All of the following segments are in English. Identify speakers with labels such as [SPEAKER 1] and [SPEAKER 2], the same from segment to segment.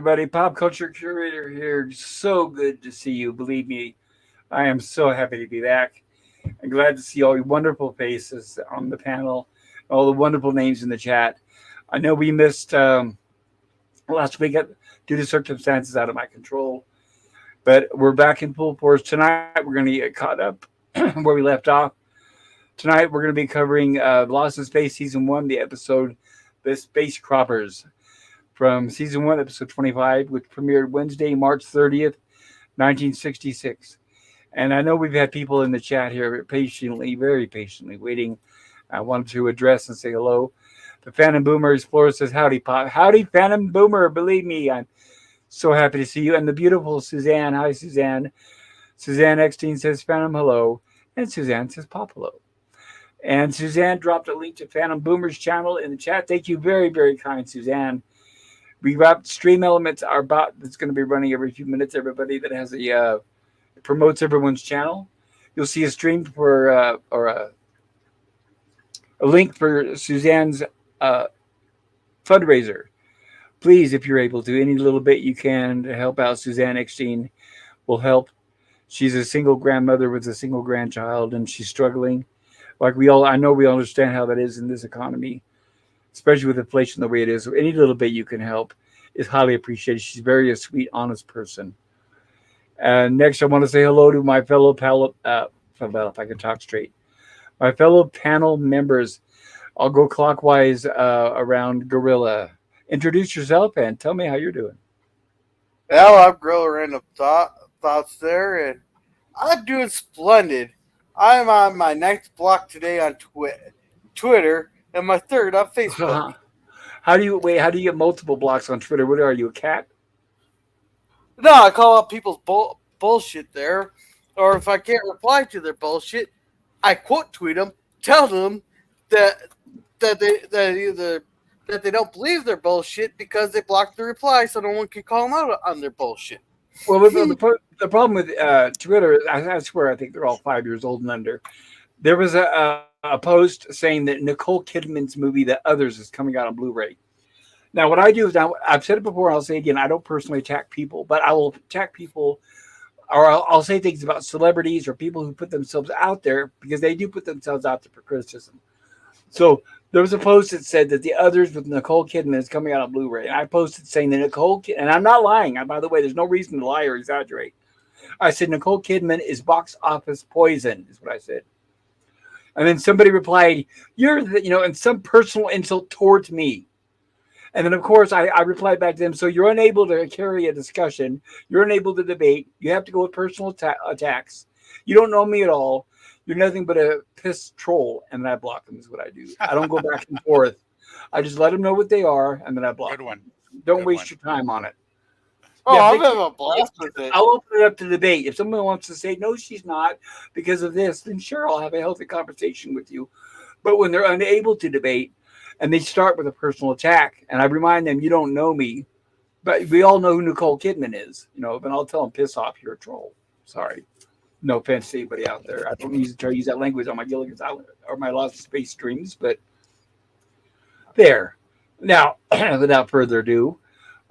[SPEAKER 1] everybody. Pop culture curator here. So good to see you. Believe me, I am so happy to be back. I'm glad to see all your wonderful faces on the panel, all the wonderful names in the chat. I know we missed last week due to circumstances out of my control, but we're back in full force tonight. We're going to get caught up where we left off. Tonight, we're going to be covering Lost in Space Season 1, the episode The Space Croppers from Season 1, Episode 25, which premiered Wednesday, March 30th, 1966. And I know we've had people in the chat here patiently, very patiently waiting. I wanted to address and say hello. The Phantom Boomer Explorer says, howdy, Pop. Howdy, Phantom Boomer. Believe me, I'm so happy to see you. And the beautiful Suzanne. Hi, Suzanne. Suzanne Eckstein says, Phantom, hello. And Suzanne says, Pop, hello. And Suzanne dropped a link to Phantom Boomer's channel in the chat. Thank you very, very kind, Suzanne. We wrapped Stream Elements, our bot that's going to be running every few minutes. Everybody that has promotes everyone's channel. You'll see a stream for or a link for Suzanne's fundraiser. Please, if you're able to, any little bit you can to help out Suzanne Eckstein will help. She's a single grandmother with a single grandchild, and she's struggling. Like I know we understand how that is in this economy, especially with inflation the way it is. So any little bit you can help is highly appreciated. She's very a sweet, honest person. And next, I want to say hello to my fellow if I can talk straight, my fellow panel members. I'll go clockwise around Gorilla. Introduce yourself and tell me how you're doing.
[SPEAKER 2] Well, I'm Gorilla Random Thoughts there, and I'm doing splendid. I'm on my ninth block today on Twitter and my third on Facebook.
[SPEAKER 1] How do you get multiple blocks on Twitter? What are you, a cat?
[SPEAKER 2] No, I call out people's bullshit there, or if I can't reply to their bullshit, I quote tweet them, tell them that they don't believe their bullshit because they blocked the reply, so no one can call them out on their bullshit.
[SPEAKER 1] Well, the problem with Twitter, I swear, I think they're all 5 years old and under. There was a post saying that Nicole Kidman's movie, The Others, is coming out on Blu-ray. Now, what I do is I've said it before, I'll say it again, I don't personally attack people, but I will attack people, or I'll say things about celebrities or people who put themselves out there because they do put themselves out there for criticism. So there was a post that said that The Others with Nicole Kidman is coming out on Blu-ray. And I posted saying that and I'm not lying. By the way, there's no reason to lie or exaggerate. I said Nicole Kidman is box office poison, is what I said. And then somebody replied, and some personal insult towards me. And then, of course, I replied back to them, so you're unable to carry a discussion. You're unable to debate. You have to go with personal attacks. You don't know me at all. You're nothing but a piss troll. And then I block them is what I do. I don't go back and forth. I just let them know what they are, and then I block them. Don't waste your time on it.
[SPEAKER 2] Oh, I'm having a blast with it.
[SPEAKER 1] I'll open it up to debate. If someone wants to say, no, she's not because of this, then sure, I'll have a healthy conversation with you. But when they're unable to debate and they start with a personal attack, and I remind them, you don't know me, but we all know who Nicole Kidman is, but I'll tell them, piss off, you're a troll. Sorry. No offense to anybody out there. I don't try to use that language on my Gilligan's Island or my Lost Space streams, but there. Now, without further ado,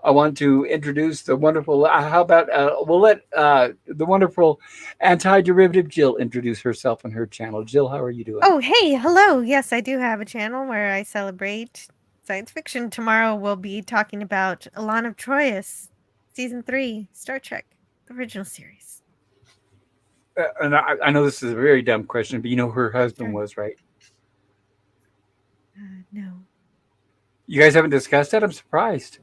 [SPEAKER 1] I want to introduce the wonderful, we'll let the wonderful Antiderivative Jill introduce herself and her channel. Jill, how are you doing?
[SPEAKER 3] Oh, hey, hello. Yes, I do have a channel where I celebrate science fiction. Tomorrow we'll be talking about Alana Troyes, Season 3, Star Trek, the original series.
[SPEAKER 1] And I know this is a very dumb question, but you know who her husband was, right?
[SPEAKER 3] No.
[SPEAKER 1] You guys haven't discussed that? I'm surprised.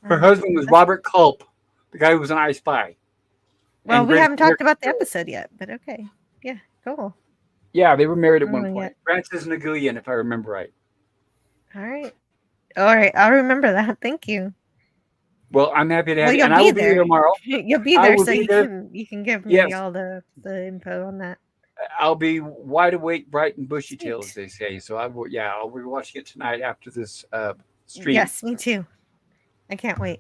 [SPEAKER 1] Her husband was Robert Culp, the guy who was an I Spy.
[SPEAKER 3] Well, we haven't talked about the episode yet, but okay. Yeah, cool.
[SPEAKER 1] Yeah, they were married at one point. Francis Nguyen, if I remember right.
[SPEAKER 3] All right, I'll remember that. Thank you.
[SPEAKER 1] Well, I'm happy to have you. And I will be there tomorrow.
[SPEAKER 3] You'll be there, so you can give me all the info on that.
[SPEAKER 1] I'll be wide awake, bright and bushy tail, as they say. So I'll be watching it tonight after this stream.
[SPEAKER 3] Yes, me too. I can't wait.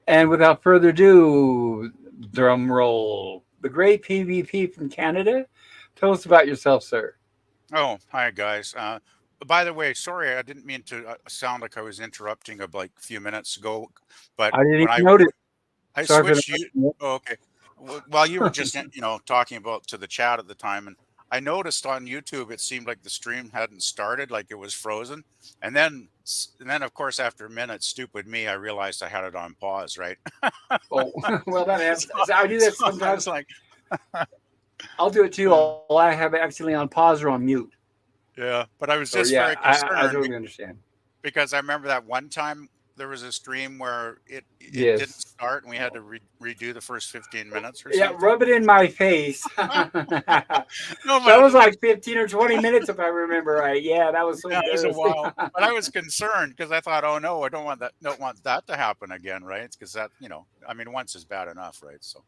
[SPEAKER 1] And without further ado, drum roll. The great PvP from Canada. Tell us about yourself, sir.
[SPEAKER 4] Oh, hi guys. By the way, sorry, I didn't mean to sound like I was interrupting like a few minutes ago, but
[SPEAKER 1] I didn't
[SPEAKER 4] when
[SPEAKER 1] even notice.
[SPEAKER 4] I
[SPEAKER 1] Sorry for
[SPEAKER 4] switched you.
[SPEAKER 1] interrupting you.
[SPEAKER 4] Oh, okay. While you were just talking about to the chat at the time, and I noticed on YouTube it seemed like the stream hadn't started, like it was frozen, and then of course after a minute, stupid me, I realized I had it on pause, right?
[SPEAKER 1] Oh, well, that happens.
[SPEAKER 4] so,
[SPEAKER 1] So I do
[SPEAKER 4] so
[SPEAKER 1] that
[SPEAKER 4] I
[SPEAKER 1] sometimes.
[SPEAKER 4] was like,
[SPEAKER 1] I'll do it too.
[SPEAKER 4] uh,
[SPEAKER 1] I have it actually on pause or on mute.
[SPEAKER 4] yeah, but I was
[SPEAKER 1] So
[SPEAKER 4] just
[SPEAKER 1] yeah,
[SPEAKER 4] very
[SPEAKER 1] I
[SPEAKER 4] concerned
[SPEAKER 1] totally understand.
[SPEAKER 4] because I remember that one time there was a stream where it didn't
[SPEAKER 1] Yes.
[SPEAKER 4] start and we had to redo the first 15 minutes or
[SPEAKER 1] Yeah,
[SPEAKER 4] something.
[SPEAKER 1] rub it in my face. That
[SPEAKER 4] No,
[SPEAKER 1] was
[SPEAKER 4] but
[SPEAKER 1] like 15 or 20 minutes if I remember right. Yeah, that was so
[SPEAKER 4] yeah, it was a
[SPEAKER 1] embarrassing.
[SPEAKER 4] while, but I was concerned because I thought, "Oh no, I don't want that to happen again, right?" Because that, I mean, once is bad enough, right? So,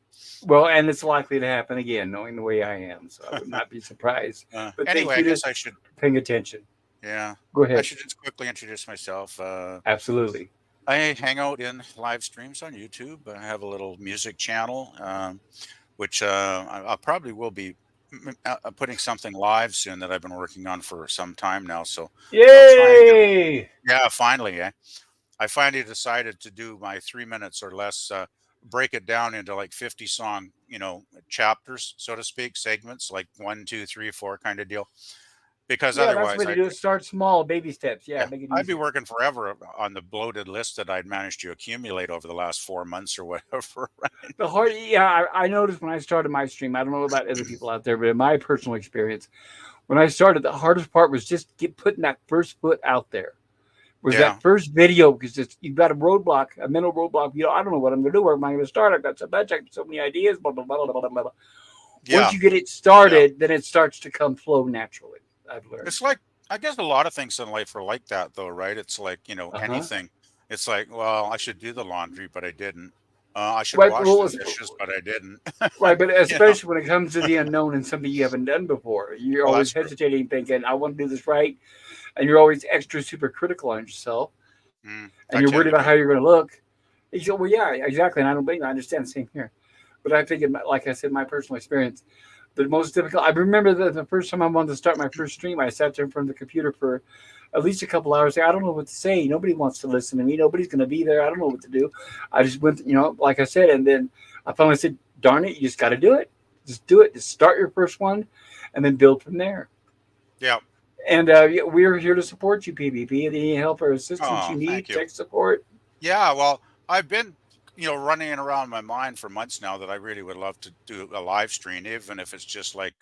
[SPEAKER 1] Well, and it's likely to happen again, knowing the way I am. So I would not be surprised. But thank
[SPEAKER 4] anyway, I
[SPEAKER 1] you to
[SPEAKER 4] guess I should,
[SPEAKER 1] paying attention.
[SPEAKER 4] yeah,
[SPEAKER 1] Go
[SPEAKER 4] I
[SPEAKER 1] ahead.
[SPEAKER 4] should just quickly introduce myself.
[SPEAKER 1] Absolutely.
[SPEAKER 4] I hang out in live streams on YouTube. I have a little music channel, which I probably will be putting something live soon that I've been working on for some time now. So I'll try and get,
[SPEAKER 1] Yay!
[SPEAKER 4] yeah, finally, I finally decided to do my 3 minutes or less, break it down into like 50 song, chapters, so to speak, segments, like one, two, three, four kind of deal. Because
[SPEAKER 1] Yeah, that's the
[SPEAKER 4] otherwise,
[SPEAKER 1] way to do it. Start small, baby steps. Yeah,
[SPEAKER 4] yeah,
[SPEAKER 1] make it
[SPEAKER 4] I'd be
[SPEAKER 1] easy.
[SPEAKER 4] working forever on the bloated list that I'd managed to accumulate over the last 4 months or whatever.
[SPEAKER 1] The hard, yeah, I noticed when I started my stream. I don't know about other people out there, but in my personal experience, when I started, the hardest part was just putting that first foot out there. Was
[SPEAKER 4] Yeah,
[SPEAKER 1] that first video because you've got a roadblock, a mental roadblock. I don't know what I'm going to do. Where am I going to start? I've got so much. I've got so many ideas. Blah blah blah blah blah blah. Once
[SPEAKER 4] yeah,
[SPEAKER 1] you get it
[SPEAKER 4] yeah.
[SPEAKER 1] started, then it starts to come flow naturally. I've learned.
[SPEAKER 4] It's like, I guess a lot of things in life are like that, though, right? It's like,
[SPEAKER 1] Uh huh.
[SPEAKER 4] anything. It's like, well, I should do the laundry, but I didn't. I should
[SPEAKER 1] Right.
[SPEAKER 4] wash the dishes, but I didn't.
[SPEAKER 1] Right, but
[SPEAKER 4] you know,
[SPEAKER 1] especially when it comes to the unknown and something you haven't done before, you're
[SPEAKER 4] well,
[SPEAKER 1] always
[SPEAKER 4] that's true.
[SPEAKER 1] hesitating, thinking, "I want to do this right," and you're always extra super critical on yourself, and
[SPEAKER 4] I
[SPEAKER 1] you're worried
[SPEAKER 4] tend to
[SPEAKER 1] about how
[SPEAKER 4] be.
[SPEAKER 1] you're going to look. You go, well, yeah, exactly, and I don't blame you. I understand the same here, but I think, like I said, my personal experience, the most difficult. I remember the first time I wanted to start my first stream, I sat there in front of the computer for at least a couple hours. I don't know what to say. Nobody wants to listen to me. Nobody's going to be there. I don't know what to do. I just went, like I said, and then I finally said, "Darn it, you just got to do it. Just do it. Just start your first one, and then build from there."
[SPEAKER 4] Yeah.
[SPEAKER 1] And yeah, we're here to support you, PvP. Any help or assistance you
[SPEAKER 4] Oh, thank
[SPEAKER 1] need,
[SPEAKER 4] you.
[SPEAKER 1] tech support.
[SPEAKER 4] Yeah, well, I've been, running it around my mind for months now that I really would love to do a live stream, even if it's just like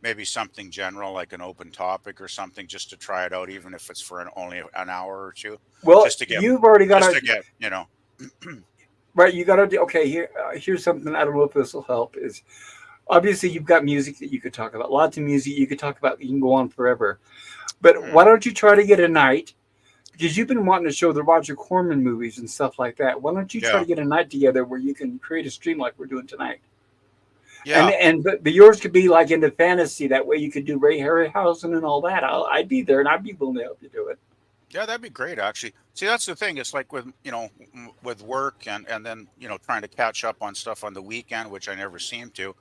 [SPEAKER 4] maybe something general, like an open topic or something, just to try it out, even if it's for only an hour or two,
[SPEAKER 1] Well,
[SPEAKER 4] just to get,
[SPEAKER 1] you've already got
[SPEAKER 4] just
[SPEAKER 1] to
[SPEAKER 4] to get,
[SPEAKER 1] right. You got to do okay. Here's something. I don't know if this will help. Is obviously you've got music that you could talk about. Lots of music you could talk about. You can go on forever. But
[SPEAKER 4] mm,
[SPEAKER 1] why don't you try to get a night? Because you've been wanting to show the Roger Corman movies and stuff like that. Why don't you try
[SPEAKER 4] yeah,
[SPEAKER 1] to get a night together where you can create a stream like we're doing tonight? And
[SPEAKER 4] yeah,
[SPEAKER 1] but yours could be like into fantasy. That way you could do Ray Harryhausen and all that. I'd be there and I'd be willing to help you do it.
[SPEAKER 4] yeah, that'd be great, actually. See, that's the thing. It's like with, with work and then, trying to catch up on stuff on the weekend, which I never seem to.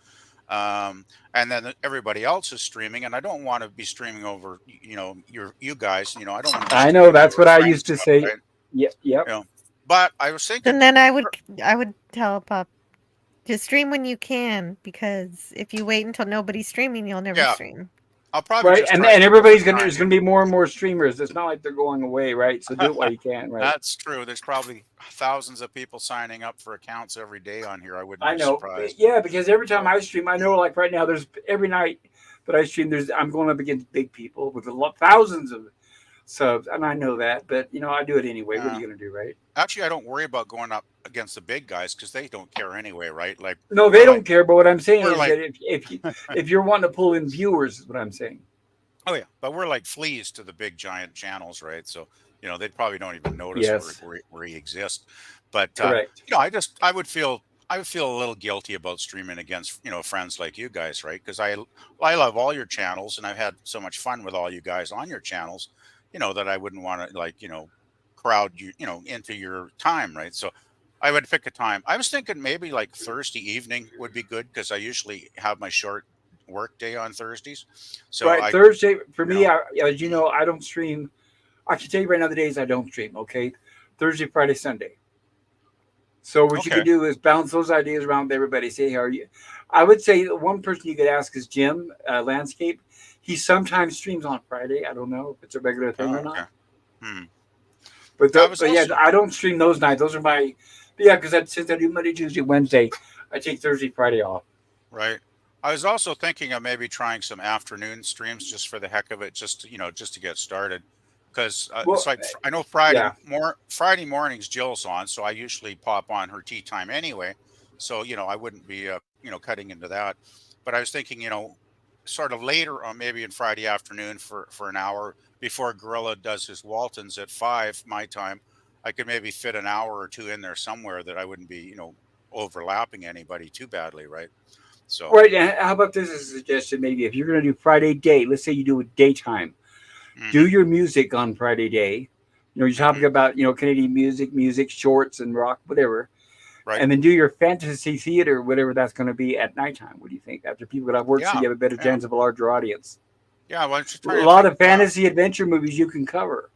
[SPEAKER 4] And then everybody else is streaming, and I don't want to be streaming over, you guys. I don't want to be
[SPEAKER 1] I know
[SPEAKER 4] streaming
[SPEAKER 1] that's
[SPEAKER 4] over
[SPEAKER 1] what I
[SPEAKER 4] friends
[SPEAKER 1] used to
[SPEAKER 4] stuff,
[SPEAKER 1] say.
[SPEAKER 4] right?
[SPEAKER 1] Yep, yep.
[SPEAKER 4] You know, but I was thinking,
[SPEAKER 3] And then I would tell Pop, just stream when you can, because if you wait until nobody's streaming, you'll never
[SPEAKER 4] yeah,
[SPEAKER 3] stream.
[SPEAKER 4] I'll probably
[SPEAKER 1] Right,
[SPEAKER 4] just
[SPEAKER 1] and
[SPEAKER 4] try
[SPEAKER 1] and
[SPEAKER 4] to do it for
[SPEAKER 1] everybody's
[SPEAKER 4] the
[SPEAKER 1] gonna.
[SPEAKER 4] time
[SPEAKER 1] There's gonna be more and more streamers. It's not like they're going away, right? So do it while
[SPEAKER 4] being.
[SPEAKER 1] you can, right?
[SPEAKER 4] That's true. There's probably thousands of people signing up for accounts every day on here. I wouldn't
[SPEAKER 1] I
[SPEAKER 4] be
[SPEAKER 1] know,
[SPEAKER 4] surprised.
[SPEAKER 1] yeah, because every time
[SPEAKER 4] So,
[SPEAKER 1] I stream, I know like right now, there's every night that I stream, I'm going up against big people with thousands of subs, and I know that, but I do it anyway. What are
[SPEAKER 4] uh,
[SPEAKER 1] you gonna do, right?
[SPEAKER 4] actually, I don't worry about going up against the big guys because they don't care anyway, right? Like
[SPEAKER 1] No, they
[SPEAKER 4] we're like
[SPEAKER 1] don't care. But what I'm saying
[SPEAKER 4] we're
[SPEAKER 1] is
[SPEAKER 4] like
[SPEAKER 1] that if you're wanting to pull in viewers, is what I'm saying.
[SPEAKER 4] Oh yeah, but we're like fleas to the big giant channels, right? So they probably don't even notice
[SPEAKER 1] Yes,
[SPEAKER 4] where he exists. But
[SPEAKER 1] correct.
[SPEAKER 4] I would feel a little guilty about streaming against friends like you guys, right? Because I love all your channels and I've had so much fun with all you guys on your channels, that I wouldn't want to like crowd you into your time, right? So I would pick a time. I was thinking maybe like Thursday evening would be good because I usually have my short work day on Thursdays. So
[SPEAKER 1] Right,
[SPEAKER 4] I,
[SPEAKER 1] Thursday for
[SPEAKER 4] you
[SPEAKER 1] me.
[SPEAKER 4] know,
[SPEAKER 1] As you know, I don't stream. I can tell you right now the days I don't stream. Okay, Thursday, Friday, Sunday. So what you
[SPEAKER 4] okay.
[SPEAKER 1] could do is bounce those ideas around with everybody. Say, how are you? I would say the one person you could ask is Jim Landscape. He sometimes streams on Friday. I don't know if it's a regular thing or
[SPEAKER 4] Oh, okay.
[SPEAKER 1] not.
[SPEAKER 4] Hmm.
[SPEAKER 1] But
[SPEAKER 4] I was
[SPEAKER 1] but yeah,
[SPEAKER 4] also
[SPEAKER 1] I don't stream those nights. Those are my yeah. Because since I do Monday, Tuesday, Wednesday, I take Thursday, Friday off.
[SPEAKER 4] right. I was also thinking of maybe trying some afternoon streams just for the heck of it, just to, just to get started. Because it's
[SPEAKER 1] Well,
[SPEAKER 4] like I know
[SPEAKER 1] yeah.
[SPEAKER 4] Friday mornings Jill's on, so I usually pop on her tea time anyway. So I wouldn't be cutting into that. But I was thinking sort of later on, maybe in Friday afternoon for an hour before Gorilla does his Waltons at 5 my time. I could maybe fit an hour or two in there somewhere that I wouldn't be overlapping anybody too badly, right? So.
[SPEAKER 1] Right. And how about this as a suggestion? Maybe if you're going to do Friday day, let's say you do it daytime, do
[SPEAKER 4] Hmm.
[SPEAKER 1] your music on Friday day. You're talking
[SPEAKER 4] Hmm.
[SPEAKER 1] about Canadian music, shorts and rock, whatever,
[SPEAKER 4] Right.
[SPEAKER 1] and then do your fantasy theater, whatever that's going to be at nighttime. What do you think? After people get off work, so
[SPEAKER 4] Yeah.
[SPEAKER 1] you have a better
[SPEAKER 4] Yeah.
[SPEAKER 1] chance of a larger audience.
[SPEAKER 4] Yeah. Well, I'm just
[SPEAKER 1] A
[SPEAKER 4] trying to
[SPEAKER 1] lot
[SPEAKER 4] think.
[SPEAKER 1] of fantasy adventure movies you can cover.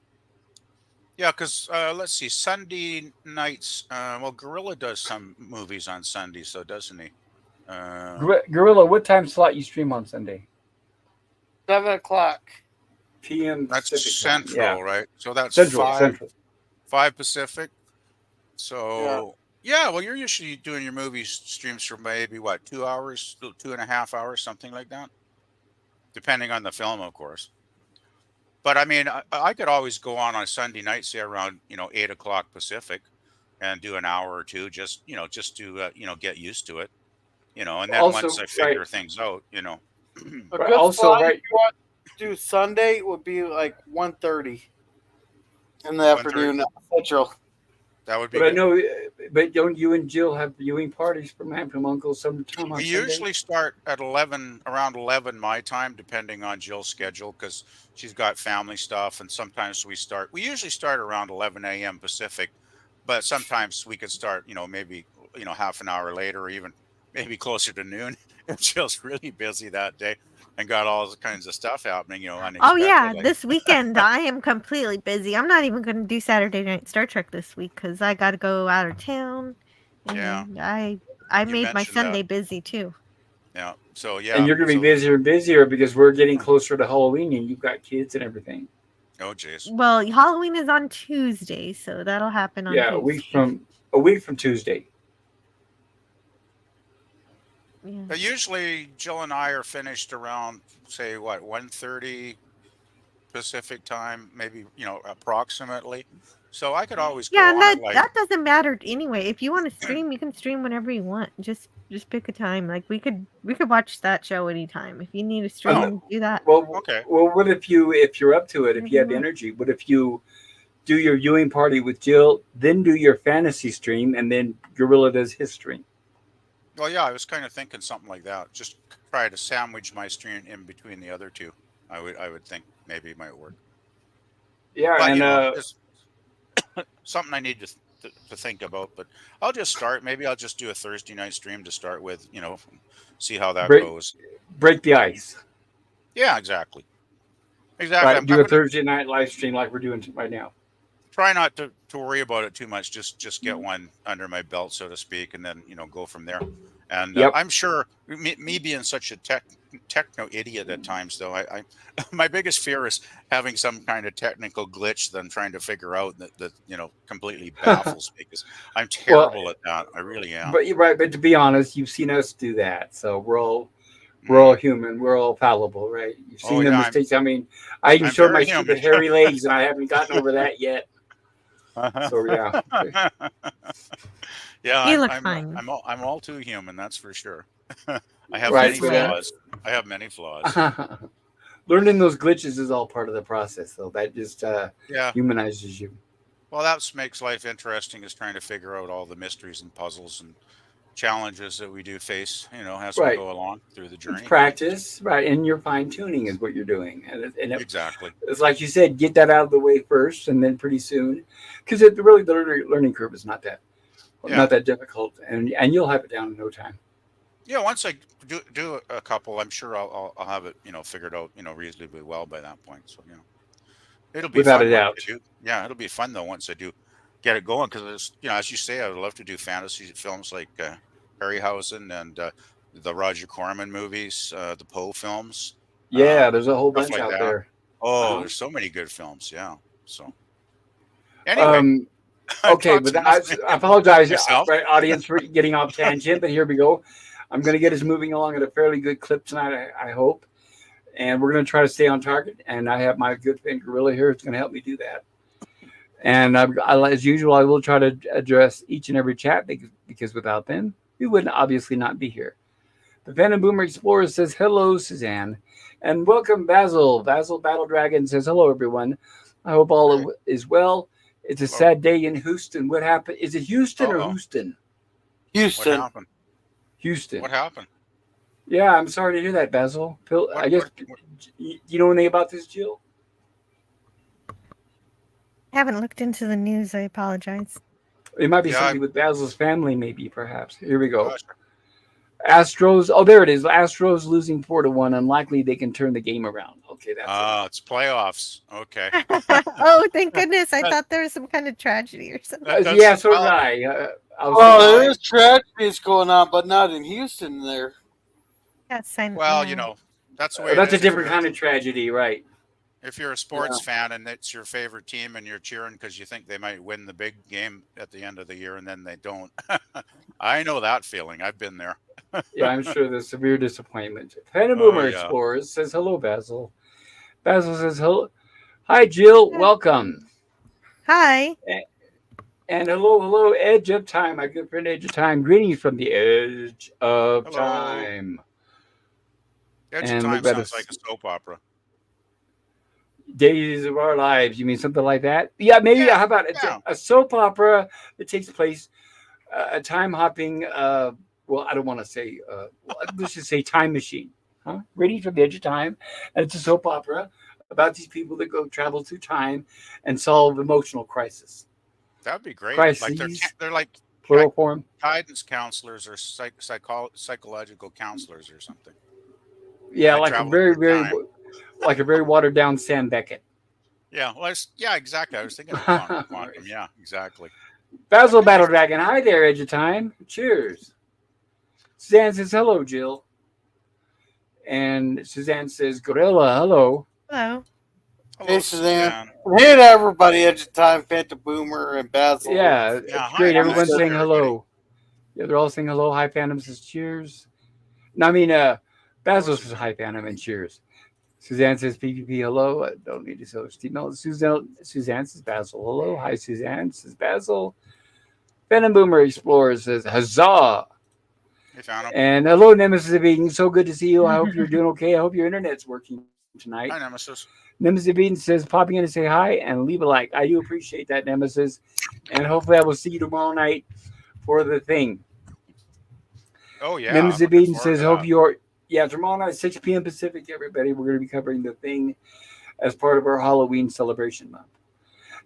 [SPEAKER 4] Yeah, because let's see, Sunday nights. Well, Gorilla does some movies on Sunday, so doesn't he? Uh,
[SPEAKER 1] Gorilla, what time slot you stream on Sunday?
[SPEAKER 2] 7 o'clock.
[SPEAKER 1] PM
[SPEAKER 4] that's
[SPEAKER 1] Pacific time. Yeah,
[SPEAKER 4] Central, right? So that's
[SPEAKER 1] Central,
[SPEAKER 4] five
[SPEAKER 1] Central.
[SPEAKER 4] five Pacific.
[SPEAKER 2] Yeah.
[SPEAKER 4] So yeah, well, you're usually doing your movie streams for maybe what, 2 hours, 2.5 hours, something like that, depending on the film, of course. But I mean, I could always go on a Sunday night, say around 8 o'clock Pacific, and do an hour or two, just to get used to it, and then once
[SPEAKER 1] Also,
[SPEAKER 4] I
[SPEAKER 1] right,
[SPEAKER 4] figure things out.
[SPEAKER 2] A
[SPEAKER 1] right.
[SPEAKER 2] good
[SPEAKER 1] Also,
[SPEAKER 2] slot if
[SPEAKER 1] right.
[SPEAKER 2] you want to do Sunday would be like 1:30 in the
[SPEAKER 4] 1:30,
[SPEAKER 2] afternoon Central.
[SPEAKER 4] that would be
[SPEAKER 1] But I
[SPEAKER 4] good.
[SPEAKER 1] know, but don't you and Jill have viewing parties from Aunt from Uncle sometime
[SPEAKER 4] We
[SPEAKER 1] on Sunday?
[SPEAKER 4] usually start at 11, around 11 my time, depending on Jill's schedule, because she's got family stuff, and sometimes we usually start around 11 a.m. Pacific, but sometimes we could start, maybe, half an hour later, or even maybe closer to noon if Jill's really busy that day and got all kinds of stuff happening,
[SPEAKER 3] Oh yeah,
[SPEAKER 4] unexpected. Like,
[SPEAKER 3] this weekend I am completely busy. I'm not even going to do Saturday night Star Trek this week because I got to go out of town,
[SPEAKER 4] yeah,
[SPEAKER 3] and I
[SPEAKER 4] you
[SPEAKER 3] made my
[SPEAKER 4] mentioned that.
[SPEAKER 3] Sunday busy too.
[SPEAKER 4] Yeah. So,
[SPEAKER 1] And
[SPEAKER 4] yeah.
[SPEAKER 1] you're going to be
[SPEAKER 4] So,
[SPEAKER 1] busier and busier because we're getting closer to Halloween and you've got kids and everything.
[SPEAKER 4] oh, geez.
[SPEAKER 3] Well, Halloween is on Tuesday, so that'll happen on
[SPEAKER 1] Yeah,
[SPEAKER 3] Tuesday.
[SPEAKER 1] a week from Tuesday.
[SPEAKER 3] Yeah.
[SPEAKER 4] But usually Jill and I are finished around, say, what, 1:30 Pacific time, maybe, approximately. So I could always
[SPEAKER 3] Yeah,
[SPEAKER 4] go
[SPEAKER 3] and
[SPEAKER 4] on at
[SPEAKER 3] that
[SPEAKER 4] like,
[SPEAKER 3] that doesn't matter anyway. If you want to stream, you can stream whenever you want. Just pick a time. Like we could watch that show anytime. If you need to
[SPEAKER 1] Oh,
[SPEAKER 3] stream, do that
[SPEAKER 4] okay.
[SPEAKER 1] well, what if you're up to it? If
[SPEAKER 3] whenever
[SPEAKER 1] you
[SPEAKER 3] you
[SPEAKER 1] have
[SPEAKER 3] want.
[SPEAKER 1] energy, what if you do your viewing party with Jill, then do your fantasy stream, and then Gorilla does his stream?
[SPEAKER 4] Well, yeah, I was kind of thinking something like that. Just try to sandwich my stream in between the other two. I would think maybe it might work.
[SPEAKER 1] Yeah,
[SPEAKER 4] But,
[SPEAKER 1] and
[SPEAKER 4] it's something I need to think about. But I'll just start. Maybe I'll just do a Thursday night stream to start with, see how that
[SPEAKER 1] break
[SPEAKER 4] goes.
[SPEAKER 1] break the ice.
[SPEAKER 4] Yeah, exactly. Exactly.
[SPEAKER 1] Right,
[SPEAKER 4] I'm
[SPEAKER 1] do a
[SPEAKER 4] going to
[SPEAKER 1] Thursday night live stream like we're doing right now.
[SPEAKER 4] try not to worry about it too much. Just get one under my belt, so to speak, and then go from there. And
[SPEAKER 1] Yep.
[SPEAKER 4] I'm sure me being such a techno idiot at times, though, I my biggest fear is having some kind of technical glitch, then trying to figure out that completely baffles me because I'm
[SPEAKER 1] Well,
[SPEAKER 4] terrible at that. I really am.
[SPEAKER 1] but you're right. But to be honest, you've seen us do that, so we're all
[SPEAKER 4] Mm.
[SPEAKER 1] human. We're all fallible, right? You've
[SPEAKER 4] Oh
[SPEAKER 1] seen the
[SPEAKER 4] yeah,
[SPEAKER 1] mistakes. I mean, I can
[SPEAKER 4] I'm
[SPEAKER 1] show my
[SPEAKER 4] very human.
[SPEAKER 1] stupid hairy legs, and I haven't gotten over that yet. So yeah.
[SPEAKER 4] Yeah,
[SPEAKER 3] You
[SPEAKER 4] I'm
[SPEAKER 3] look
[SPEAKER 4] I'm
[SPEAKER 3] fine.
[SPEAKER 4] I'm all too human, that's for sure. I have
[SPEAKER 1] Right,
[SPEAKER 4] many
[SPEAKER 1] but
[SPEAKER 4] flaws. I have many flaws.
[SPEAKER 1] learning those glitches is all part of the process, though. That just
[SPEAKER 4] Yeah.
[SPEAKER 1] humanizes you.
[SPEAKER 4] Well, that makes life interesting, is trying to figure out all the mysteries and puzzles and challenges that we do face, as we
[SPEAKER 1] Right.
[SPEAKER 4] go along through the
[SPEAKER 1] It's
[SPEAKER 4] journey.
[SPEAKER 1] practice, right? And your fine tuning is what you're doing,
[SPEAKER 4] Exactly.
[SPEAKER 1] it's like you said, get that out of the way first, and then pretty soon, because really the learning curve is not
[SPEAKER 4] Yeah.
[SPEAKER 1] that difficult, and you'll have it down in no time.
[SPEAKER 4] Yeah, once I do a couple, I'm sure I'll have it, figured out, reasonably well by that point. So, it'll be
[SPEAKER 1] without a
[SPEAKER 4] fun once I
[SPEAKER 1] doubt.
[SPEAKER 4] do. Yeah, it'll be fun though once I do get it going because as you say, I would love to do fantasy films like Harryhausen and the Roger Corman movies, the Poe films,
[SPEAKER 1] Yeah, there's a whole
[SPEAKER 4] stuff
[SPEAKER 1] bunch
[SPEAKER 4] like
[SPEAKER 1] out
[SPEAKER 4] that.
[SPEAKER 1] there.
[SPEAKER 4] Oh,
[SPEAKER 1] Uh-huh.
[SPEAKER 4] there's so many good films. Yeah. So anyway,
[SPEAKER 1] Um,
[SPEAKER 4] I've
[SPEAKER 1] okay,
[SPEAKER 4] talked
[SPEAKER 1] but
[SPEAKER 4] enough
[SPEAKER 1] I apologize,
[SPEAKER 4] myself.
[SPEAKER 1] right, audience, for getting off tangent. But here we go. I'm going to get us moving along at a fairly good clip tonight, I hope. And we're going to try to stay on target. And I have my good friend Gorilla here who's going to help me do that. And as usual, I will try to address each and every chat because without them, we wouldn't obviously not be here. The Phantom Boomer Explorer says, hello, Suzanne. And welcome, Basil. Basil Battle Dragon says, hello, everyone. I hope
[SPEAKER 4] Hey,
[SPEAKER 1] all is well. It's a
[SPEAKER 4] hello.
[SPEAKER 1] sad day in Houston. What happened? Is it Houston or
[SPEAKER 4] Uh-oh.
[SPEAKER 1] Houston?
[SPEAKER 4] What
[SPEAKER 2] Houston.
[SPEAKER 4] happened?
[SPEAKER 1] Houston.
[SPEAKER 4] What happened?
[SPEAKER 1] Yeah, I'm sorry to hear that, Basil.
[SPEAKER 4] What,
[SPEAKER 1] I guess,
[SPEAKER 4] what
[SPEAKER 1] you know anything about this, Jill?
[SPEAKER 3] I haven't looked into the news. I apologize.
[SPEAKER 1] It might be
[SPEAKER 4] yeah,
[SPEAKER 1] something with Basil's family, maybe, perhaps. Here we go.
[SPEAKER 4] gosh.
[SPEAKER 1] Astros. Oh, there it is. Astros losing 4-1. Unlikely they can turn the game around. Okay, that's it.
[SPEAKER 4] It's playoffs. Okay.
[SPEAKER 3] Oh, thank goodness. I thought there was some kind of tragedy or something.
[SPEAKER 1] Yeah, so did
[SPEAKER 4] Well,
[SPEAKER 1] I. I was
[SPEAKER 2] Oh,
[SPEAKER 1] thinking,
[SPEAKER 2] there is tragedies going on, but not in Houston there.
[SPEAKER 3] Yes,
[SPEAKER 4] well,
[SPEAKER 3] yeah.
[SPEAKER 4] that's the way it
[SPEAKER 1] that's a
[SPEAKER 4] is.
[SPEAKER 1] different kind of tragedy, right?
[SPEAKER 4] If you're a sports fan and it's your favorite team and you're cheering because you think they might win the big game at the end of the year and then they don't. I know that feeling. I've been there.
[SPEAKER 1] Yeah, I'm sure there's severe disappointment. Phantom
[SPEAKER 4] Oh
[SPEAKER 1] Boomer
[SPEAKER 4] yeah.
[SPEAKER 1] Explorers says hello, Basil. Basil says hello. Hi, Jill. Welcome.
[SPEAKER 3] Hi.
[SPEAKER 1] And hello, Edge of Time, my good friend Edge of Time. Greetings from the Edge of
[SPEAKER 4] Hello.
[SPEAKER 1] Time.
[SPEAKER 4] Edge of
[SPEAKER 1] And we've
[SPEAKER 4] Time
[SPEAKER 1] got
[SPEAKER 4] sounds like a soap opera.
[SPEAKER 1] Days of Our Lives. You mean something like that? Yeah, maybe.
[SPEAKER 4] Yeah.
[SPEAKER 1] How about
[SPEAKER 4] Yeah.
[SPEAKER 1] a soap opera that takes place, a time hopping, well, I don't want to say, let's just say time machine. Huh? Reading from the Edge of Time. And it's a soap opera about these people that go travel through time and solve emotional crisis.
[SPEAKER 4] That'd be great. Like
[SPEAKER 1] Crises,
[SPEAKER 4] they're like
[SPEAKER 1] plural form.
[SPEAKER 4] guidance counselors or psychological counselors or something.
[SPEAKER 1] Yeah,
[SPEAKER 4] They
[SPEAKER 1] like a
[SPEAKER 4] travel
[SPEAKER 1] very,
[SPEAKER 4] through
[SPEAKER 1] very,
[SPEAKER 4] time.
[SPEAKER 1] like a very watered down Sam Beckett.
[SPEAKER 4] Yeah. Well, yeah, exactly. I was thinking of quantum. Yeah, exactly.
[SPEAKER 1] Basil
[SPEAKER 4] That'd be
[SPEAKER 1] Battle
[SPEAKER 4] nice.
[SPEAKER 1] Dragon. Hi there, Edge of Time. Cheers. Suzanne says hello, Jill. And Suzanne says, Gorilla, hello.
[SPEAKER 3] Hello.
[SPEAKER 4] Hello,
[SPEAKER 2] Hey, Suzanne.
[SPEAKER 4] Suzanne.
[SPEAKER 2] Hey to everybody at the time, Phantom Boomer and Basil.
[SPEAKER 1] Yeah,
[SPEAKER 4] Yeah.
[SPEAKER 1] it's
[SPEAKER 4] Hi.
[SPEAKER 1] great.
[SPEAKER 4] Nice
[SPEAKER 1] Everyone's
[SPEAKER 4] to meet
[SPEAKER 1] saying
[SPEAKER 4] everybody.
[SPEAKER 1] hello. Yeah, they're all saying hello. Hi, Phantom says cheers. No, I mean, Basil says hi, Phantom, and cheers. Suzanne says PPP, hello. I don't need to say email. Suzanne says Basil, hello. Hi, Suzanne says Basil. Phantom Boomer Explorer says huzzah.
[SPEAKER 4] Hey, Phantom.
[SPEAKER 1] And hello, Nemesis of Eden. So good to see you. I hope you're doing okay. I hope your internet's working tonight.
[SPEAKER 4] Hi, Nemesis.
[SPEAKER 1] Nemesis of Eden says popping in to say hi and leave a like. I do appreciate that, Nemesis. And hopefully I will see you tomorrow night for the thing.
[SPEAKER 4] Oh yeah.
[SPEAKER 1] Nemesis
[SPEAKER 4] I'm
[SPEAKER 1] of
[SPEAKER 4] looking
[SPEAKER 1] Eden
[SPEAKER 4] forward
[SPEAKER 1] says,
[SPEAKER 4] to
[SPEAKER 1] hope
[SPEAKER 4] that.
[SPEAKER 1] you're, yeah, tomorrow night, 6 p.m. Pacific, everybody. We're going to be covering the thing as part of our Halloween celebration month.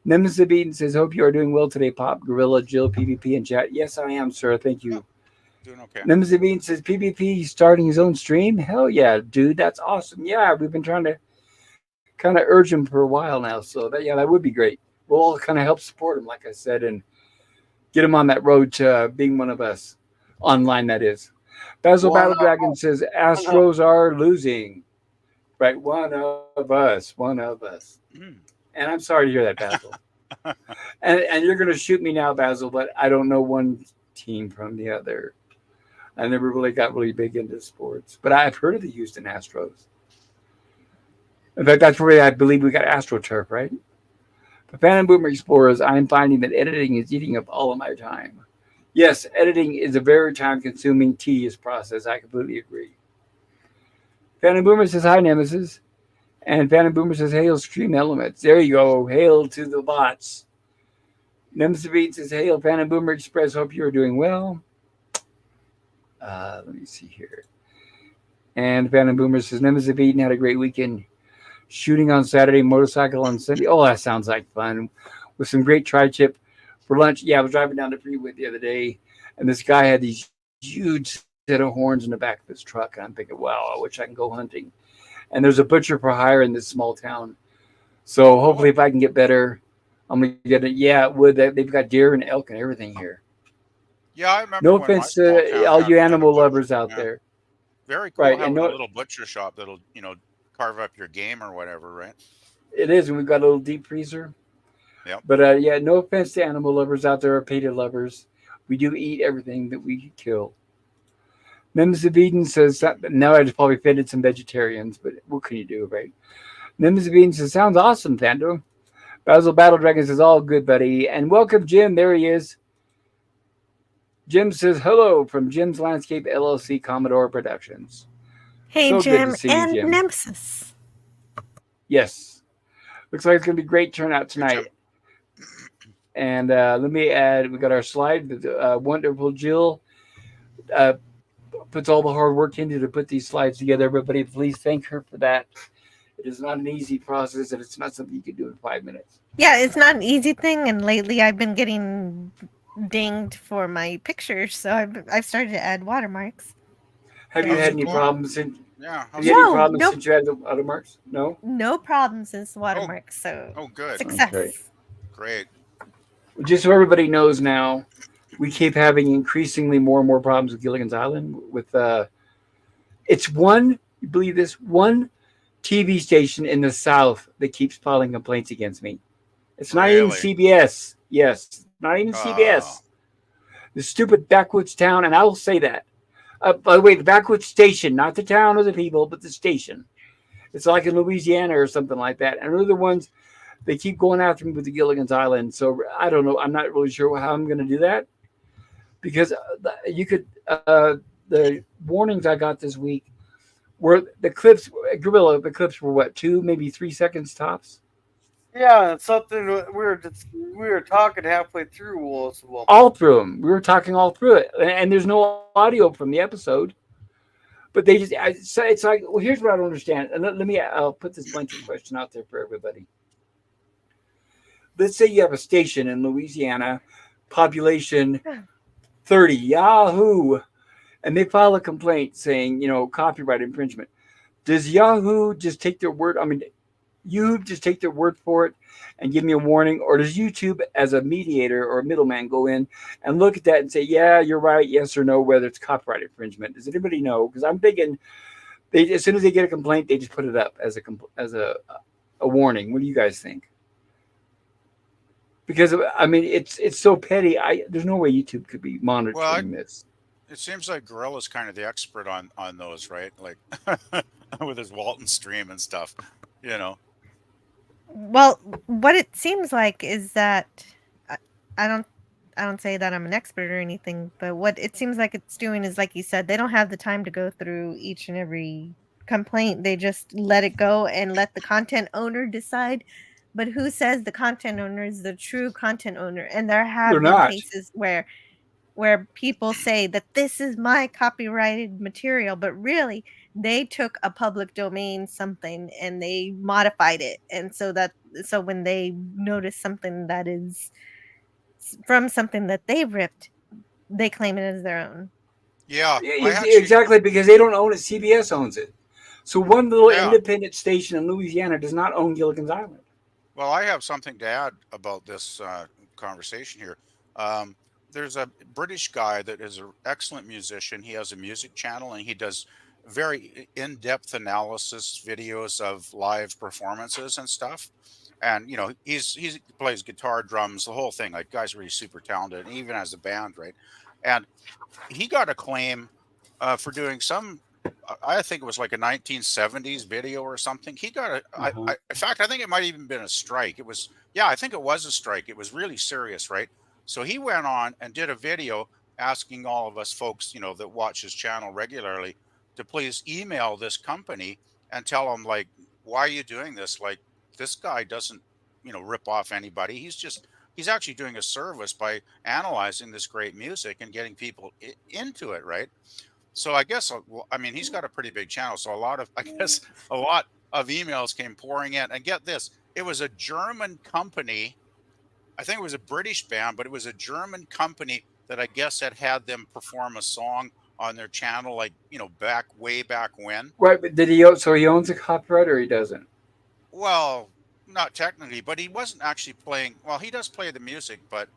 [SPEAKER 1] Nemesis of Eden says, hope you are doing well today, Pop, Gorilla, Jill, PvP, and chat. Yes, I am, sir. Thank you.
[SPEAKER 4] Doing okay.
[SPEAKER 1] Nemesis of Eden says, PvP starting his own stream? Hell yeah, dude. That's awesome. Yeah, we've been trying to kind of urge him for a while now. So, that would be great. We'll all kind of help support him, like I said, and get him on that road to being one of us. Online, that is. Basil
[SPEAKER 2] Wow.
[SPEAKER 1] Battle Dragon says, Astros are losing. Right, one of us.
[SPEAKER 4] Mm.
[SPEAKER 1] And I'm sorry to hear that, Basil. and you're going to shoot me now, Basil, but I don't know one team from the other. I never really got really big into sports, but I've heard of the Houston Astros. In fact, that's where I believe we got AstroTurf, right? The Phantom Boomer Explorers, I'm finding that editing is eating up all of my time. Yes, editing is a very time-consuming, tedious process. I completely agree. Phantom Boomer says, hi, Nemesis. And Phantom Boomer says, hail, stream elements. There you go. Hail to the bots. Nemesis Beat says, hail, Phantom Boomer Express. Hope you are doing well. Let me see here. And Phantom Boomer says, Nemesis Beaton had a great weekend. Shooting on Saturday, motorcycle on Sunday. Oh, that sounds like fun. With some great tri-chip for lunch. Yeah, I was driving down the freeway the other day, and this guy had these huge set of horns in the back of his truck, and I'm thinking, wow, I wish I can go hunting. And there's a butcher for hire in this small town. So hopefully,
[SPEAKER 4] Oh,
[SPEAKER 1] if I can get better, I'm gonna get it. Yeah, it would. They've got deer and elk and everything here.
[SPEAKER 4] yeah, I remember
[SPEAKER 1] No
[SPEAKER 4] when my
[SPEAKER 1] offense
[SPEAKER 4] small
[SPEAKER 1] to
[SPEAKER 4] town
[SPEAKER 1] all you
[SPEAKER 4] had a
[SPEAKER 1] animal
[SPEAKER 4] butcher.
[SPEAKER 1] lovers out
[SPEAKER 4] Yeah,
[SPEAKER 1] there,
[SPEAKER 4] very cool
[SPEAKER 1] right? And
[SPEAKER 4] having a
[SPEAKER 1] no,
[SPEAKER 4] little butcher shop that'll carve up your game or whatever, right?
[SPEAKER 1] it is, and we've got a little deep freezer.
[SPEAKER 4] Yep.
[SPEAKER 1] But yeah, no offense to animal lovers out there or painted lovers. We do eat everything that we kill. Mims of Eden says now I just probably offended some vegetarians, but what can you do, right? Mims of Eden says sounds awesome, Fando. Basil Battle Dragon says all good, buddy, and welcome Jim. There he is. Jim says hello from Jim's Landscape LLC Commodore Productions.
[SPEAKER 3] Hey,
[SPEAKER 1] So good to
[SPEAKER 3] Jim
[SPEAKER 1] see you,
[SPEAKER 3] and
[SPEAKER 1] Jim.
[SPEAKER 3] Nemesis.
[SPEAKER 1] Yes, looks like it's gonna be a great turnout
[SPEAKER 4] Hey, Jim.
[SPEAKER 1] tonight. And let me add, we got our slide. The wonderful Jill uh, puts all the hard work into to put these slides together. Everybody, please thank her for that. It is not an easy process, and it's not something you can do in 5 minutes.
[SPEAKER 3] Yeah, it's not an easy thing, and lately I've been getting dinged for my pictures, so I've started to add watermarks.
[SPEAKER 1] Have you
[SPEAKER 4] How's
[SPEAKER 1] had
[SPEAKER 4] it
[SPEAKER 1] any
[SPEAKER 4] going?
[SPEAKER 1] problems?
[SPEAKER 4] Yeah,
[SPEAKER 1] Have
[SPEAKER 4] how's
[SPEAKER 1] you
[SPEAKER 4] it
[SPEAKER 1] had any
[SPEAKER 4] going?
[SPEAKER 3] No,
[SPEAKER 1] problems
[SPEAKER 3] nope,
[SPEAKER 1] since you had the watermarks? No.
[SPEAKER 3] no problem since the
[SPEAKER 4] Oh,
[SPEAKER 3] watermarks. So
[SPEAKER 4] oh, good.
[SPEAKER 1] Okay.
[SPEAKER 3] success.
[SPEAKER 4] Great.
[SPEAKER 1] Just so everybody knows now, we keep having increasingly more and more problems with Gilligan's Island. With it's one, you believe this, one TV station in the South that keeps filing complaints against me. It's not even
[SPEAKER 4] Really?
[SPEAKER 1] CBS. Yes, not even
[SPEAKER 4] Uh,
[SPEAKER 1] CBS. The stupid backwoods town, and I will say that. By the way, the backwoods station, not the town or the people, but the station. It's like in Louisiana or something like that. And they're the ones they keep going after me with the Gilligan's Island. So I don't know. I'm not really sure how I'm going to do that because you could. The warnings I got this week were the clips. Gorilla, the clips were what 2, maybe 3 seconds tops.
[SPEAKER 2] Yeah, and something we were talking halfway through was well,
[SPEAKER 1] All through them. We were talking all through it, and there's no audio from the episode. But they just, so it's like, well, here's what I don't understand. And let me, I'll put this blanket question out there for everybody. Let's say you have a station in Louisiana, population 30, Yahoo, and they file a complaint saying, copyright infringement. Does Yahoo just take their word? I mean, you just take their word for it and give me a warning, or does YouTube, as a mediator or a middleman, go in and look at that and say, "Yeah, you're right, yes or no," whether it's copyright infringement? Does anybody know? Because I'm thinking, as soon as they get a complaint, they just put it up as a warning. What do you guys think? Because I mean, it's so petty. There's no way YouTube could be
[SPEAKER 4] well,
[SPEAKER 1] monitoring this.
[SPEAKER 4] it seems like Gorilla's kind of the expert on those, right? Like with his Walton stream and stuff. You know.
[SPEAKER 3] Well, what it seems like is that I, I don't I don't say that I'm an expert or anything, but what it seems like it's doing is like you said, they don't have the time to go through each and every complaint. They just let it go and let the content owner decide. But who says the content owner is the true content owner? And there
[SPEAKER 1] They're
[SPEAKER 3] have been
[SPEAKER 1] not.
[SPEAKER 3] cases where people say that this is my copyrighted material, but really they took a public domain something and they modified it. And so when they notice something that is from something that they ripped, they claim it as their own.
[SPEAKER 4] Yeah, I actually.
[SPEAKER 1] Exactly, because they don't own it. CBS owns it. So one little
[SPEAKER 4] Yeah.
[SPEAKER 1] independent station in Louisiana does not own Gilligan's Island.
[SPEAKER 4] Well, I have something to add about this conversation here. Um, there's a British guy that is an excellent musician. He has a music channel and he does very in-depth analysis videos of live performances and stuff. And he plays guitar, drums, the whole thing. Like, guy's really super talented, and even has a band, right? And he got a claim for doing some. I think it was like a 1970s video or something. He got in fact, I think it might even been a strike. It was, yeah, I think it was a strike. It was really serious, right? So he went on and did a video asking all of us folks, that watch his channel regularly, to please email this company and tell them, like, why are you doing this? Like, this guy doesn't, rip off anybody. He's actually doing a service by analyzing this great music and getting people into it, right? So I guess, well, I mean, he's got a pretty big channel. So I guess a lot of emails came pouring in. And get this, it was a German company. I think it was a British band, but it was a German company that I guess had them perform a song on their channel, like way back when.
[SPEAKER 1] Right, but so he owns a copyright or he doesn't?
[SPEAKER 4] Well, not technically, but he wasn't actually playing. Well, he does play the music, but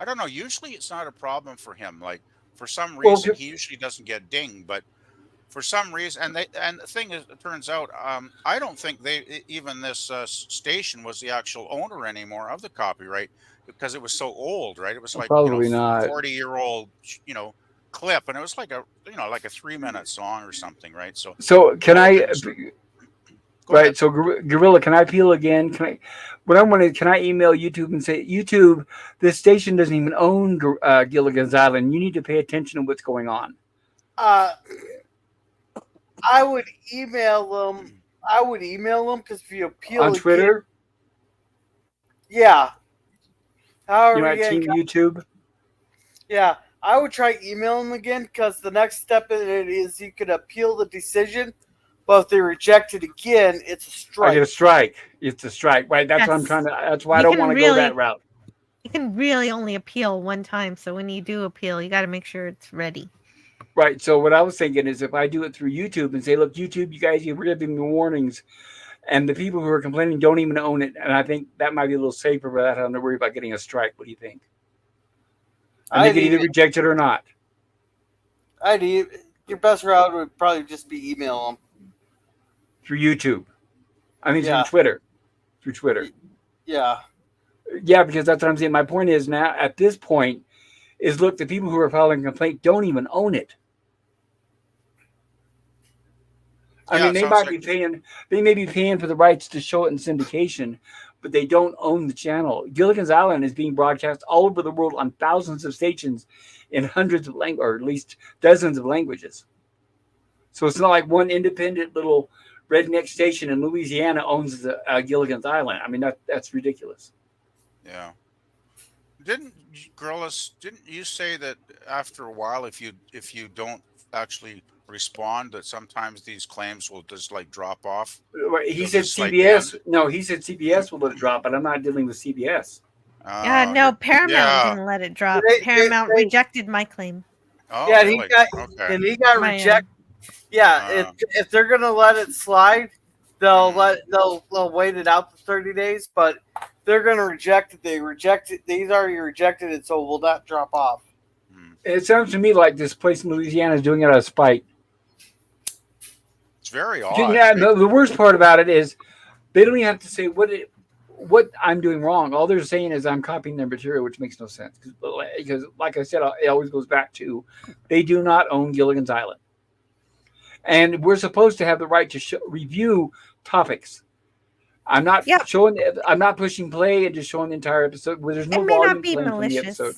[SPEAKER 4] I don't know. Usually, it's not a problem for him. Like for some
[SPEAKER 1] Well,
[SPEAKER 4] reason, he usually doesn't get dinged, but for some reason, and the thing is, it turns out, I don't think even this station was the actual owner anymore of the copyright because it was so old, right? It was like
[SPEAKER 1] probably not.
[SPEAKER 4] 40-year-old clip, and it was like a 3-minute song or something, right? So
[SPEAKER 1] Can I?
[SPEAKER 4] Hogan's- Go
[SPEAKER 1] Right.
[SPEAKER 4] ahead.
[SPEAKER 1] So Gorilla, can I appeal again? Can I email YouTube and say, YouTube, this station doesn't even own Gilligan's Island. You need to pay attention to what's going on.
[SPEAKER 2] I would email them. Because if you appeal
[SPEAKER 1] On Twitter,
[SPEAKER 2] yeah.
[SPEAKER 1] you're
[SPEAKER 2] However,
[SPEAKER 1] not
[SPEAKER 2] you
[SPEAKER 1] Team YouTube.
[SPEAKER 2] yeah, I would try emailing them again because the next step in it is you could appeal the decision, but if they reject it again, it's a
[SPEAKER 1] I
[SPEAKER 2] strike.
[SPEAKER 1] get a strike. It's a strike, right? That's what I'm
[SPEAKER 3] Yes.
[SPEAKER 1] trying to. That's why I
[SPEAKER 3] You
[SPEAKER 1] don't
[SPEAKER 3] can
[SPEAKER 1] want to go
[SPEAKER 3] really-
[SPEAKER 1] that route.
[SPEAKER 3] You can really only appeal one time, so when you do appeal, you got to make sure it's ready.
[SPEAKER 1] Right. So what I was thinking is if I do it through YouTube and say, look, YouTube, you guys, you're giving me warnings, and the people who are complaining don't even own it, and I think that might be a little safer without having to worry about getting a strike. What do you think? And they can either reject it or not.
[SPEAKER 2] Your best route would probably just be email them.
[SPEAKER 1] Through YouTube. I mean,
[SPEAKER 2] Yeah.
[SPEAKER 1] through Twitter. Through Twitter.
[SPEAKER 2] Yeah.
[SPEAKER 1] Yeah, because that's what I'm saying. My point is now, at this point, is look, the people who are filing a complaint don't even own it. I
[SPEAKER 4] Yeah,
[SPEAKER 1] mean,
[SPEAKER 4] it
[SPEAKER 1] they
[SPEAKER 4] sounds
[SPEAKER 1] might be paying. They may be paying for the rights to show it in syndication, but they don't own the channel. Gilligan's Island is being broadcast all over the world on thousands of stations in hundreds of languages, or at least dozens of languages. So it's not like one independent little redneck station in Louisiana owns the Gilligan's Island. I mean, that's ridiculous.
[SPEAKER 4] Yeah. Didn't you say that after a while, if you don't actually respond, that sometimes these claims will just like drop off?
[SPEAKER 1] He
[SPEAKER 4] They'll
[SPEAKER 1] said
[SPEAKER 4] just, like,
[SPEAKER 1] CBS. No, he said CBS will let it drop, but I'm not dealing with CBS.
[SPEAKER 3] Yeah, no, Paramount
[SPEAKER 4] yeah.
[SPEAKER 3] didn't let it drop.
[SPEAKER 2] They-
[SPEAKER 3] Paramount
[SPEAKER 2] they-
[SPEAKER 3] rejected my claim.
[SPEAKER 4] Oh,
[SPEAKER 2] Yeah,
[SPEAKER 4] really? Okay.
[SPEAKER 2] and he got
[SPEAKER 3] My,
[SPEAKER 2] rejected. Yeah, if they're gonna let it slide, they'll wait it out for 30 days. But they're gonna reject it. They reject it. He's already rejected it, so it will not drop off.
[SPEAKER 1] It sounds to me like this place in Louisiana is doing it out of spite.
[SPEAKER 4] It's very odd.
[SPEAKER 1] Yeah, the worst part about it is they don't even have to say what I'm doing wrong. All they're saying is I'm copying their material, which makes no sense. Because like I said, it always goes back to they do not own Gilligan's Island. And we're supposed to have the right to review topics. I'm not showing. I'm not pushing play and just showing the entire episode. Where there's no
[SPEAKER 3] It may
[SPEAKER 1] volume
[SPEAKER 3] not be
[SPEAKER 1] playing from the
[SPEAKER 3] malicious.
[SPEAKER 1] episode.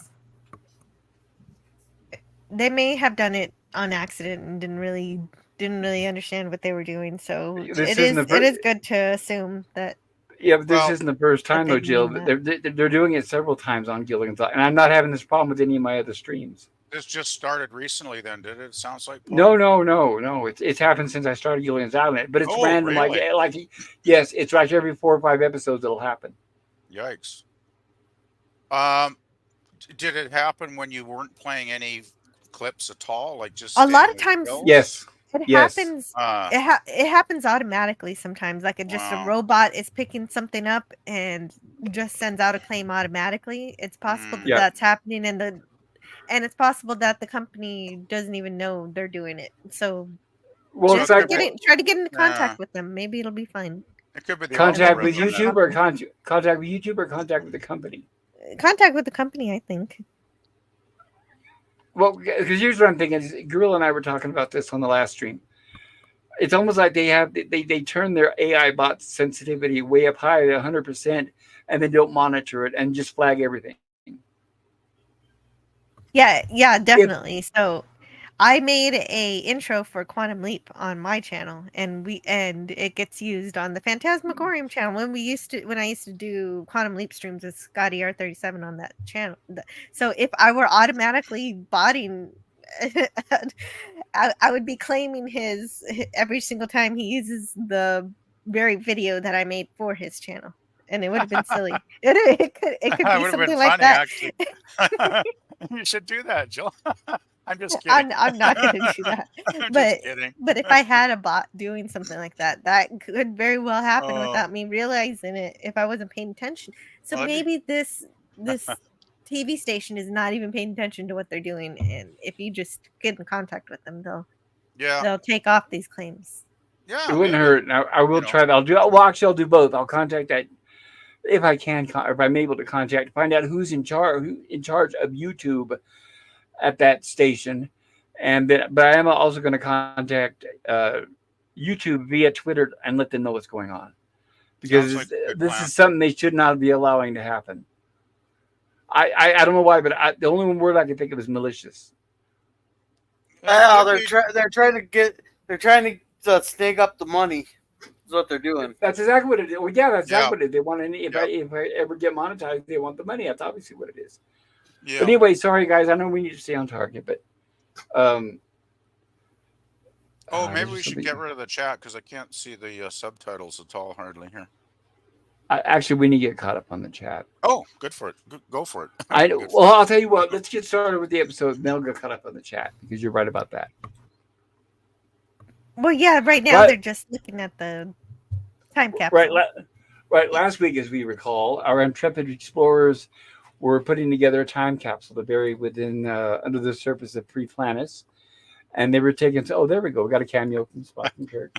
[SPEAKER 3] They may have done it on accident and didn't really understand what they were doing. So it is good to assume that.
[SPEAKER 1] Yeah, but this isn't the first time though, Jill. They're doing it several times on Gilligan's Island, and I'm not having this problem with any of my other streams.
[SPEAKER 4] This just started recently, then, did it? It sounds like.
[SPEAKER 1] Paul. No. It's happened since I started Gilligan's Island, but it's random.
[SPEAKER 4] Really?
[SPEAKER 1] Like yes, it's like every 4 or 5 episodes it'll happen.
[SPEAKER 4] Yikes. Did it happen when you weren't playing any clips at all? Like just
[SPEAKER 3] a lot of times.
[SPEAKER 1] Yes.
[SPEAKER 3] It happens. It happens automatically sometimes. Like a robot is picking something up and just sends out a claim automatically. It's possible that that's happening, and it's possible that the company doesn't even know they're doing it. So, just try to get into contact with them. Maybe it'll be fine.
[SPEAKER 4] It could be the
[SPEAKER 1] contact with YouTube or contact with YouTube or contact with the company.
[SPEAKER 3] Contact with the company, I think.
[SPEAKER 1] Well, because here's what I'm thinking. Gorilla and I were talking about this on the last stream. It's almost like they turn their AI bot sensitivity way up high at 100%, and then don't monitor it and just flag everything.
[SPEAKER 3] Yeah, definitely. So I made a intro for Quantum Leap on my channel, and it gets used on the Phantasmagorium channel when I used to do Quantum Leap streams with Scotty R37 on that channel. So if I were automatically botting, I would be claiming his every single time he uses the very video that I made for his channel, and it would have been silly. It could be something like
[SPEAKER 4] funny,
[SPEAKER 3] that.
[SPEAKER 4] actually. You should do that, Jill. I'm just kidding.
[SPEAKER 3] I'm not going to do that.
[SPEAKER 4] I'm
[SPEAKER 3] But
[SPEAKER 4] just kidding.
[SPEAKER 3] but if I had a bot doing something like that, that could very well happen
[SPEAKER 4] Oh,
[SPEAKER 3] without me realizing it if I wasn't paying attention. So
[SPEAKER 4] well, that'd be,
[SPEAKER 3] maybe this TV station is not even paying attention to what they're doing, and if you just get in contact with them,
[SPEAKER 4] yeah,
[SPEAKER 3] they'll take off these claims.
[SPEAKER 1] It
[SPEAKER 4] yeah,
[SPEAKER 1] wouldn't
[SPEAKER 4] maybe.
[SPEAKER 1] hurt. I will
[SPEAKER 4] You know,
[SPEAKER 1] try that. I'll do. Well, actually, I'll do both. I'll contact that if I can, if I'm able to contact, find out who in charge of YouTube at that station, and then. But I am also going to contact YouTube via Twitter and let them know what's going on
[SPEAKER 4] sounds like
[SPEAKER 1] because
[SPEAKER 4] a good
[SPEAKER 1] this
[SPEAKER 4] plan.
[SPEAKER 1] is something they should not be allowing to happen. I don't know why, but the only one word I can think of is malicious.
[SPEAKER 2] Well,
[SPEAKER 4] Could be.
[SPEAKER 2] they're trying to snake up the money. Is what they're doing.
[SPEAKER 1] That's exactly what it is. Well, yeah, that's
[SPEAKER 4] Yeah,
[SPEAKER 1] exactly what it is. They want any.
[SPEAKER 4] yeah,
[SPEAKER 1] If I ever get monetized, they want the money. That's obviously what it is. But
[SPEAKER 4] yeah.
[SPEAKER 1] anyway, sorry guys. I know we need to stay on target, but um,
[SPEAKER 4] Oh, maybe
[SPEAKER 1] there's
[SPEAKER 4] we should
[SPEAKER 1] something.
[SPEAKER 4] get rid of the chat because I can't see the subtitles at all hardly here.
[SPEAKER 1] Actually, we need to get caught up on the chat.
[SPEAKER 4] Oh, good for it. Go for it.
[SPEAKER 1] I
[SPEAKER 4] Good
[SPEAKER 1] well, I'll tell you what. Let's get started with the episode. And then I'll get caught up on the chat because you're right about that.
[SPEAKER 3] Well, yeah, right now
[SPEAKER 1] But
[SPEAKER 3] they're just looking at the time
[SPEAKER 1] right,
[SPEAKER 3] capsule.
[SPEAKER 1] right. Last week, as we recall, our intrepid explorers were putting together a time capsule to bury within under the surface of Pre-Planis, and they were taking. Oh, there we go. We got a cameo from Spock and Kirk.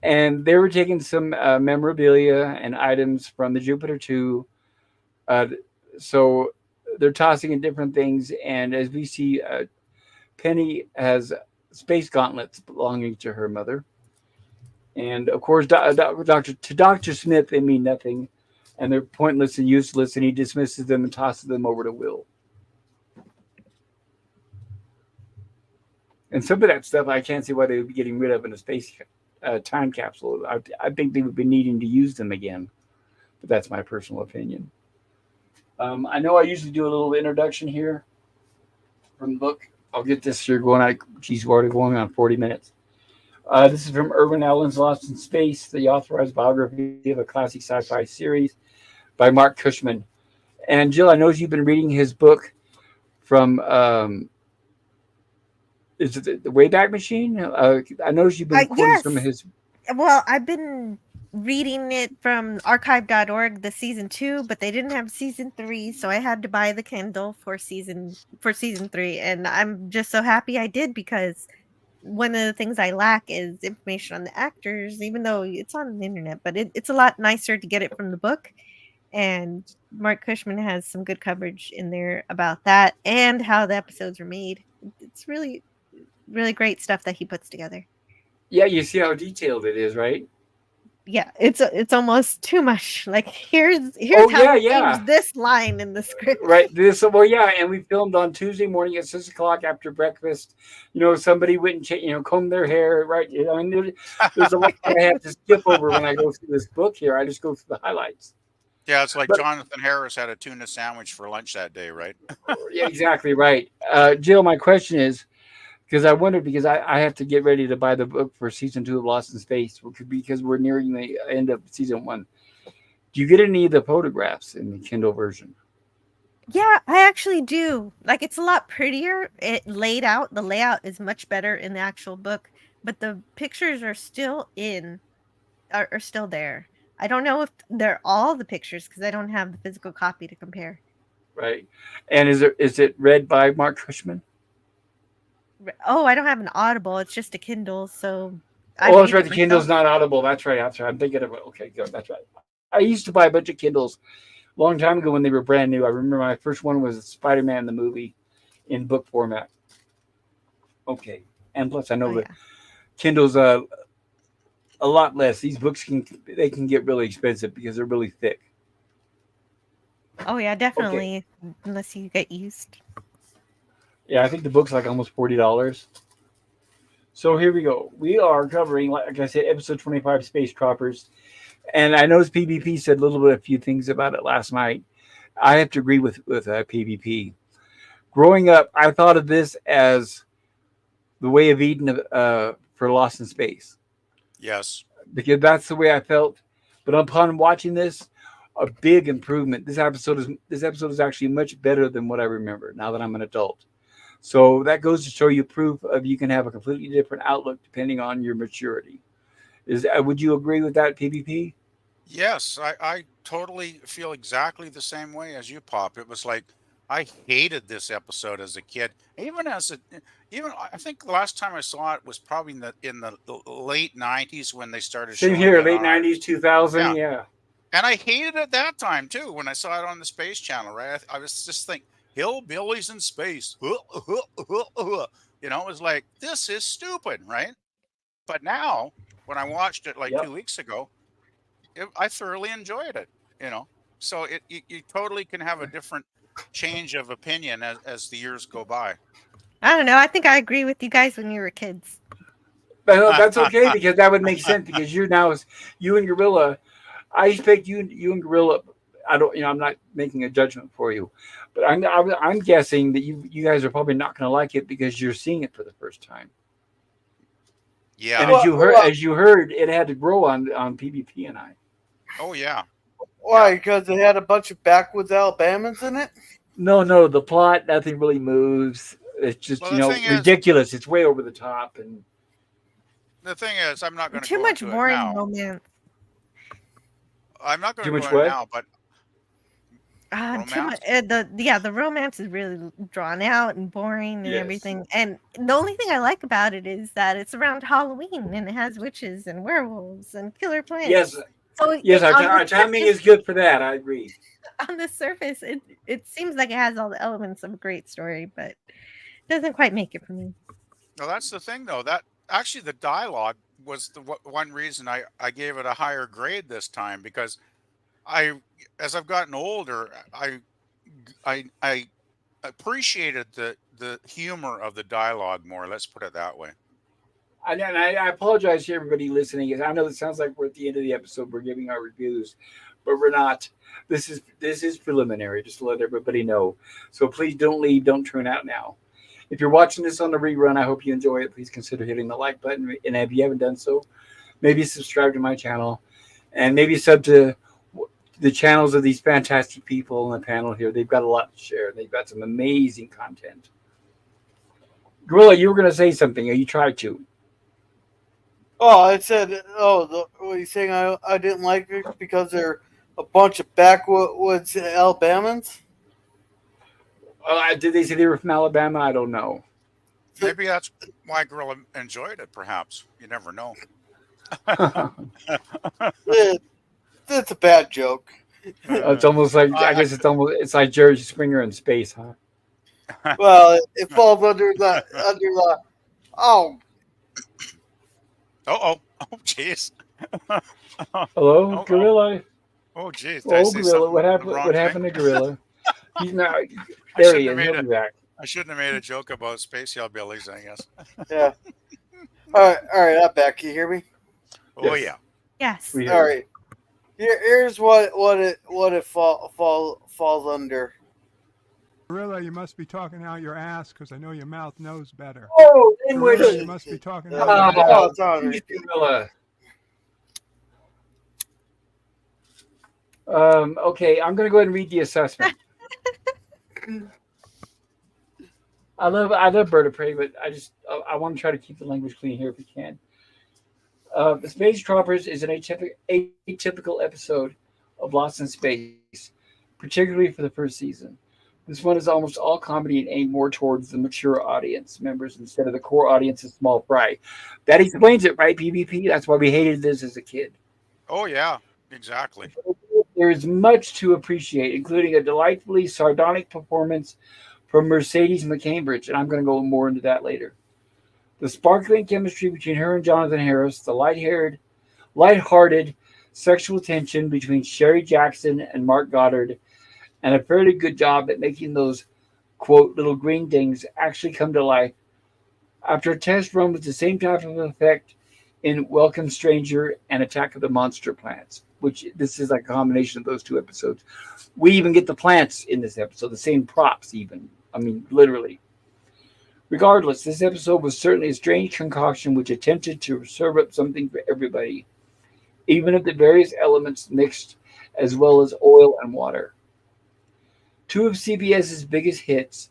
[SPEAKER 1] And they were taking some memorabilia and items from the Jupiter 2. So they're tossing in different things. And as we see, Penny has space gauntlets belonging to her mother. And of course, Dr. Smith, they mean nothing. And they're pointless and useless. And he dismisses them and tosses them over to Will. And some of that stuff I can't see why they would be getting rid of in a space time capsule. I think they would be needing to use them again, but that's my personal opinion. I know I usually do a little introduction here from the book. I'll get this here going. Geez, we're already going on 40 minutes. This is from Irwin Allen's Lost in Space, the authorized biography of a classic sci-fi series by Mark Cushman. And Jill, I know you've been reading his book from is it the Wayback Machine? I noticed you've been quoting some of
[SPEAKER 3] Yes.
[SPEAKER 1] his.
[SPEAKER 3] Well, I've been reading it from archive.org, the season 2, but they didn't have season 3, so I had to buy the Kindle for season 3, and I'm just so happy I did because one of the things I lack is information on the actors, even though it's on the internet, but it's a lot nicer to get it from the book. And Mark Cushman has some good coverage in there about that and how the episodes were made. It's really, really great stuff that he puts together.
[SPEAKER 1] Yeah, you see how detailed it is, right?
[SPEAKER 3] Yeah, it's almost too much. Like here's
[SPEAKER 1] Oh
[SPEAKER 3] how
[SPEAKER 1] yeah,
[SPEAKER 3] we
[SPEAKER 1] yeah.
[SPEAKER 3] changed this line in the script.
[SPEAKER 1] Right. Well, yeah, and we filmed on Tuesday morning at 6 o'clock after breakfast. Somebody went and combed their hair. Right. I mean, there's a lot I have to skip over when I go through this book here. I just go through the highlights.
[SPEAKER 4] Yeah, it's like
[SPEAKER 1] But
[SPEAKER 4] Jonathan Harris had a tuna sandwich for lunch that day, right?
[SPEAKER 1] yeah, exactly right. Jill, my question is because I wondered because I have to get ready to buy the book for season 2 of Lost in Space because we're nearing the end of season 1. Do you get any of the photographs in the Kindle version?
[SPEAKER 3] Yeah, I actually do. Like it's a lot prettier. It laid out. The layout is much better in the actual book, but the pictures are still are still there. I don't know if they're all the pictures because I don't have the physical copy to compare.
[SPEAKER 1] Right. And is it read by Mark Cushman?
[SPEAKER 3] Oh, I don't have an Audible. It's just a Kindle, so I
[SPEAKER 1] Oh, that's
[SPEAKER 3] read
[SPEAKER 1] right.
[SPEAKER 3] it
[SPEAKER 1] The
[SPEAKER 3] myself.
[SPEAKER 1] Kindle's not Audible. That's right. I'm thinking of it. Okay, good. That's right. I used to buy a bunch of Kindles a long time ago when they were brand new. I remember my first one was Spider-Man the movie in book format. Okay, and plus I
[SPEAKER 3] Oh
[SPEAKER 1] know that
[SPEAKER 3] yeah.
[SPEAKER 1] Kindle's a lot less. These books can get really expensive because they're really thick.
[SPEAKER 3] Oh yeah,
[SPEAKER 1] Okay,
[SPEAKER 3] definitely. Unless you get used.
[SPEAKER 1] yeah, I think the book's like almost $40. So here we go. We are covering, like I said, episode 25, Space Troppers. And I noticed PvP said a few things about it last night. I have to agree with PvP. Growing up, I thought of this as the way of Eden for Lost in Space
[SPEAKER 4] Yes.
[SPEAKER 1] because that's the way I felt. But upon watching this, a big improvement. This episode is actually much better than what I remember now that I'm an adult. So that goes to show you proof of you can have a completely different outlook depending on your maturity. Would you agree with that, PvP?
[SPEAKER 4] Yes, I totally feel exactly the same way as you, Pop. It was like I hated this episode as a kid. Even as a even I think the last time I saw it was probably in the late '90s when they started
[SPEAKER 1] Same
[SPEAKER 4] showing
[SPEAKER 1] here,
[SPEAKER 4] it
[SPEAKER 1] late
[SPEAKER 4] on our.
[SPEAKER 1] '90s, 2000.
[SPEAKER 4] Yeah,
[SPEAKER 1] Yeah.
[SPEAKER 4] and I hated it that time too when I saw it on the Space Channel. Right, I was just thinking hillbillies in space. You know, it was like this is stupid, right? But now when I watched it like
[SPEAKER 1] Yep.
[SPEAKER 4] 2 weeks ago, I thoroughly enjoyed it. You know, so you totally can have a different change of opinion as the years go by.
[SPEAKER 3] I don't know. I think I agree with you guys when you were kids.
[SPEAKER 1] But that's okay because that would make sense because you and Gorilla. I expect you and Gorilla. I don't, I'm not making a judgment for you, but I'm guessing that you guys are probably not going to like it because you're seeing it for the first time. And
[SPEAKER 4] Yeah.
[SPEAKER 1] as you heard, it had to grow on PvP and I.
[SPEAKER 4] Oh yeah.
[SPEAKER 2] Why? Because it had a bunch of backwoods Alabamans in it?
[SPEAKER 1] No, the plot, nothing really moves. It's just,
[SPEAKER 4] Well, the thing is,
[SPEAKER 1] ridiculous. It's way over the top. And
[SPEAKER 4] I'm not going to
[SPEAKER 3] Too
[SPEAKER 4] go
[SPEAKER 3] much
[SPEAKER 4] into it
[SPEAKER 3] boring
[SPEAKER 4] now.
[SPEAKER 3] romance.
[SPEAKER 4] I'm not going
[SPEAKER 1] Too
[SPEAKER 4] to
[SPEAKER 1] much
[SPEAKER 4] go into it
[SPEAKER 1] what?
[SPEAKER 4] now, but
[SPEAKER 3] Too much.
[SPEAKER 4] romance.
[SPEAKER 3] The romance is really drawn out and boring and
[SPEAKER 1] Yes.
[SPEAKER 3] everything. And the only thing I like about it is that it's around Halloween and it has witches and werewolves and killer plants.
[SPEAKER 1] Yes,
[SPEAKER 3] So
[SPEAKER 1] yes,
[SPEAKER 3] on
[SPEAKER 1] our
[SPEAKER 3] the
[SPEAKER 1] timing
[SPEAKER 3] surface-
[SPEAKER 1] is good for that. I agree.
[SPEAKER 3] On the surface, it seems like it has all the elements of a great story, but it doesn't quite make it for me.
[SPEAKER 4] No, that's the thing though. That actually the dialogue was the one reason I gave it a higher grade this time because as I've gotten older, I appreciated the humor of the dialogue more. Let's put it that way.
[SPEAKER 1] And I apologize to everybody listening. I know it sounds like we're at the end of the episode. We're giving our reviews, but we're not. This is preliminary, just to let everybody know. So please don't leave. Don't tune out now. If you're watching this on the rerun, I hope you enjoy it. Please consider hitting the like button. And if you haven't done so, maybe subscribe to my channel and maybe sub to the channels of these fantastic people on the panel here. They've got a lot to share. They've got some amazing content. Gorilla, you were going to say something, or you tried to.
[SPEAKER 2] Oh, I said, what are you saying? I didn't like it because they're a bunch of backwoods Alabamans?
[SPEAKER 1] Did they say they were from Alabama? I don't know.
[SPEAKER 4] Maybe that's why Gorilla enjoyed it. Perhaps you never know.
[SPEAKER 2] That's a bad joke.
[SPEAKER 1] It's almost like I guess it's like Jerry Springer in space, huh?
[SPEAKER 2] Well, it falls under the oh.
[SPEAKER 4] Oh, jeez.
[SPEAKER 1] Hello,
[SPEAKER 4] Oh,
[SPEAKER 1] Gorilla.
[SPEAKER 4] Oh, jeez. Did I
[SPEAKER 1] Oh,
[SPEAKER 4] say
[SPEAKER 1] Gorilla.
[SPEAKER 4] something
[SPEAKER 1] What
[SPEAKER 4] the
[SPEAKER 1] happened?
[SPEAKER 4] wrong
[SPEAKER 1] What
[SPEAKER 4] thing?
[SPEAKER 1] happened to Gorilla? He's not.
[SPEAKER 4] I
[SPEAKER 1] There he
[SPEAKER 4] shouldn't
[SPEAKER 1] is.
[SPEAKER 4] have made
[SPEAKER 1] He'll be back.
[SPEAKER 4] I shouldn't have made a joke about space hillbillies, I guess.
[SPEAKER 2] Yeah. All right. I'm back. Can you hear me?
[SPEAKER 4] Oh
[SPEAKER 1] Yes.
[SPEAKER 4] yeah.
[SPEAKER 3] Yes.
[SPEAKER 1] We
[SPEAKER 2] All
[SPEAKER 1] heard.
[SPEAKER 2] right. Here's what it falls under.
[SPEAKER 5] Gorilla, you must be talking out your ass because I know your mouth knows better.
[SPEAKER 1] Oh, then we're
[SPEAKER 5] Gorilla,
[SPEAKER 2] just-
[SPEAKER 5] you must be talking
[SPEAKER 2] Oh,
[SPEAKER 5] out your ass.
[SPEAKER 2] it's on
[SPEAKER 1] He's
[SPEAKER 2] repeat.
[SPEAKER 1] Gorilla. Okay, I'm going to go ahead and read the assessment. I love Bird of Prey, but I want to try to keep the language clean here if we can. The Space Troopers is an atypical episode of Lost in Space, particularly for the first season. This one is almost all comedy and aimed more towards the mature audience members instead of the core audience of small fry. That explains it, right, PvP? That's why we hated this as a kid.
[SPEAKER 4] Oh yeah. Exactly.
[SPEAKER 1] There's much to appreciate, including a delightfully sardonic performance from Mercedes McCambridge, and I'm going to go more into that later. The sparkling chemistry between her and Jonathan Harris, the light-hearted sexual tension between Sherry Jackson and Mark Goddard, and a fairly good job at making those, quote, little green things actually come to life. After a test run with the same type of effect in Welcome Stranger and Attack of the Monster Plants, which this is like a combination of those two episodes. We even get the plants in this episode, the same props even. I mean, literally. Regardless, this episode was certainly a strange concoction which attempted to serve up something for everybody, even if the various elements mixed as well as oil and water. Two of CBS's biggest hits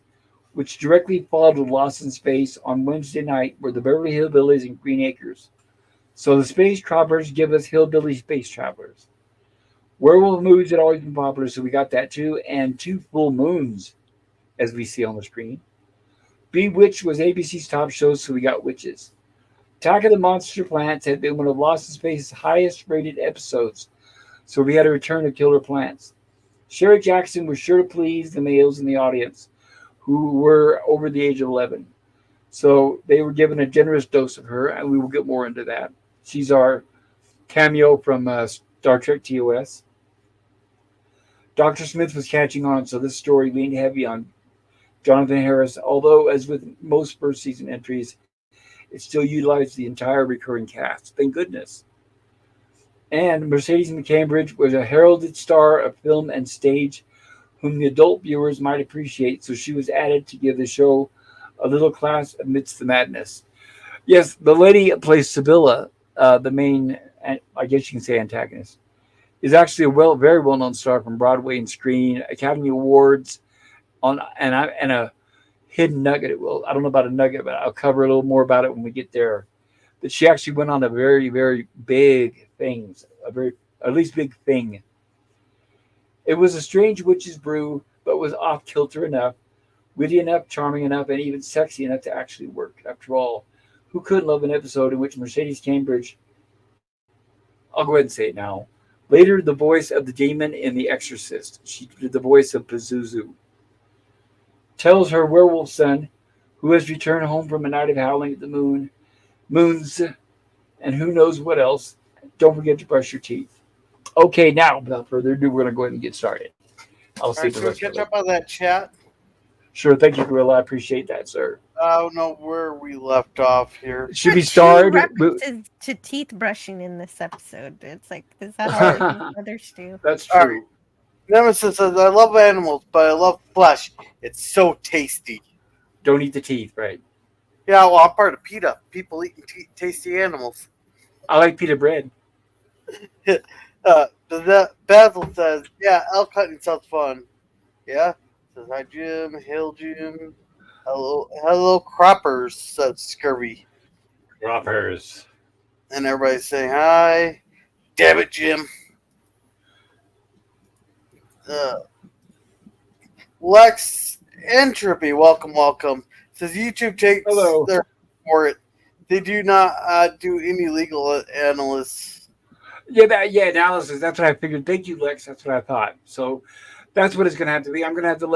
[SPEAKER 1] which directly followed Lost in Space on Wednesday night were the Beverly Hillbillies and Green Acres. So the Space Travelers give us Hillbilly Space Travelers. Werewolf movies had always been popular, so we got that too, and two full moons, as we see on the screen. Bewitched was ABC's top show, so we got Witches. Attack of the Monster Plants had been one of Lost in Space's highest rated episodes, so we had a return of Killer Plants. Sherry Jackson was sure to please the males in the audience, who were over the age of 11. So they were given a generous dose of her, and we will get more into that. She's our cameo from Star Trek TOS. Dr. Smith was catching on, so this story leaned heavy on Jonathan Harris, although, as with most first season entries, it still utilized the entire recurring cast. Thank goodness. And Mercedes McCambridge was a heralded star of film and stage whom the adult viewers might appreciate, so she was added to give the show a little class amidst the madness. Yes, the lady that plays Sibylla, the main, I guess you can say antagonist, is actually a very well-known star from Broadway and screen, Academy Awards, and a hidden nugget. Well, I don't know about a nugget, but I'll cover a little more about it when we get there. But she actually went on a very, very big things, at least big thing. It was a strange witch's brew, but was off kilter enough, witty enough, charming enough, and even sexy enough to actually work. After all, who couldn't love an episode in which Mercedes Cambridge, I'll go ahead and say it now, later the voice of the demon in The Exorcist. She did the voice of Pazuzu. Tells her werewolf son, who has returned home from a night of howling at the moons, and who knows what else, don't forget to brush your teeth. Okay, now, without further ado, we're going to go ahead and get started. I'll see the rest
[SPEAKER 2] catch
[SPEAKER 1] of it.
[SPEAKER 2] up on that chat.
[SPEAKER 1] Sure, thank you, Gorilla. I appreciate that, sir.
[SPEAKER 2] I don't know where we left off here.
[SPEAKER 1] Should be
[SPEAKER 3] Two
[SPEAKER 1] started.
[SPEAKER 3] references to teeth brushing in this episode. It's like, is that all that others do?
[SPEAKER 1] That's
[SPEAKER 2] All
[SPEAKER 1] true.
[SPEAKER 2] right. Nemesis says, I love animals, but I love flesh. It's so tasty.
[SPEAKER 1] Don't eat the teeth, right?
[SPEAKER 2] Yeah, well, I'm part of PETA. People eating tasty animals.
[SPEAKER 1] I like pita bread.
[SPEAKER 2] Basil says, yeah, elk hunting sounds fun. Yeah. Says, hi, Jim. Hail, Jim. Hello, croppers, says Scurvy.
[SPEAKER 1] Croppers.
[SPEAKER 2] And everybody's saying hi. Damn it, Jim. Lex Entropy, welcome. Says YouTube takes their for it. They do not do any legal analysis.
[SPEAKER 1] Yeah, analysis. That's what I figured. Thank you, Lex. That's what I thought. So that's what it's going to have to be. I'm going to have to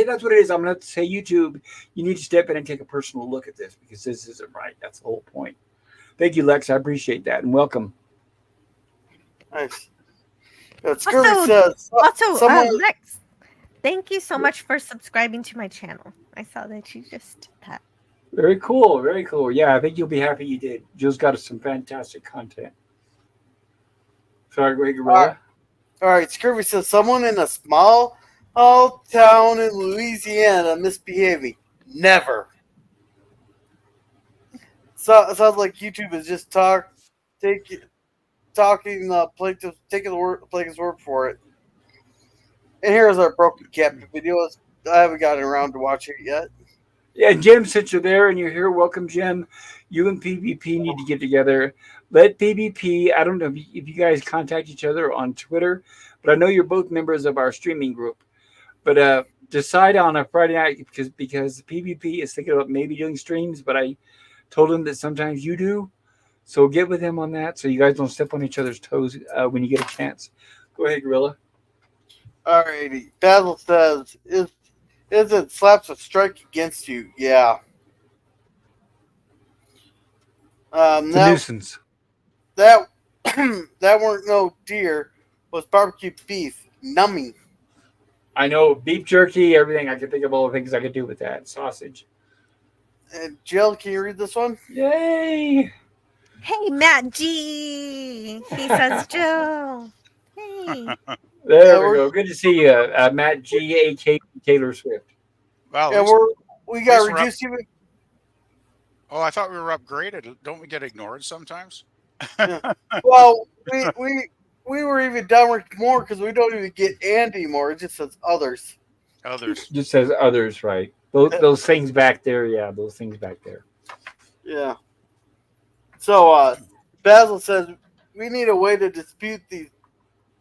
[SPEAKER 1] that's what it is. I'm going to have to say, YouTube, you need to step in and take a personal look at this because this isn't right. That's the whole point. Thank you, Lex. I appreciate that. And welcome.
[SPEAKER 2] Nice. Scurvy says,
[SPEAKER 3] Lex, thank you so much for subscribing to my channel. I saw that you just did that.
[SPEAKER 1] Very cool. Very cool. Yeah, I think you'll be happy you did. Jill's got us some fantastic content. Sorry, go ahead, Gorilla.
[SPEAKER 2] All right, Scurvy says, someone in a small town in Louisiana misbehaving. Never. So it sounds like YouTube is just taking the plaintiff's word for it. And here's our Broken Captain video. I haven't gotten around to watching it yet.
[SPEAKER 1] Yeah, Jim, since you're there and you're here, welcome, Jim. You and PvP need to get together. Let PvP, I don't know if you guys contact each other on Twitter, but I know you're both members of our streaming group. But decide on a Friday night because PvP is thinking about maybe doing streams, but I told him that sometimes you do. So get with him on that so you guys don't step on each other's toes when you get a chance. Go ahead, Gorilla.
[SPEAKER 2] Alrighty. Basil says, isn't slaps a strike against you? Yeah.
[SPEAKER 1] Nuisance.
[SPEAKER 2] That weren't no deer, was barbecue beef. Numbing.
[SPEAKER 1] I know beef jerky, everything. I can think of all the things I could do with that. Sausage.
[SPEAKER 2] And Jill, can you read this one?
[SPEAKER 1] Yay!
[SPEAKER 3] Hey, Matt G. He says, Jill. Hey.
[SPEAKER 1] There we go. Good to see you, Matt G. A.K. Taylor Swift.
[SPEAKER 4] Well,
[SPEAKER 2] Yeah, we got reduced even.
[SPEAKER 4] Oh, I thought we were upgraded. Don't we get ignored sometimes?
[SPEAKER 2] Yeah. Well, we were even down more because we don't even get Andy more. It just says others.
[SPEAKER 4] Others.
[SPEAKER 1] Just says others, right? Those things back there, yeah, those things back there.
[SPEAKER 2] Yeah. So Basil says we need a way to dispute these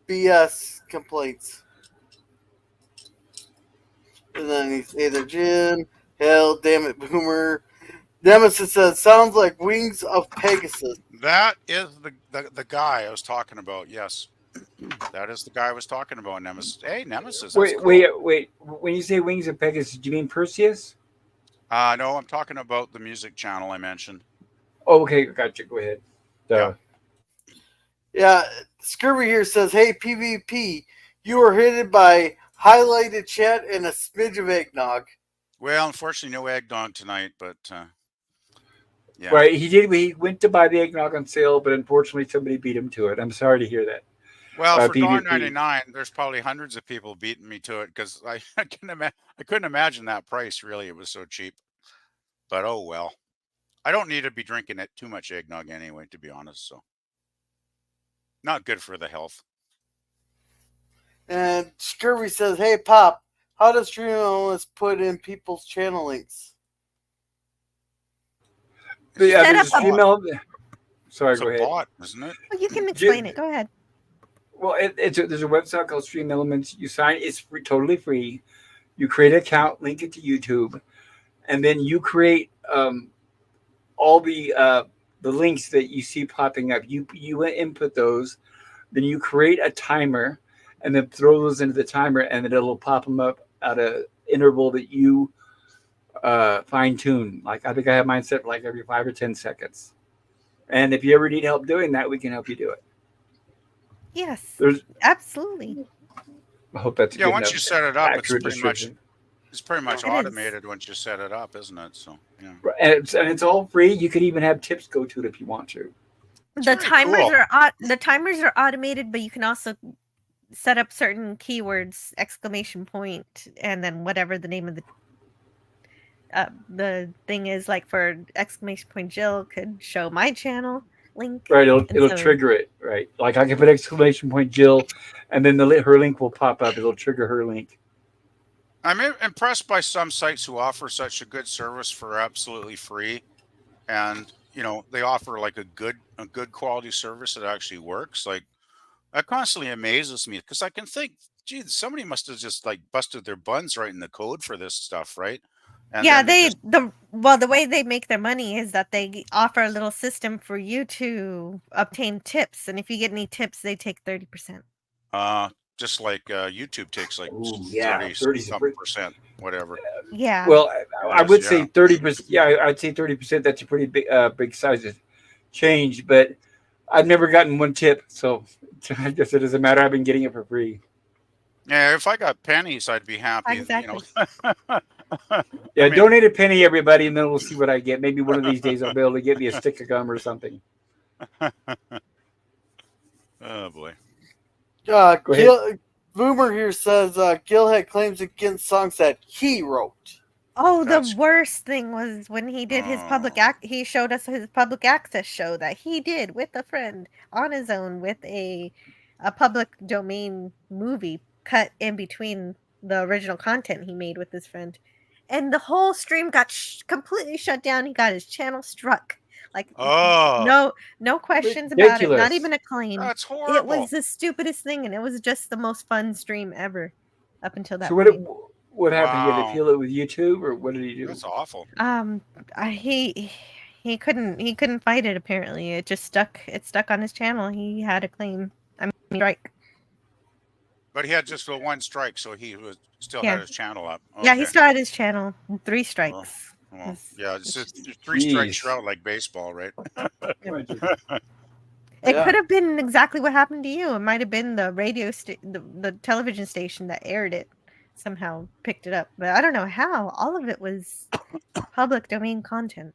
[SPEAKER 2] BS complaints. And then he's either Jin, hell, damn it, Boomer. Nemesis says sounds like Wings of Pegasus.
[SPEAKER 4] That is the guy I was talking about. Yes, that is the guy I was talking about. Nemesis. Hey, Nemesis. That's
[SPEAKER 1] Wait,
[SPEAKER 4] cool.
[SPEAKER 1] wait. When you say Wings of Pegasus, do you mean Perseus?
[SPEAKER 4] No, I'm talking about the music channel I mentioned.
[SPEAKER 1] Oh, okay, gotcha. Go ahead.
[SPEAKER 2] Yeah, Scurvy here says, hey, PvP, you were hit by highlighted chat and a smidge of eggnog.
[SPEAKER 4] Well, unfortunately, no eggnog tonight, but yeah.
[SPEAKER 1] Right, he did. He went to buy the eggnog on sale, but unfortunately, somebody beat him to it. I'm sorry to hear that.
[SPEAKER 4] Well, for
[SPEAKER 1] PvP.
[SPEAKER 4] $1.99, there's probably hundreds of people beating me to it because I couldn't imagine that price. Really, it was so cheap. But oh well, I don't need to be drinking it too much eggnog anyway, to be honest. So not good for the health.
[SPEAKER 2] And Scurvy says, hey, Pop, how does Stream Elements put in people's channel links?
[SPEAKER 1] Yeah,
[SPEAKER 3] Set
[SPEAKER 1] there's a
[SPEAKER 3] up a-
[SPEAKER 1] Stream Element. Sorry,
[SPEAKER 4] It's
[SPEAKER 1] go
[SPEAKER 4] a
[SPEAKER 1] ahead.
[SPEAKER 4] bot, isn't it?
[SPEAKER 3] Well, you can explain it. Go ahead.
[SPEAKER 1] Well, there's a website called Stream Elements. You sign, it's free, totally free. You create an account, link it to YouTube, and then you create all the links that you see popping up. You input those, then you create a timer, and then throw those into the timer, and then it'll pop them up at a interval that you fine tune. Like I think I have mine set for like every 5 or 10 seconds. And if you ever need help doing that, we can help you do it.
[SPEAKER 3] Yes,
[SPEAKER 1] There's,
[SPEAKER 3] absolutely.
[SPEAKER 1] I hope that's a
[SPEAKER 4] Yeah,
[SPEAKER 1] good
[SPEAKER 4] once
[SPEAKER 1] enough
[SPEAKER 4] you set it up, it's
[SPEAKER 1] accurate
[SPEAKER 4] pretty much
[SPEAKER 1] description.
[SPEAKER 3] It is.
[SPEAKER 4] automated once you set it up, isn't it? So yeah.
[SPEAKER 1] And it's all free. You could even have tips go to it if you want to.
[SPEAKER 3] The
[SPEAKER 4] very
[SPEAKER 3] timers
[SPEAKER 4] cool.
[SPEAKER 3] the timers are automated, but you can also set up certain keywords, exclamation point, and then whatever the name of the thing is. Like for exclamation point Jill could show my channel link.
[SPEAKER 1] Right,
[SPEAKER 3] And
[SPEAKER 1] it'll
[SPEAKER 3] so-
[SPEAKER 1] trigger it. Right, like I can put exclamation point Jill, and then her link will pop up. It'll trigger her link.
[SPEAKER 4] I'm impressed by some sites who offer such a good service for absolutely free, and they offer like a good quality service that actually works. Like that constantly amazes me because I can think, gee, somebody must have just like busted their buns writing the code for this stuff, right? And
[SPEAKER 3] yeah,
[SPEAKER 4] then
[SPEAKER 3] the way they make their money is that they offer a little system for you to obtain tips, and if you get any tips, they take 30%.
[SPEAKER 4] just like YouTube takes like
[SPEAKER 1] Ooh, yeah,
[SPEAKER 4] 30 something percent, whatever.
[SPEAKER 3] Yeah.
[SPEAKER 1] Well, I would
[SPEAKER 4] Yeah.
[SPEAKER 1] say 30%. Yeah, I'd say 30%. That's a pretty big size of change. But I've never gotten one tip, so I guess it doesn't matter. I've been getting it for free.
[SPEAKER 4] Yeah, if I got pennies, I'd be happy.
[SPEAKER 3] Exactly.
[SPEAKER 1] Yeah,
[SPEAKER 4] I mean-
[SPEAKER 1] donate a penny, everybody, and then we'll see what I get. Maybe one of these days I'll be able to get me a stick of gum or something.
[SPEAKER 4] Oh boy.
[SPEAKER 1] Go ahead.
[SPEAKER 2] Boomer here says Gil had claims against songs that he wrote.
[SPEAKER 3] Oh, the
[SPEAKER 4] That's-
[SPEAKER 3] worst thing was when he did his public
[SPEAKER 4] Oh.
[SPEAKER 3] he showed us his public access show that he did with a friend on his own with a public domain movie cut in between the original content he made with his friend. And the whole stream got completely shut down. He got his channel struck. Like
[SPEAKER 4] Oh,
[SPEAKER 3] no questions about it, not
[SPEAKER 1] Ridiculous.
[SPEAKER 3] even a claim.
[SPEAKER 4] that's horrible.
[SPEAKER 3] It was the stupidest thing, and it was just the most fun stream ever up until that
[SPEAKER 1] So
[SPEAKER 3] point.
[SPEAKER 1] what happened? Did
[SPEAKER 4] Wow.
[SPEAKER 1] he appeal it with YouTube, or what did he do?
[SPEAKER 4] That's awful.
[SPEAKER 3] He couldn't fight it. Apparently, it just stuck. It stuck on his channel. He had a claim. I mean, strike.
[SPEAKER 4] But he had just the one strike, so he was still
[SPEAKER 3] Yeah.
[SPEAKER 4] had his channel up.
[SPEAKER 3] Yeah, he
[SPEAKER 4] Okay.
[SPEAKER 3] still had his channel. 3 strikes.
[SPEAKER 4] Well,
[SPEAKER 3] Yes.
[SPEAKER 4] yeah, it's just 3 strikes
[SPEAKER 1] Jeez.
[SPEAKER 4] you're out like baseball, right?
[SPEAKER 3] It
[SPEAKER 2] Yeah.
[SPEAKER 3] could have been exactly what happened to you. It might have been the the television station that aired it somehow picked it up, but I don't know how. All of it was public domain content.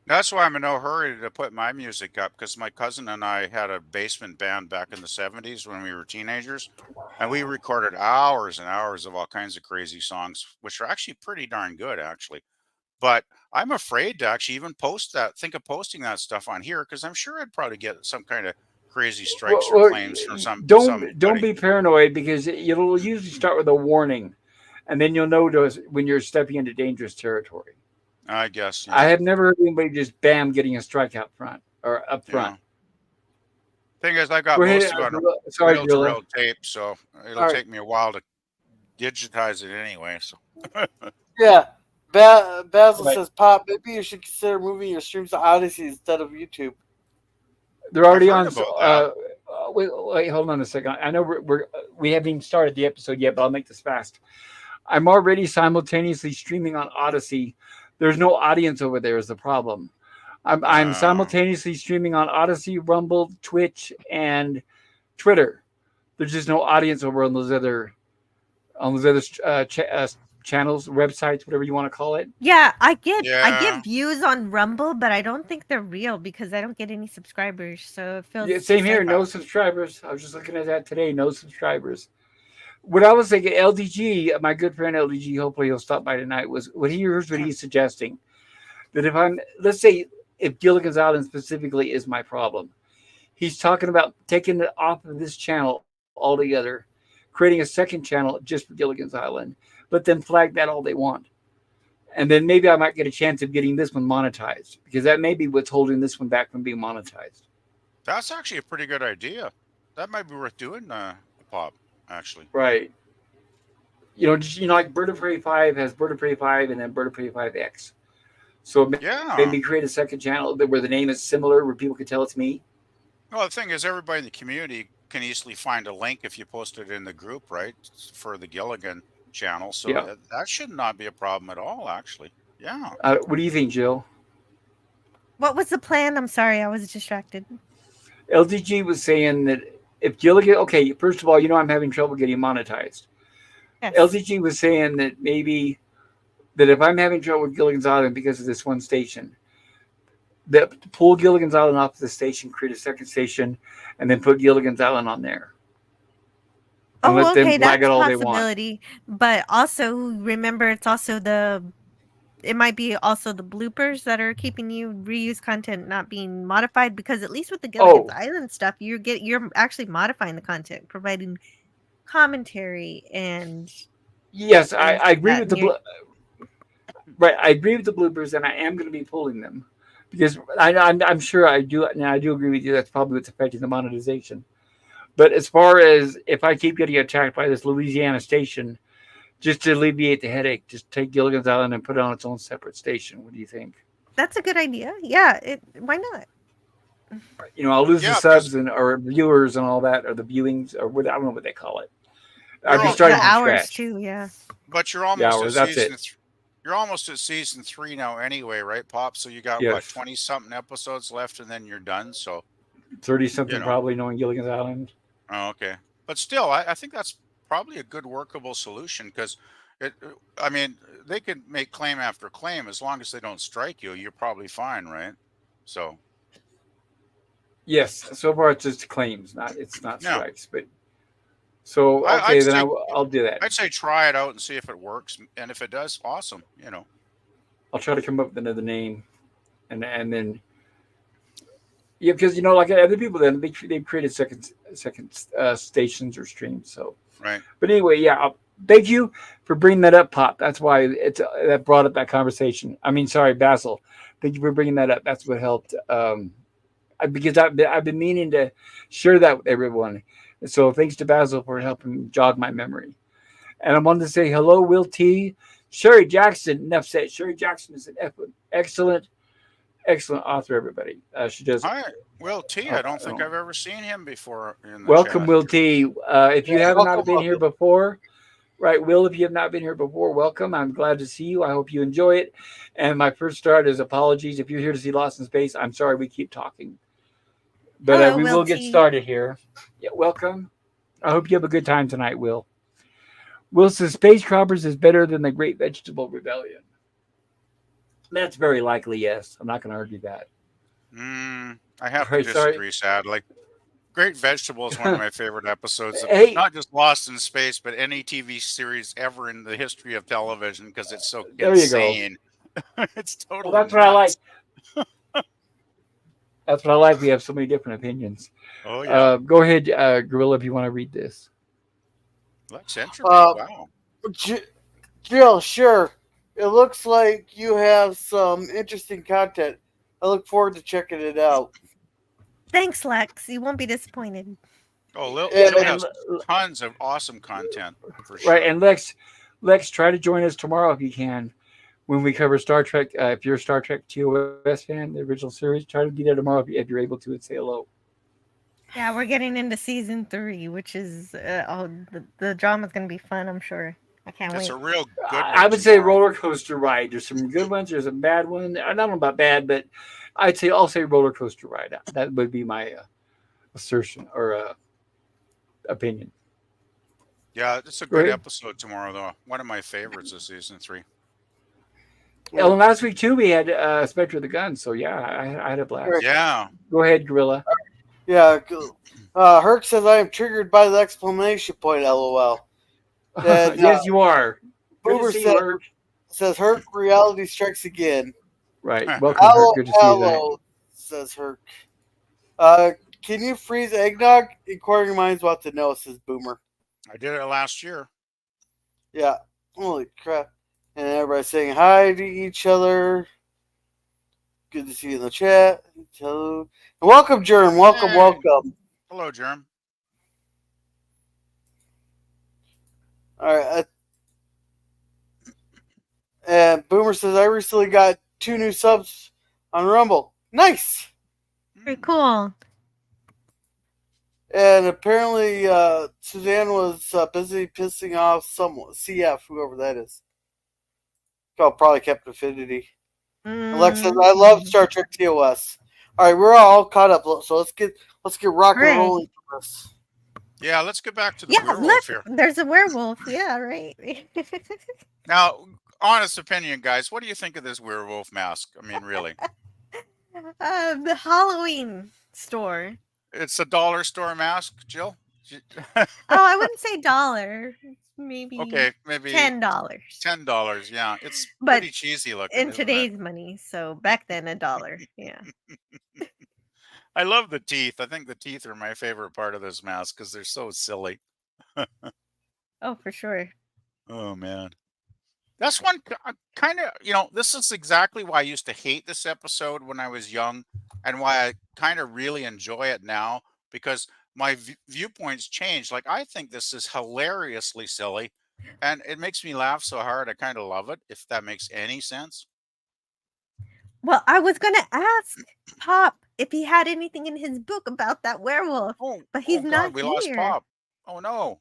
[SPEAKER 4] That's why I'm in no hurry to put my music up because my cousin and I had a basement band back in the 70s when we were teenagers, and we recorded hours and hours of all kinds of crazy songs, which are actually pretty darn good, actually. But I'm afraid to actually even think of posting that stuff on here because I'm sure I'd probably get some kind of crazy strikes or claims from some.
[SPEAKER 1] Don't
[SPEAKER 4] somebody.
[SPEAKER 1] be paranoid because it'll usually start with a warning, and then you'll know when you're stepping into dangerous territory.
[SPEAKER 4] I guess,
[SPEAKER 1] I
[SPEAKER 4] yeah.
[SPEAKER 1] have never heard anybody just bam getting a strike out front or up front.
[SPEAKER 4] Yeah. Thing is, I
[SPEAKER 1] Go
[SPEAKER 4] got
[SPEAKER 1] ahead.
[SPEAKER 4] most of it on
[SPEAKER 1] Sorry, Gorilla.
[SPEAKER 4] reel-to-reel tape, so it'll
[SPEAKER 1] All right.
[SPEAKER 4] take me a while to digitize it anyway. So
[SPEAKER 2] Yeah. Basil
[SPEAKER 1] Right.
[SPEAKER 2] says, Pop, maybe you should consider moving your streams to Odyssey instead of YouTube.
[SPEAKER 1] They're already
[SPEAKER 4] I've heard
[SPEAKER 1] on.
[SPEAKER 4] about that.
[SPEAKER 1] Wait, hold on a second. I know we haven't even started the episode yet, but I'll make this fast. I'm already simultaneously streaming on Odyssey. There's no audience over there is the problem. I'm simultaneously streaming on Odyssey, Rumble, Twitch, and Twitter. There's just no audience over on those other channels, websites, whatever you want to call it.
[SPEAKER 3] Yeah, I
[SPEAKER 4] Yeah.
[SPEAKER 3] get views on Rumble, but I don't think they're real because I don't get any subscribers. So it feels
[SPEAKER 1] Yeah, same
[SPEAKER 3] just
[SPEAKER 1] here.
[SPEAKER 3] like-
[SPEAKER 1] No subscribers. I was just looking at that today. No subscribers. What I was thinking, LDG, my good friend LDG, hopefully he'll stop by tonight. Was what he's suggesting that let's say if Gilligan's Island specifically is my problem, he's talking about taking it off of this channel altogether, creating a second channel just for Gilligan's Island, but then flag that all they want. And then maybe I might get a chance of getting this one monetized because that may be what's holding this one back from being monetized.
[SPEAKER 4] That's actually a pretty good idea. That might be worth doing, Pop, actually.
[SPEAKER 1] Right. Like Bird of Prey 5 has Bird of Prey 5 and then Bird of Prey 5X. So maybe create a second channel where the name is similar, where people can tell it's me.
[SPEAKER 4] Well, the thing is, everybody in the community can easily find a link if you post it in the group, right, for the Gilligan channel. So that should not be a problem at all, actually. Yeah.
[SPEAKER 1] What do you think, Jill?
[SPEAKER 3] What was the plan? I'm sorry, I was distracted.
[SPEAKER 1] LDG was saying that if Gilligan, okay, first of all, I'm having trouble getting monetized.
[SPEAKER 3] Yes.
[SPEAKER 1] LDG was saying that maybe that if I'm having trouble with Gilligan's Island because of this one station, that pull Gilligan's Island off the station, create a second station, and then put Gilligan's Island on there. And let them flag it all they want.
[SPEAKER 3] Possibility. But also remember, it might be also the bloopers that are keeping you reuse content not being modified, because at least with the Gilligan's Island stuff, you're actually modifying the content, providing commentary and.
[SPEAKER 1] Yes, I agree with right. I agree with the bloopers, and I am going to be pulling them because I'm sure I do, and I do agree with you. That's probably what's affecting the monetization. But as far as if I keep getting attacked by this Louisiana station, just to alleviate the headache, just take Gilligan's Island and put it on its own separate station. What do you think?
[SPEAKER 3] That's a good idea. Yeah, why not?
[SPEAKER 1] I'll lose the subs or viewers and all that, or the viewings, or I don't know what they call it. I'd be starting
[SPEAKER 3] the
[SPEAKER 1] from
[SPEAKER 3] hours
[SPEAKER 1] scratch.
[SPEAKER 3] too. Yeah.
[SPEAKER 4] But you're almost
[SPEAKER 1] at season.
[SPEAKER 4] You're almost at season 3 now, anyway, right, Pop? So you got what, 20-something episodes left, and then you're done. So
[SPEAKER 1] 30-something, probably, knowing Gilligan's Island.
[SPEAKER 4] Oh, okay. But still, I think that's probably a good workable solution because they could make claim after claim as long as they don't strike you. You're probably fine, right? So.
[SPEAKER 1] Yes. So far, it's just claims, it's not strikes, but. So then I'll do that.
[SPEAKER 4] I'd say try it out and see if it works, and if it does, awesome.
[SPEAKER 1] I'll try to come up with another name, and then because like other people, then they've created second stations or streams. So
[SPEAKER 4] right.
[SPEAKER 1] But anyway, thank you for bringing that up, Pop. That's why that brought up that conversation. I mean, sorry, Basil. Thank you for bringing that up. That's what helped. Because I've been meaning to share that with everyone. So thanks to Basil for helping jog my memory. And I wanted to say hello, Will T. Sherry Jackson, enough said. Sherry Jackson is an excellent author, everybody. She does.
[SPEAKER 4] Hi, Will T. I don't think I've ever seen him before.
[SPEAKER 1] Welcome, Will T. If you have not been here before, right, Will, if you have not been here before, welcome. I'm glad to see you. I hope you enjoy it. And my first start is apologies. If you're here to see Lost in Space, I'm sorry we keep talking. But
[SPEAKER 3] hello,
[SPEAKER 1] we
[SPEAKER 3] Will
[SPEAKER 1] will get
[SPEAKER 3] T.
[SPEAKER 1] started here. Yeah, welcome. I hope you have a good time tonight, Will. Will says Space Croppers is better than the Great Vegetable Rebellion. That's very likely, yes. I'm not going to argue that.
[SPEAKER 4] I have to disagree, sadly. Great Vegetable is one of my favorite episodes. Not just Lost in Space, but any TV series ever in the history of television because it's so insane. It's totally
[SPEAKER 1] that's what I like. That's what I like. We have so many different opinions.
[SPEAKER 4] Oh, yeah.
[SPEAKER 1] Go ahead, Gorilla, if you want to read this.
[SPEAKER 4] That's interesting. Wow.
[SPEAKER 2] Jill, sure. It looks like you have some interesting content. I look forward to checking it out.
[SPEAKER 3] Thanks, Lex. You won't be disappointed.
[SPEAKER 4] Oh,
[SPEAKER 2] And,
[SPEAKER 4] Jill
[SPEAKER 1] And
[SPEAKER 4] has tons of awesome content for
[SPEAKER 1] right,
[SPEAKER 4] sure.
[SPEAKER 1] and Lex, try to join us tomorrow if you can when we cover Star Trek. If you're a Star Trek TOS fan, the original series, try to be there tomorrow if you're able to and say hello.
[SPEAKER 3] Yeah, we're getting into season 3, which is the drama's gonna be fun. I'm sure. I can't
[SPEAKER 4] It's a
[SPEAKER 3] wait.
[SPEAKER 4] real good
[SPEAKER 1] I
[SPEAKER 4] one
[SPEAKER 1] would say
[SPEAKER 4] tomorrow.
[SPEAKER 1] roller coaster ride. There's some good ones. There's a bad one. I don't know about bad, but I'll say roller coaster ride. That would be my assertion or opinion.
[SPEAKER 4] Yeah, it's a
[SPEAKER 1] Go
[SPEAKER 4] good
[SPEAKER 1] ahead.
[SPEAKER 4] episode tomorrow, though. One of my favorites of season 3.
[SPEAKER 1] And last week too, we had Spectre of the Gun. So yeah, I had a blast.
[SPEAKER 4] Yeah.
[SPEAKER 1] Go ahead, Gorilla.
[SPEAKER 2] yeah, Herc says I am triggered by the exclamation point. LOL. And
[SPEAKER 1] Yes, you are. Good to
[SPEAKER 2] Boomer
[SPEAKER 1] see you, Herc.
[SPEAKER 2] says Herc reality strikes again.
[SPEAKER 1] Right. Welcome, Herc.
[SPEAKER 2] Hello,
[SPEAKER 1] Good to see you tonight.
[SPEAKER 2] hello, says Herc. Uh, can you freeze eggnog? Inquiring minds want to know, says Boomer.
[SPEAKER 4] I did it last year.
[SPEAKER 2] Yeah. Holy crap. And everybody's saying hi to each other. Good to see you in the chat. Hello. And welcome, Germ. Welcome,
[SPEAKER 4] Hey.
[SPEAKER 2] welcome.
[SPEAKER 4] Hello, Germ.
[SPEAKER 2] All right. And Boomer says, I recently got 2 new subs on Rumble. Nice.
[SPEAKER 3] Very cool.
[SPEAKER 2] And apparently, Suzanne was busy pissing off someone, CF, whoever that is. Oh, probably Captain Affinity. Alexa says, I love Star Trek TOS. All right, we're all caught up, so let's get rock and
[SPEAKER 3] Hooray.
[SPEAKER 2] rolling for this.
[SPEAKER 4] Yeah, let's get back to the
[SPEAKER 3] Yeah,
[SPEAKER 4] werewolf
[SPEAKER 3] look,
[SPEAKER 4] here.
[SPEAKER 3] there's a werewolf. Yeah, right.
[SPEAKER 4] Now, honest opinion, guys, what do you think of this werewolf mask? I mean, really.
[SPEAKER 3] The Halloween store.
[SPEAKER 4] It's a dollar store mask, Jill?
[SPEAKER 3] Oh, I wouldn't say dollar. Maybe
[SPEAKER 4] Okay, maybe
[SPEAKER 3] $10.
[SPEAKER 4] $10. Yeah, it's
[SPEAKER 3] But
[SPEAKER 4] pretty cheesy looking,
[SPEAKER 3] in
[SPEAKER 4] isn't
[SPEAKER 3] today's money, so back then $1. Yeah.
[SPEAKER 4] it? I love the teeth. I think the teeth are my favorite part of this mask because they're so silly.
[SPEAKER 3] Oh, for sure.
[SPEAKER 4] Oh man, that's one kind of. This is exactly why I used to hate this episode when I was young, and why I kind of really enjoy it now because my viewpoints changed. Like I think this is hilariously silly, and it makes me laugh so hard. I kind of love it. If that makes any sense.
[SPEAKER 3] Well, I was gonna ask Pop if he had anything in his book about that werewolf, but he's not
[SPEAKER 4] God, we lost
[SPEAKER 3] here.
[SPEAKER 4] Pop. Oh no.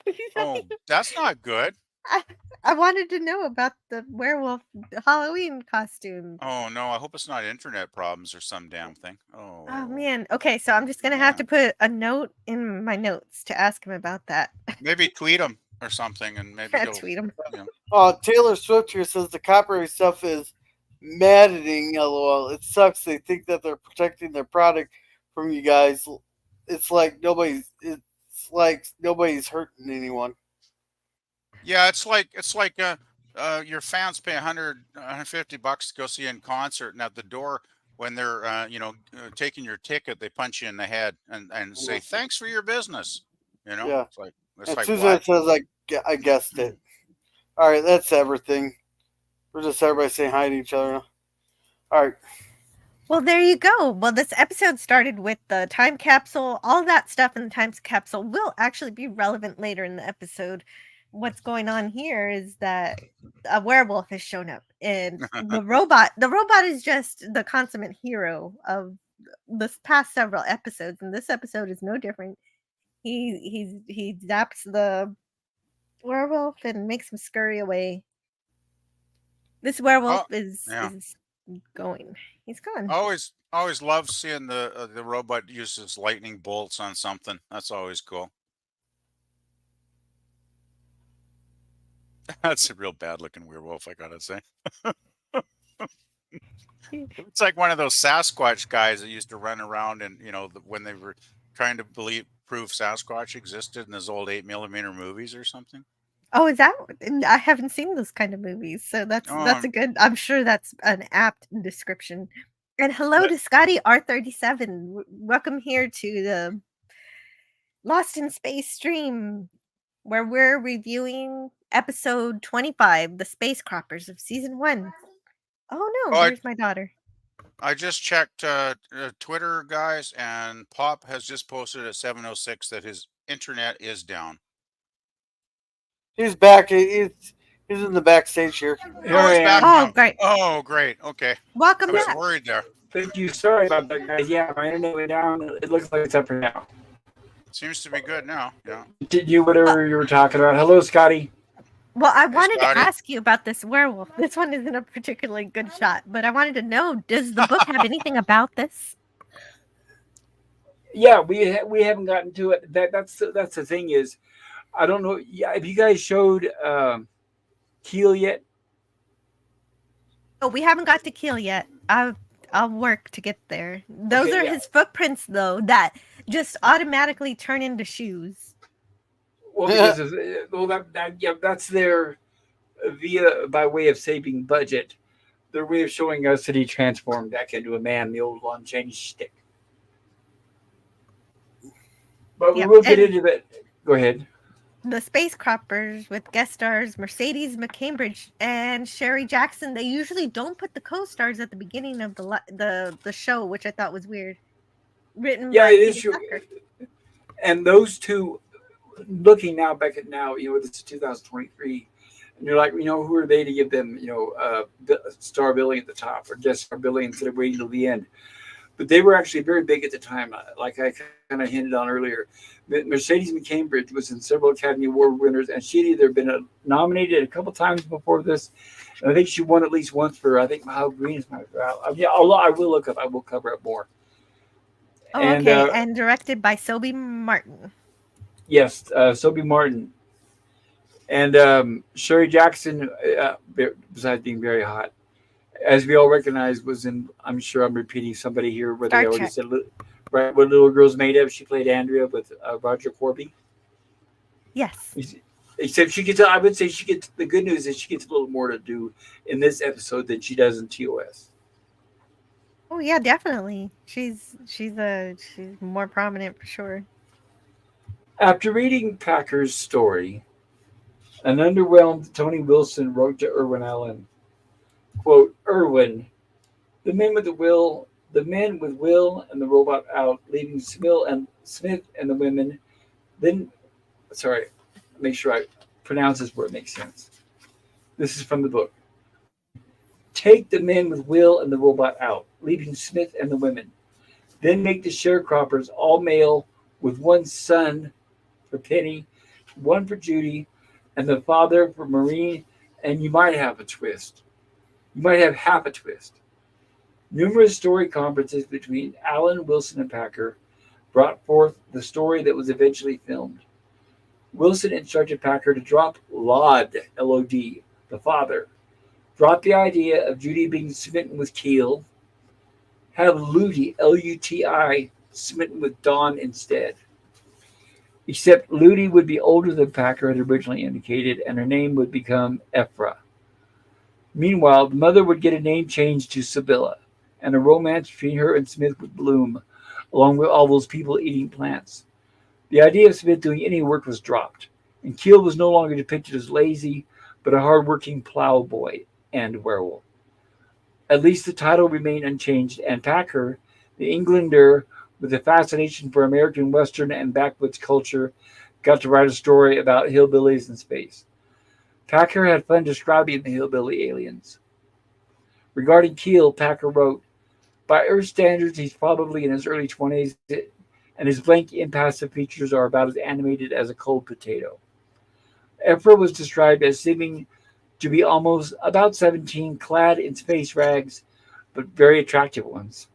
[SPEAKER 3] He's not
[SPEAKER 4] Oh,
[SPEAKER 3] here.
[SPEAKER 4] that's not good.
[SPEAKER 3] I wanted to know about the werewolf Halloween costume.
[SPEAKER 4] Oh no, I hope it's not internet problems or some damn thing.
[SPEAKER 3] Oh
[SPEAKER 4] Oh,
[SPEAKER 3] man. Okay, so I'm just gonna have to put a note in my notes to ask him about that.
[SPEAKER 4] maybe tweet him or something, and maybe he'll.
[SPEAKER 3] Tweet him.
[SPEAKER 2] Taylor Swift here says the copyright stuff is maddening. LOL. It sucks. They think that they're protecting their product from you guys. It's like nobody's hurting anyone.
[SPEAKER 4] Yeah, it's like your fans pay 150 bucks to go see you in concert, and at the door when they're taking your ticket, they punch you in the head and say thanks for your business.
[SPEAKER 2] Yeah.
[SPEAKER 4] It's like
[SPEAKER 2] Susan
[SPEAKER 4] what?
[SPEAKER 2] says I guessed it. All right, that's everything. We're just everybody saying hi to each other. All right.
[SPEAKER 3] Well, there you go. Well, this episode started with the time capsule. All that stuff in the time capsule will actually be relevant later in the episode. What's going on here is that a werewolf has shown up, and the robot is just the consummate hero of this past several episodes, and this episode is no different. He zaps the werewolf and makes him scurry away. This werewolf is going. He's gone.
[SPEAKER 4] Always love seeing the robot uses lightning bolts on something. That's always cool. That's a real bad looking werewolf, I gotta say. It's like one of those Sasquatch guys that used to run around and when they were trying to prove Sasquatch existed in those old 8mm movies or something.
[SPEAKER 3] Oh, is that? I haven't seen those kind of movies, so that's a good. I'm sure that's an apt description. And hello to Scotty R37. Welcome here to the Lost in Space stream. where we're reviewing episode 25, The Space Croppers of season 1. Oh no,
[SPEAKER 4] Oh,
[SPEAKER 3] there's my daughter.
[SPEAKER 4] I just checked Twitter, guys, and Pop has just posted at 7:06 that his internet is down.
[SPEAKER 2] He's back. He's in the backstage here.
[SPEAKER 1] Here
[SPEAKER 4] Oh,
[SPEAKER 1] I
[SPEAKER 4] he's back
[SPEAKER 1] am.
[SPEAKER 3] Oh,
[SPEAKER 4] now.
[SPEAKER 3] great.
[SPEAKER 4] Oh, great. Okay. I
[SPEAKER 3] Welcome
[SPEAKER 4] was
[SPEAKER 3] back.
[SPEAKER 4] worried there.
[SPEAKER 1] Thank you. Sorry about that, guys. Yeah, my internet went down. It looks like it's up for now.
[SPEAKER 4] Seems to be good now. Yeah.
[SPEAKER 1] Did you whatever you were talking about? Hello, Scotty.
[SPEAKER 3] Well, I
[SPEAKER 4] Hey,
[SPEAKER 3] wanted to
[SPEAKER 4] Scotty.
[SPEAKER 3] ask you about this werewolf. This one isn't a particularly good shot, but I wanted to know, does the book have anything about this?
[SPEAKER 1] Yeah, we haven't gotten to it. That's the thing is, I don't know. Yeah, have you guys showed Keel yet?
[SPEAKER 3] Oh, we haven't got to Keel yet. I'll work to get there. Those
[SPEAKER 1] Okay,
[SPEAKER 3] are
[SPEAKER 1] yeah.
[SPEAKER 3] his footprints, though, that just automatically turn into shoes.
[SPEAKER 1] Well, because of, that's their by way of saving budget. Their way of showing us that he transformed back into a man, the old long change stick. But we
[SPEAKER 3] Yep,
[SPEAKER 1] will get
[SPEAKER 3] and-
[SPEAKER 1] into that. Go ahead.
[SPEAKER 3] The Space Croppers with guest stars Mercedes McCambridge and Sherry Jackson. They usually don't put the co-stars at the beginning of the show, which I thought was weird. Written
[SPEAKER 1] Yeah,
[SPEAKER 3] by
[SPEAKER 1] it is
[SPEAKER 3] Peter
[SPEAKER 1] true.
[SPEAKER 3] Tucker.
[SPEAKER 1] And those two, looking now back at now, this is 2023, and you're like, who are they to give them, star billing at the top or guest star billing instead of waiting till the end? But they were actually very big at the time, like I kind of hinted on earlier. Mercedes McCambridge was in several Academy Award winners, and she'd either been nominated a couple times before this, and I think she won at least once for, I think, How Green is My Growl. Yeah, I will look up. I will cover it more.
[SPEAKER 3] Oh,
[SPEAKER 1] And,
[SPEAKER 3] okay. And directed by Sobe Martin.
[SPEAKER 1] Yes, Sobe Martin. And Sherry Jackson, besides being very hot, as we all recognize, was in, I'm sure I'm repeating somebody here where they
[SPEAKER 3] Star
[SPEAKER 1] already
[SPEAKER 3] Trek.
[SPEAKER 1] said, right, what Little Girl's Made Of. She played Andrea with Roger Corby.
[SPEAKER 3] Yes.
[SPEAKER 1] Except she gets, I would say she gets, the good news is she gets a little more to do in this episode than she does in TOS.
[SPEAKER 3] Oh yeah, definitely. She's more prominent for sure.
[SPEAKER 1] After reading Packer's story, an underwhelmed Tony Wilson wrote to Irwin Allen, quote, Irwin, the men with Will and the robot out, leaving Smith and the women. Then, sorry, make sure I pronounce this where it makes sense. This is from the book. Take the men with Will and the robot out, leaving Smith and the women. Then make the sharecroppers all male with one son for Penny, one for Judy, and the father for Maureen, and you might have a twist. You might have half a twist. Numerous story conferences between Allen, Wilson, and Packer brought forth the story that was eventually filmed. Wilson instructed Packer to drop Lod, L-O-D, the father, drop the idea of Judy being smitten with Keel, have Ludi, L-U-T-I, smitten with Dawn instead. Except Ludi would be older than Packer had originally indicated, and her name would become Ephra. Meanwhile, the mother would get a name change to Sibylla, and a romance between her and Smith would bloom, along with all those people eating plants. The idea of Smith doing any work was dropped, and Keel was no longer depicted as lazy, but a hard-working plowboy and werewolf. At least the title remained unchanged, and Packer, the Englander with a fascination for American Western and backwoods culture, got to write a story about hillbillies in space. Packer had fun describing the hillbilly aliens. Regarding Keel, Packer wrote, by Earth standards, he's probably in his early 20s, and his blank, impassive features are about as animated as a cold potato. Ephra was described as seeming to be almost about 17, clad in space rags, but very attractive ones.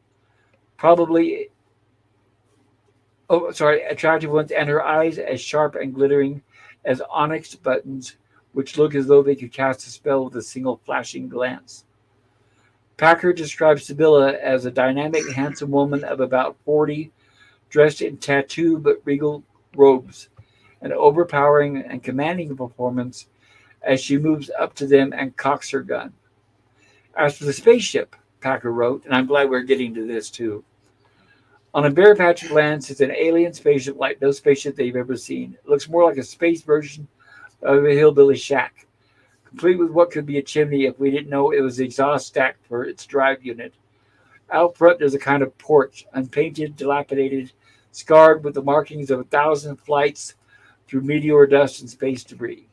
[SPEAKER 1] Attractive ones, and her eyes as sharp and glittering as onyx buttons, which look as though they could cast a spell with a single flashing glance. Packer describes Sibylla as a dynamic, handsome woman of about 40, dressed in tattoo but regal robes, an overpowering and commanding performance as she moves up to them and cocks her gun. As for the spaceship, Packer wrote, and I'm glad we're getting to this too, On a bare patch of land sits an alien spaceship like no spaceship they've ever seen. It looks more like a space version of a hillbilly shack, complete with what could be a chimney if we didn't know it was the exhaust stack for its drive unit. Out front, there's a kind of porch, unpainted, dilapidated, scarred with the markings of 1,000 flights through meteor dust and space debris.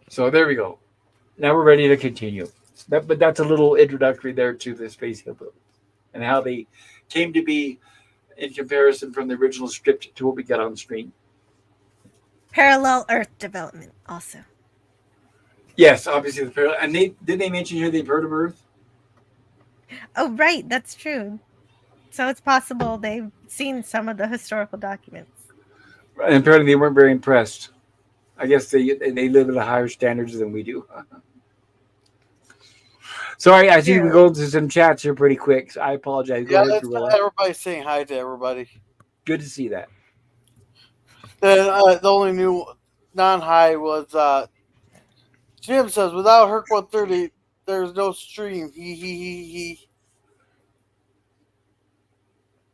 [SPEAKER 1] So there we go. Now we're ready to continue. But that's a little introductory there to the Space Hillbillies and how they came to be in comparison from the original script to what we got on screen.
[SPEAKER 3] Parallel Earth development also.
[SPEAKER 1] Yes, obviously the parallel. And they mention here they've heard of Earth?
[SPEAKER 3] Oh, right, that's true. So it's possible they've seen some of the historical documents.
[SPEAKER 1] And apparently they weren't very impressed. I guess they live at a higher standards than we do. Sorry, I see we go to some chats here pretty quick. So I apologize. Go ahead,
[SPEAKER 2] that's
[SPEAKER 1] Gorilla.
[SPEAKER 2] everybody saying hi to everybody.
[SPEAKER 1] Good to see that.
[SPEAKER 2] The only new non-hi was Jim says, without Herc 130, there's no stream. He.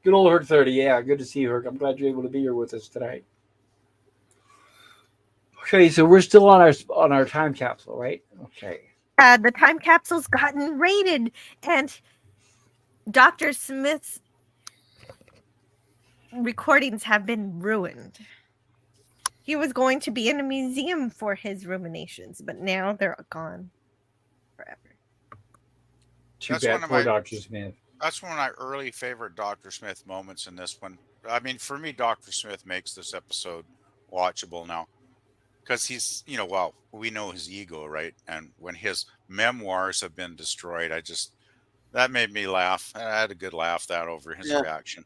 [SPEAKER 1] Good old Herc 30. Yeah, good to see you, Herc. I'm glad you're able to be here with us tonight. Okay, so we're still on our time capsule, right? Okay.
[SPEAKER 3] The time capsule's gotten raided, and Dr. Smith's recordings have been ruined. He was going to be in a museum for his ruminations, but now they're gone forever.
[SPEAKER 1] Too bad for Dr. Smith.
[SPEAKER 4] That's one of my early favorite Dr. Smith moments in this one. I mean, for me, Dr. Smith makes this episode watchable now. Because he's, well, we know his ego, right? And when his memoirs have been destroyed, that made me laugh. I had a good laugh over his reaction.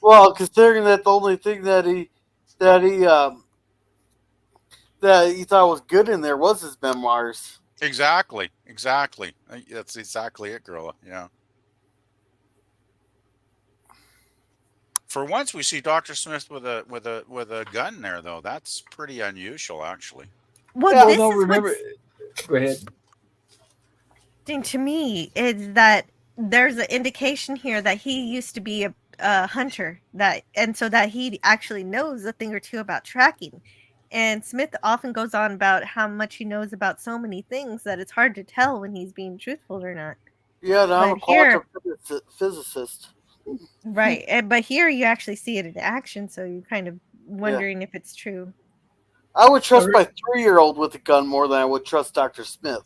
[SPEAKER 2] Well, considering that the only thing that he thought was good in there was his memoirs.
[SPEAKER 4] Exactly. That's exactly it, Gorilla. Yeah. For once, we see Dr. Smith with a gun there, though. That's pretty unusual, actually.
[SPEAKER 3] Well,
[SPEAKER 1] remember. Go ahead.
[SPEAKER 3] To me, is that there's an indication here that he used to be a hunter, and so that he actually knows a thing or two about tracking. And Smith often goes on about how much he knows about so many things that it's hard to tell when he's being truthful or not.
[SPEAKER 2] Yeah, I'm a quantum physicist.
[SPEAKER 3] Right, but here you actually see it in action, so you're kind of wondering if it's true.
[SPEAKER 2] I would trust my 3-year-old with a gun more than I would trust Dr. Smith.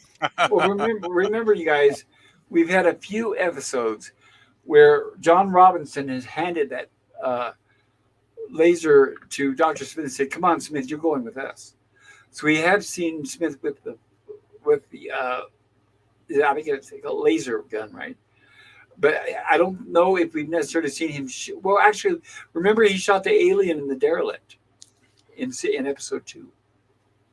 [SPEAKER 1] Well, remember, you guys, we've had a few episodes where John Robinson has handed that laser to Dr. Smith and said, "Come on, Smith, you're going with us." So we have seen Smith with the I think it's a laser gun, right? But I don't know if we've necessarily seen him. Well, actually, remember he shot the alien in the derelict in episode 2.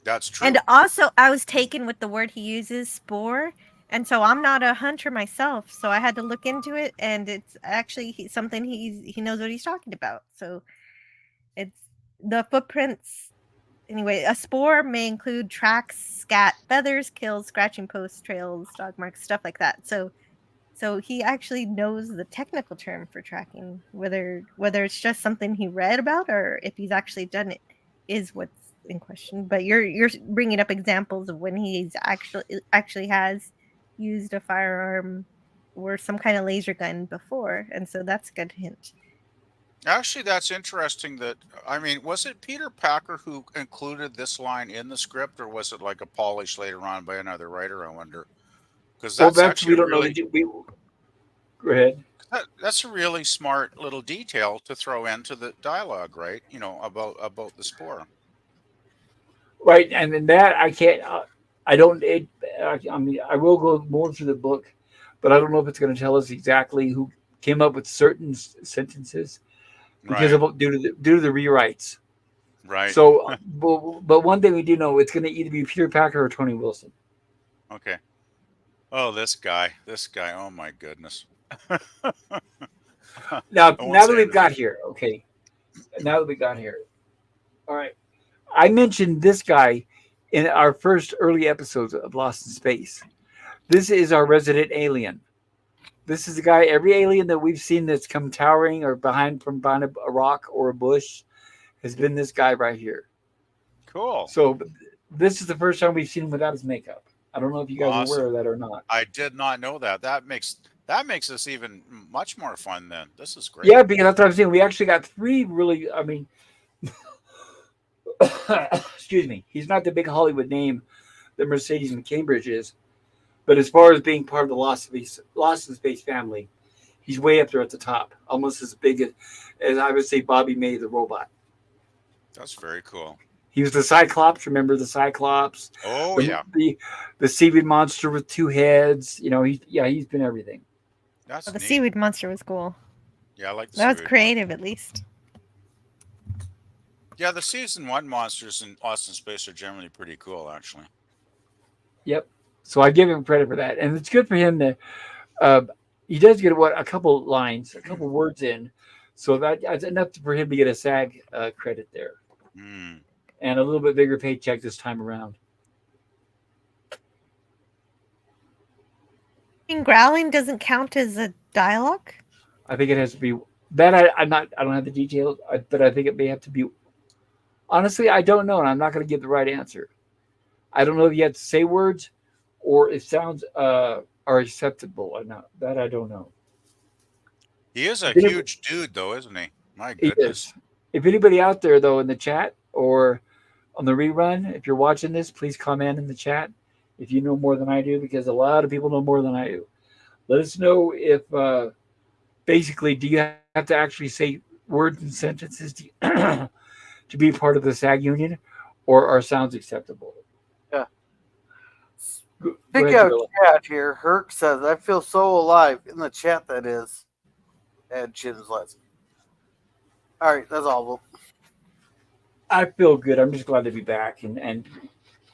[SPEAKER 4] That's true.
[SPEAKER 3] And also, I was taken with the word he uses, spore. And so I'm not a hunter myself, so I had to look into it, and it's actually something he knows what he's talking about. So it's the footprints. Anyway, a spore may include tracks, scat, feathers, kills, scratching posts, trails, dog marks, stuff like that. So he actually knows the technical term for tracking. Whether it's just something he read about or if he's actually done it is what's in question. But you're bringing up examples of when he's actually has used a firearm or some kind of laser gun before, and so that's a good hint.
[SPEAKER 4] Actually, that's interesting. Was it Peter Packer who included this line in the script, or was it like a polish later on by another writer? I wonder. Because that's actually
[SPEAKER 1] we don't know. Go ahead.
[SPEAKER 4] That's a really smart little detail to throw into the dialogue, right? About the spore.
[SPEAKER 1] Right, and then that I can't. I don't. I will go more through the book, but I don't know if it's going to tell us exactly who came up with certain sentences because due to the rewrites.
[SPEAKER 4] Right.
[SPEAKER 1] So, but one thing we do know, it's going to either be Peter Packer or Tony Wilson.
[SPEAKER 4] Okay. Oh, this guy. Oh my goodness.
[SPEAKER 1] Now that we've got here, okay. Now that we got here, all right. I mentioned this guy in our first early episodes of Lost in Space. This is our resident alien. This is the guy. Every alien that we've seen that's come towering or from behind a rock or a bush has been this guy right here.
[SPEAKER 4] Cool.
[SPEAKER 1] So this is the first time we've seen him without his makeup. I don't know if you guys are aware
[SPEAKER 4] Awesome.
[SPEAKER 1] of that or not.
[SPEAKER 4] I did not know that. That makes this even much more fun then. This is great.
[SPEAKER 1] Yeah, because that's what I'm saying. We actually got three really. I mean, excuse me. He's not the big Hollywood name that Mercedes McCambridge is, but as far as being part of the Lost in Space family, he's way up there at the top, almost as big as I would say Bobby May the robot.
[SPEAKER 4] That's very cool.
[SPEAKER 1] He was the Cyclops. Remember the Cyclops?
[SPEAKER 4] Oh yeah.
[SPEAKER 1] The seaweed monster with two heads. You know, he's been everything.
[SPEAKER 4] That's
[SPEAKER 3] Well, the
[SPEAKER 4] neat.
[SPEAKER 3] seaweed monster was cool.
[SPEAKER 4] Yeah, I like the
[SPEAKER 3] That was
[SPEAKER 4] seaweed
[SPEAKER 3] creative, at least.
[SPEAKER 4] Yeah, the season 1 monsters in Lost in Space are generally pretty cool, actually.
[SPEAKER 1] Yep. So I give him credit for that, and it's good for him to. He does get a couple lines, a couple words in, so that's enough for him to get a SAG credit there,
[SPEAKER 4] Mm.
[SPEAKER 1] and a little bit bigger paycheck this time around.
[SPEAKER 3] I mean, growling doesn't count as a dialogue?
[SPEAKER 1] I think it has to be that. I don't have the details, but I think it may have to be. Honestly, I don't know, and I'm not going to give the right answer. I don't know if you have to say words, or if sounds are acceptable or not. That I don't know.
[SPEAKER 4] He is a
[SPEAKER 1] If any-
[SPEAKER 4] huge dude, though, isn't he? My
[SPEAKER 1] He
[SPEAKER 4] goodness.
[SPEAKER 1] is. If anybody out there though in the chat or on the rerun, if you're watching this, please comment in the chat if you know more than I do, because a lot of people know more than I do. Let us know if basically, do you have to actually say words and sentences to be part of the SAG union, or are sounds acceptable?
[SPEAKER 2] Yeah.
[SPEAKER 1] Go
[SPEAKER 2] Speaking
[SPEAKER 1] ahead,
[SPEAKER 2] of
[SPEAKER 1] Gorilla.
[SPEAKER 2] chat here, Herc says, I feel so alive in the chat that is. And Chin's lesson. All right, that's all.
[SPEAKER 1] I feel good. I'm just glad to be back and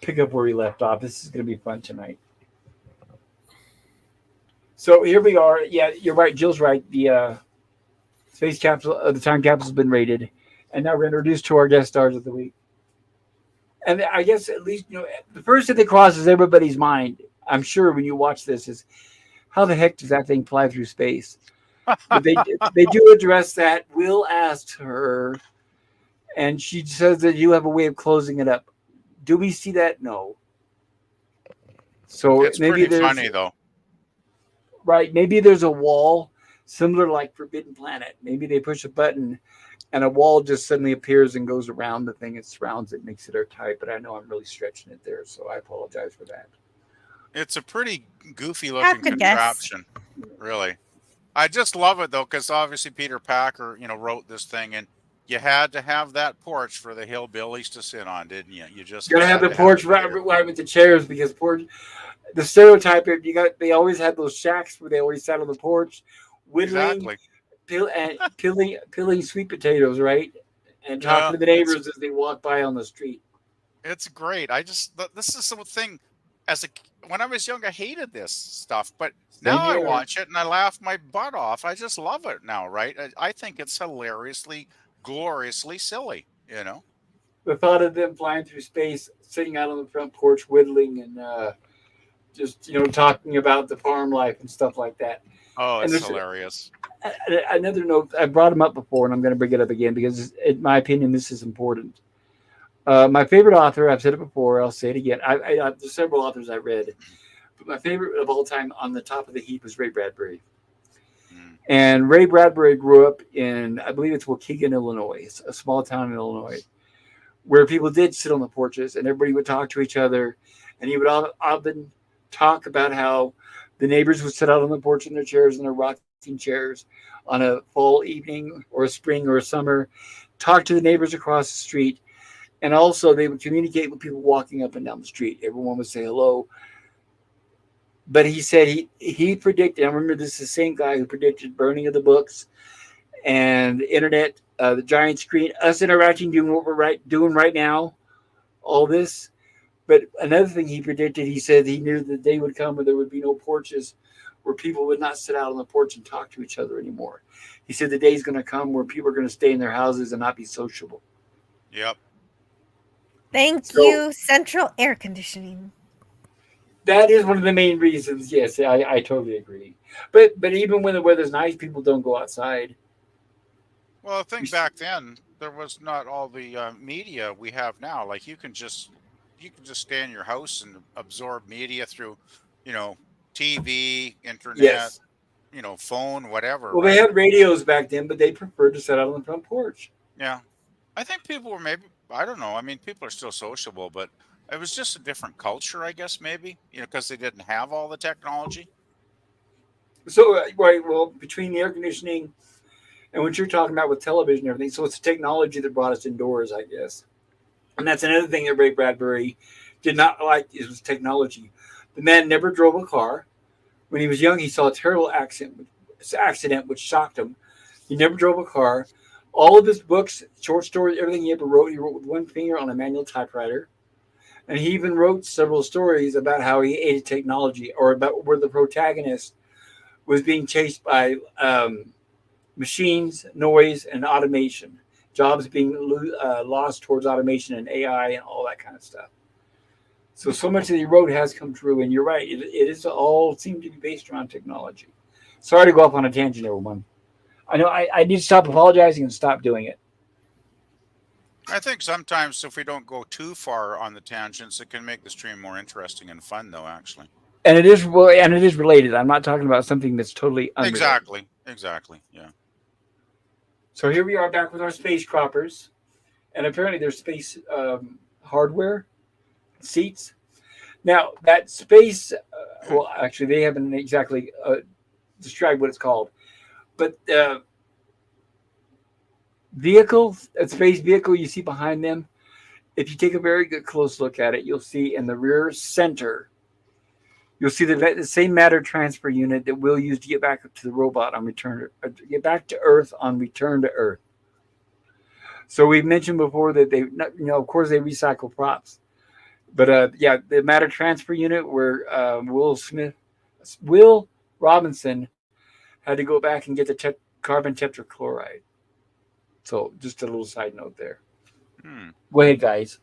[SPEAKER 1] pick up where we left off. This is going to be fun tonight. So here we are. Yeah, you're right. Jill's right. The space capsule, the time capsule has been rated, and now we're introduced to our guest stars of the week. And I guess at least the first thing that crosses everybody's mind, I'm sure, when you watch this, is how the heck does that thing fly through space? But they do address that. Will asked her, and she says that you have a way of closing it up. Do we see that? No. So
[SPEAKER 4] It's
[SPEAKER 1] maybe
[SPEAKER 4] pretty
[SPEAKER 1] there's
[SPEAKER 4] funny, though.
[SPEAKER 1] right. Maybe there's a wall similar to like Forbidden Planet. Maybe they push a button and a wall just suddenly appears and goes around the thing. It surrounds it, makes it airtight. But I know I'm really stretching it there, so I apologize for that.
[SPEAKER 4] It's a pretty goofy
[SPEAKER 3] Have
[SPEAKER 4] looking
[SPEAKER 3] to guess.
[SPEAKER 4] contraption, really. I just love it though, because obviously Peter Packer, wrote this thing, and you had to have that porch for the hillbillies to sit on, didn't you? You just
[SPEAKER 1] You gotta have
[SPEAKER 4] had
[SPEAKER 1] the
[SPEAKER 4] to
[SPEAKER 1] porch
[SPEAKER 4] it
[SPEAKER 1] right,
[SPEAKER 4] there.
[SPEAKER 1] right with the chairs because the stereotype they always had those shacks where they always sat on the porch, whittling,
[SPEAKER 4] Exactly.
[SPEAKER 1] peeling sweet potatoes, right, and talking
[SPEAKER 4] Yeah,
[SPEAKER 1] to the neighbors as they walk by on the street.
[SPEAKER 4] it's great. This is something when I was young, I hated this stuff, but
[SPEAKER 1] Same
[SPEAKER 4] now I
[SPEAKER 1] here.
[SPEAKER 4] watch it and I laugh my butt off. I just love it now, right? I think it's hilariously, gloriously silly,
[SPEAKER 1] The thought of them flying through space, sitting out on the front porch, whittling, and just talking about the farm life and stuff like that.
[SPEAKER 4] Oh,
[SPEAKER 1] And
[SPEAKER 4] it's
[SPEAKER 1] there's
[SPEAKER 4] hilarious.
[SPEAKER 1] another note. I brought him up before, and I'm going to bring it up again because, in my opinion, this is important. My favorite author, I've said it before, I'll say it again. There's several authors I read, but my favorite of all time on the top of the heap is Ray Bradbury.
[SPEAKER 4] Mm.
[SPEAKER 1] And Ray Bradbury grew up in, I believe it's Waukegan, Illinois, a small town in Illinois, where people did sit on the porches and everybody would talk to each other. And he would often talk about how the neighbors would sit out on the porch in their chairs, in their rocking chairs, on a fall evening or a spring or a summer, talk to the neighbors across the street. And also, they would communicate with people walking up and down the street. Everyone would say hello. But he said he predicted, I remember this is the same guy who predicted burning of the books and the internet, the giant screen, us interacting, doing what we're doing right now, all this. But another thing he predicted, he said he knew the day would come where there would be no porches, where people would not sit out on the porch and talk to each other anymore. He said the day is going to come where people are going to stay in their houses and not be sociable.
[SPEAKER 4] Yep.
[SPEAKER 3] Thank
[SPEAKER 1] So-
[SPEAKER 3] you, central air conditioning.
[SPEAKER 1] That is one of the main reasons. Yes, I totally agree. But even when the weather's nice, people don't go outside.
[SPEAKER 4] Well, the thing back then, there was not all the media we have now. Like you can just stay in your house and absorb media through, you know, TV, internet,
[SPEAKER 1] Yes.
[SPEAKER 4] phone, whatever,
[SPEAKER 1] Well, they
[SPEAKER 4] right?
[SPEAKER 1] had radios back then, but they preferred to sit out on the front porch.
[SPEAKER 4] Yeah. I think people were maybe, I don't know. I mean, people are still sociable, but it was just a different culture, I guess, maybe, because they didn't have all the technology.
[SPEAKER 1] So, right, well, between the air conditioning and what you're talking about with television and everything, so it's the technology that brought us indoors, I guess. And that's another thing that Ray Bradbury did not like is was technology. The man never drove a car. When he was young, he saw a terrible accident which shocked him. He never drove a car. All of his books, short stories, everything he wrote with one finger on a manual typewriter. And he even wrote several stories about how he hated technology or about where the protagonist was being chased by machines, noise, and automation. Jobs being lost towards automation and AI and all that kind of stuff. So much that he wrote has come true, and you're right. It is all seemed to be based around technology. Sorry to go off on a tangent, everyone. I know I need to stop apologizing and stop doing it.
[SPEAKER 4] I think sometimes if we don't go too far on the tangents, it can make the stream more interesting and fun, though, actually.
[SPEAKER 1] And it is well, and it is related. I'm not talking about something that's totally unrelated.
[SPEAKER 4] Exactly. Exactly. Yeah.
[SPEAKER 1] So here we are back with our space croppers, and apparently there's space hardware seats. Now that space, well, actually they haven't exactly described what it's called, but vehicle, a space vehicle you see behind them. If you take a very good close look at it, you'll see in the rear center, you'll see the same matter transfer unit that we'll use to get back to the robot on return, get back to Earth on return to Earth. So we've mentioned before that they, of course, they recycle props, but yeah, the matter transfer unit where Will Robinson had to go back and get the carbon tetrachloride. So just a little side note there.
[SPEAKER 4] Hmm.
[SPEAKER 1] Go ahead, guys.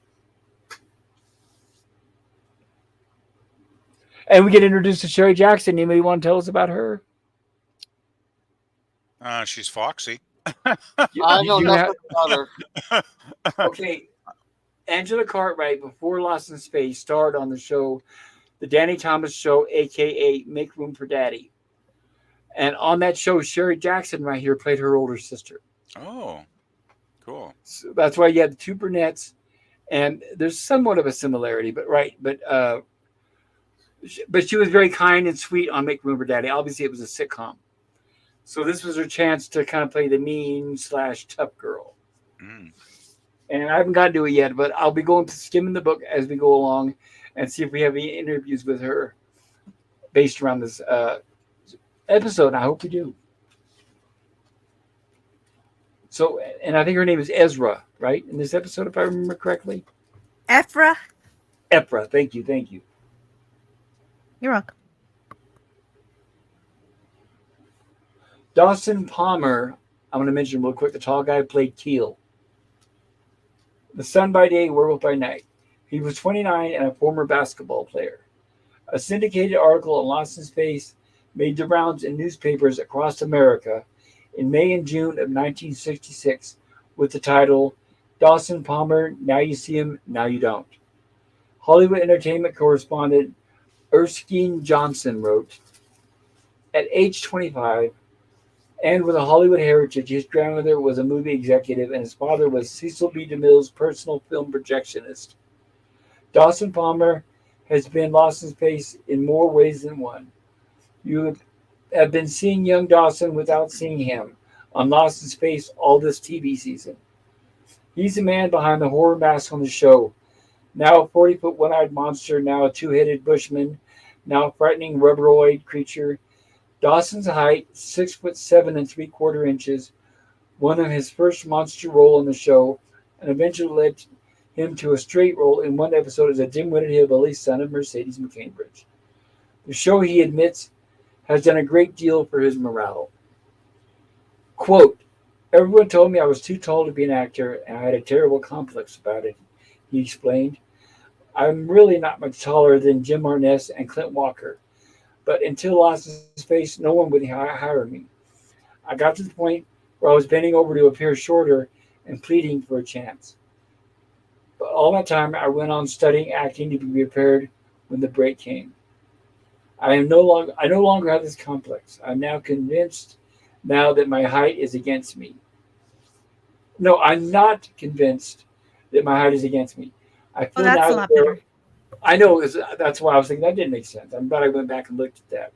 [SPEAKER 1] And we get introduced to Sherry Jackson. Anybody want to tell us about her?
[SPEAKER 4] She's foxy.
[SPEAKER 2] I know nothing about her.
[SPEAKER 1] Okay, Angela Cartwright, before Lost in Space, starred on the show, The Danny Thomas Show, a.k.a. Make Room for Daddy. And on that show, Sherry Jackson right here played her older sister.
[SPEAKER 4] Oh, cool.
[SPEAKER 1] So that's why you had the two brunettes, and there's somewhat of a similarity, but she was very kind and sweet on Make Room for Daddy. Obviously, it was a sitcom. So this was her chance to kind of play the mean / tough girl.
[SPEAKER 4] Mm.
[SPEAKER 1] And I haven't gotten to it yet, but I'll be going to skimming the book as we go along and see if we have any interviews with her based around this episode. I hope we do. So, and I think her name is Ezra, right? In this episode, if I remember correctly.
[SPEAKER 3] Ephra.
[SPEAKER 1] Ephra. Thank you.
[SPEAKER 3] You're welcome.
[SPEAKER 1] Dawson Palmer, I'm going to mention real quick, the tall guy played Keel. The Sun by Day, Werewolf by Night. He was 29 and a former basketball player. A syndicated article on Lost in Space made the rounds in newspapers across America in May and June of 1966 with the title, Dawson Palmer, Now You See Him, Now You Don't. Hollywood entertainment correspondent Erskine Johnson wrote, at age 25, and with a Hollywood heritage, his grandmother was a movie executive and his father was Cecil B. DeMille's personal film projectionist. Dawson Palmer has been lost in space in more ways than one. You have been seeing young Dawson without seeing him on Lost in Space all this TV season. He's the man behind the horror mask on the show. Now a 40-foot one-eyed monster, now a two-headed bushman, now a frightening rubberoid creature. Dawson's height, 6'7" 3/4", one of his first monster role in the show, and eventually led him to a straight role in one episode as a dim-witted hillbilly son of Mercedes McCambridge. The show, he admits, has done a great deal for his morale. Quote, everyone told me I was too tall to be an actor, and I had a terrible complex about it, he explained. I'm really not much taller than Jim Arness and Clint Walker, but until lost his face, no one would hire me. I got to the point where I was bending over to appear shorter and pleading for a chance. But all that time, I went on studying acting to be prepared when the break came. I no longer have this complex. I'm now convinced now that my height is against me. No, I'm not convinced that my height is against me. I
[SPEAKER 3] Well,
[SPEAKER 1] feel
[SPEAKER 3] that's
[SPEAKER 1] now
[SPEAKER 3] a
[SPEAKER 1] that
[SPEAKER 3] lot better.
[SPEAKER 1] I know that's why I was thinking that didn't make sense. I'm glad I went back and looked at that.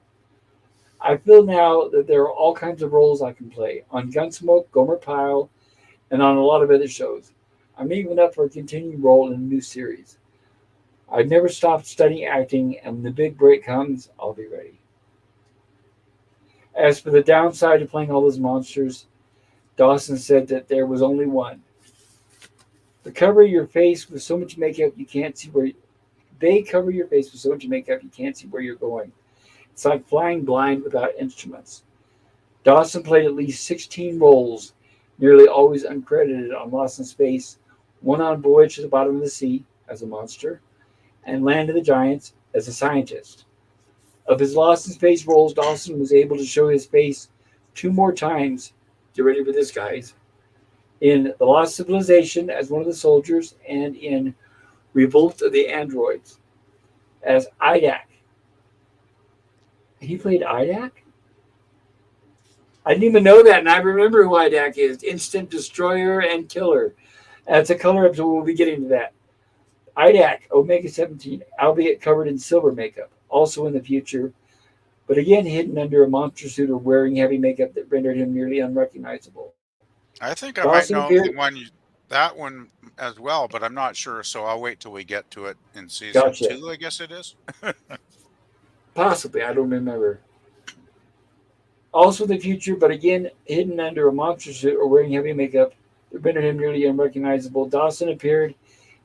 [SPEAKER 1] I feel now that there are all kinds of roles I can play on Gunsmoke, Gomer Pyle, and on a lot of other shows. I'm even up for a continuing role in a new series. I've never stopped studying acting, and when the big break comes, I'll be ready. As for the downside of playing all those monsters, Dawson said that there was only one. To cover your face with so much makeup you can't see where they cover your face with so much makeup you can't see where you're going. It's like flying blind without instruments. Dawson played at least 16 roles, nearly always uncredited on Lost in Space, one on Voyage to the Bottom of the Sea as a monster, and Land of the Giants as a scientist. Of his Lost in Space roles, Dawson was able to show his face two more times. Get ready for this, guys. In The Lost Civilization as one of the soldiers, and in Revolt of the Androids as Idak. He played Idak? I didn't even know that, and I remember who Idak is. Instant Destroyer and Killer. That's a color episode. We'll be getting to that. Idak, Omega 17, albeit covered in silver makeup, also in the future, but again hidden under a monster suit or wearing heavy makeup that rendered him nearly unrecognizable.
[SPEAKER 4] I think I
[SPEAKER 1] Dawson
[SPEAKER 4] might know
[SPEAKER 1] appeared.
[SPEAKER 4] the one that one as well, but I'm not sure. So I'll wait till we get to it in season
[SPEAKER 1] Gotcha.
[SPEAKER 4] 2. I guess it is.
[SPEAKER 1] Possibly, I don't remember. Also in the future, but again hidden under a monster suit or wearing heavy makeup that rendered him nearly unrecognizable, Dawson appeared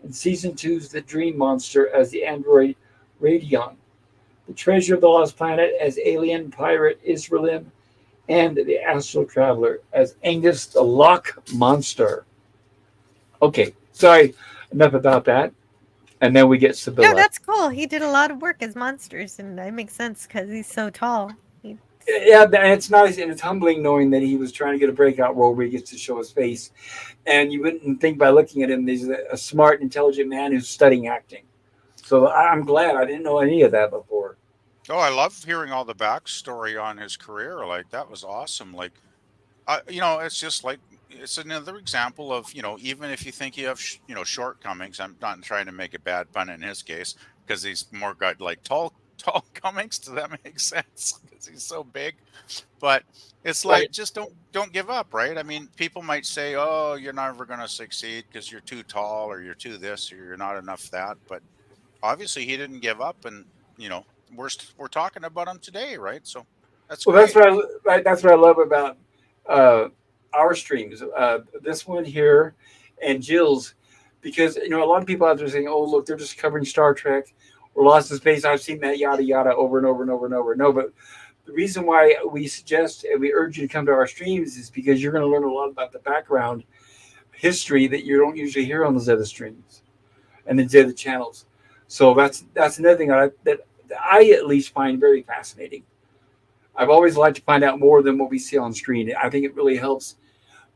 [SPEAKER 1] in season two's The Dream Monster as the android Radion, the Treasure of the Lost Planet as alien pirate Israelim, and the Astral Traveler as Angus the Loch Monster. Okay, sorry, enough about that. And then we get
[SPEAKER 3] No,
[SPEAKER 1] Sibylla.
[SPEAKER 3] that's cool. He did a lot of work as monsters, and that makes sense because he's so tall.
[SPEAKER 1] Yeah, and it's nice and it's humbling knowing that he was trying to get a breakout role where he gets to show his face. And you wouldn't think by looking at him, he's a smart, intelligent man who's studying acting. So I'm glad I didn't know any of that before.
[SPEAKER 4] Oh, I love hearing all the backstory on his career. Like that was awesome. Like it's just like it's another example of even if you think you have shortcomings. I'm not trying to make a bad pun in his case because he's more got like tall comings. Does that make sense? Because he's so big. But it's
[SPEAKER 1] Right.
[SPEAKER 4] like just don't give up, right? I mean, people might say, "Oh, you're never going to succeed because you're too tall or you're too this or you're not enough that." But obviously, he didn't give up, and we're talking about him today, right? So that's
[SPEAKER 1] Well,
[SPEAKER 4] great.
[SPEAKER 1] that's what I love about uh, our streams. This one here and Jill's, because a lot of people out there saying, "Oh, look, they're just covering Star Trek or Lost in Space." I've seen that yada yada over and over and over and over. No, but the reason why we suggest and we urge you to come to our streams is because you're going to learn a lot about the background history that you don't usually hear on those other streams and the other channels. So that's another thing that I at least find very fascinating. I've always liked to find out more than what we see on screen. I think it really helps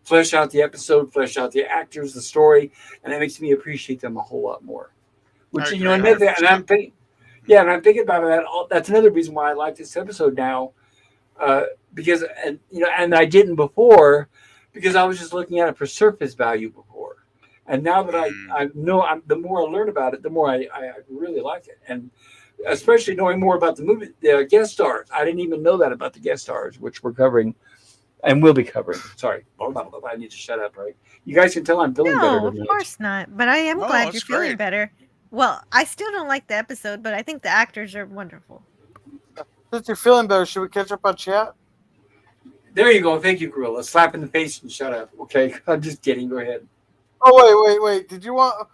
[SPEAKER 1] flesh out the episode, flesh out the actors, the story, and it makes me appreciate them a whole lot more.
[SPEAKER 4] I
[SPEAKER 1] Which
[SPEAKER 4] agree
[SPEAKER 1] another thing, and
[SPEAKER 4] 100%.
[SPEAKER 1] and I'm thinking about that. That's another reason why I like this episode now, uh, because and I didn't before, because I was just looking at it for surface value before, and now that
[SPEAKER 4] Mm.
[SPEAKER 1] I know, the more I learn about it, the more I really like it, and especially knowing more about the movie, the guest stars. I didn't even know that about the guest stars, which we're covering and will be covering. Sorry, I need to shut up. Right, you guys can tell I'm feeling better
[SPEAKER 3] No, of
[SPEAKER 1] tonight.
[SPEAKER 3] course not. But I am
[SPEAKER 4] No,
[SPEAKER 3] glad you're
[SPEAKER 4] it's
[SPEAKER 3] feeling
[SPEAKER 4] great.
[SPEAKER 3] better. Well, I still don't like the episode, but I think the actors are wonderful.
[SPEAKER 2] Since you're feeling better, should we catch up on chat?
[SPEAKER 1] There you go. Thank you, Gorilla. Slap in the face and shut up. Okay, I'm just kidding. Go ahead.
[SPEAKER 2] Oh wait. Did you want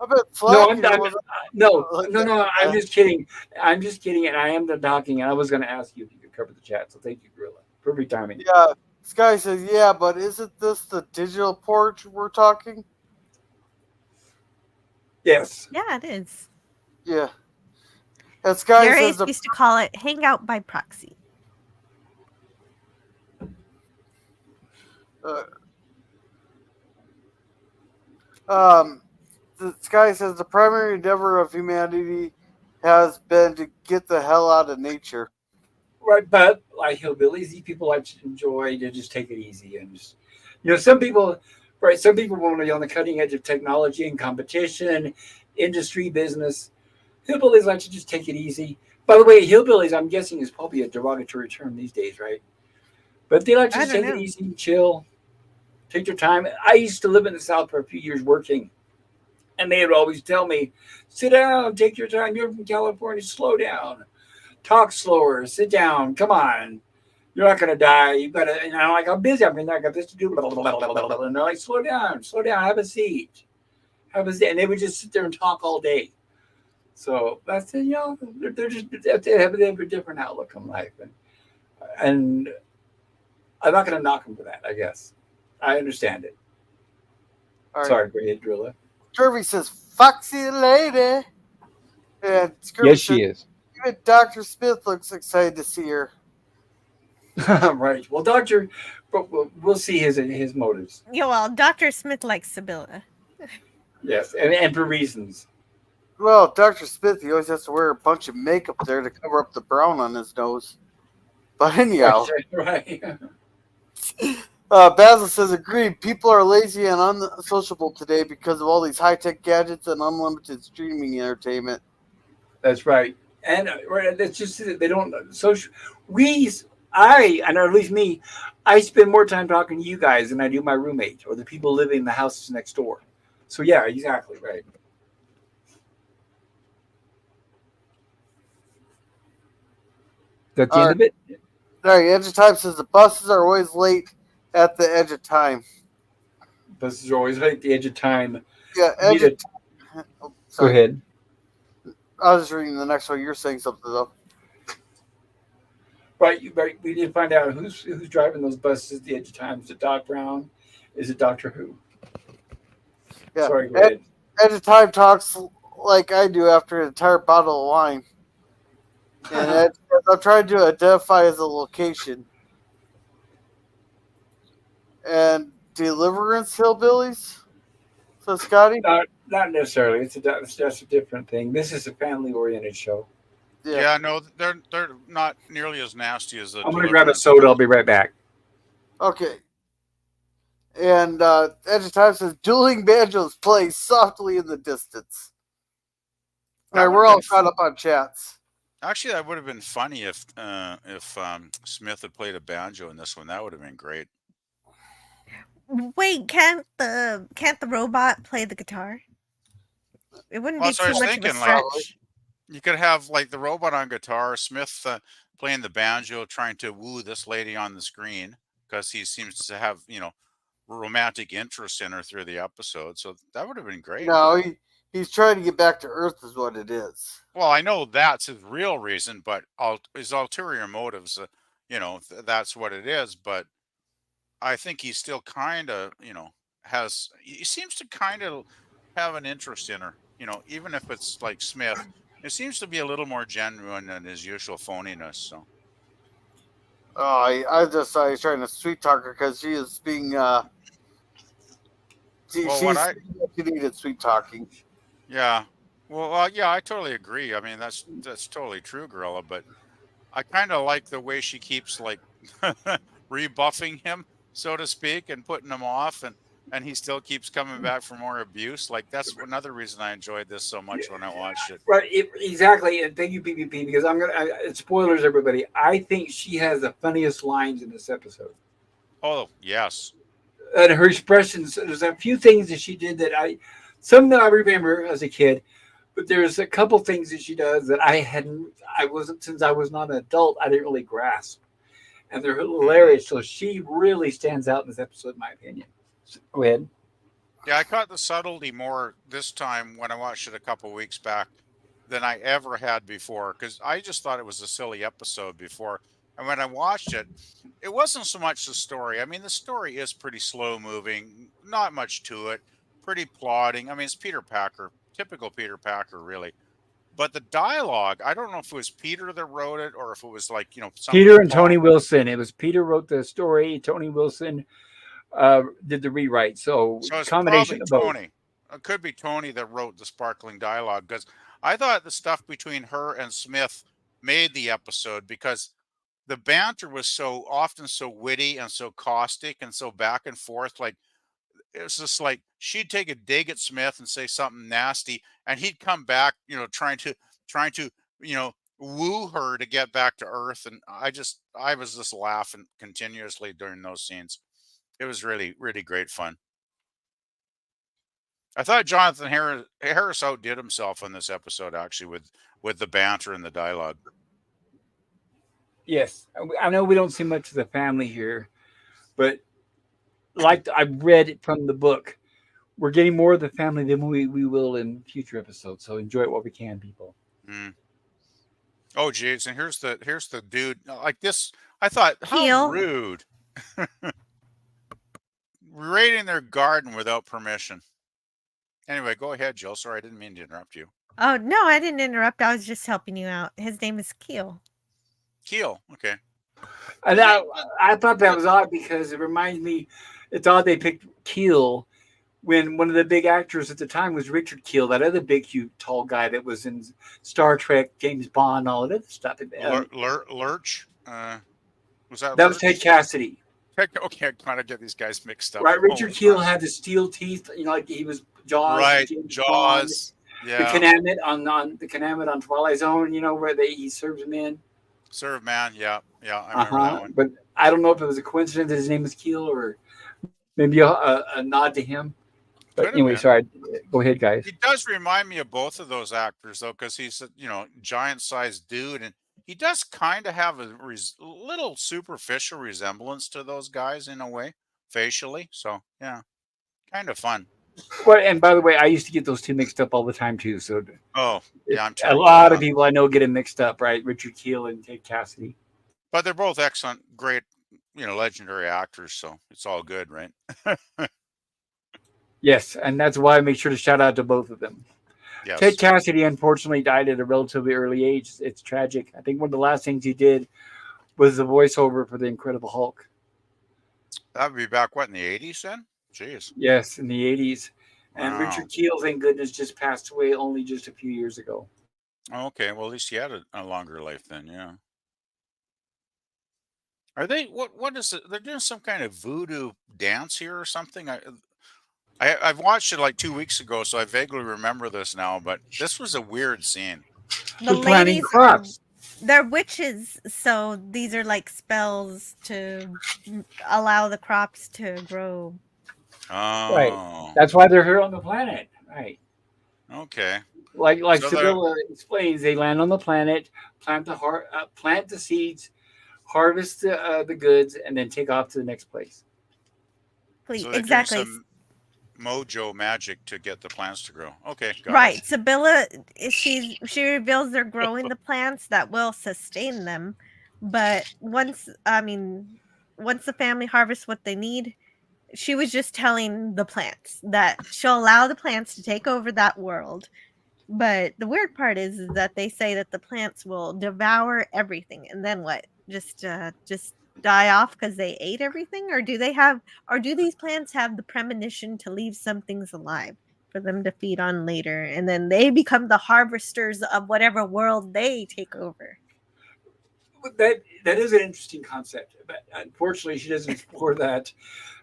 [SPEAKER 2] a bit
[SPEAKER 1] No,
[SPEAKER 2] slack here?
[SPEAKER 1] I'm
[SPEAKER 2] Was
[SPEAKER 1] no,
[SPEAKER 2] it like
[SPEAKER 1] no,
[SPEAKER 2] that?
[SPEAKER 1] no. I'm just kidding. I'm just kidding, and I am done talking. And I was going to ask you if you could cover the chat. So thank you, Gorilla. Perfect timing.
[SPEAKER 2] Yeah. This guy says, yeah, but isn't this the digital port we're talking?
[SPEAKER 1] Yes.
[SPEAKER 3] Yeah, it is.
[SPEAKER 2] Yeah. And Sky says
[SPEAKER 3] Darius
[SPEAKER 2] the
[SPEAKER 3] used to call it hangout by proxy.
[SPEAKER 2] uh, um the Sky says the primary endeavor of humanity has been to get the hell out of nature.
[SPEAKER 1] Right, but like hillbillies, these people like to enjoy to just take it easy and just, some people, right? Some people want to be on the cutting edge of technology and competition, industry, business. Hillbillies like to just take it easy. By the way, hillbillies, I'm guessing, is probably a derogatory term these days, right? But they like to
[SPEAKER 3] I
[SPEAKER 1] just
[SPEAKER 3] don't
[SPEAKER 1] take it
[SPEAKER 3] know.
[SPEAKER 1] easy, chill, take their time. I used to live in the South for a few years working, and they would always tell me, "Sit down, take your time. You're from California, slow down, talk slower, sit down. Come on, you're not gonna die. You gotta." And I'm like, "I'm busy. I got this to do." Blah, blah, blah, blah, blah, blah. And they're like, slow down, have a seat, have a seat." And they would just sit there and talk all day. So that's it. They're just they have a different outlook on life, and I'm not gonna knock them for that. I guess I understand it.
[SPEAKER 2] All right.
[SPEAKER 1] Sorry, go ahead, Drilla.
[SPEAKER 2] Scurvy says, Foxy lady. And Scurvy
[SPEAKER 1] Yes,
[SPEAKER 2] says,
[SPEAKER 1] she is.
[SPEAKER 2] even Dr. Smith looks excited to see her.
[SPEAKER 1] Right. Well, Doctor, but we'll see his motives.
[SPEAKER 3] Yeah, well, Dr. Smith likes Sibylla.
[SPEAKER 1] Yes, and for reasons.
[SPEAKER 2] Well, Dr. Smith, he always has to wear a bunch of makeup there to cover up the brown on his nose. But anyhow,
[SPEAKER 1] Right.
[SPEAKER 2] Basil says, agreed. People are lazy and unsociable today because of all these high-tech gadgets and unlimited streaming entertainment.
[SPEAKER 1] That's right. And right, that's just it. They don't social. We, I, and or at least me, I spend more time talking to you guys than I do my roommate or the people living in the houses next door. So yeah, exactly right. That's the
[SPEAKER 2] All
[SPEAKER 1] end
[SPEAKER 2] right.
[SPEAKER 1] of it.
[SPEAKER 2] All right, Edge of Time says, the buses are always late at the edge of time.
[SPEAKER 1] This is always like the edge of time.
[SPEAKER 2] Yeah,
[SPEAKER 1] You
[SPEAKER 2] Edge
[SPEAKER 1] need
[SPEAKER 2] of
[SPEAKER 1] to
[SPEAKER 2] Time. Oh,
[SPEAKER 1] go
[SPEAKER 2] sorry.
[SPEAKER 1] ahead.
[SPEAKER 2] I was just reading the next one. You're saying something, though.
[SPEAKER 1] Right. We did find out who's driving those buses at the edge of time. Is it Doc Brown? Is it Doctor Who?
[SPEAKER 2] Yeah.
[SPEAKER 1] Sorry, go ahead.
[SPEAKER 2] Edge of Time talks like I do after an entire bottle of wine. And I'm trying to identify as a location. And Deliverance Hillbillies? So, Scotty?
[SPEAKER 1] Not necessarily. That's a different thing. This is a family oriented show.
[SPEAKER 4] Yeah, no, they're not nearly as nasty as the
[SPEAKER 1] I'm gonna grab a
[SPEAKER 4] Deliverance.
[SPEAKER 1] soda. I'll be right back.
[SPEAKER 2] Okay. And Edge of Time says, dueling banjos play softly in the distance. All right,
[SPEAKER 4] That would
[SPEAKER 2] we're
[SPEAKER 4] have
[SPEAKER 2] all
[SPEAKER 4] been
[SPEAKER 2] caught up on chats.
[SPEAKER 4] actually that would have been funny if Smith had played a banjo in this one. That would have been great.
[SPEAKER 3] Wait, can't the robot play the guitar? It wouldn't
[SPEAKER 4] Well,
[SPEAKER 3] be
[SPEAKER 4] that's what I
[SPEAKER 3] too
[SPEAKER 4] was
[SPEAKER 3] much of a
[SPEAKER 4] thinking. Like
[SPEAKER 3] stretch.
[SPEAKER 4] you could have like the robot on guitar, Smith playing the banjo, trying to woo this lady on the screen because he seems to have romantic interest in her through the episode. So that would have been great.
[SPEAKER 2] No, he's trying to get back to Earth, is what it is.
[SPEAKER 4] Well, I know that's his real reason, but his ulterior motives, that's what it is. But I think he still kind of, he seems to kind of have an interest in her, even if it's like Smith. It seems to be a little more genuine than his usual phoniness. So,
[SPEAKER 2] Oh, I just thought he was trying to sweet talk her because she is being, she needed sweet talking.
[SPEAKER 4] yeah, well, yeah, I totally agree. I mean, that's totally true, Gorilla. But I kind of like the way she keeps like rebuffing him, so to speak, and putting him off, and he still keeps coming back for more abuse. Like that's another reason I enjoyed this so much when I watched it.
[SPEAKER 1] Right. Exactly. And thank you, PvP, because spoilers, everybody. I think she has the funniest lines in this episode.
[SPEAKER 4] Oh yes,
[SPEAKER 1] And her expressions. There's a few things that she did some that I remember as a kid, but there's a couple things that she does that I wasn't, since I was not an adult, I didn't really grasp. And they're hilarious. So she really stands out in this episode, in my opinion. So, go ahead.
[SPEAKER 4] yeah, I caught the subtlety more this time when I watched it a couple weeks back than I ever had before because I just thought it was a silly episode before. And when I watched it, it wasn't so much the story. I mean, the story is pretty slow moving, not much to it, pretty plodding. I mean, it's Peter typical Peter Packer, really. But the dialogue, I don't know if it was Peter that wrote it or if it was like, something
[SPEAKER 1] Peter and
[SPEAKER 4] Paul.
[SPEAKER 1] Tony Wilson. It was Peter wrote the story. Tony Wilson did the rewrite. So
[SPEAKER 4] So it's
[SPEAKER 1] combination
[SPEAKER 4] probably
[SPEAKER 1] of both.
[SPEAKER 4] Tony. It could be Tony that wrote the sparkling dialogue because I thought the stuff between her and Smith made the episode because the banter was so often so witty and so caustic and so back and forth. Like it was just like she'd take a dig at Smith and say something nasty, and he'd come back, trying to, woo her to get back to Earth. And I was just laughing continuously during those scenes. It was really, really great fun. I thought Jonathan Harris outdid himself on this episode, actually, with the banter and the dialogue.
[SPEAKER 1] Yes, I know we don't see much of the family here, but like I read it from the book, we're getting more of the family than we will in future episodes. So enjoy it while we can, people.
[SPEAKER 4] Mm. Oh, geez, and here's the dude like this. I thought, how
[SPEAKER 3] Keel.
[SPEAKER 4] rude, raiding their garden without permission. Anyway, go ahead, Jill. Sorry, I didn't mean to interrupt you.
[SPEAKER 3] Oh, no, I didn't interrupt. I was just helping you out. His name is Keel.
[SPEAKER 4] Keel, okay.
[SPEAKER 1] And I thought that was odd because it reminds me. It's odd they picked Keel when one of the big actors at the time was Richard Keel, that other big, huge, tall guy that was in Star Trek, James Bond, all that other stuff.
[SPEAKER 4] Lurch. Was that?
[SPEAKER 1] That was Ted Cassidy.
[SPEAKER 4] Okay, I kind of get these guys mixed up.
[SPEAKER 1] Right, Richard Keel had the steel teeth, like he was Jaws.
[SPEAKER 4] Right,
[SPEAKER 1] James
[SPEAKER 4] Jaws.
[SPEAKER 1] Bond.
[SPEAKER 4] Yeah.
[SPEAKER 1] The Kanamit on Twilight Zone, where he serves him in.
[SPEAKER 4] Serve Man, yeah, I remember that one.
[SPEAKER 1] But I don't know if it was a coincidence that his name was Keel or maybe a nod to him. But anyway, sorry. Go ahead, guys.
[SPEAKER 4] He does remind me of both of those actors, though, because he's a giant-sized dude, and he does kind of have a little superficial resemblance to those guys in a way, facially. So yeah, kind of fun.
[SPEAKER 1] Well, and by the way, I used to get those two mixed up all the time too. So
[SPEAKER 4] yeah, I'm
[SPEAKER 1] a lot of people I know get them mixed up, right? Richard Keel and Ted Cassidy.
[SPEAKER 4] But they're both excellent, great, legendary actors. So it's all good, right?
[SPEAKER 1] Yes, and that's why I make sure to shout out to both of them. Yes. Ted Cassidy unfortunately died at a relatively early age. It's tragic. I think one of the last things he did was the voiceover for the Incredible Hulk.
[SPEAKER 4] That would be back in the 80s then? Jeez.
[SPEAKER 1] Yes, in the 80s. And Richard Keel, thank goodness, just passed away only just a few years ago.
[SPEAKER 4] Okay, well, at least he had a longer life then, yeah. Are they, what is it? They're doing some kind of voodoo dance here or something? I've watched it like 2 weeks ago, so I vaguely remember this now, but this was a weird scene.
[SPEAKER 3] The ladies, crops. They're witches, so these are like spells to allow the crops to grow.
[SPEAKER 4] Oh.
[SPEAKER 1] Right. That's why they're here on the planet. Right.
[SPEAKER 4] Okay.
[SPEAKER 1] Like so Sibylla explains, they land on the planet, plant the seeds, harvest the goods, and then take off to the next place.
[SPEAKER 3] Please,
[SPEAKER 4] so
[SPEAKER 3] exactly.
[SPEAKER 4] Some mojo magic to get the plants to grow. Okay,
[SPEAKER 3] right. It. Sibylla, she reveals they're growing the plants that will sustain them, but once the family harvests what they need, she was just telling the plants that she'll allow the plants to take over that world. But the weird part is that they say that the plants will devour everything, and then what? Just die off because they ate everything, or do these plants have the premonition to leave some things alive for them to feed on later, and then they become the harvesters of whatever world they take over?
[SPEAKER 1] That is an interesting concept, but unfortunately she doesn't explore that.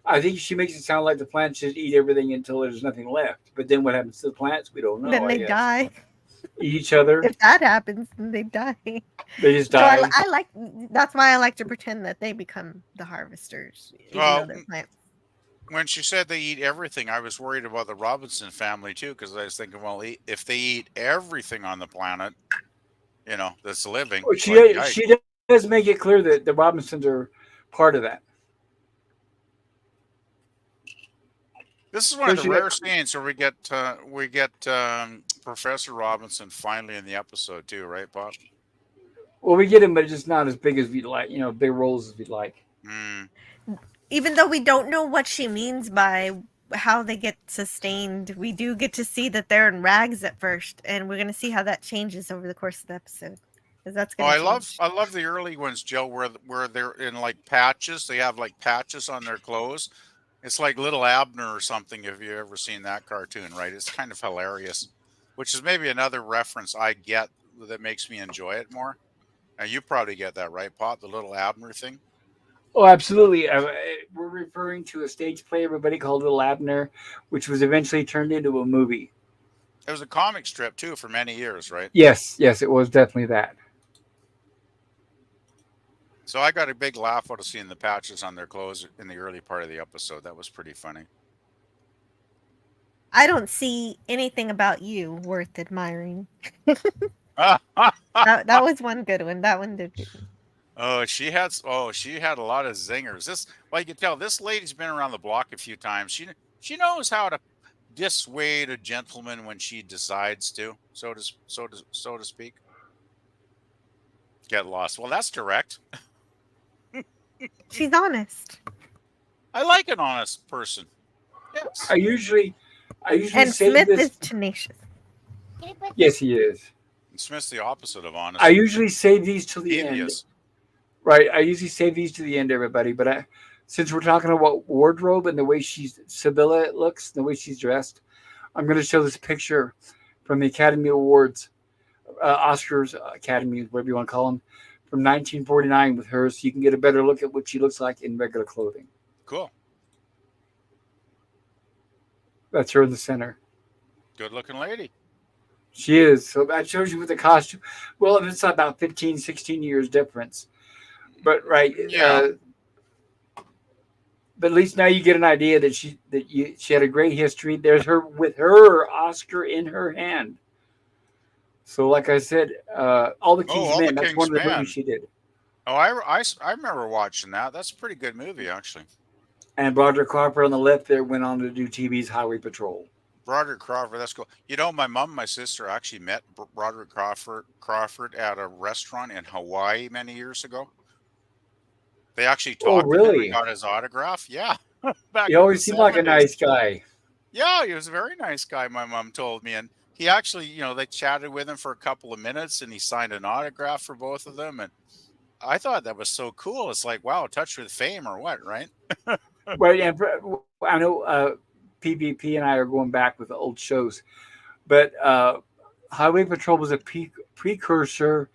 [SPEAKER 1] I think she makes it sound like the plants just eat everything until there's nothing left. But then what happens to the plants? We don't know.
[SPEAKER 3] Then they die.
[SPEAKER 1] Eat each other.
[SPEAKER 3] If that happens, then they die.
[SPEAKER 1] They just die.
[SPEAKER 3] So that's why I like to pretend that they become the harvesters, even though they're plants.
[SPEAKER 4] When she said they eat everything, I was worried about the Robinson family too, because I was thinking, well, if they eat everything on the planet, that's living.
[SPEAKER 1] Well, she does make it clear that the Robinsons are part of that.
[SPEAKER 4] This is one of the rare scenes where we get Professor Robinson finally in the episode too, right, Bob?
[SPEAKER 1] Well, we get him, but it's just not as big as we'd like. Big roles as we'd like.
[SPEAKER 3] Even though we don't know what she means by how they get sustained. We do get to see that they're in rags at first, and we're going to see how that changes over the course of the episode. Because that's
[SPEAKER 4] Oh,
[SPEAKER 3] going to change.
[SPEAKER 4] I love the early ones, Jill, where they're in like patches. They have like patches on their clothes. It's like Little Abner or something. If you ever seen that cartoon, right? It's kind of hilarious, which is maybe another reference I get that makes me enjoy it more. And you probably get that, right, Pop? The Little Abner thing.
[SPEAKER 1] Oh, absolutely. We're referring to a stage play everybody called Little Abner, which was eventually turned into a movie.
[SPEAKER 4] It was a comic strip too for many years, right?
[SPEAKER 1] Yes, yes, it was definitely that.
[SPEAKER 4] So I got a big laugh out of seeing the patches on their clothes in the early part of the episode. That was pretty funny.
[SPEAKER 3] I don't see anything about you worth admiring.
[SPEAKER 4] Ah,
[SPEAKER 3] That was one good one. That one did.
[SPEAKER 4] she had a lot of zingers. You can tell this lady's been around the block a few times. She knows how to dissuade a gentleman when she decides to, so to speak. Get lost. Well, that's direct.
[SPEAKER 3] She's honest.
[SPEAKER 4] I like an honest person. Yes.
[SPEAKER 1] I usually
[SPEAKER 3] And
[SPEAKER 1] say
[SPEAKER 3] Smith
[SPEAKER 1] this.
[SPEAKER 3] is tenacious.
[SPEAKER 1] Yes, he is.
[SPEAKER 4] Smith's the opposite of honest.
[SPEAKER 1] I usually save these till the end.
[SPEAKER 4] Devious.
[SPEAKER 1] Right. I usually save these to the end, everybody. But since we're talking about wardrobe and the way Sibylla looks, the way she's dressed, I'm going to show this picture from the Academy Awards, Oscars, Academy, whatever you want to call them, from 1949 with her, so you can get a better look at what she looks like in regular clothing.
[SPEAKER 4] Cool.
[SPEAKER 1] That's her in the center.
[SPEAKER 4] Good looking lady.
[SPEAKER 1] She is. So that shows you with the costume. Well, it's about 15, 16 years difference. But right.
[SPEAKER 4] Yeah.
[SPEAKER 1] But at least now you get an idea that she had a great history. There's her with her Oscar in her hand. So, like I said, All the King's Men. That's one of the movies she did.
[SPEAKER 4] Oh, I remember watching that. That's a pretty good movie, actually.
[SPEAKER 1] And Broderick Crawford on the left there went on to do TV's Highway Patrol.
[SPEAKER 4] Broderick Crawford, that's cool. You know, my mom and my sister actually met Broderick Crawford at a restaurant in Hawaii many years ago. They actually talked to him and got his autograph. Yeah.
[SPEAKER 1] He always seemed like a nice guy.
[SPEAKER 4] Yeah, he was a very nice guy, my mom told me. And he actually, they chatted with him for a couple of minutes and he signed an autograph for both of them. And I thought that was so cool. It's like, wow, touch with fame or what, right?
[SPEAKER 1] Right. And I know PvP and I are going back with the old shows, but Highway Patrol was a precursor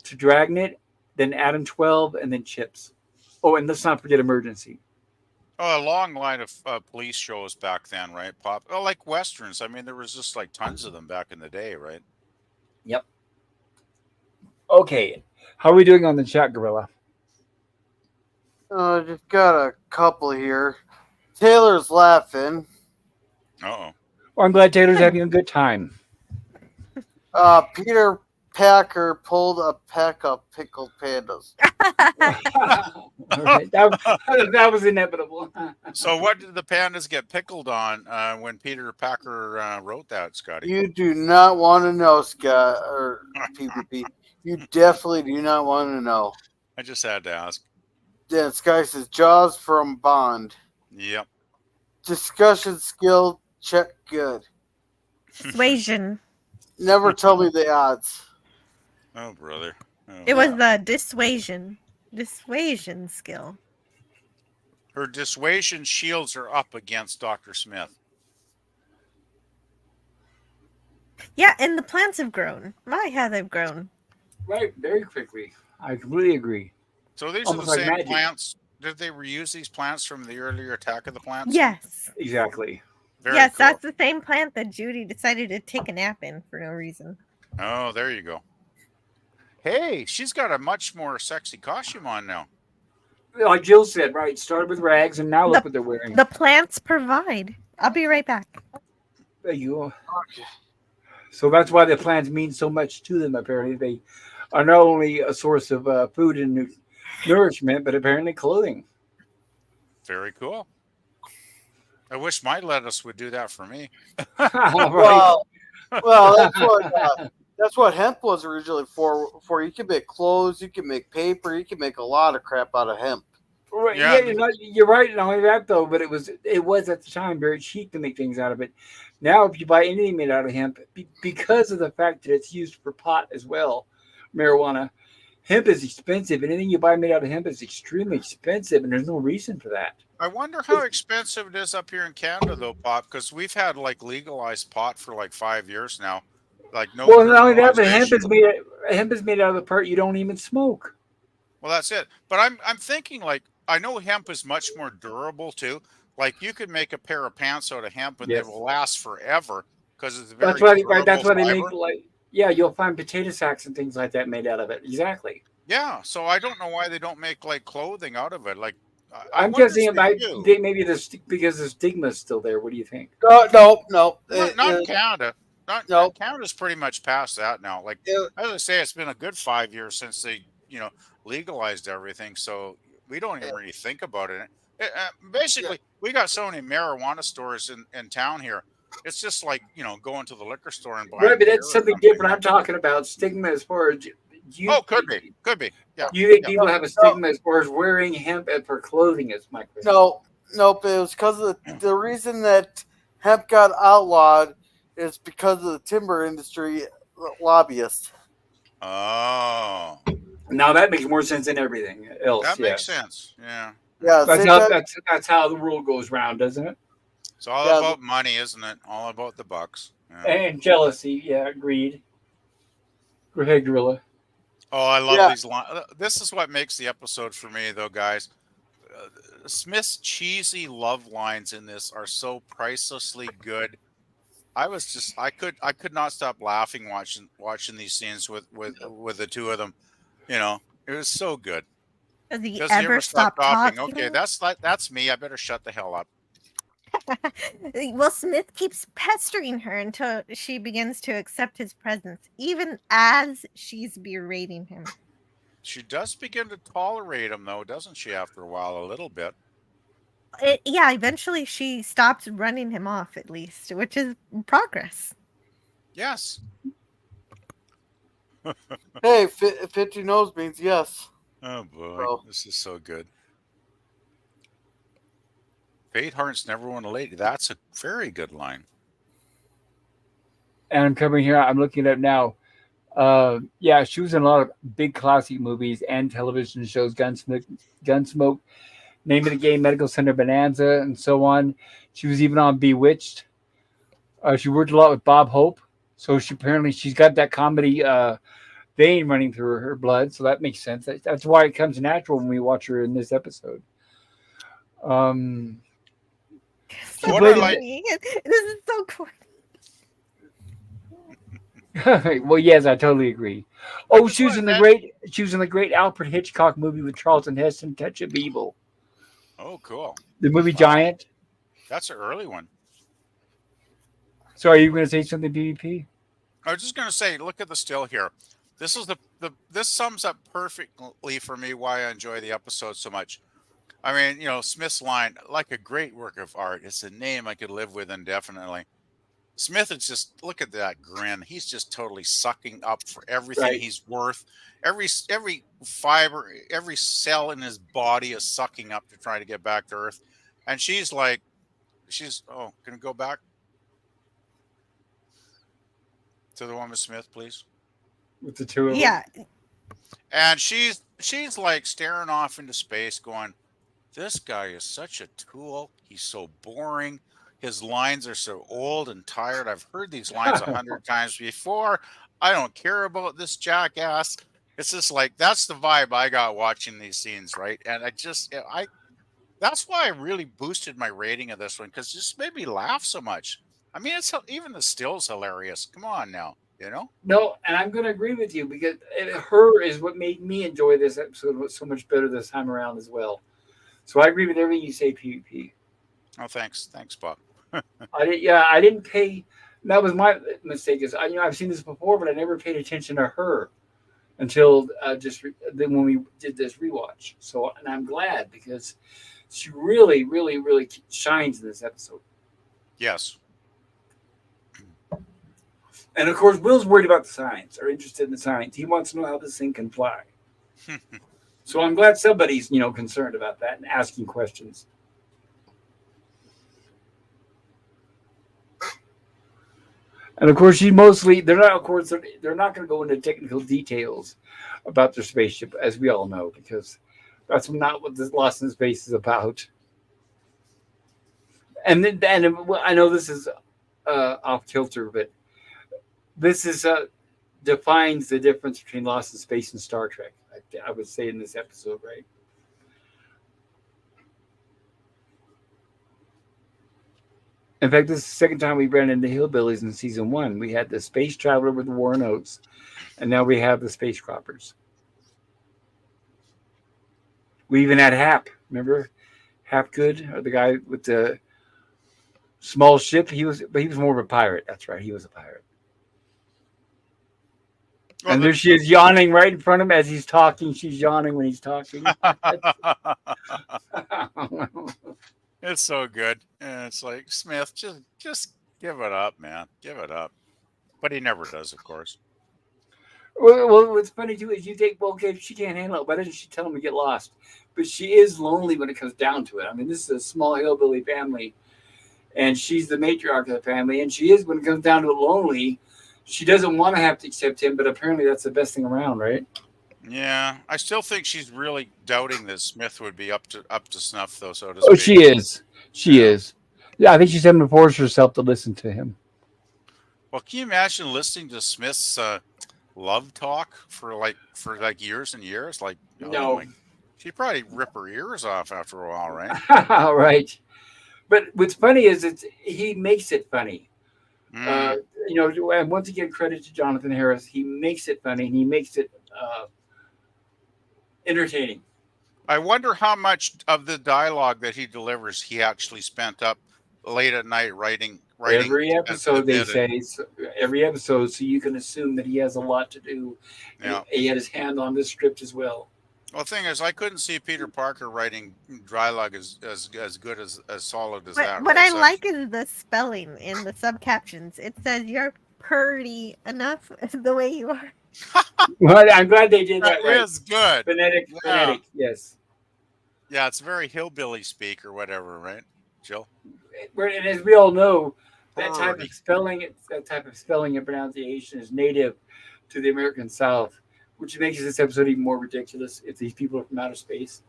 [SPEAKER 1] to Dragnet, then Adam 12, and then Chips. Oh, and let's not forget Emergency.
[SPEAKER 4] Oh, a long line of police shows back then, right, Pop? Oh, like Westerns. I mean, there was just like tons of them back in the day, right?
[SPEAKER 1] Yep. Okay. How are we doing on the chat, Gorilla?
[SPEAKER 2] Just got a couple here. Taylor's laughing.
[SPEAKER 4] Uh-oh.
[SPEAKER 1] Well, I'm glad Taylor's having a good time.
[SPEAKER 2] Peter Packer pulled a pack of pickled pandas.
[SPEAKER 1] Right. That was inevitable.
[SPEAKER 4] So what did the pandas get pickled on when Peter Packer wrote that, Scotty?
[SPEAKER 2] You do not want to know, Scott, or PPP. You definitely do not want to know.
[SPEAKER 4] I just had to ask.
[SPEAKER 2] Then this guy says Jaws from Bond.
[SPEAKER 4] Yep.
[SPEAKER 2] Discussion skill, check good.
[SPEAKER 3] Persuasion.
[SPEAKER 2] Never tell me the odds.
[SPEAKER 4] Oh, brother. Oh.
[SPEAKER 3] It was the dissuasion skill.
[SPEAKER 4] Her dissuasion shields are up against Dr. Smith.
[SPEAKER 3] Yeah, and the plants have grown. My, how they've grown.
[SPEAKER 1] Right, very quickly. I completely agree.
[SPEAKER 4] So these
[SPEAKER 1] Almost
[SPEAKER 4] are the
[SPEAKER 1] like
[SPEAKER 4] same
[SPEAKER 1] magic.
[SPEAKER 4] plants. Did they reuse these plants from the earlier Attack of the Plants?
[SPEAKER 3] Yes.
[SPEAKER 1] Exactly.
[SPEAKER 4] Very
[SPEAKER 3] yes,
[SPEAKER 4] cool.
[SPEAKER 3] that's the same plant that Judy decided to take a nap in for no reason.
[SPEAKER 4] Oh, there you go. Hey, she's got a much more sexy costume on now.
[SPEAKER 1] Like Jill said, right, started with rags and now look what they're wearing.
[SPEAKER 3] The plants provide. I'll be right back.
[SPEAKER 1] There you go. Okay. So that's why the plants mean so much to them, apparently. They are not only a source of food and nourishment, but apparently clothing.
[SPEAKER 4] Very cool. I wish my lettuce would do that for me.
[SPEAKER 1] Right.
[SPEAKER 2] Well, that's what hemp was originally for. You can make clothes, you can make paper, you can make a lot of crap out of hemp.
[SPEAKER 1] Right,
[SPEAKER 4] Yeah,
[SPEAKER 1] yeah, you're right. Not only that though, but it was at the time very cheap to make things out of it. Now, if you buy anything made out of hemp, because of the fact that it's used for pot as well, marijuana, hemp is expensive. Anything you buy made out of hemp is extremely expensive, and there's no reason for that.
[SPEAKER 4] I wonder how expensive it is up here in Canada, though, pot, because we've had like legalized pot for like 5 years now, like no
[SPEAKER 1] Well, not only that, but hemp
[SPEAKER 4] criminalization.
[SPEAKER 1] is made out of the part you don't even smoke.
[SPEAKER 4] Well, that's it. But I'm thinking like I know hemp is much more durable too. Like you could make a pair of pants out of hemp and they
[SPEAKER 1] Yes,
[SPEAKER 4] will last forever because it's a
[SPEAKER 1] that's
[SPEAKER 4] very
[SPEAKER 1] why. Right, that's
[SPEAKER 4] durable
[SPEAKER 1] why they make
[SPEAKER 4] fiber.
[SPEAKER 1] like yeah, you'll find potato sacks and things like that made out of it. Exactly.
[SPEAKER 4] Yeah, so I don't know why they don't make like clothing out of it. Like I
[SPEAKER 1] I'm
[SPEAKER 4] wonder
[SPEAKER 1] guessing
[SPEAKER 4] if
[SPEAKER 1] it
[SPEAKER 4] they
[SPEAKER 1] might
[SPEAKER 4] do.
[SPEAKER 1] maybe because the stigma is still there. What do you think?
[SPEAKER 2] No, no, no.
[SPEAKER 4] Not in Canada. Not
[SPEAKER 2] No.
[SPEAKER 4] Canada's pretty much past that now. Like as I say, it's been a good 5 years since they legalized everything. So we don't even really think about it.
[SPEAKER 2] Yeah.
[SPEAKER 4] Basically, we got so many marijuana stores in town here. It's just like going to the liquor store and
[SPEAKER 1] Right,
[SPEAKER 4] buying
[SPEAKER 1] but
[SPEAKER 4] beer
[SPEAKER 1] that's
[SPEAKER 4] or
[SPEAKER 1] something
[SPEAKER 4] something.
[SPEAKER 1] different. I'm talking about stigma as far as do you
[SPEAKER 4] Oh, could be. Yeah,
[SPEAKER 1] do you think
[SPEAKER 4] yeah.
[SPEAKER 1] people have a
[SPEAKER 2] No,
[SPEAKER 1] stigma as far as wearing hemp for clothing? Is my question.
[SPEAKER 2] no, nope. It was because of the reason that hemp got outlawed is because of the timber industry lobbyists.
[SPEAKER 4] Oh,
[SPEAKER 1] Now that makes more sense than everything else.
[SPEAKER 4] that makes
[SPEAKER 1] Yes,
[SPEAKER 4] sense. Yeah, yeah.
[SPEAKER 2] Yeah, same time.
[SPEAKER 1] that's how the rule goes round, doesn't it?
[SPEAKER 4] It's all
[SPEAKER 2] Yeah,
[SPEAKER 4] about money, isn't it? All about the bucks. Yeah.
[SPEAKER 1] And jealousy. Yeah, greed. Go ahead, gorilla.
[SPEAKER 4] Oh, I love
[SPEAKER 2] yeah.
[SPEAKER 4] these lines. This is what makes the episode for me, though, guys. Smith's cheesy love lines in this are so pricelessly good. I could not stop laughing watching these scenes with the two of them. It was so good.
[SPEAKER 3] Does he
[SPEAKER 4] Does he
[SPEAKER 3] ever
[SPEAKER 4] ever stop
[SPEAKER 3] stop
[SPEAKER 4] talking? Okay,
[SPEAKER 3] talking?
[SPEAKER 4] that's me. I better shut the hell up.
[SPEAKER 3] Well, Smith keeps pestering her until she begins to accept his presence, even as she's berating him.
[SPEAKER 4] She does begin to tolerate him, though, doesn't she? After a while, a little bit.
[SPEAKER 3] Yeah, eventually she stops running him off, at least, which is progress.
[SPEAKER 4] Yes.
[SPEAKER 2] Hey, 50 nose means yes.
[SPEAKER 4] Oh boy,
[SPEAKER 2] So,
[SPEAKER 4] this is so good. Fate hearts never won a lady. That's a very good line.
[SPEAKER 1] And I'm coming here. I'm looking it up now. Yeah, she was in a lot of big classic movies and television shows. Gunsmoke, Name of the Game, Medical Center, Bonanza, and so on. She was even on Bewitched. She worked a lot with Bob Hope, so she's got that comedy vein running through her blood. So that makes sense. That's why it comes natural when we watch her in this episode.
[SPEAKER 3] So
[SPEAKER 1] She
[SPEAKER 4] What I
[SPEAKER 1] played
[SPEAKER 4] like,
[SPEAKER 3] funny. This is so cool.
[SPEAKER 1] well, yes, I totally agree.
[SPEAKER 4] I
[SPEAKER 1] Oh,
[SPEAKER 4] just want to mention.
[SPEAKER 1] she was in the great Alfred Hitchcock movie with Charlton Heston, Touch of Evil.
[SPEAKER 4] Oh, cool.
[SPEAKER 1] The movie
[SPEAKER 4] Wow,
[SPEAKER 1] Giant.
[SPEAKER 4] that's an early one.
[SPEAKER 1] Sorry, you were going to say something, BBP?
[SPEAKER 4] I was just gonna say, look at the still here. This is this sums up perfectly for me why I enjoy the episode so much. I mean, Smith's line, like a great work of art. It's a name I could live with indefinitely. Smith is just look at that grin. He's just totally sucking up for everything
[SPEAKER 1] Right.
[SPEAKER 4] he's worth. Every fiber, every cell in his body is sucking up to try to get back to Earth. And can we go back to the one with Smith, please?
[SPEAKER 1] With the two of them.
[SPEAKER 3] Yeah,
[SPEAKER 4] And she's like staring off into space, going, "This guy is such a tool. He's so boring. His lines are so old and tired. I've heard these lines 100 times before. I don't care about this jackass." It's just like that's the vibe I got watching these scenes, right? And that's why I really boosted my rating of this one because it just made me laugh so much. I mean, even the still's hilarious. Come on now,
[SPEAKER 1] No, and I'm going to agree with you because her is what made me enjoy this episode so much better this time around as well. So I agree with everything you say, PvP.
[SPEAKER 4] Oh, thanks, Bob.
[SPEAKER 1] I didn't pay. That was my mistake. I've seen this before, but I never paid attention to her until then when we did this rewatch. So, and I'm glad because she really, really, really shines in this episode.
[SPEAKER 4] Yes.
[SPEAKER 1] And of course, Will's worried about the science or interested in the science. He wants to know how this thing can fly. So I'm glad somebody's concerned about that and asking questions. And of course, they're not. Of course, they're not going to go into technical details about their spaceship, as we all know, because that's not what this Lost in Space is about. And well, I know this is off kilter, but this is defines the difference between Lost in Space and Star Trek. I would say in this episode, right? In fact, this is the second time we ran into hillbillies in season 1. We had the space traveler with the Warren Oates, and now we have the space croppers. We even had Hap. Remember Hapgood, or the guy with the small ship? He was more of a pirate. That's right, he was a pirate.
[SPEAKER 4] Well,
[SPEAKER 1] And there she is yawning right in front of him as he's talking. She's yawning when he's talking.
[SPEAKER 4] It's so good. And it's like, Smith, just give it up, man. Give it up. But he never does, of course.
[SPEAKER 1] Well, what's funny too is okay, if she can't handle it, why doesn't she tell him to get lost? But she is lonely when it comes down to it. I mean, this is a small hillbilly family, and she's the matriarch of the family, and she is, when it comes down to it, lonely. She doesn't want to have to accept him, but apparently that's the best thing around, right?
[SPEAKER 4] Yeah, I still think she's really doubting that Smith would be up to snuff, though, so to
[SPEAKER 1] Oh,
[SPEAKER 4] speak.
[SPEAKER 1] she is. She
[SPEAKER 4] Yeah.
[SPEAKER 1] is. Yeah, I think she's having to force herself to listen to him.
[SPEAKER 4] Well, can you imagine listening to Smith's love talk for years and years? Like,
[SPEAKER 1] No.
[SPEAKER 4] she'd probably rip her ears off after a while, right?
[SPEAKER 1] Right. But what's funny is he makes it funny.
[SPEAKER 4] Mm.
[SPEAKER 1] And once again, credit to Jonathan Harris. He makes it funny and he makes it entertaining.
[SPEAKER 4] I wonder how much of the dialogue that he delivers he actually spent up late at night writing.
[SPEAKER 1] Every episode, they
[SPEAKER 4] admitted.
[SPEAKER 1] say, every episode, so you can assume that he has a lot to do.
[SPEAKER 4] Yeah.
[SPEAKER 1] He had his hand on this script as well.
[SPEAKER 4] Well, the thing is, I couldn't see Peter Parker writing dialogue as good as solid as that.
[SPEAKER 3] What
[SPEAKER 4] right?
[SPEAKER 3] I
[SPEAKER 4] So
[SPEAKER 3] like is the spelling in the subcaptions. It says you're pretty enough the way you are.
[SPEAKER 1] Well, I'm glad they did that
[SPEAKER 4] that
[SPEAKER 1] right.
[SPEAKER 4] is good.
[SPEAKER 1] Phonetic, yes.
[SPEAKER 4] Yeah, it's very hillbilly speak or whatever, right, Jill?
[SPEAKER 1] And as we all know, that type
[SPEAKER 4] Purdy.
[SPEAKER 1] of spelling and pronunciation is native to the American South, which makes this episode even more ridiculous if these people are from outer space.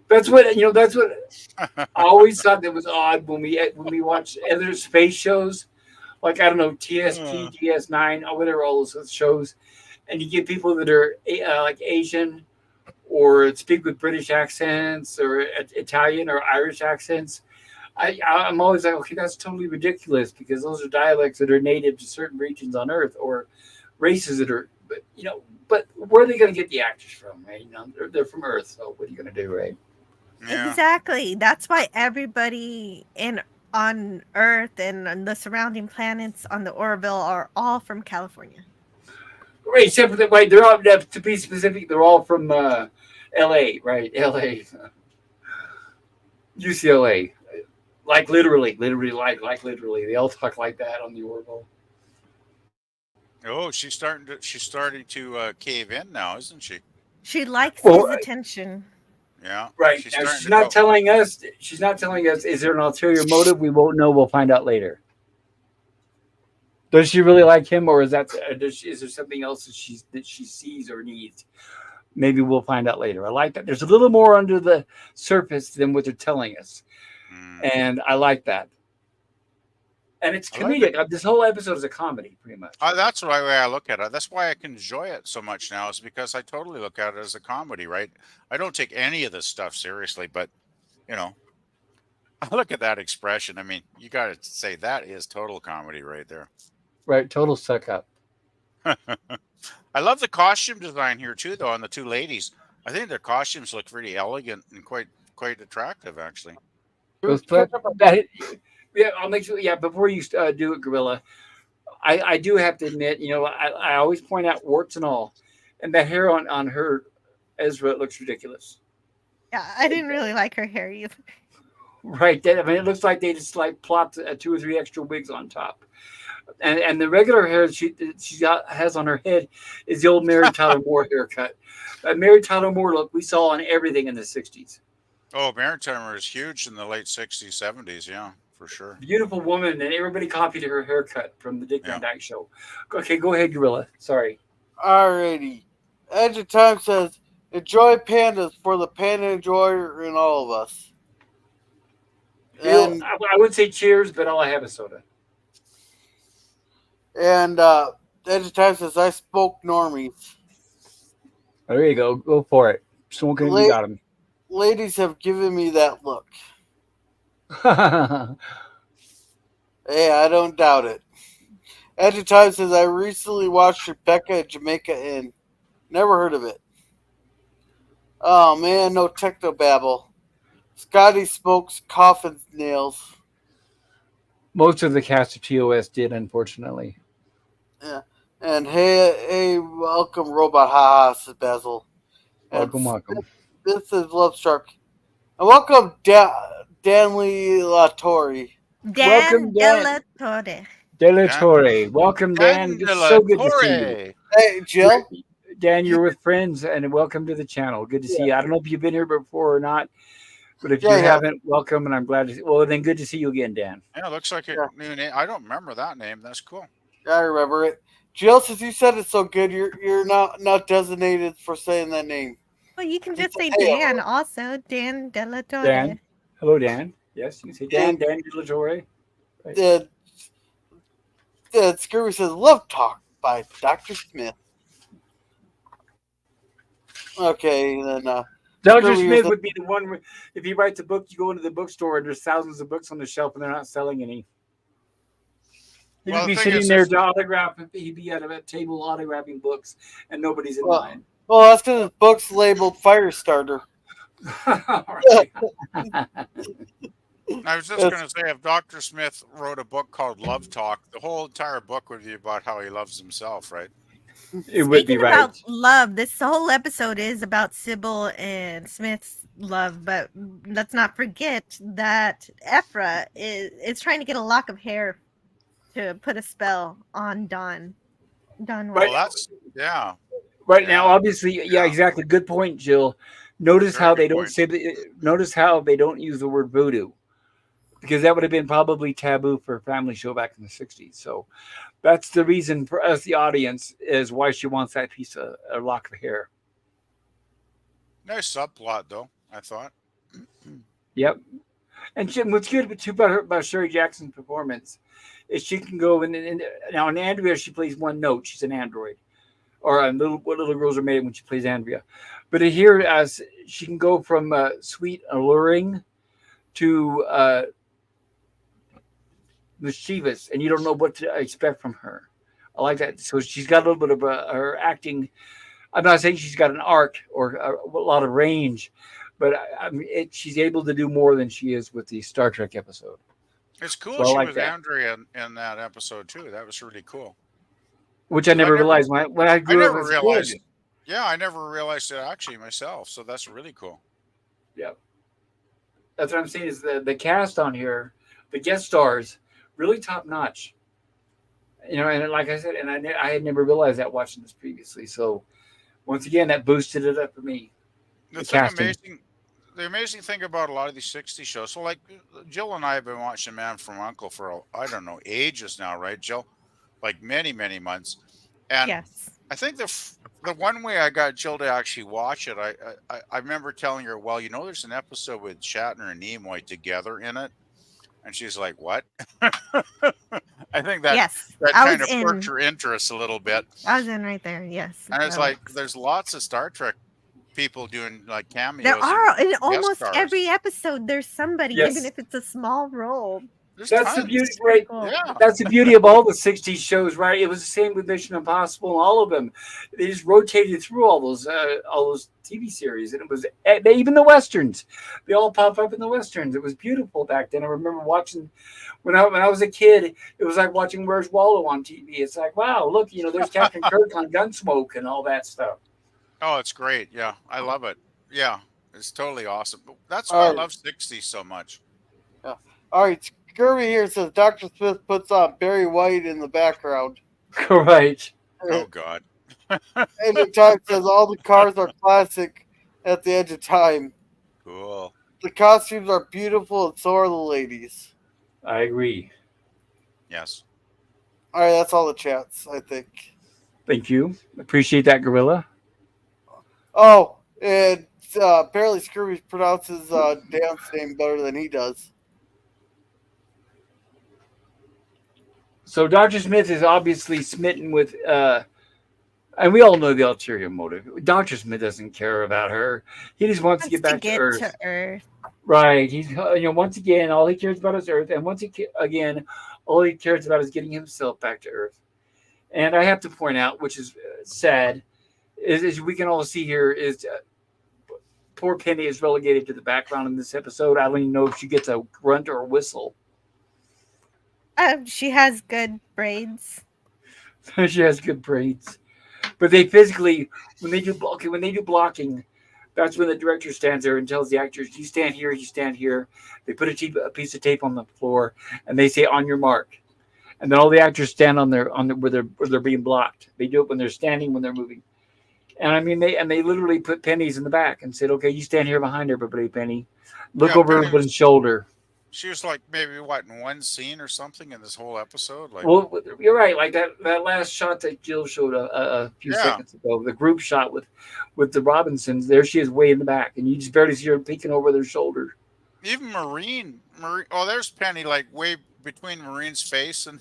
[SPEAKER 1] That's what I always thought that was odd when we watch other space shows, like, I don't know, TSP, DS9, or whatever, all those shows, and you get people that are like Asian or speak with British accents or Italian or Irish accents. I'm always like, okay, that's totally ridiculous, because those are dialects that are native to certain regions on Earth, or races that are, but where are they going to get the actors from, right? They're from Earth, so what are you going to do, right?
[SPEAKER 4] Yeah.
[SPEAKER 3] Exactly. That's why everybody on Earth and on the surrounding planets on the Orville are all from California.
[SPEAKER 1] Right, except for that, right, they're all, to be specific, they're all from LA, right? LA. UCLA. Like literally, literally. They all talk like that on the Orville.
[SPEAKER 4] Oh, she's starting to cave in now, isn't she?
[SPEAKER 3] She likes
[SPEAKER 1] Well,
[SPEAKER 3] his attention.
[SPEAKER 4] Yeah.
[SPEAKER 1] Right.
[SPEAKER 4] She's
[SPEAKER 1] Now,
[SPEAKER 4] starting
[SPEAKER 1] she's
[SPEAKER 4] to
[SPEAKER 1] not
[SPEAKER 4] go.
[SPEAKER 1] telling us. She's not telling us. Is there an ulterior motive? We won't know. We'll find out later. Does she really like him, or is there something else that she sees or needs? Maybe we'll find out later. I like that. There's a little more under the surface than what they're telling us, and I like that. And it's comedic. This whole episode is a comedy, pretty much.
[SPEAKER 4] That's the way I look at it. That's why I can enjoy it so much now, is because I totally look at it as a comedy, right? I don't take any of this stuff seriously, but, I look at that expression. I mean, you got to say that is total comedy right there.
[SPEAKER 1] Right, total suck up.
[SPEAKER 4] I love the costume design here too, though, on the two ladies. I think their costumes look pretty elegant and quite attractive, actually.
[SPEAKER 1] Yeah, I'll make sure. Yeah, before you do it, Gorilla, I do have to admit, I always point out warts and all, and that hair on her Ezra looks ridiculous.
[SPEAKER 3] Yeah, I didn't really like her hair either.
[SPEAKER 1] Right. It looks like they just plopped 2 or 3 extra wigs on top. And the regular hair has on her head is the old Mary Tyler Moore haircut. Mary Tyler Moore look we saw on everything in the '60s.
[SPEAKER 4] Oh, Maritimer is huge in the late '60s, '70s. Yeah, for sure.
[SPEAKER 1] Beautiful woman, and everybody copied her haircut from the Dick Van
[SPEAKER 4] Yeah.
[SPEAKER 1] Dyke Show. Okay, go ahead, Gorilla. Sorry.
[SPEAKER 2] Alrighty. Edge of Time says, enjoy pandas for the panda enjoyer in all of us.
[SPEAKER 1] Bill,
[SPEAKER 2] And
[SPEAKER 1] I would say cheers, but I'll have a soda.
[SPEAKER 2] and Edge of Time says, I spoke normies.
[SPEAKER 1] There you go. Go for it. Someone even got him.
[SPEAKER 2] Ladies have given me that look. Hey, I don't doubt it. Edge of Time says, I recently watched Rebecca at Jamaica Inn. Never heard of it. Oh man, no technobabble. Scotty smokes coffin nails.
[SPEAKER 1] Most of the cast of TOS did, unfortunately.
[SPEAKER 2] Yeah. And hey, welcome, Robot Haha, says Basil. And
[SPEAKER 1] Welcome.
[SPEAKER 2] This is Love Struck. And welcome, Danley Latori.
[SPEAKER 1] Welcome, Dan. De La Torre. Welcome, Dan. It's so good to see you.
[SPEAKER 2] Hey, Jill.
[SPEAKER 1] Dan, you're with friends, and welcome to the channel. Good to see you. I don't know if you've been here before or not, but if you haven't, welcome, and I'm glad to see. Well, then good to see you again, Dan.
[SPEAKER 4] Yeah, it looks like a new name. I don't remember that name. That's cool.
[SPEAKER 2] I remember it. Jill, since you said it so good, you're not designated for saying that name.
[SPEAKER 3] Well, you can just say Dan also. Dan De La Torre.
[SPEAKER 1] Dan. Hello, Dan. Yes, you can say Dan. Dan De La Torre.
[SPEAKER 2] Right. The Screwy says, Love Talk by Dr. Smith. Okay, then
[SPEAKER 1] Dr. Smith would be the one where if he writes a book, you go into the bookstore and there's thousands of books on the shelf and they're not selling any. He'd be sitting there to autograph. He'd be at a table autographing books and nobody's in line.
[SPEAKER 2] Well, that's because his book's labeled Firestarter.
[SPEAKER 4] I was just going to say, if Dr. Smith wrote a book called Love Talk, the whole entire book would be about how he loves himself, right?
[SPEAKER 1] It would be right.
[SPEAKER 3] About love, this whole episode is about Sybil and Smith's love, but let's not forget that Ephra is trying to get a lock of hair to put a spell on Don.
[SPEAKER 4] Well, that's
[SPEAKER 1] Right now, obviously, exactly. Good point, Jill. Notice how they don't say. Notice how they don't use the word voodoo, because that would have been probably taboo for a family show back in the '60s. So that's the reason for us, the audience, is why she wants that piece of a lock of hair.
[SPEAKER 4] Nice subplot, though, I thought.
[SPEAKER 1] Yep. And what's good too about Sherry Jackson's performance is she can go and now in Andrea she plays one note. She's an android, or what little girls are made when she plays Andrea. But here, as she can go from sweet, alluring to mischievous, and you don't know what to expect from her. I like that. So she's got a little bit of her acting. I'm not saying she's got an arc or a lot of range, but she's able to do more than she is with the Star Trek episode.
[SPEAKER 4] It's cool she was Andrea in that episode, too. That was really cool.
[SPEAKER 1] Which I never realized when I grew up.
[SPEAKER 4] I never realized it actually myself. So that's really cool.
[SPEAKER 1] Yeah. That's what I'm saying is the cast on here, the guest stars, really top notch. You know, and like I said, and I had never realized that watching this previously. So once again, that boosted it up for me.
[SPEAKER 4] The amazing thing about a lot of these 60 shows, so like Jill and I have been watching Man from U.N.C.L.E. for, I don't know, ages now, right, Jill? Like many, many months. And
[SPEAKER 3] yes.
[SPEAKER 4] I think the one way I got Jill to actually watch it, I remember telling her, well, you know, there's an episode with Shatner and Nimoy together in it. And she's like, what? I think that kind of perked her interest a little bit.
[SPEAKER 3] I was in right there, yes.
[SPEAKER 4] And it's like, there's lots of Star Trek people doing like cameos.
[SPEAKER 3] There are in almost every episode. There's somebody, even if it's a small role.
[SPEAKER 1] That's the beauty, right? Yeah. That's the beauty of all the '60s shows, right? It was the same with Mission Impossible and all of them. They just rotated through all those TV series, and it was even the westerns. They all pop up in the westerns. It was beautiful back then. I remember watching when I was a kid. It was like watching Where's Waldo on TV. It's like, wow, look, you know, there's Captain Kirk on Gunsmoke and all that stuff.
[SPEAKER 4] Oh, it's great. Yeah, I love it. Yeah, it's totally awesome. That's why I love '60s so much.
[SPEAKER 2] Yeah. All right, Scurvy here says Dr. Smith puts on Barry White in the background.
[SPEAKER 1] Right.
[SPEAKER 4] Oh God.
[SPEAKER 2] Edge of Time says all the cars are classic at the Edge of Time.
[SPEAKER 4] Cool.
[SPEAKER 2] The costumes are beautiful and so are the ladies.
[SPEAKER 1] I agree.
[SPEAKER 4] Yes.
[SPEAKER 2] Alright, that's all the chats, I think.
[SPEAKER 1] Thank you. Appreciate that, Gorilla.
[SPEAKER 2] Oh, and apparently Scurvy pronounces Dan's name better than he does.
[SPEAKER 1] So Dr. Smith is obviously smitten with, and we all know the ulterior motive. Dr. Smith doesn't care about her. He just wants to get back to Earth. Right. He's, once again, all he cares about is Earth. And again, all he cares about is getting himself back to Earth. And I have to point out, which is sad, is as we can all see here, is poor Penny is relegated to the background in this episode. I don't even know if she gets a grunt or a whistle.
[SPEAKER 3] She has good braids.
[SPEAKER 1] She has good braids. But they physically, when they do blocking, that's when the director stands there and tells the actors, "You stand here, you stand here." They put a piece of tape on the floor, and they say, "On your mark." And then all the actors stand where they're being blocked. They do it when they're standing, when they're moving. And I mean, they literally put pennies in the back and said, "Okay, you stand here behind everybody, Penny. Look over everybody's shoulder."
[SPEAKER 4] She was like maybe in one scene or something in this whole episode. Like,
[SPEAKER 1] well, you're right. Like that last shot that Jill showed a few seconds ago, the group shot with the Robinsons. There she is, way in the back, and you just barely see her peeking over their shoulder.
[SPEAKER 4] Even Marine. Oh, there's Penny, like way between Marine's face and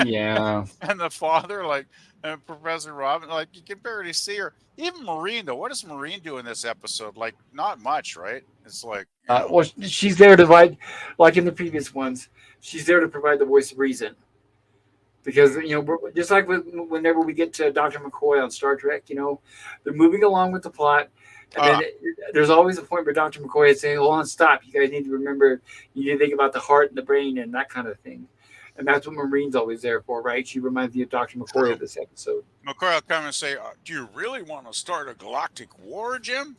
[SPEAKER 1] yeah,
[SPEAKER 4] and the father, like, and Professor Robin. Like, you can barely see her. Even Marine, though, what does Marine do in this episode? Like, not much, right? It's like,
[SPEAKER 1] well, she's there to like in the previous ones, she's there to provide the voice of reason. Because just like whenever we get to Dr. McCoy on Star Trek, they're moving along with the plot, and then there's always a point where Dr. McCoy would say, "Hold on, stop! You guys need to remember, you need to think about the heart and the brain and that kind of thing." And that's what Marine's always there for, right? She reminds me of Dr. McCoy of this episode.
[SPEAKER 4] McCoy will come and say, "Do you really want to start a galactic war, Jim?"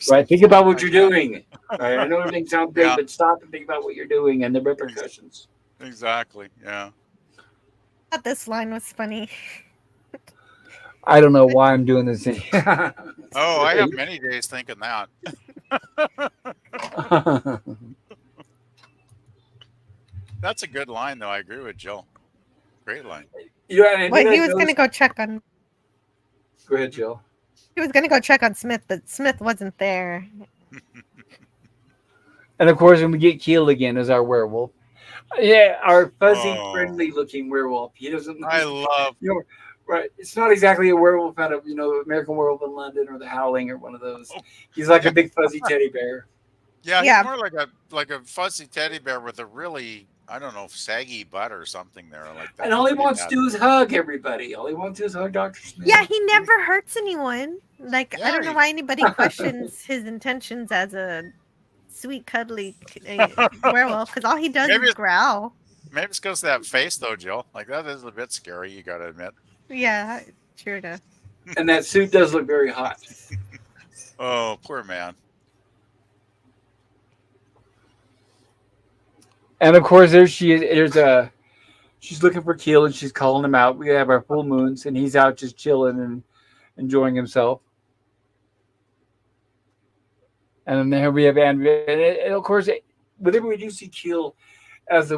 [SPEAKER 1] Right. Think about what you're doing. Right? I know everything sounds big, but stop and think about what you're doing and the repercussions.
[SPEAKER 4] Exactly. Yeah.
[SPEAKER 3] I thought this line was funny.
[SPEAKER 1] I don't know why I'm doing this.
[SPEAKER 4] I have many days thinking that. That's a good line, though. I agree with Jill. Great line.
[SPEAKER 1] Yeah,
[SPEAKER 3] well, he was going to go check on.
[SPEAKER 1] Go ahead, Jill.
[SPEAKER 3] He was going to go check on Smith, but Smith wasn't there.
[SPEAKER 1] And of course, when we get Keel again as our werewolf, our fuzzy, friendly-looking werewolf. He doesn't.
[SPEAKER 4] I love.
[SPEAKER 1] Right. It's not exactly a werewolf out of American Werewolf in London or The Howling or one of those. He's like a big fuzzy teddy bear.
[SPEAKER 4] Yeah, he's more like a fuzzy teddy bear with a really, I don't know, saggy butt or something there like that.
[SPEAKER 1] And all he wants to do is hug everybody. All he wants to do is hug Dr. Smith.
[SPEAKER 3] Yeah, he never hurts anyone. Like, I don't know why anybody questions his intentions as a sweet, cuddly werewolf, because all he does is growl.
[SPEAKER 4] Maybe it's because of that face, though, Jill. Like, that is a bit scary, you got to admit.
[SPEAKER 3] Yeah, true enough.
[SPEAKER 1] And that suit does look very hot.
[SPEAKER 4] Oh, poor man.
[SPEAKER 1] And of course, there she is. She's looking for Keel and she's calling him out. We have our full moons, and he's out just chilling and enjoying himself. And then here we have Andrea. And of course, whenever we do see Keel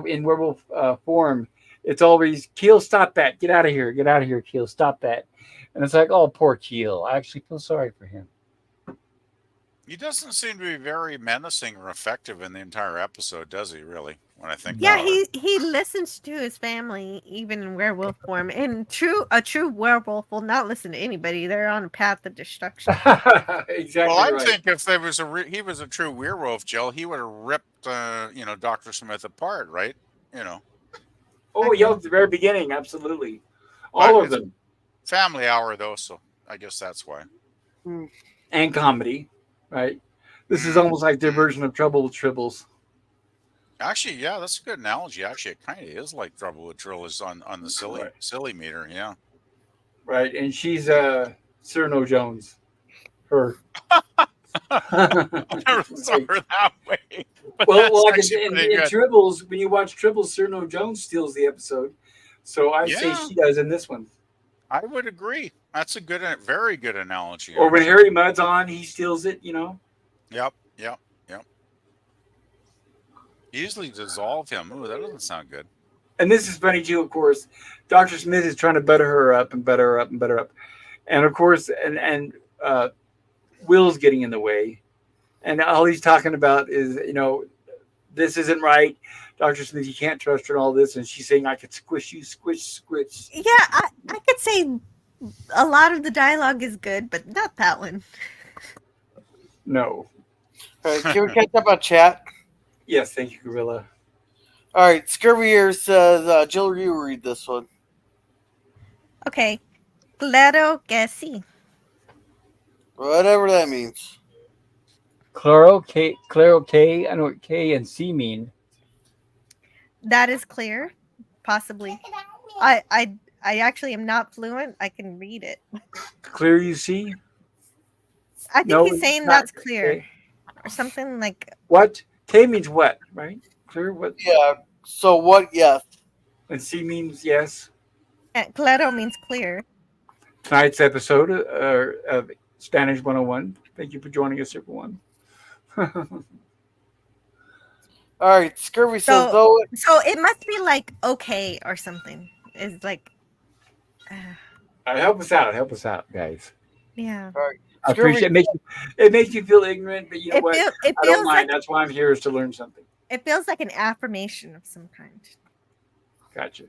[SPEAKER 1] in werewolf form, it's always, "Keel, stop that. Get out of here. Get out of here, Keel. Stop that." And it's like, oh, poor Keel. I actually feel sorry for him.
[SPEAKER 4] He doesn't seem to be very menacing or effective in the entire episode, does he, really? When I think
[SPEAKER 3] about it. He listens to his family, even in werewolf form. And a true werewolf will not listen to anybody. They're on a path of destruction.
[SPEAKER 1] Exactly.
[SPEAKER 4] Well, I think if there was he was a true werewolf, Jill, he would have ripped, Dr. Smith apart, right?
[SPEAKER 1] Oh, yeah, at the very beginning, absolutely. All of them.
[SPEAKER 4] Family hour, though, so I guess that's why.
[SPEAKER 1] And comedy, right? This is almost like their version of Trouble with Tribbles.
[SPEAKER 4] Actually, yeah, that's a good analogy. Actually, it kind of is like Trouble with Tribbles on the silly meter, yeah.
[SPEAKER 1] Right, and she's Cyrano Jones. Her.
[SPEAKER 4] I never saw her that way. But
[SPEAKER 1] Well,
[SPEAKER 4] that's
[SPEAKER 1] like
[SPEAKER 4] actually pretty
[SPEAKER 1] in
[SPEAKER 4] good.
[SPEAKER 1] Tribbles, when you watch Tribbles, Cyrano Jones steals the episode. So I say
[SPEAKER 4] Yeah,
[SPEAKER 1] she does in this one.
[SPEAKER 4] I would agree. That's a good, very good analogy,
[SPEAKER 1] Or when
[SPEAKER 4] actually.
[SPEAKER 1] Harry Mudd's on, he steals it,
[SPEAKER 4] Yep, yep, yep. Usually dissolve him. Ooh, that doesn't sound good.
[SPEAKER 1] And this is funny too, of course. Dr. Smith is trying to butter her up and butter her up and butter her up. And of course, and Will's getting in the way. And all he's talking about is, this isn't right. Dr. Smith, you can't trust her and all this. And she's saying, I could squish you, squish, squish.
[SPEAKER 3] Yeah, I could say a lot of the dialogue is good, but not that one.
[SPEAKER 1] No.
[SPEAKER 2] All right, can we catch up on chat?
[SPEAKER 1] Yes, thank you, Gorilla.
[SPEAKER 2] All right, Scurvy here says, Jill, you read this one.
[SPEAKER 3] Okay. Claro que sí.
[SPEAKER 2] Whatever that means.
[SPEAKER 1] Claro K. I know what K and C mean.
[SPEAKER 3] That is clear. Possibly. I actually am not fluent. I can read it.
[SPEAKER 1] Clear, you see?
[SPEAKER 3] I think
[SPEAKER 1] No,
[SPEAKER 3] he's
[SPEAKER 1] it's
[SPEAKER 3] saying
[SPEAKER 1] not
[SPEAKER 3] that's clear.
[SPEAKER 1] K.
[SPEAKER 3] Or something like
[SPEAKER 1] What? K means what, right? Clear? What?
[SPEAKER 2] Yeah, so what? Yes.
[SPEAKER 1] And C means yes.
[SPEAKER 3] claro means clear.
[SPEAKER 1] Tonight's episode of Spanish 101. Thank you for joining us, everyone.
[SPEAKER 2] All right, Scurvy says,
[SPEAKER 3] So,
[SPEAKER 2] though.
[SPEAKER 3] so it must be like okay or something. It's like
[SPEAKER 1] Help us out, guys.
[SPEAKER 3] yeah.
[SPEAKER 2] All right,
[SPEAKER 1] I appreciate it. It makes you feel ignorant, but you know what?
[SPEAKER 3] It
[SPEAKER 1] I don't
[SPEAKER 3] feels
[SPEAKER 1] mind.
[SPEAKER 3] like
[SPEAKER 1] That's why I'm here, is to learn something.
[SPEAKER 3] it feels like an affirmation of some kind.
[SPEAKER 1] Gotcha.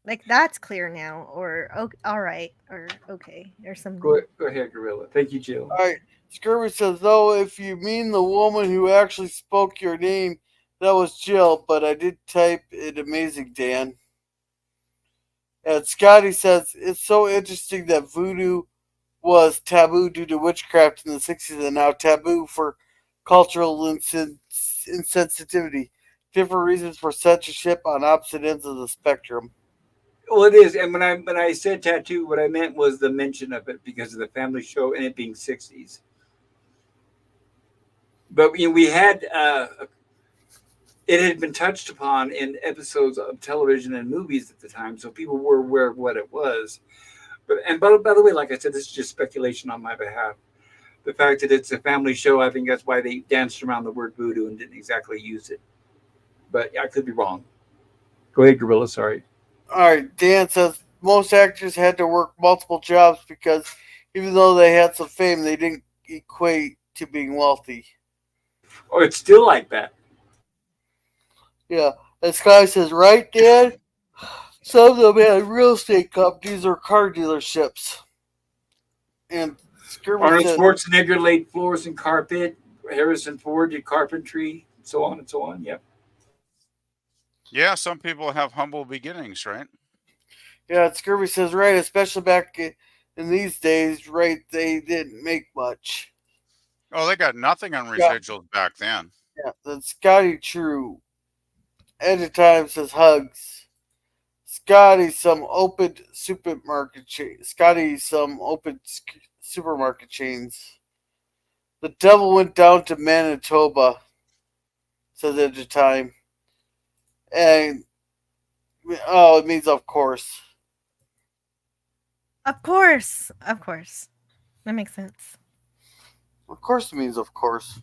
[SPEAKER 3] Like that's clear now, or okay, all right, or okay, or something.
[SPEAKER 1] Go ahead, Gorilla. Thank you, Jill.
[SPEAKER 2] All right, Scurvy says, though, if you mean the woman who actually spoke your name, that was Jill, but I did type it amazing, Dan. And Scotty says, it's so interesting that voodoo was taboo due to witchcraft in the 60s and now taboo for cultural insensitivity. Different reasons for censorship on opposite ends of the spectrum.
[SPEAKER 1] Well, it is, and when I said tattoo, what I meant was the mention of it because of the family show and it being 60s. But we had it had been touched upon in episodes of television and movies at the time, so people were aware of what it was. But by the way, like I said, this is just speculation on my behalf. The fact that it's a family show, I think that's why they danced around the word voodoo and didn't exactly use it. But I could be wrong. Go ahead, Gorilla. Sorry.
[SPEAKER 2] All right, Dan says most actors had to work multiple jobs because even though they had some fame, they didn't equate to being wealthy.
[SPEAKER 1] Oh, it's still like that.
[SPEAKER 2] Yeah, and Sky says, right, Dan? Some of them had real estate companies or car dealerships. And
[SPEAKER 1] Arnold
[SPEAKER 2] says,
[SPEAKER 1] Schwarzenegger laid floors and carpet. Harrison Ford did carpentry, so on and so on. Yep.
[SPEAKER 4] Yeah, some people have humble beginnings, right?
[SPEAKER 2] yeah, Scurvy says, right, especially back in these days, right, they didn't make much.
[SPEAKER 4] Oh, they got nothing on residuals back then.
[SPEAKER 2] Yeah, then Scotty True. At a time says hugs. Scotty some open supermarket chains. The devil went down to Manitoba, says at the time. And it means of course.
[SPEAKER 3] Of course, that makes sense.
[SPEAKER 2] Of course it means of course.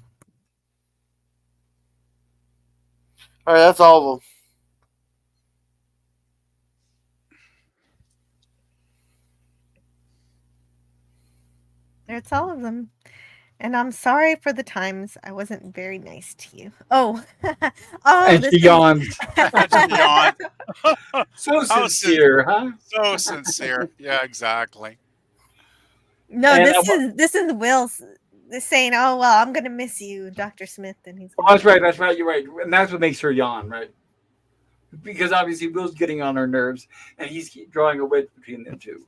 [SPEAKER 2] All right, that's all of them.
[SPEAKER 3] It's all of them. And I'm sorry for the times I wasn't very nice to you. Oh,
[SPEAKER 1] And she yawned.
[SPEAKER 4] Yawn.
[SPEAKER 1] So sincere, huh?
[SPEAKER 4] So sincere. Yeah, exactly.
[SPEAKER 3] No,
[SPEAKER 1] And
[SPEAKER 3] this is Will saying, "Oh well, I'm gonna miss you, Dr. Smith," and he's.
[SPEAKER 1] Oh, that's right. You're right, and that's what makes her yawn, right? Because obviously Will's getting on her nerves, and he's drawing a wedge between them two.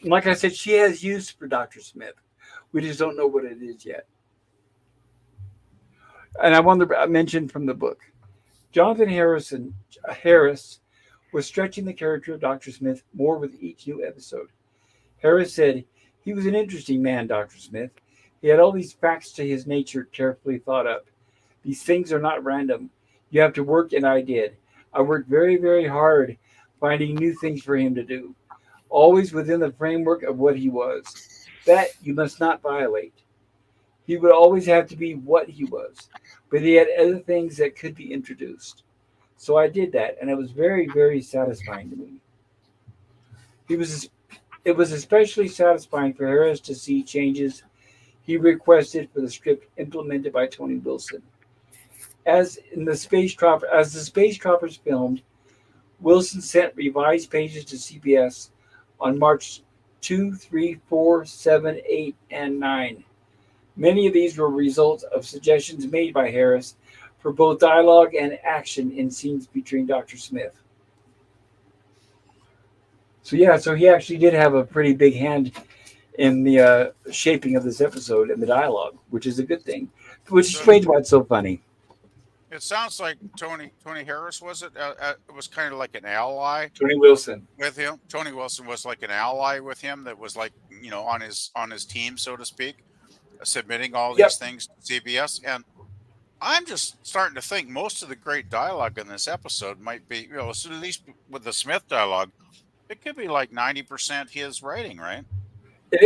[SPEAKER 1] Like I said, she has use for Dr. Smith. We just don't know what it is yet. And I mentioned from the book, Jonathan Harris was stretching the character of Dr. Smith more with each new episode. Harris said, he was an interesting man, Dr. Smith. He had all these facts to his nature carefully thought up. These things are not random. You have to work, and I did. I worked very, very hard finding new things for him to do, always within the framework of what he was. That you must not violate. He would always have to be what he was, but he had other things that could be introduced. So I did that, and it was very, very satisfying to me. He was. It was especially satisfying for Harris to see changes he requested for the script implemented by Tony Wilson. As the Space Troopers filmed, Wilson sent revised pages to CBS on March 2, 3, 4, 7, 8, and 9. Many of these were results of suggestions made by Harris for both dialogue and action in scenes featuring Dr. Smith. So yeah, so he actually did have a pretty big hand in the shaping of this episode and the dialogue, which is a good thing, which
[SPEAKER 4] So
[SPEAKER 1] explains why it's so funny.
[SPEAKER 4] it sounds like Tony Harris was it? It was kind of like an ally
[SPEAKER 1] Tony Wilson.
[SPEAKER 4] with him. Tony Wilson was like an ally with him that was like on his team, so to speak, submitting all
[SPEAKER 1] Yep.
[SPEAKER 4] these things to CBS. And I'm just starting to think most of the great dialogue in this episode might be, so at least with the Smith dialogue, it could be like 90% his writing, right?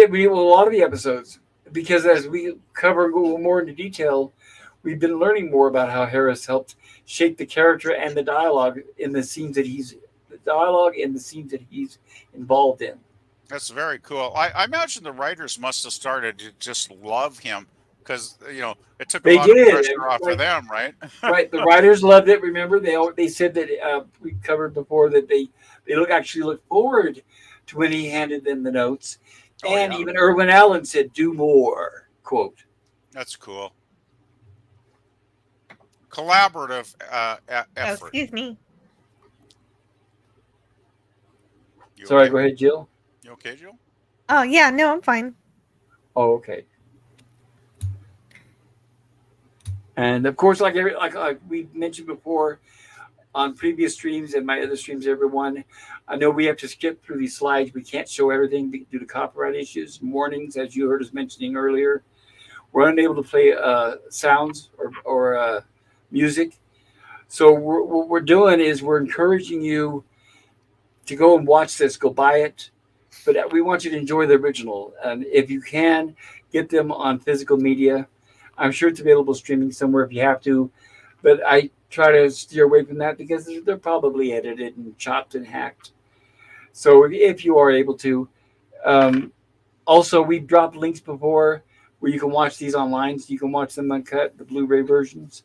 [SPEAKER 1] We a lot of the episodes because as we cover go more into detail, we've been learning more about how Harris helped shape the character and the dialogue in the scenes that he's involved in.
[SPEAKER 4] That's very cool. I imagine the writers must have started to just love him because it took a
[SPEAKER 1] They
[SPEAKER 4] lot of
[SPEAKER 1] did.
[SPEAKER 4] pressure off of them, right?
[SPEAKER 1] Right, the writers loved it. Remember, they said that we covered before that they actually look forward to when he handed them the notes,
[SPEAKER 4] Oh,
[SPEAKER 1] and
[SPEAKER 4] yeah.
[SPEAKER 1] even Irwin Allen said, "Do more." Quote.
[SPEAKER 4] That's cool. Collaborative
[SPEAKER 3] Oh,
[SPEAKER 4] effort.
[SPEAKER 3] excuse me.
[SPEAKER 4] You
[SPEAKER 1] Sorry,
[SPEAKER 4] okay?
[SPEAKER 1] go ahead, Jill.
[SPEAKER 4] You okay, Jill?
[SPEAKER 3] Oh yeah, no, I'm fine.
[SPEAKER 1] Oh, okay. And of course, like we mentioned before on previous streams and my other streams, everyone, I know we have to skip through these slides. We can't show everything due to copyright issues. Warnings, as you heard us mentioning earlier, we're unable to play sounds or music. So what we're doing is we're encouraging you to go and watch this, go buy it. But we want you to enjoy the original. And if you can, get them on physical media. I'm sure it's available streaming somewhere if you have to. But I try to steer away from that because they're probably edited and chopped and hacked. So if you are able to. Also, we've dropped links before where you can watch these online. So you can watch them uncut, the Blu-ray versions.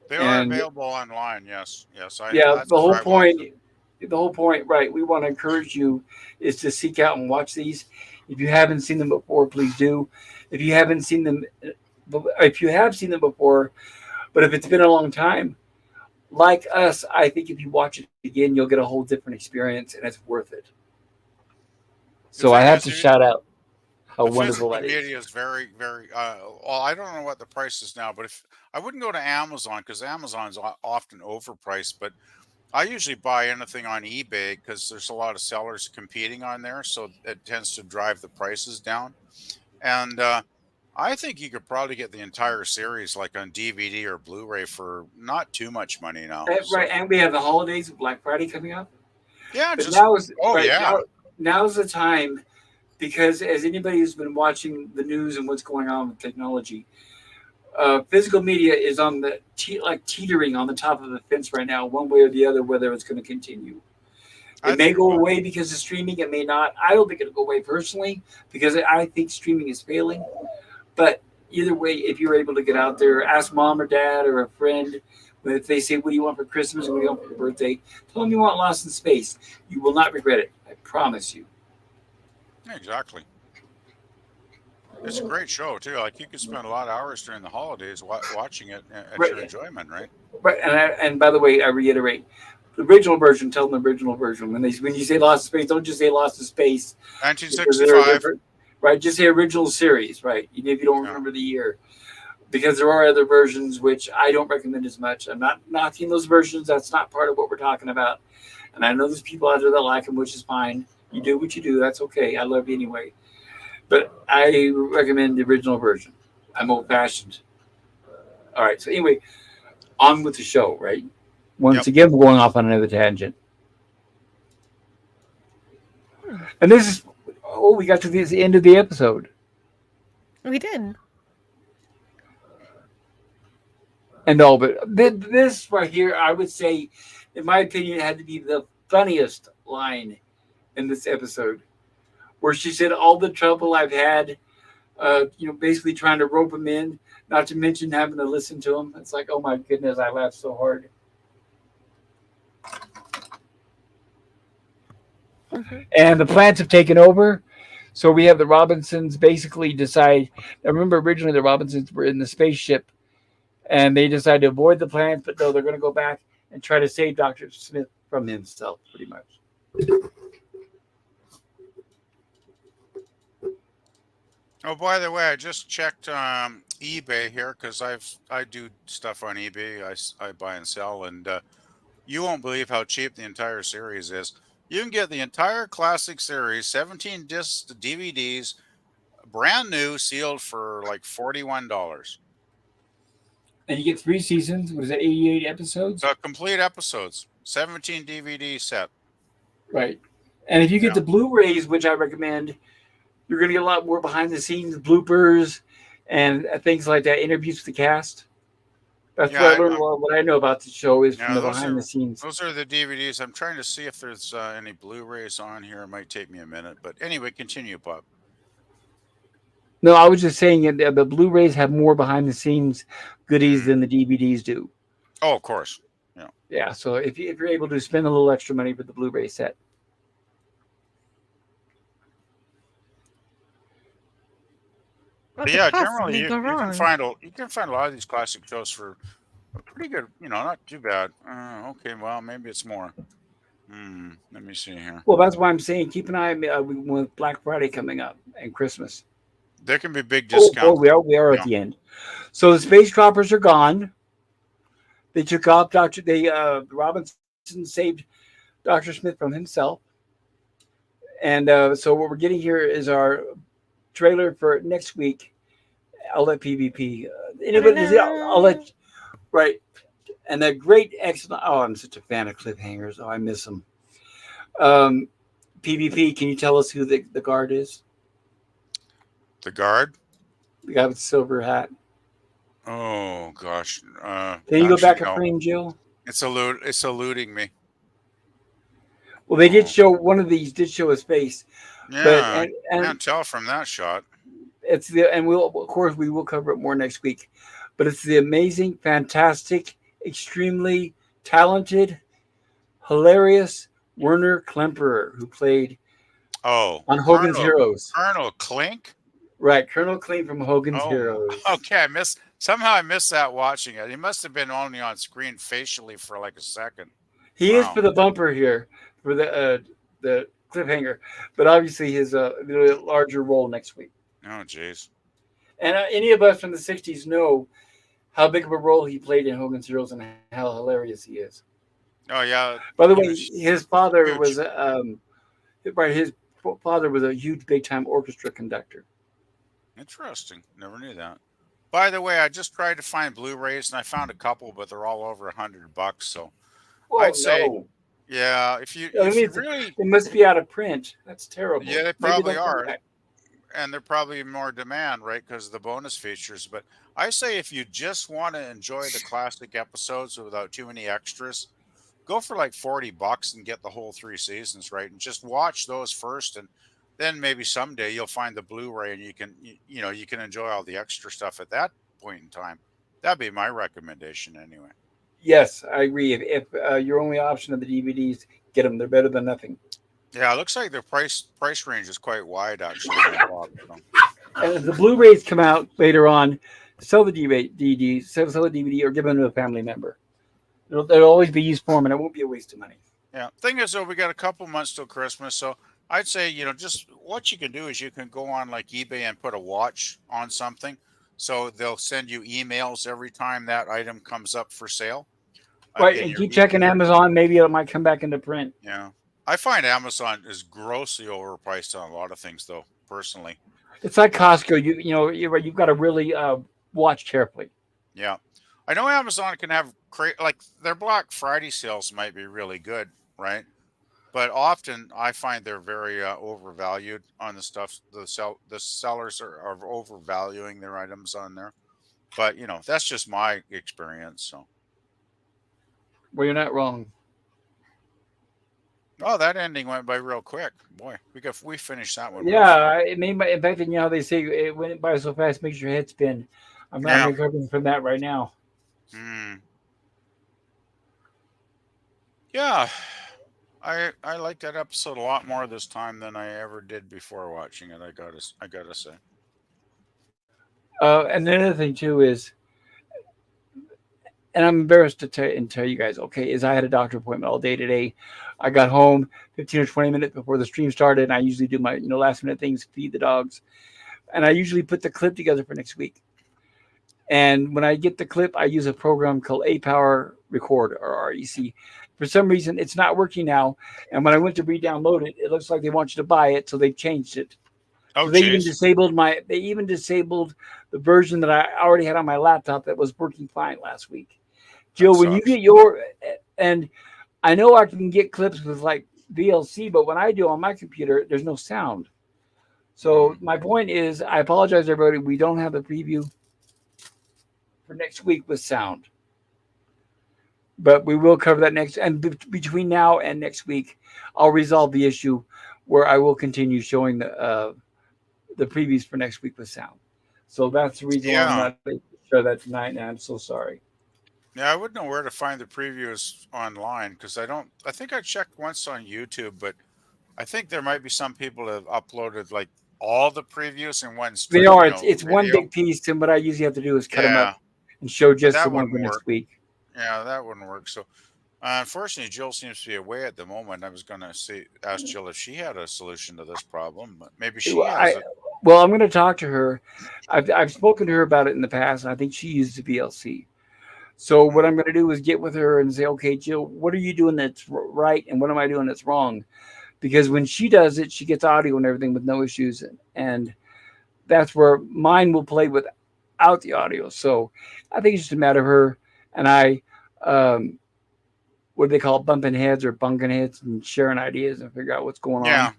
[SPEAKER 4] They are available online. Yes. That's
[SPEAKER 1] the
[SPEAKER 4] where
[SPEAKER 1] whole
[SPEAKER 4] I
[SPEAKER 1] point.
[SPEAKER 4] watch them.
[SPEAKER 1] The whole point, right? We want to encourage you is to seek out and watch these. If you haven't seen them before, please do. If you have seen them before, but if it's been a long time, like us, I think if you watch it again, you'll get a whole different experience, and it's worth it. So I have to shout out how
[SPEAKER 4] The
[SPEAKER 1] wonderful
[SPEAKER 4] physical
[SPEAKER 1] that is.
[SPEAKER 4] media is very, very. Well, I don't know what the price is now, but if I wouldn't go to Amazon because Amazon's often overpriced, but I usually buy anything on eBay because there's a lot of sellers competing on there, so it tends to drive the prices down. And I think you could probably get the entire series like on DVD or Blu-ray for not too much money now.
[SPEAKER 1] Right, and we have the holidays of Black Friday coming up.
[SPEAKER 4] Yeah,
[SPEAKER 1] But
[SPEAKER 4] yeah.
[SPEAKER 1] now's the time because as anybody who's been watching the news and what's going on with technology, physical media is on the teetering on the top of the fence right now, one way or the other, whether it's going to continue. It may go away because of streaming. It may not. I don't think it'll go away personally because I think streaming is failing. But either way, if you're able to get out there, ask mom or dad or a friend. If they say, "What do you want for Christmas? Or what do you want for your birthday?" Tell them you want Lost in Space. You will not regret it. I promise you.
[SPEAKER 4] Exactly. It's a great show too. Like you could spend a lot of hours during the holidays watching it at your enjoyment, right?
[SPEAKER 1] Right, and by the way, I reiterate, the original version. Tell them the original version. When you say Lost in Space, don't just say Lost in Space.
[SPEAKER 4] 1965.
[SPEAKER 1] Right, just say original series. Right, even if you don't remember the year, because there are other versions which I don't recommend as much. I'm not knocking those versions. That's not part of what we're talking about. And I know there's people out there that like them, which is fine. You do what you do. That's okay. I love you anyway. But I recommend the original version. I'm old-fashioned. All right. So anyway, on with the show. Right. Once
[SPEAKER 4] Yep.
[SPEAKER 1] again, we're going off on another tangent,
[SPEAKER 3] Hmm.
[SPEAKER 1] and this is we got to the end of the episode,
[SPEAKER 3] We did.
[SPEAKER 1] and all, but this right here, I would say, in my opinion, had to be the funniest line in this episode, where she said, "All the trouble I've had, basically trying to rope him in, not to mention having to listen to him." It's like, oh my goodness, I laughed so hard.
[SPEAKER 3] Hmm.
[SPEAKER 1] And the plants have taken over. So we have the Robinsons basically decide. I remember originally the Robinsons were in the spaceship and they decide to avoid the plants, but no, they're going to go back and try to save Dr. Smith from himself, pretty much.
[SPEAKER 4] Oh, by the way, I just checked eBay here because I do stuff on eBay. I buy and sell, and you won't believe how cheap the entire series is. You can get the entire classic series, 17 discs, DVDs, brand new, sealed for like $41.
[SPEAKER 1] And you get 3 seasons. What is that, 88 episodes?
[SPEAKER 4] The complete episodes, 17 DVD set.
[SPEAKER 1] Right. And if you get
[SPEAKER 4] Yeah.
[SPEAKER 1] the Blu-rays, which I recommend, you're going to get a lot more behind-the-scenes bloopers and things like that, interviews with the cast. That's
[SPEAKER 4] Yeah,
[SPEAKER 1] where I learned a lot of what I know about the show is
[SPEAKER 4] yeah,
[SPEAKER 1] from the behind-the-scenes.
[SPEAKER 4] those are the DVDs. I'm trying to see if there's any Blu-rays on here. It might take me a minute, but anyway, continue, Bob.
[SPEAKER 1] No, I was just saying the Blu-rays have more behind-the-scenes goodies
[SPEAKER 4] Mhm.
[SPEAKER 1] than the DVDs do.
[SPEAKER 4] Oh, of course. Yeah.
[SPEAKER 1] Yeah, so if you're able to spend a little extra money for the Blu-ray set.
[SPEAKER 3] What
[SPEAKER 4] But
[SPEAKER 3] could
[SPEAKER 4] yeah,
[SPEAKER 3] possibly
[SPEAKER 4] generally you,
[SPEAKER 3] go
[SPEAKER 4] you can
[SPEAKER 3] wrong?
[SPEAKER 4] find a lot of these classic shows for pretty good. Not too bad. Okay, well maybe it's more. Let me see here.
[SPEAKER 1] Well, that's why I'm saying keep an eye with Black Friday coming up and Christmas.
[SPEAKER 4] There can be big
[SPEAKER 1] Oh,
[SPEAKER 4] discounts.
[SPEAKER 1] we are at
[SPEAKER 4] Yeah.
[SPEAKER 1] the end. So the space droppers are gone. They took off Robinson saved Dr. Smith from himself. And so what we're getting here is our trailer for next week. I'll let PvP. I'll let right. And that great excellent. Oh, I'm such a fan of cliffhangers. Oh, I miss them. PvP, can you tell us who the guard is?
[SPEAKER 4] The guard.
[SPEAKER 1] The guy with the silver hat.
[SPEAKER 4] Oh gosh.
[SPEAKER 1] Can you go
[SPEAKER 4] Actually,
[SPEAKER 1] back a
[SPEAKER 4] no.
[SPEAKER 1] frame, Jill?
[SPEAKER 4] It's eluding me.
[SPEAKER 1] Well, they did
[SPEAKER 4] Oh.
[SPEAKER 1] show one of these did show his face,
[SPEAKER 4] Yeah,
[SPEAKER 1] but
[SPEAKER 4] I
[SPEAKER 1] and
[SPEAKER 4] can't tell from that shot.
[SPEAKER 1] it's we'll of course we will cover it more next week, but it's the amazing, fantastic, extremely talented, hilarious Werner Klemperer who played
[SPEAKER 4] Oh,
[SPEAKER 1] on Hogan's Heroes.
[SPEAKER 4] Colonel Klink.
[SPEAKER 1] Right, Colonel Clean from Hogan's
[SPEAKER 4] Oh,
[SPEAKER 1] Heroes.
[SPEAKER 4] okay. Somehow I missed that watching it. He must have been only on screen facially for like a second.
[SPEAKER 1] He is
[SPEAKER 4] Wow.
[SPEAKER 1] for the bumper here for the cliffhanger, but obviously his larger role next week.
[SPEAKER 4] Oh, jeez.
[SPEAKER 1] And any of us from the '60s know how big of a role he played in Hogan's Heroes and how hilarious he is.
[SPEAKER 4] Oh, yeah.
[SPEAKER 1] By the
[SPEAKER 4] He
[SPEAKER 1] way,
[SPEAKER 4] was
[SPEAKER 1] his father
[SPEAKER 4] huge.
[SPEAKER 1] was his father was a huge big time orchestra conductor.
[SPEAKER 4] Interesting. Never knew that. By the way, I just tried to find Blu-rays and I found a couple, but they're all over $100. So
[SPEAKER 1] Oh
[SPEAKER 4] I'd say,
[SPEAKER 1] no!
[SPEAKER 4] yeah,
[SPEAKER 1] I
[SPEAKER 4] if you
[SPEAKER 1] mean,
[SPEAKER 4] really,
[SPEAKER 1] it must be out of print. That's terrible.
[SPEAKER 4] yeah, they
[SPEAKER 1] Maybe
[SPEAKER 4] probably
[SPEAKER 1] they'll come
[SPEAKER 4] are,
[SPEAKER 1] back.
[SPEAKER 4] and they're probably more demand, right? Because of the bonus features. But I say if you just want to enjoy the classic episodes without too many extras, go for like $40 and get the whole 3 seasons, right? And just watch those first, and then maybe someday you'll find the Blu-ray and you can enjoy all the extra stuff at that point in time. That'd be my recommendation anyway.
[SPEAKER 1] Yes, I agree. If your only option of the DVDs, get them. They're better than nothing.
[SPEAKER 4] Yeah, it looks like their price range is quite wide actually. on Bob, so.
[SPEAKER 1] And if the Blu-rays come out later on, sell the DVD, sell the DVD, or give them to a family member. It'll always be used for them, and it won't be a waste of money.
[SPEAKER 4] Yeah. Thing is, though, we got a couple months till Christmas, so I'd say just what you can do is you can go on like eBay and put a watch on something, so they'll send you emails every time that item comes up for sale.
[SPEAKER 1] Right,
[SPEAKER 4] in
[SPEAKER 1] and
[SPEAKER 4] your
[SPEAKER 1] keep checking Amazon. Maybe it might come back into print.
[SPEAKER 4] Yeah, I find Amazon is grossly overpriced on a lot of things, though. Personally,
[SPEAKER 1] It's like Costco. You've got to really watch carefully.
[SPEAKER 4] yeah. I know Amazon can have like their Black Friday sales might be really good, right? But often I find they're very overvalued on the stuff. The sellers are overvaluing their items on there. But that's just my experience. So,
[SPEAKER 1] Well, you're not wrong.
[SPEAKER 4] oh, that ending went by real quick. Boy, we finished that one real fast.
[SPEAKER 1] Yeah, it made my. In fact, you know how they say it went by so fast, makes your head spin. I'm
[SPEAKER 4] Yeah.
[SPEAKER 1] recovering from that right now.
[SPEAKER 4] Mm. Yeah. I like that episode a lot more this time than I ever did before watching it. I gotta say.
[SPEAKER 1] And the other thing too is, and I'm embarrassed to tell you guys, okay, is I had a doctor appointment all day today. I got home 15 or 20 minutes before the stream started, and I usually do my last minute things, feed the dogs, and I usually put the clip together for next week. And when I get the clip, I use a program called A Power Record or REC. For some reason, it's not working now. And when I went to re-download it, it looks like they want you to buy it, so they've changed it.
[SPEAKER 4] Oh,
[SPEAKER 1] So they even
[SPEAKER 4] geez,
[SPEAKER 1] disabled the version that I already had on my laptop that was working fine last week.
[SPEAKER 4] that
[SPEAKER 1] Jill, when you
[SPEAKER 4] sucks.
[SPEAKER 1] get your and I know I can get clips with like VLC, but when I do on my computer, there's no sound. So
[SPEAKER 4] Mm.
[SPEAKER 1] my point is, I apologize, everybody. We don't have the preview for next week with sound, but we will cover that next. And between now and next week, I'll resolve the issue where I will continue showing the previews for next week with sound. So that's the reason why I'm
[SPEAKER 4] Yeah,
[SPEAKER 1] not able to show that tonight, and I'm so sorry.
[SPEAKER 4] yeah. I wouldn't know where to find the previews online because I don't. I think I checked once on YouTube, but I think there might be some people that have uploaded like all the previews in one
[SPEAKER 1] They
[SPEAKER 4] straight,
[SPEAKER 1] are. It's one
[SPEAKER 4] video.
[SPEAKER 1] big piece, and what I usually have to do is cut them up
[SPEAKER 4] Yeah,
[SPEAKER 1] and show just the
[SPEAKER 4] that
[SPEAKER 1] one for
[SPEAKER 4] wouldn't
[SPEAKER 1] next
[SPEAKER 4] work.
[SPEAKER 1] week.
[SPEAKER 4] Yeah, that wouldn't work. So, unfortunately, Jill seems to be away at the moment. I was gonna ask Jill if she had a solution to this problem, but maybe she has
[SPEAKER 1] I
[SPEAKER 4] it.
[SPEAKER 1] well, I'm going to talk to her. I've spoken to her about it in the past, and I think she uses the VLC. So what
[SPEAKER 4] Mm.
[SPEAKER 1] I'm going to do is get with her and say, okay, Jill, what are you doing that's right, and what am I doing that's wrong? Because when she does it, she gets audio and everything with no issues, and that's where mine will play without the audio. So I think it's just a matter of her and I. What do they call it, bumping heads or bunking heads and sharing ideas and figure out what's going on.
[SPEAKER 4] Yeah,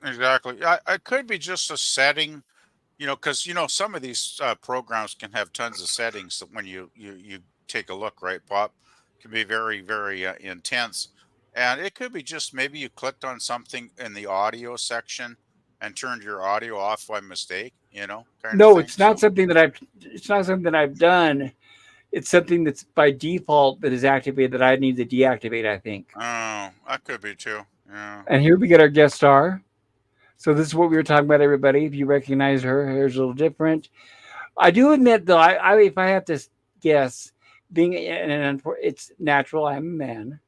[SPEAKER 4] exactly. I could be just a setting, because some of these programs can have tons of settings that when you take a look, right, Pop, can be very very intense, and it could be just maybe you clicked on something in the audio section and turned your audio off by mistake, kind of
[SPEAKER 1] No,
[SPEAKER 4] thing.
[SPEAKER 1] it's not
[SPEAKER 4] So,
[SPEAKER 1] something that I've. It's not something that I've done. It's something that's by default that is activated that I need to deactivate. I think.
[SPEAKER 4] oh, that could be too. Yeah.
[SPEAKER 1] And here we get our guest star. So this is what we were talking about, everybody. If you recognize her, hair's a little different. I do admit, though, if I have to guess, being it's natural. I'm a man.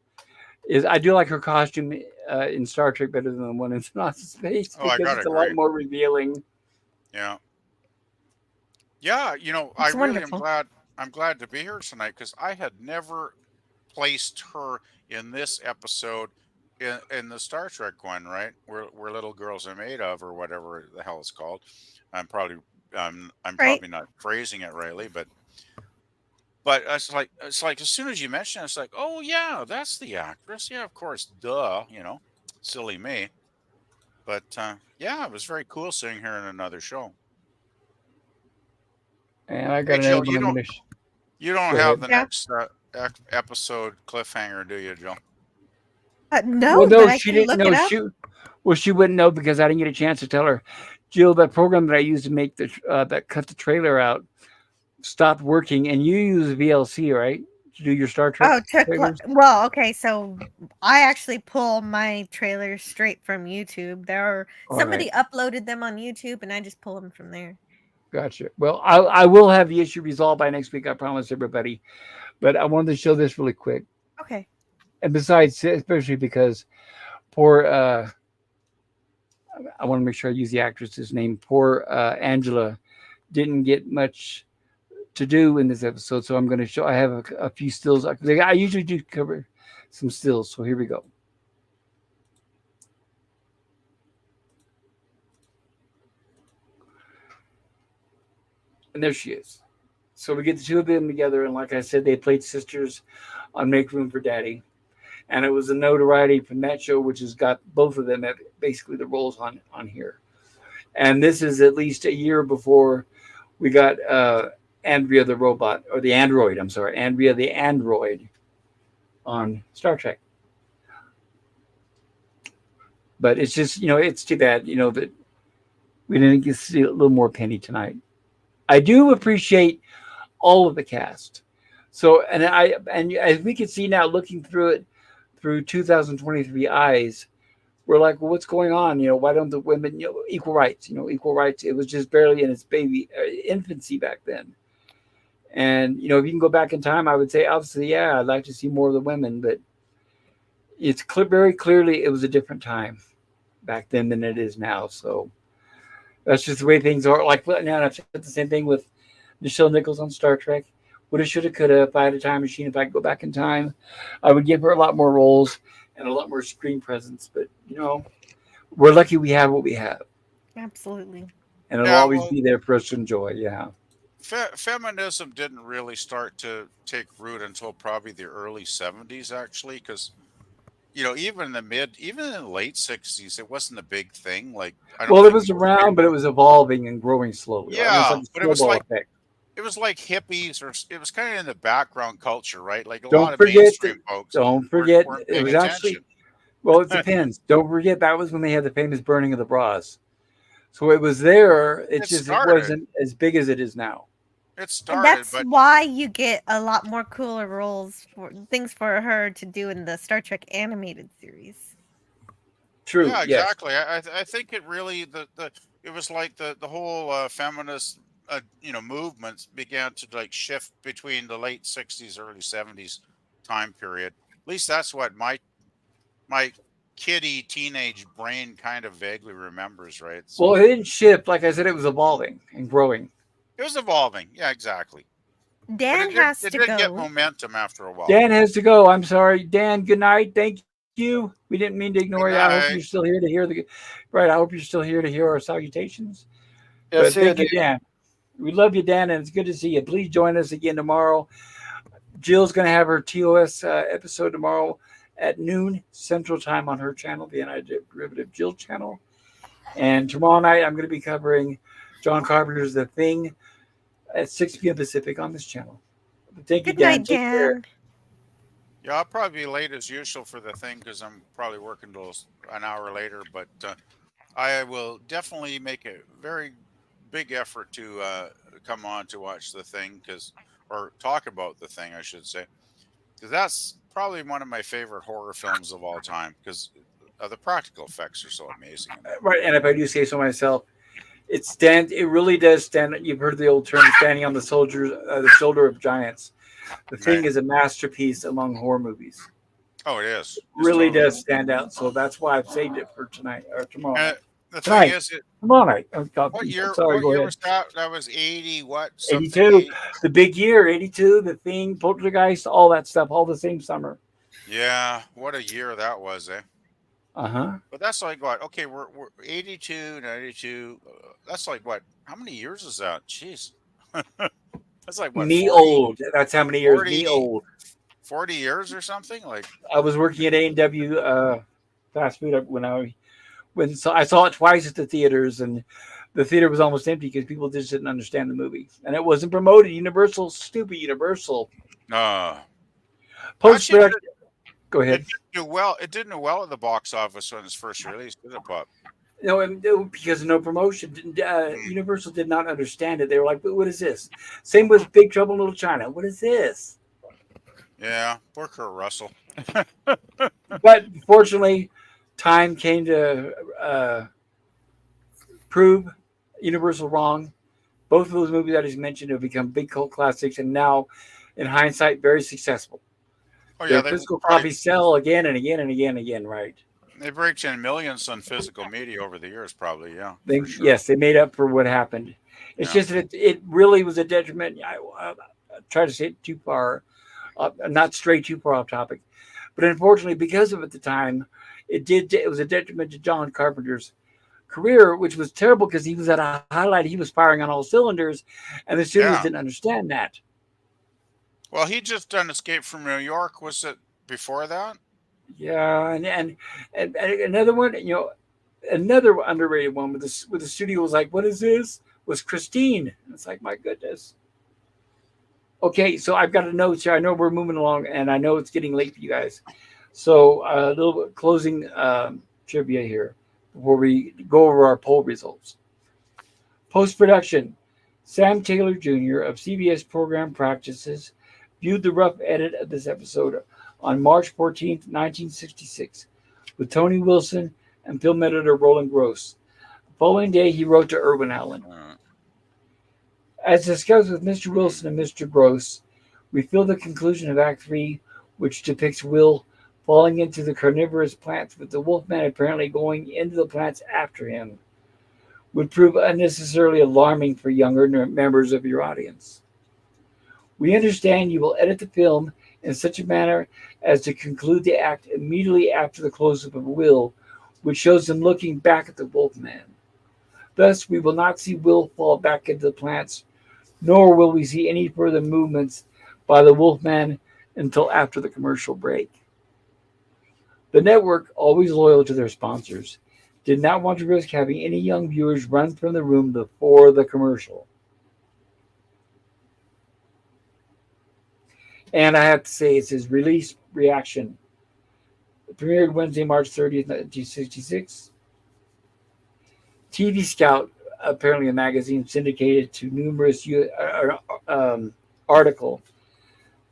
[SPEAKER 1] Is I do like her costume in Star Trek better than the one in Lost in Space
[SPEAKER 4] Oh, I
[SPEAKER 1] because
[SPEAKER 4] gotta
[SPEAKER 1] it's a lot
[SPEAKER 4] agree.
[SPEAKER 1] more revealing.
[SPEAKER 4] Yeah. Yeah, I
[SPEAKER 3] It's
[SPEAKER 4] really am
[SPEAKER 3] wonderful.
[SPEAKER 4] glad. I'm glad to be here tonight because I had never placed her in this episode in the Star Trek one, right? Where little girls are made of, or whatever the hell it's called. I'm probably I'm
[SPEAKER 3] Right.
[SPEAKER 4] probably not phrasing it rightly, but it's like as soon as you mention it, it's like, oh yeah, that's the actress. Yeah, of course, duh. Silly me. But yeah, it was very cool seeing her in another show.
[SPEAKER 1] And I
[SPEAKER 4] Hey
[SPEAKER 1] got another
[SPEAKER 4] Jill,
[SPEAKER 1] one.
[SPEAKER 4] you don't
[SPEAKER 1] Go
[SPEAKER 4] have
[SPEAKER 1] ahead.
[SPEAKER 4] the
[SPEAKER 3] Yeah.
[SPEAKER 4] next episode cliffhanger, do you, Jill?
[SPEAKER 1] Well,
[SPEAKER 3] No,
[SPEAKER 1] no,
[SPEAKER 3] but I
[SPEAKER 1] she
[SPEAKER 3] can
[SPEAKER 1] didn't
[SPEAKER 3] look it
[SPEAKER 1] know.
[SPEAKER 3] up.
[SPEAKER 1] She wouldn't know because I didn't get a chance to tell her. Jill, that program that I used to make that cut the trailer out stopped working, and you use VLC, right, to do your Star Trek
[SPEAKER 3] Oh,
[SPEAKER 1] trailers?
[SPEAKER 3] well, okay, so I actually pull my trailers straight from YouTube.
[SPEAKER 1] All right,
[SPEAKER 3] Somebody uploaded them on YouTube, and I just pull them from there.
[SPEAKER 1] gotcha. Well, I will have the issue resolved by next week. I promise everybody. But I wanted to show this really quick.
[SPEAKER 3] Okay.
[SPEAKER 1] And besides, especially because poor, I want to make sure I use the actress's name. Poor Angela didn't get much to do in this episode, so I'm going to show. I have a few stills. I usually do cover some stills, so here we go. And there she is. So we get the two of them together, and like I said, they played sisters on Make Room for Daddy, and it was a notoriety from that show, which has got both of them at basically the roles on here. And this is at least a year before we got Andrea the robot, or the android. I'm sorry, Andrea the android on Star Trek. But it's just, it's too bad, that we didn't get to see a little more Penny tonight. I do appreciate all of the cast. So, and as we can see now, looking through it through 2023 eyes, we're like, well, what's going on? Why don't the women, equal rights? Equal rights. It was just barely in its baby infancy back then. And if you can go back in time, I would say, obviously, yeah, I'd like to see more of the women, but it's very clearly it was a different time back then than it is now. So that's just the way things are. Like now, I've said the same thing with Nichelle Nichols on Star Trek. Woulda, shoulda, coulda. If I had a time machine, if I could go back in time, I would give her a lot more roles and a lot more screen presence. But we're lucky we have what we have,
[SPEAKER 3] Absolutely.
[SPEAKER 1] and it'll
[SPEAKER 4] Yeah,
[SPEAKER 1] always
[SPEAKER 4] well,
[SPEAKER 1] be there for us to enjoy. Yeah.
[SPEAKER 4] feminism didn't really start to take root until probably the early 70s, actually, because even in the late 60s, it wasn't a big thing. Like, I don't
[SPEAKER 1] Well, it
[SPEAKER 4] think
[SPEAKER 1] was
[SPEAKER 4] people
[SPEAKER 1] around, but it
[SPEAKER 4] realized.
[SPEAKER 1] was evolving and growing slowly, almost
[SPEAKER 4] Yeah,
[SPEAKER 1] like a
[SPEAKER 4] but it was
[SPEAKER 1] snowball
[SPEAKER 4] like
[SPEAKER 1] effect.
[SPEAKER 4] it was like hippies, or it was kind of in the background culture, right? Like a lot
[SPEAKER 1] Don't
[SPEAKER 4] of
[SPEAKER 1] forget that.
[SPEAKER 4] mainstream folks
[SPEAKER 1] Don't
[SPEAKER 4] weren't
[SPEAKER 1] forget,
[SPEAKER 4] weren't
[SPEAKER 1] it
[SPEAKER 4] paying
[SPEAKER 1] was actually.
[SPEAKER 4] attention.
[SPEAKER 1] Well, it depends. Don't forget that was when they had the famous burning of the bras. So it was there. It's
[SPEAKER 4] It
[SPEAKER 1] just it
[SPEAKER 4] started.
[SPEAKER 1] wasn't as big as it is now.
[SPEAKER 4] It
[SPEAKER 3] And
[SPEAKER 4] started,
[SPEAKER 3] that's
[SPEAKER 4] but
[SPEAKER 3] why you get a lot more cooler roles for things for her to do in the Star Trek animated series.
[SPEAKER 1] True.
[SPEAKER 4] yeah,
[SPEAKER 1] Yes.
[SPEAKER 4] exactly. I think it really the it was like the whole feminist movements began to like shift between the late 60s, early 70s time period. At least that's what my kiddie teenage brain kind of vaguely remembers, right?
[SPEAKER 1] Well,
[SPEAKER 4] So
[SPEAKER 1] it didn't shift. Like I said, it was evolving and growing.
[SPEAKER 4] it was evolving. Yeah, exactly. But
[SPEAKER 3] Dan has
[SPEAKER 4] it
[SPEAKER 3] to
[SPEAKER 4] did get
[SPEAKER 3] go.
[SPEAKER 4] momentum after a while.
[SPEAKER 1] Dan has to go. I'm sorry, Dan. Good night. Thank you. We didn't mean to ignore you. I
[SPEAKER 4] Good
[SPEAKER 1] hope you're still
[SPEAKER 4] night.
[SPEAKER 1] here to hear the. Right. I hope you're still here to hear our salutations. But
[SPEAKER 2] Yes,
[SPEAKER 1] thank
[SPEAKER 2] it
[SPEAKER 1] you,
[SPEAKER 2] is.
[SPEAKER 1] Dan. We love you, Dan, and it's good to see you. Please join us again tomorrow. Jill's going to have her TOS episode tomorrow at noon Central Time on her channel, the Antiderivative Jill channel. And tomorrow night, I'm going to be covering John Carpenter's The Thing at 6 p.m. Pacific on this channel. But thank you,
[SPEAKER 3] Good
[SPEAKER 1] Dan.
[SPEAKER 3] night,
[SPEAKER 1] Take care.
[SPEAKER 3] Dan.
[SPEAKER 4] Yeah, I'll probably be late as usual for the thing because I'm probably working till an hour later. But I will definitely make a very big effort to come on to watch the thing, or talk about the thing, I should say, because that's probably one of my favorite horror films of all time because the practical effects are so amazing in that
[SPEAKER 1] Right.
[SPEAKER 4] movie.
[SPEAKER 1] And if I do say so myself, it really does stand. You've heard the old term standing on the shoulder of giants. The Thing
[SPEAKER 4] Right.
[SPEAKER 1] is a masterpiece among horror movies.
[SPEAKER 4] Oh, it is. It's
[SPEAKER 1] Really
[SPEAKER 4] totally.
[SPEAKER 1] does stand out. So that's why I've saved it for tonight or tomorrow
[SPEAKER 4] Uh,
[SPEAKER 1] night.
[SPEAKER 4] the thing
[SPEAKER 1] Tonight.
[SPEAKER 4] is,
[SPEAKER 1] Tomorrow night. Oh, God,
[SPEAKER 4] what
[SPEAKER 1] I'm
[SPEAKER 4] year?
[SPEAKER 1] sorry.
[SPEAKER 4] What
[SPEAKER 1] Go
[SPEAKER 4] year
[SPEAKER 1] ahead.
[SPEAKER 4] was that? That was 80. What something?
[SPEAKER 1] 82, the big year, 82, The Thing, Poltergeist, all that stuff, all the same summer.
[SPEAKER 4] Yeah. What a year that was, eh?
[SPEAKER 1] Uh huh.
[SPEAKER 4] But that's like what? Okay, we're 82, 92. That's like what? How many years is that? Jeez. That's like what,
[SPEAKER 1] Me old. That's how many years.
[SPEAKER 4] 40,
[SPEAKER 1] Me old.
[SPEAKER 4] 40 years or something? Like,
[SPEAKER 1] I was working at A&W fast food so I saw it twice at the theaters, and the theater was almost empty because people just didn't understand the movie, and it wasn't promoted. Universal, stupid Universal.
[SPEAKER 4] uh,
[SPEAKER 1] Post
[SPEAKER 4] actually,
[SPEAKER 1] production. Go
[SPEAKER 4] it
[SPEAKER 1] ahead.
[SPEAKER 4] didn't do well. It didn't do well at the box office when it's first released, did it, Pop?
[SPEAKER 1] No, because of no promotion.
[SPEAKER 4] Mm,
[SPEAKER 1] Universal did not understand it. They were like, "What is this?" Same with Big Trouble in Little China. What is this?
[SPEAKER 4] yeah, poor Kurt Russell.
[SPEAKER 1] But fortunately, time came to prove Universal wrong. Both of those movies I just mentioned have become big cult classics, and now, in hindsight, very successful.
[SPEAKER 4] Oh yeah,
[SPEAKER 1] Their
[SPEAKER 4] they
[SPEAKER 1] physical
[SPEAKER 4] probably
[SPEAKER 1] copies sell again and again and again and again. Right?
[SPEAKER 4] they've raked in millions on physical media over the years, probably. Yeah,
[SPEAKER 1] They
[SPEAKER 4] for sure.
[SPEAKER 1] yes, they made up for what happened. It's
[SPEAKER 4] Yeah.
[SPEAKER 1] just that it really was a detriment. I try to say it too far, not stray too far off topic, but unfortunately, because of at the time, it was a detriment to John Carpenter's career, which was terrible because he was at a highlight. He was firing on all cylinders, and the studios
[SPEAKER 4] Yeah.
[SPEAKER 1] didn't understand that.
[SPEAKER 4] Well, he just done Escape from New York. Was it before that?
[SPEAKER 1] Yeah, and another one, another underrated one with the studio was like, "What is this?" Was Christine. It's like, my goodness. Okay, so I've got a note here. I know we're moving along, and I know it's getting late for you guys. So a little bit closing trivia here before we go over our poll results. Post production. Sam Taylor Jr. of CBS Program Practices viewed the rough edit of this episode on March 14th, 1966, with Tony Wilson and film editor Roland Gross. The following day, he wrote to Irwin Allen.
[SPEAKER 4] Uh,
[SPEAKER 1] As discussed with Mr. Wilson and Mr. Gross, we feel the conclusion of Act 3, which depicts Will falling into the carnivorous plants with the Wolfman apparently going into the plants after him, would prove unnecessarily alarming for younger members of your audience. We understand you will edit the film in such a manner as to conclude the act immediately after the close-up of Will, which shows him looking back at the Wolfman. Thus, we will not see Will fall back into the plants, nor will we see any further movements by the Wolfman until after the commercial break. The network, always loyal to their sponsors, did not want to risk having any young viewers run from the room before the commercial. And I have to say, it's his release reaction. It premiered Wednesday, March 30th, 1966. TV Scout, apparently a magazine syndicated to numerous article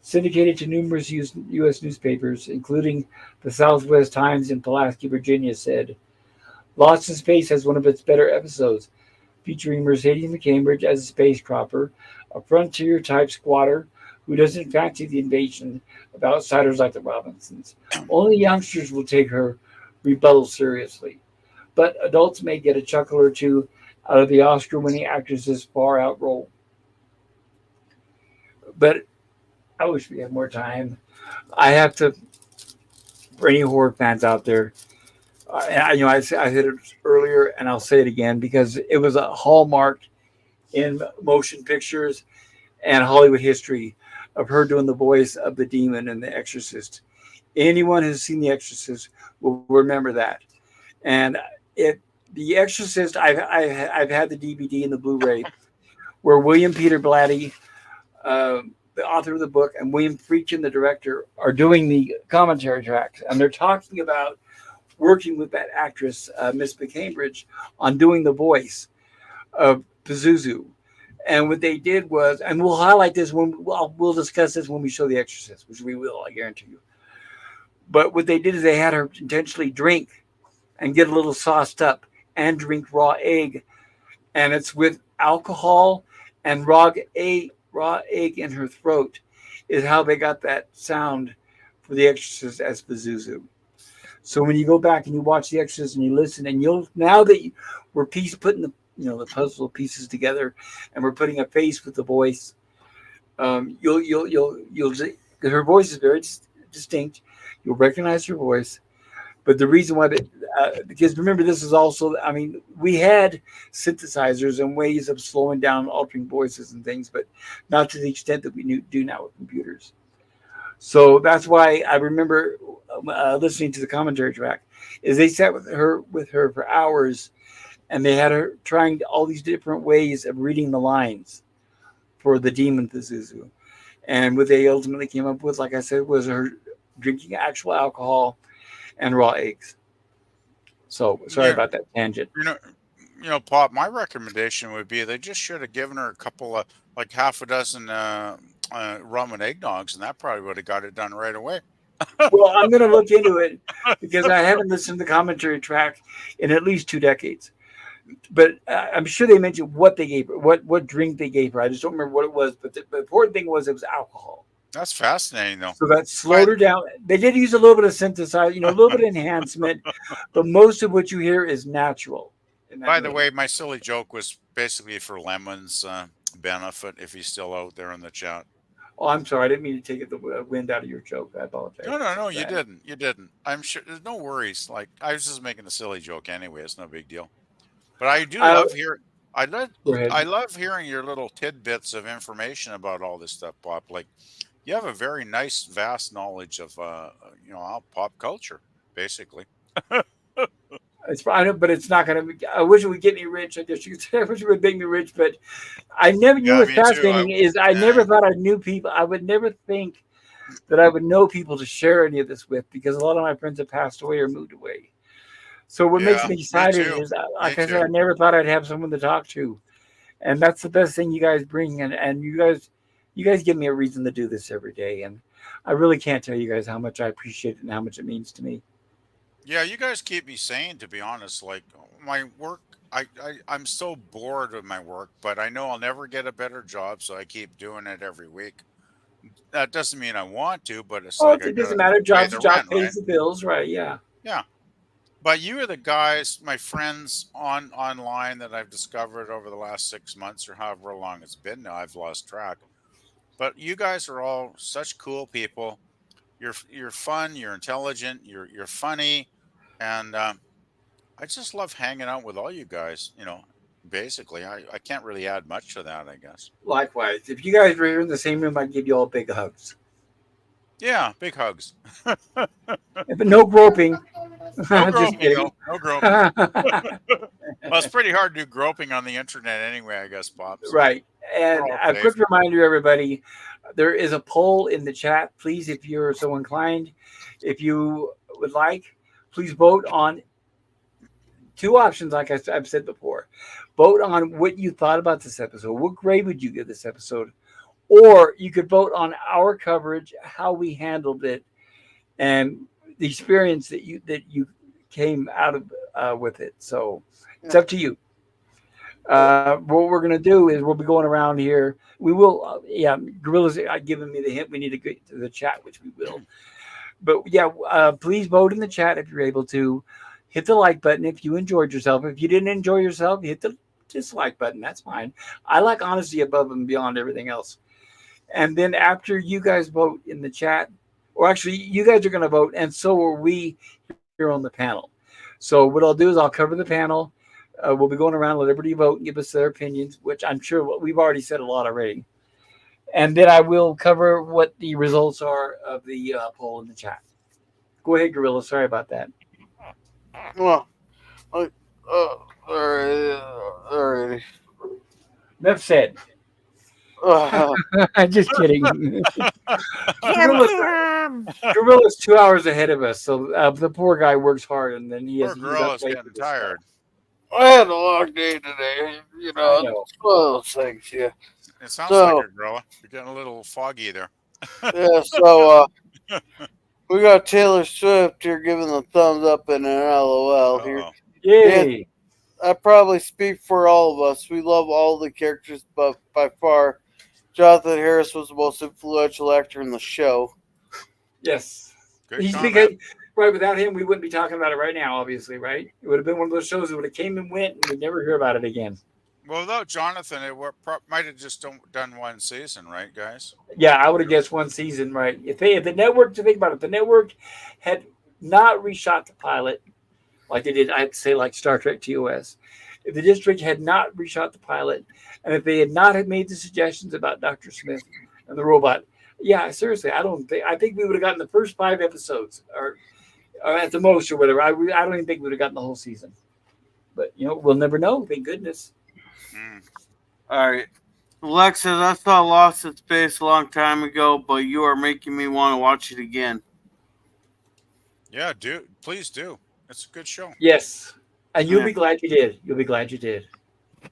[SPEAKER 1] syndicated to numerous U.S. newspapers, including the Southwest Times in Pulaski, Virginia, said, Lost in Space has one of its better episodes, featuring Mercedes McCambridge as a space cropper, a frontier-type squatter who doesn't fancy the invasion of outsiders like the Robinsons. Only youngsters will take her rebuttal seriously, but adults may get a chuckle or two out of the Oscar-winning actress's far-out role. But I wish we had more time. I have to, for any horror fans out there, I said it earlier, and I'll say it again because it was a hallmark in motion pictures and Hollywood history of her doing the voice of the demon in The Exorcist. Anyone who's seen The Exorcist will remember that. And The Exorcist, I've had the DVD and the Blu-ray, where William Peter Blatty, the author of the book, and William Friedkin, the director, are doing the commentary tracks, and they're talking about working with that actress, Miss McCambridge, on doing the voice of Pazuzu. And what they did was, and we'll highlight this we'll discuss this when we show The Exorcist, which we will, I guarantee you. But what they did is they had her intentionally drink and get a little sauced up and drink raw egg, and it's with alcohol and raw egg in her throat is how they got that sound for The Exorcist as Pazuzu. So when you go back and you watch The Exorcist and you listen, and now that we're putting the puzzle pieces together, and we're putting a face with the voice, you'll her voice is very distinct. You'll recognize her voice, but the reason why because remember, this is also, we had synthesizers and ways of slowing down, altering voices and things, but not to the extent that we do now with computers. So that's why I remember listening to the commentary track, is they sat with her for hours, and they had her trying all these different ways of reading the lines for the demon Pazuzu. And what they ultimately came up with, like I said, was her drinking actual alcohol and raw eggs. So sorry about that tangent.
[SPEAKER 4] Pop, my recommendation would be they just should have given her a couple of, like half a dozen rum and eggnogs, and that probably would have got it done right away.
[SPEAKER 1] Well, I'm going to look into it because I haven't listened to the commentary track in at least 2 decades. But I'm sure they mentioned what they gave her, what drink they gave her. I just don't remember what it was. But the important thing was it was alcohol.
[SPEAKER 4] That's fascinating, though.
[SPEAKER 1] So that slowed her down. They did use a little bit of synthesizer, a little bit of enhancement, but most of what you hear is natural.
[SPEAKER 4] By the way, my silly joke was basically for Lemon's benefit, if he's still out there in the chat.
[SPEAKER 1] Oh, I'm sorry. I didn't mean to take the wind out of your joke. I apologize.
[SPEAKER 4] No, you didn't. You didn't. I'm sure there's no worries. Like, I was just making a silly joke anyway. It's no big deal. But I do
[SPEAKER 1] Uh,
[SPEAKER 4] love hearing.
[SPEAKER 1] Go ahead.
[SPEAKER 4] I love hearing your little tidbits of information about all this stuff, Pop. Like you have a very nice, vast knowledge of pop culture, basically.
[SPEAKER 1] It's I know, but it's not gonna. I wish it would get me rich. I guess you could say. I wish it would make me rich, but I never. You know
[SPEAKER 4] Yeah,
[SPEAKER 1] what's
[SPEAKER 4] me too.
[SPEAKER 1] fascinating is I never
[SPEAKER 4] Yeah,
[SPEAKER 1] thought I knew people. I would never think that I would know people to share any of this with because a lot of my friends have passed away or moved away. So what makes
[SPEAKER 4] yeah,
[SPEAKER 1] me
[SPEAKER 4] me
[SPEAKER 1] excited
[SPEAKER 4] too.
[SPEAKER 1] is,
[SPEAKER 4] Me
[SPEAKER 1] like I said,
[SPEAKER 4] too.
[SPEAKER 1] I never thought I'd have someone to talk to, and that's the best thing you guys bring. And you guys give me a reason to do this every day, and I really can't tell you guys how much I appreciate it and how much it means to me.
[SPEAKER 4] Yeah, you guys keep me sane, to be honest. Like my work, I'm so bored with my work, but I know I'll never get a better job, so I keep doing it every week. That doesn't mean I want to, but it's
[SPEAKER 1] Oh,
[SPEAKER 4] like I
[SPEAKER 1] it doesn't
[SPEAKER 4] gotta
[SPEAKER 1] matter.
[SPEAKER 4] pay
[SPEAKER 1] Job's a
[SPEAKER 4] the
[SPEAKER 1] job,
[SPEAKER 4] rent,
[SPEAKER 1] pays
[SPEAKER 4] right?
[SPEAKER 1] the bills, right? Yeah.
[SPEAKER 4] Yeah. But you are the guys, my friends online that I've discovered over the last 6 months or however long it's been now. I've lost track. But you guys are all such cool people. You're fun. You're intelligent. You're funny, and I just love hanging out with all you guys. Basically, I can't really add much to that, I guess.
[SPEAKER 1] Likewise, if you guys were here in the same room, I'd give you all big hugs.
[SPEAKER 4] Yeah, big hugs.
[SPEAKER 1] But no groping.
[SPEAKER 4] No
[SPEAKER 1] Just
[SPEAKER 4] groping
[SPEAKER 1] kidding.
[SPEAKER 4] though. No groping. Well, it's pretty hard to do groping on the internet anyway, I guess, Pop. So
[SPEAKER 1] Right.
[SPEAKER 4] we're
[SPEAKER 1] And
[SPEAKER 4] all
[SPEAKER 1] a quick
[SPEAKER 4] safe.
[SPEAKER 1] reminder, everybody, there is a poll in the chat. Please, if you're so inclined, if you would like, please vote on two options, like I've said before. Vote on what you thought about this episode. What grade would you give this episode? Or you could vote on our coverage, how we handled it, and the experience that you came out of with it. So it's up to you. What we're gonna do is we'll be going around here. We will, yeah. Gorillas giving me the hint. We need to get to the chat, which we will. But yeah, please vote in the chat if you're able to. Hit the like button if you enjoyed yourself. If you didn't enjoy yourself, hit the dislike button. That's fine. I like honesty above and beyond everything else. And then after you guys vote in the chat, or actually, you guys are going to vote, and so are we here on the panel. So what I'll do is I'll cover the panel. We'll be going around, let everybody vote and give us their opinions, which I'm sure we've already said a lot already. And then I will cover what the results are of the poll in the chat. Go ahead, Gorilla. Sorry about that.
[SPEAKER 2] Well, uh, alrighty.
[SPEAKER 1] Enough said.
[SPEAKER 2] Uh,
[SPEAKER 1] Just kidding.
[SPEAKER 3] Cam
[SPEAKER 1] Gorilla's,
[SPEAKER 3] cam.
[SPEAKER 1] Gorilla's 2 hours ahead of us, so the poor guy works hard, and then
[SPEAKER 4] Poor
[SPEAKER 1] he's
[SPEAKER 4] girl
[SPEAKER 1] up
[SPEAKER 4] is
[SPEAKER 1] late for
[SPEAKER 4] getting
[SPEAKER 1] this stuff.
[SPEAKER 4] tired.
[SPEAKER 2] I had a long day today.
[SPEAKER 1] I
[SPEAKER 2] It's
[SPEAKER 1] know.
[SPEAKER 2] one of those things. Yeah.
[SPEAKER 4] It sounds like
[SPEAKER 2] So
[SPEAKER 4] it, girl. You're getting a little foggy there.
[SPEAKER 2] yeah. So we got Taylor Swift here giving the thumbs up and an LOL here.
[SPEAKER 4] Uh-oh.
[SPEAKER 2] Yeah,
[SPEAKER 1] Yay!
[SPEAKER 2] I probably speak for all of us. We love all the characters, but by far, Jonathan Harris was the most influential actor in the show.
[SPEAKER 1] Yes,
[SPEAKER 4] Good
[SPEAKER 1] he's
[SPEAKER 4] comment.
[SPEAKER 1] because right. Without him, we wouldn't be talking about it right now. Obviously, right? It would have been one of those shows that would have came and went, and we'd never hear about it again.
[SPEAKER 4] Well, without Jonathan, might have just done one season, right, guys?
[SPEAKER 1] Yeah, I would have guessed one season, right? If the network, to think about it, the network had not reshot the pilot like they did, I'd say like Star Trek TOS. If the district had not reshot the pilot, and if they had not had made the suggestions about Dr. Smith and the robot, yeah, seriously, I think we would have gotten the first 5 episodes, or at the most, or whatever. I don't even think we would have gotten the whole season. But we'll never know. Thank goodness.
[SPEAKER 4] Mm.
[SPEAKER 2] All right. Lex says, I saw Lost in Space a long time ago, but you are making me want to watch it again.
[SPEAKER 4] Yeah, please do. It's a good show.
[SPEAKER 1] Yes, and you'll
[SPEAKER 2] Yeah.
[SPEAKER 1] be glad you did. You'll be glad you did.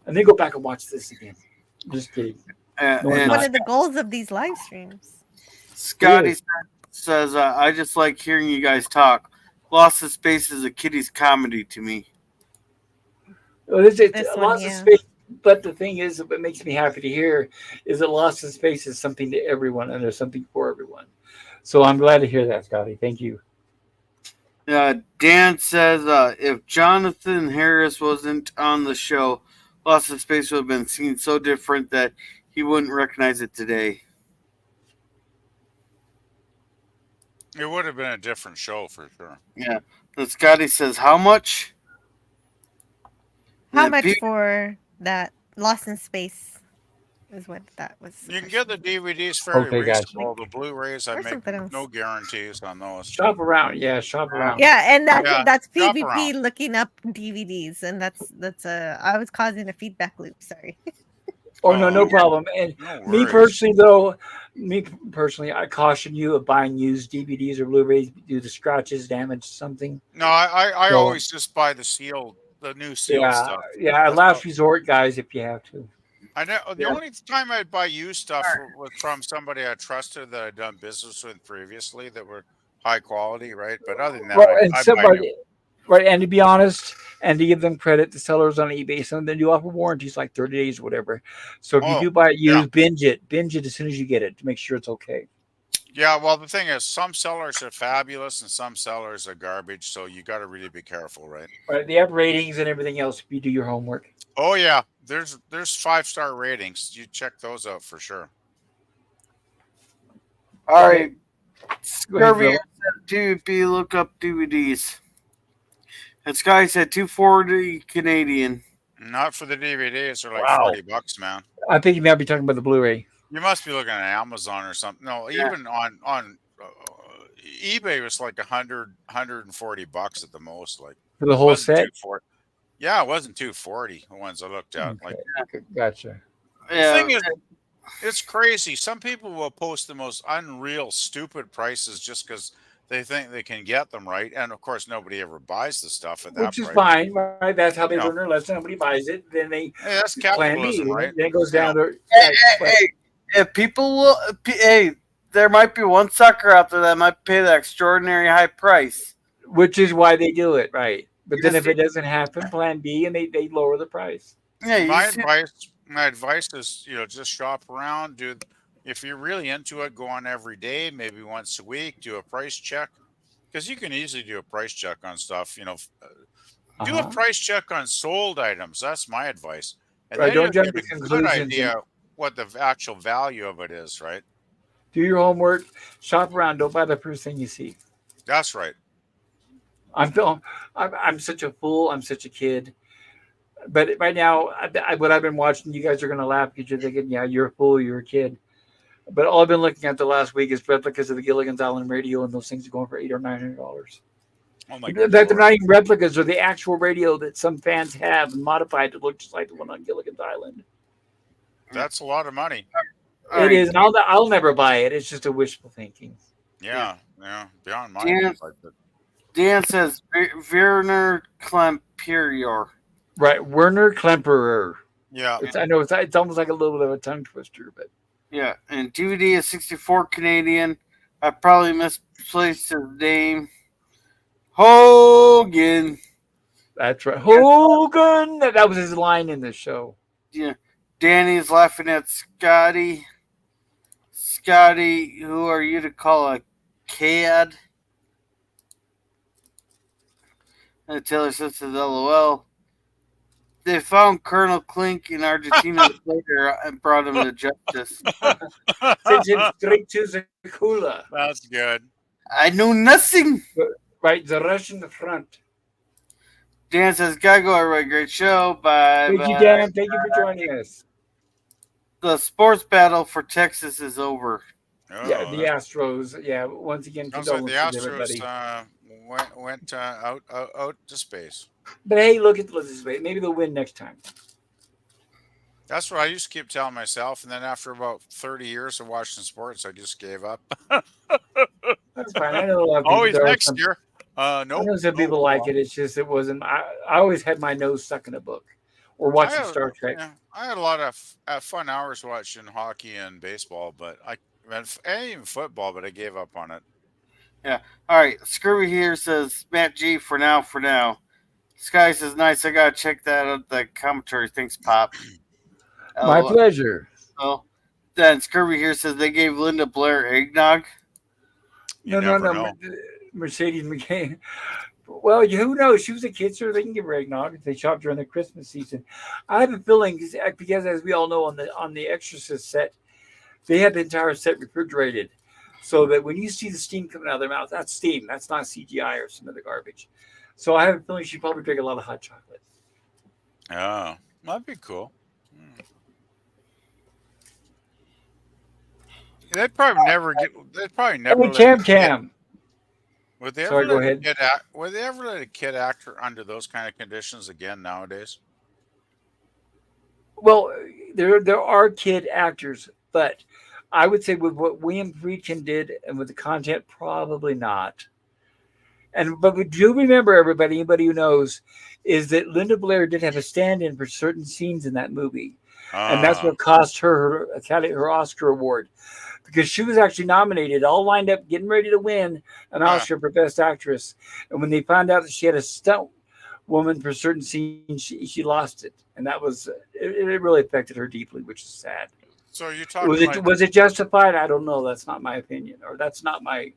[SPEAKER 1] And then go back and watch this again. Just kidding.
[SPEAKER 2] And,
[SPEAKER 1] No, it's
[SPEAKER 3] It's
[SPEAKER 1] not.
[SPEAKER 3] one of the goals of these live streams.
[SPEAKER 2] Scotty
[SPEAKER 1] It
[SPEAKER 2] says, I just like hearing you guys talk. Lost in Space is a kiddies comedy to me.
[SPEAKER 1] Well, it's
[SPEAKER 3] This one,
[SPEAKER 1] lots of
[SPEAKER 3] yeah.
[SPEAKER 1] space. But the thing is, what makes me happy to hear is that Lost in Space is something to everyone, and there's something for everyone. So I'm glad to hear that, Scotty. Thank you.
[SPEAKER 2] Dan says, if Jonathan Harris wasn't on the show, Lost in Space would have been seen so different that he wouldn't recognize it today.
[SPEAKER 4] It would have been a different show for sure.
[SPEAKER 2] Yeah. And Scotty says, how much?
[SPEAKER 3] How
[SPEAKER 2] Yeah,
[SPEAKER 3] much for that Lost in Space is what that was. The
[SPEAKER 4] You can get the
[SPEAKER 3] question.
[SPEAKER 4] DVDs fairly
[SPEAKER 1] Okay, gotcha.
[SPEAKER 4] reasonable. The Blu-rays, I
[SPEAKER 3] Or
[SPEAKER 4] make
[SPEAKER 3] something else.
[SPEAKER 4] no guarantees on those.
[SPEAKER 1] Shop around. Yeah, shop around.
[SPEAKER 3] Yeah, and
[SPEAKER 4] Yeah,
[SPEAKER 3] that's
[SPEAKER 4] shop
[SPEAKER 3] PvP
[SPEAKER 4] around.
[SPEAKER 3] looking up DVDs, and that's I was causing a feedback loop. Sorry.
[SPEAKER 1] Oh no, no
[SPEAKER 4] Oh,
[SPEAKER 1] problem. And
[SPEAKER 4] no
[SPEAKER 1] me
[SPEAKER 4] worries.
[SPEAKER 1] personally, though, I caution you of buying used DVDs or Blu-rays due to scratches, damage, something.
[SPEAKER 4] No, I
[SPEAKER 1] So
[SPEAKER 4] always just buy the new sealed
[SPEAKER 1] yeah,
[SPEAKER 4] stuff.
[SPEAKER 1] yeah.
[SPEAKER 4] That's
[SPEAKER 1] Last
[SPEAKER 4] how
[SPEAKER 1] resort, guys, if you have to.
[SPEAKER 4] I know. The
[SPEAKER 2] yeah.
[SPEAKER 4] only time I'd buy used stuff was from somebody I trusted that I'd done business with previously that were high quality, right? But other than that,
[SPEAKER 1] Well, and
[SPEAKER 4] I
[SPEAKER 1] so,
[SPEAKER 4] buy new.
[SPEAKER 1] right, and to be honest, and to give them credit, the sellers on eBay, some of them do offer warranties like 30 days or whatever. So if you
[SPEAKER 4] Oh,
[SPEAKER 1] do buy it
[SPEAKER 4] yeah.
[SPEAKER 1] used, binge it as soon as you get it to make sure it's okay.
[SPEAKER 4] Yeah, well, the thing is, some sellers are fabulous and some sellers are garbage, so you got to really be careful, right?
[SPEAKER 1] Right, they have ratings and everything else if you do your homework.
[SPEAKER 4] Oh yeah, there's 5-star ratings. You check those out for sure.
[SPEAKER 2] All right.
[SPEAKER 1] Go ahead,
[SPEAKER 2] Scurvy
[SPEAKER 1] Bill.
[SPEAKER 2] said 2B look up DVDs. And Sky said 240 Canadian.
[SPEAKER 4] Not for the DVDs; they're like
[SPEAKER 1] Wow.
[SPEAKER 4] $40, man.
[SPEAKER 1] I think you might be talking about the Blu-ray
[SPEAKER 4] You must be looking at Amazon or something. No,
[SPEAKER 2] Yeah.
[SPEAKER 4] even on eBay was like $140 at the most. Like
[SPEAKER 1] for the
[SPEAKER 4] it
[SPEAKER 1] whole
[SPEAKER 4] wasn't
[SPEAKER 1] set.
[SPEAKER 4] 240. Yeah, it wasn't 240. The ones I looked at. Like
[SPEAKER 1] Okay, gotcha.
[SPEAKER 4] the
[SPEAKER 2] Yeah.
[SPEAKER 4] thing is, it's crazy. Some people will post the most unreal, stupid prices just because they think they can get them right, and of course, nobody ever buys the stuff at that
[SPEAKER 1] Which is
[SPEAKER 4] price.
[SPEAKER 1] fine, right? That's how they
[SPEAKER 4] You know,
[SPEAKER 1] learn their lesson. Nobody buys it, then they
[SPEAKER 4] hey, that's
[SPEAKER 1] plan B.
[SPEAKER 4] capitalism, right?
[SPEAKER 1] Then it goes
[SPEAKER 4] You
[SPEAKER 1] down
[SPEAKER 4] know,
[SPEAKER 1] to
[SPEAKER 2] Hey,
[SPEAKER 1] right,
[SPEAKER 2] hey,
[SPEAKER 1] but
[SPEAKER 2] hey, if people will, hey, there might be one sucker out there that might pay the extraordinary high price.
[SPEAKER 1] which is why they do it, right? But then
[SPEAKER 2] Yes,
[SPEAKER 1] if it doesn't happen, plan B, and they lower the price.
[SPEAKER 2] yeah, you
[SPEAKER 4] my
[SPEAKER 2] see,
[SPEAKER 4] advice, my advice is, just shop around. If you're really into it, go on every day, maybe once a week. Do a price check because you can easily do a price check on stuff. Do a
[SPEAKER 1] Uh-huh.
[SPEAKER 4] price check on sold items. That's my advice, and
[SPEAKER 1] Right.
[SPEAKER 4] then
[SPEAKER 1] Don't
[SPEAKER 4] you'll
[SPEAKER 1] jump
[SPEAKER 4] get
[SPEAKER 1] to
[SPEAKER 4] a good
[SPEAKER 1] conclusions and
[SPEAKER 4] idea what the actual value of it is. Right?
[SPEAKER 1] do your homework. Shop around. Don't buy the first thing you see.
[SPEAKER 4] That's right.
[SPEAKER 1] I'm Phil. I'm such a fool. I'm such a kid. But right now, what I've been watching, you guys are going to laugh because you're thinking, yeah, you're a fool, you're a kid. But all I've been looking at the last week is replicas of the Gilligan's Island radio, and those things are going for $800 or $900.
[SPEAKER 4] Oh my good
[SPEAKER 1] That they're
[SPEAKER 4] lord.
[SPEAKER 1] not even replicas; or the actual radio that some fans have and modified to look just like the one on Gilligan's Island.
[SPEAKER 4] That's a lot of money.
[SPEAKER 2] all
[SPEAKER 1] It
[SPEAKER 2] right,
[SPEAKER 1] is, and I'll never buy it. It's just a wishful thinking.
[SPEAKER 4] Yeah, yeah, beyond my
[SPEAKER 2] Dan,
[SPEAKER 4] like that.
[SPEAKER 2] Dan says Werner Klemperer.
[SPEAKER 1] Right, Werner Klemperer.
[SPEAKER 4] Yeah,
[SPEAKER 1] I know it's almost like a little bit of a tongue twister, but
[SPEAKER 2] Yeah, and DVD is 64 Canadian. I probably misplaced his name. Hogan.
[SPEAKER 1] that's right. Hogan. That was his line in the show.
[SPEAKER 2] Yeah, Danny's laughing at Scotty. Scotty, who are you to call a cad? And Taylor says, LOL. They found Colonel Klink in Argentina later and brought him to justice.
[SPEAKER 1] Sends him straight to the cooler.
[SPEAKER 4] that's good.
[SPEAKER 2] I know nothing.
[SPEAKER 1] Right, the Russian front.
[SPEAKER 2] Dan says, gotta go, everybody. Great show. Bye.
[SPEAKER 1] Thank you,
[SPEAKER 2] bye.
[SPEAKER 1] Dan. Thank you for joining us.
[SPEAKER 2] The sports battle for Texas is over.
[SPEAKER 4] Oh,
[SPEAKER 1] Yeah, the
[SPEAKER 4] that
[SPEAKER 1] Astros. Yeah, once again,
[SPEAKER 4] sounds like the
[SPEAKER 1] condolences,
[SPEAKER 4] Astros
[SPEAKER 1] everybody.
[SPEAKER 4] went out to space.
[SPEAKER 1] But hey, look at this way. Maybe they'll win next time.
[SPEAKER 4] That's what I used to keep telling myself, and then after about 30 years of watching sports, I just gave up.
[SPEAKER 1] That's fine. I know a lot of people.
[SPEAKER 4] Always
[SPEAKER 1] There are
[SPEAKER 4] next
[SPEAKER 1] some,
[SPEAKER 4] year.
[SPEAKER 1] I
[SPEAKER 4] Nope.
[SPEAKER 1] know some people like it. It's just it wasn't. I always had my nose stuck in a book or
[SPEAKER 4] I
[SPEAKER 1] watching
[SPEAKER 4] had,
[SPEAKER 1] Star Trek.
[SPEAKER 4] yeah, I had a lot of fun hours watching hockey and baseball, but and even football, but I gave up on it.
[SPEAKER 2] Yeah. All right. Scurvy here says, Matt G, for now, for now. Sky says, nice. I gotta check that out. The commentary. Thanks, Pop.
[SPEAKER 1] My pleasure.
[SPEAKER 2] Oh. Then Scurvy here says they gave Linda Blair eggnog.
[SPEAKER 4] You
[SPEAKER 1] No.
[SPEAKER 4] never know.
[SPEAKER 1] Mercedes McCain. Well, who knows? She was a kid, so they can give her eggnog if they shop during the Christmas season. I have a feeling because, as we all know, on the Exorcist set, they had the entire set refrigerated, so that when you see the steam coming out of their mouth, that's steam. That's not CGI or some other garbage. So I have a feeling she probably drank a lot of hot chocolate.
[SPEAKER 4] Oh, that'd be cool. Hmm. They'd probably never get. They'd probably never
[SPEAKER 1] Hey,
[SPEAKER 4] let a
[SPEAKER 1] Cam
[SPEAKER 4] kid.
[SPEAKER 1] Cam.
[SPEAKER 4] Would they ever
[SPEAKER 1] Sorry, go
[SPEAKER 4] let a
[SPEAKER 1] ahead.
[SPEAKER 4] kid act? Would they ever let a kid actor under those kind of conditions again nowadays?
[SPEAKER 1] Well, there are kid actors, but I would say with what William Friedkin did and with the content, probably not. And but we do remember everybody, anybody who knows, is that Linda Blair did have a stand-in for certain scenes in that movie, and that's
[SPEAKER 4] Ah,
[SPEAKER 1] what cost her her Oscar award because she was actually nominated, all lined up, getting ready to win an
[SPEAKER 4] huh.
[SPEAKER 1] Oscar for Best Actress. And when they found out that she had a stunt woman for certain scenes, she lost it, and that was it really affected her deeply, which is sad.
[SPEAKER 4] So you're talking like,
[SPEAKER 1] Was it justified? I don't know. That's not my opinion, or that's not my.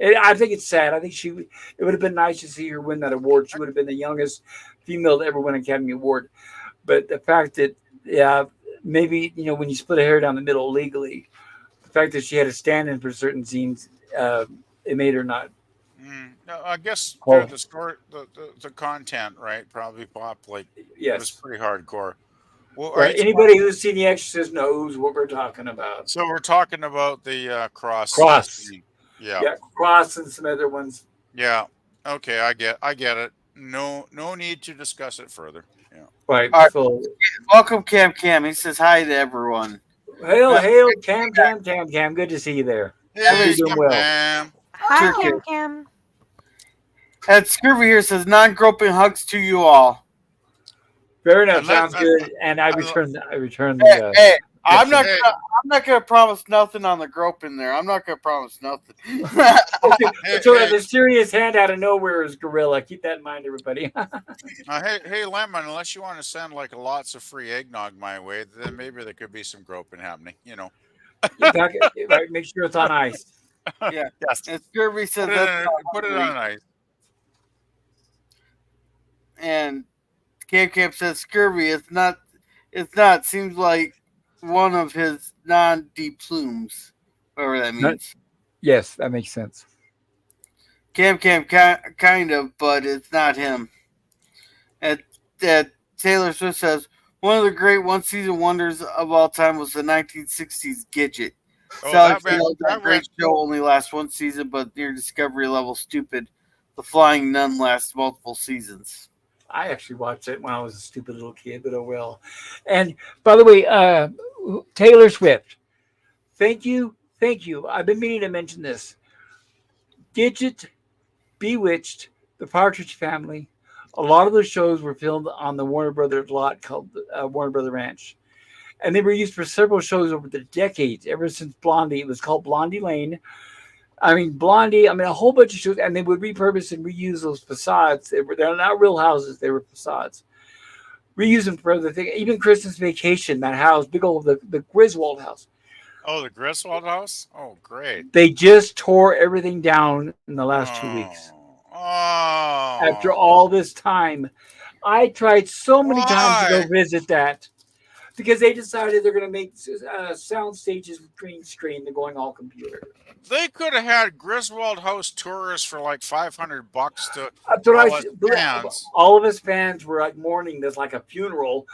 [SPEAKER 1] I think it's sad. I think it would have been nice to see her win that award. She would have been the youngest female to ever win an Academy Award. But the fact that, yeah, maybe when you split a hair down the middle legally, the fact that she had to stand in for certain scenes, it made her not
[SPEAKER 4] no, I guess
[SPEAKER 1] qualified.
[SPEAKER 4] the story, the content, right? Probably pop like it was
[SPEAKER 1] Yes,
[SPEAKER 4] pretty hardcore. Well, are
[SPEAKER 1] right.
[SPEAKER 4] you?
[SPEAKER 1] Anybody who's seen The Exorcist knows what we're talking about.
[SPEAKER 4] So we're talking about the cross
[SPEAKER 1] Cross,
[SPEAKER 4] scene. Yeah,
[SPEAKER 1] yeah, Cross, and some other ones.
[SPEAKER 4] yeah. Okay, I get it. No need to discuss it further. Yeah.
[SPEAKER 1] Right.
[SPEAKER 2] All right,
[SPEAKER 1] So,
[SPEAKER 2] welcome Cam Cam. He says hi to everyone.
[SPEAKER 1] hail,
[SPEAKER 2] Uh,
[SPEAKER 1] hail, Cam. Good to see you there. Hope you're
[SPEAKER 4] Hey,
[SPEAKER 1] doing
[SPEAKER 4] Cam
[SPEAKER 1] well.
[SPEAKER 4] Cam.
[SPEAKER 3] Hi,
[SPEAKER 2] Sure,
[SPEAKER 3] Cam Cam.
[SPEAKER 2] And Scurvy here says non-groping hugs to you all.
[SPEAKER 1] Fair
[SPEAKER 4] I
[SPEAKER 1] enough.
[SPEAKER 4] let
[SPEAKER 1] Sounds good. And I
[SPEAKER 4] I, lo-
[SPEAKER 1] return
[SPEAKER 2] Hey,
[SPEAKER 1] the
[SPEAKER 2] hey, I'm not
[SPEAKER 1] affection.
[SPEAKER 4] hey,
[SPEAKER 2] gonna I'm not gonna promise nothing on the groping there. I'm not gonna promise nothing.
[SPEAKER 4] hey,
[SPEAKER 1] So a
[SPEAKER 4] hey,
[SPEAKER 1] mysterious hand out of nowhere is gorilla. Keep that in mind, everybody.
[SPEAKER 4] hey, Lemon. Unless you want to send like lots of free eggnog my way, then maybe there could be some groping happening. You know.
[SPEAKER 1] You talk, right, make sure it's on ice.
[SPEAKER 2] Yeah.
[SPEAKER 4] Yes.
[SPEAKER 2] And Scurvy says
[SPEAKER 4] Put it
[SPEAKER 2] that's
[SPEAKER 4] in,
[SPEAKER 2] not
[SPEAKER 4] put it
[SPEAKER 2] hungry.
[SPEAKER 4] on ice.
[SPEAKER 2] And Cam Cam says Scurvy, it's not seems like one of his non deep plumes. Whatever that
[SPEAKER 1] No-
[SPEAKER 2] means.
[SPEAKER 1] yes, that makes sense.
[SPEAKER 2] Cam Cam kind of, but it's not him. And Taylor Swift says one of the great one season wonders of all time was the 1960s Gidget.
[SPEAKER 4] Oh,
[SPEAKER 2] Sally Field, that
[SPEAKER 4] that
[SPEAKER 2] great
[SPEAKER 4] went.
[SPEAKER 2] show only lasts one season, but near Discovery level stupid. The Flying Nun lasts multiple seasons.
[SPEAKER 1] I actually watched it when I was a stupid little kid, but oh well. And by the way, Taylor Swift, thank you. I've been meaning to mention this. Gidget, Bewitched, The Partridge Family. A lot of those shows were filmed on the Warner Brothers lot called Warner Brother Ranch, and they were used for several shows over the decades. Ever since Blondie, it was called Blondie Lane. I mean Blondie. I mean a whole bunch of shows, and they would repurpose and reuse those facades. They're not real houses; they were facades. Reuse them for other things. Even Christmas Vacation, that house, big old the Griswold house.
[SPEAKER 4] Oh, the Griswold house. Oh, great.
[SPEAKER 1] They just tore everything down in the last 2 weeks.
[SPEAKER 4] Oh,
[SPEAKER 1] After
[SPEAKER 4] oh.
[SPEAKER 1] all this time, I tried so many times to go
[SPEAKER 4] Why?
[SPEAKER 1] visit that because they decided they're going to make sound stages with green screen. They're going all computer.
[SPEAKER 4] They could have had Griswold House tours for like $500 to
[SPEAKER 1] That's what I
[SPEAKER 4] all us
[SPEAKER 1] should.
[SPEAKER 4] fans.
[SPEAKER 1] All of us fans were like mourning this like a funeral.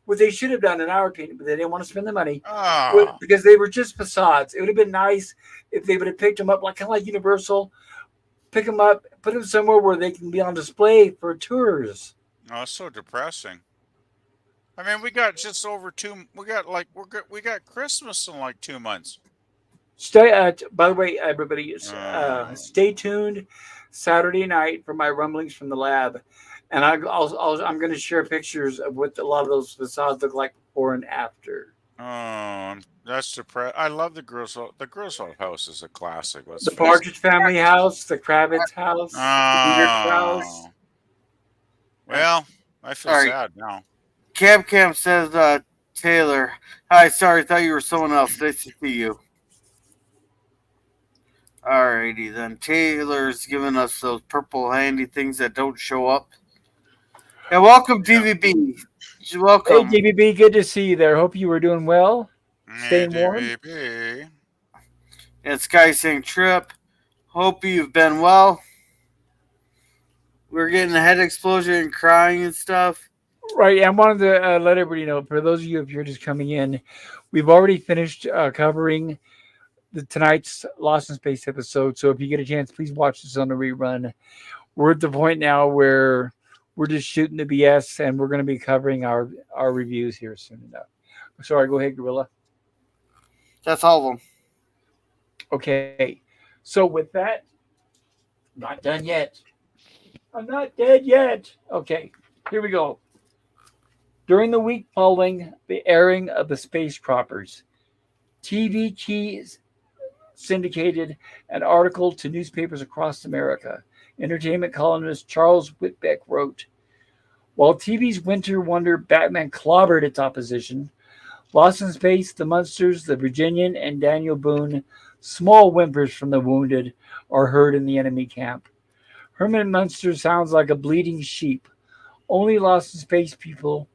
[SPEAKER 1] What they should have done, in our opinion, but they didn't want to spend the money
[SPEAKER 4] Oh,
[SPEAKER 1] because they were just facades. It would have been nice if they would have picked them up, like kind of like Universal, pick them up, put them somewhere where they can be on display for tours.
[SPEAKER 4] no, it's so depressing. I mean, we got just over two. We got Christmas in like 2 months.
[SPEAKER 1] Stay. By the way, everybody,
[SPEAKER 4] Oh,
[SPEAKER 1] stay tuned Saturday night for my rumblings from the lab, and I'm going to share pictures of what a lot of those facades look like before and after.
[SPEAKER 4] oh, that's depressing. I love the Griswold. The Griswold House is a classic. Let's
[SPEAKER 1] The
[SPEAKER 4] face it.
[SPEAKER 1] Partridge Family house, the Kravitz house, the Dieter Krause.
[SPEAKER 4] Oh, well, I feel
[SPEAKER 2] All right.
[SPEAKER 4] sad now.
[SPEAKER 2] Cam Cam says Taylor. Hi, sorry, thought you were someone else. Nice to see you. Alrighty then. Taylor's giving us those purple handy things that don't show up. And welcome,
[SPEAKER 4] Yeah.
[SPEAKER 2] DVB.
[SPEAKER 1] Hey,
[SPEAKER 2] Welcome.
[SPEAKER 1] DBB, good to see you there. Hope you were doing well,
[SPEAKER 4] Hey,
[SPEAKER 1] staying warm.
[SPEAKER 4] DVB.
[SPEAKER 2] And Sky saying Trip. Hope you've been well. We're getting a head explosion and crying and stuff.
[SPEAKER 1] Right. I wanted to let everybody know, for those of you if you're just coming in, we've already finished covering tonight's Lost in Space episode. So if you get a chance, please watch this on the rerun. We're at the point now where we're just shooting the BS, and we're going to be covering our reviews here soon enough. Sorry, go ahead, Gorilla.
[SPEAKER 2] That's all of them.
[SPEAKER 1] Okay. So with that, not done yet. I'm not dead yet. Okay, here we go. During the week following the airing of the Space Croppers, TV Keys syndicated an article to newspapers across America. Entertainment columnist Charles Whitbeck wrote, while TV's Winter Wonder Batman clobbered its opposition, Lost in Space, The Munsters, The Virginian, and Daniel Boone, small whimpers from the wounded, are heard in the enemy camp. Herman Munster sounds like a bleeding sheep. Only Lost in Space people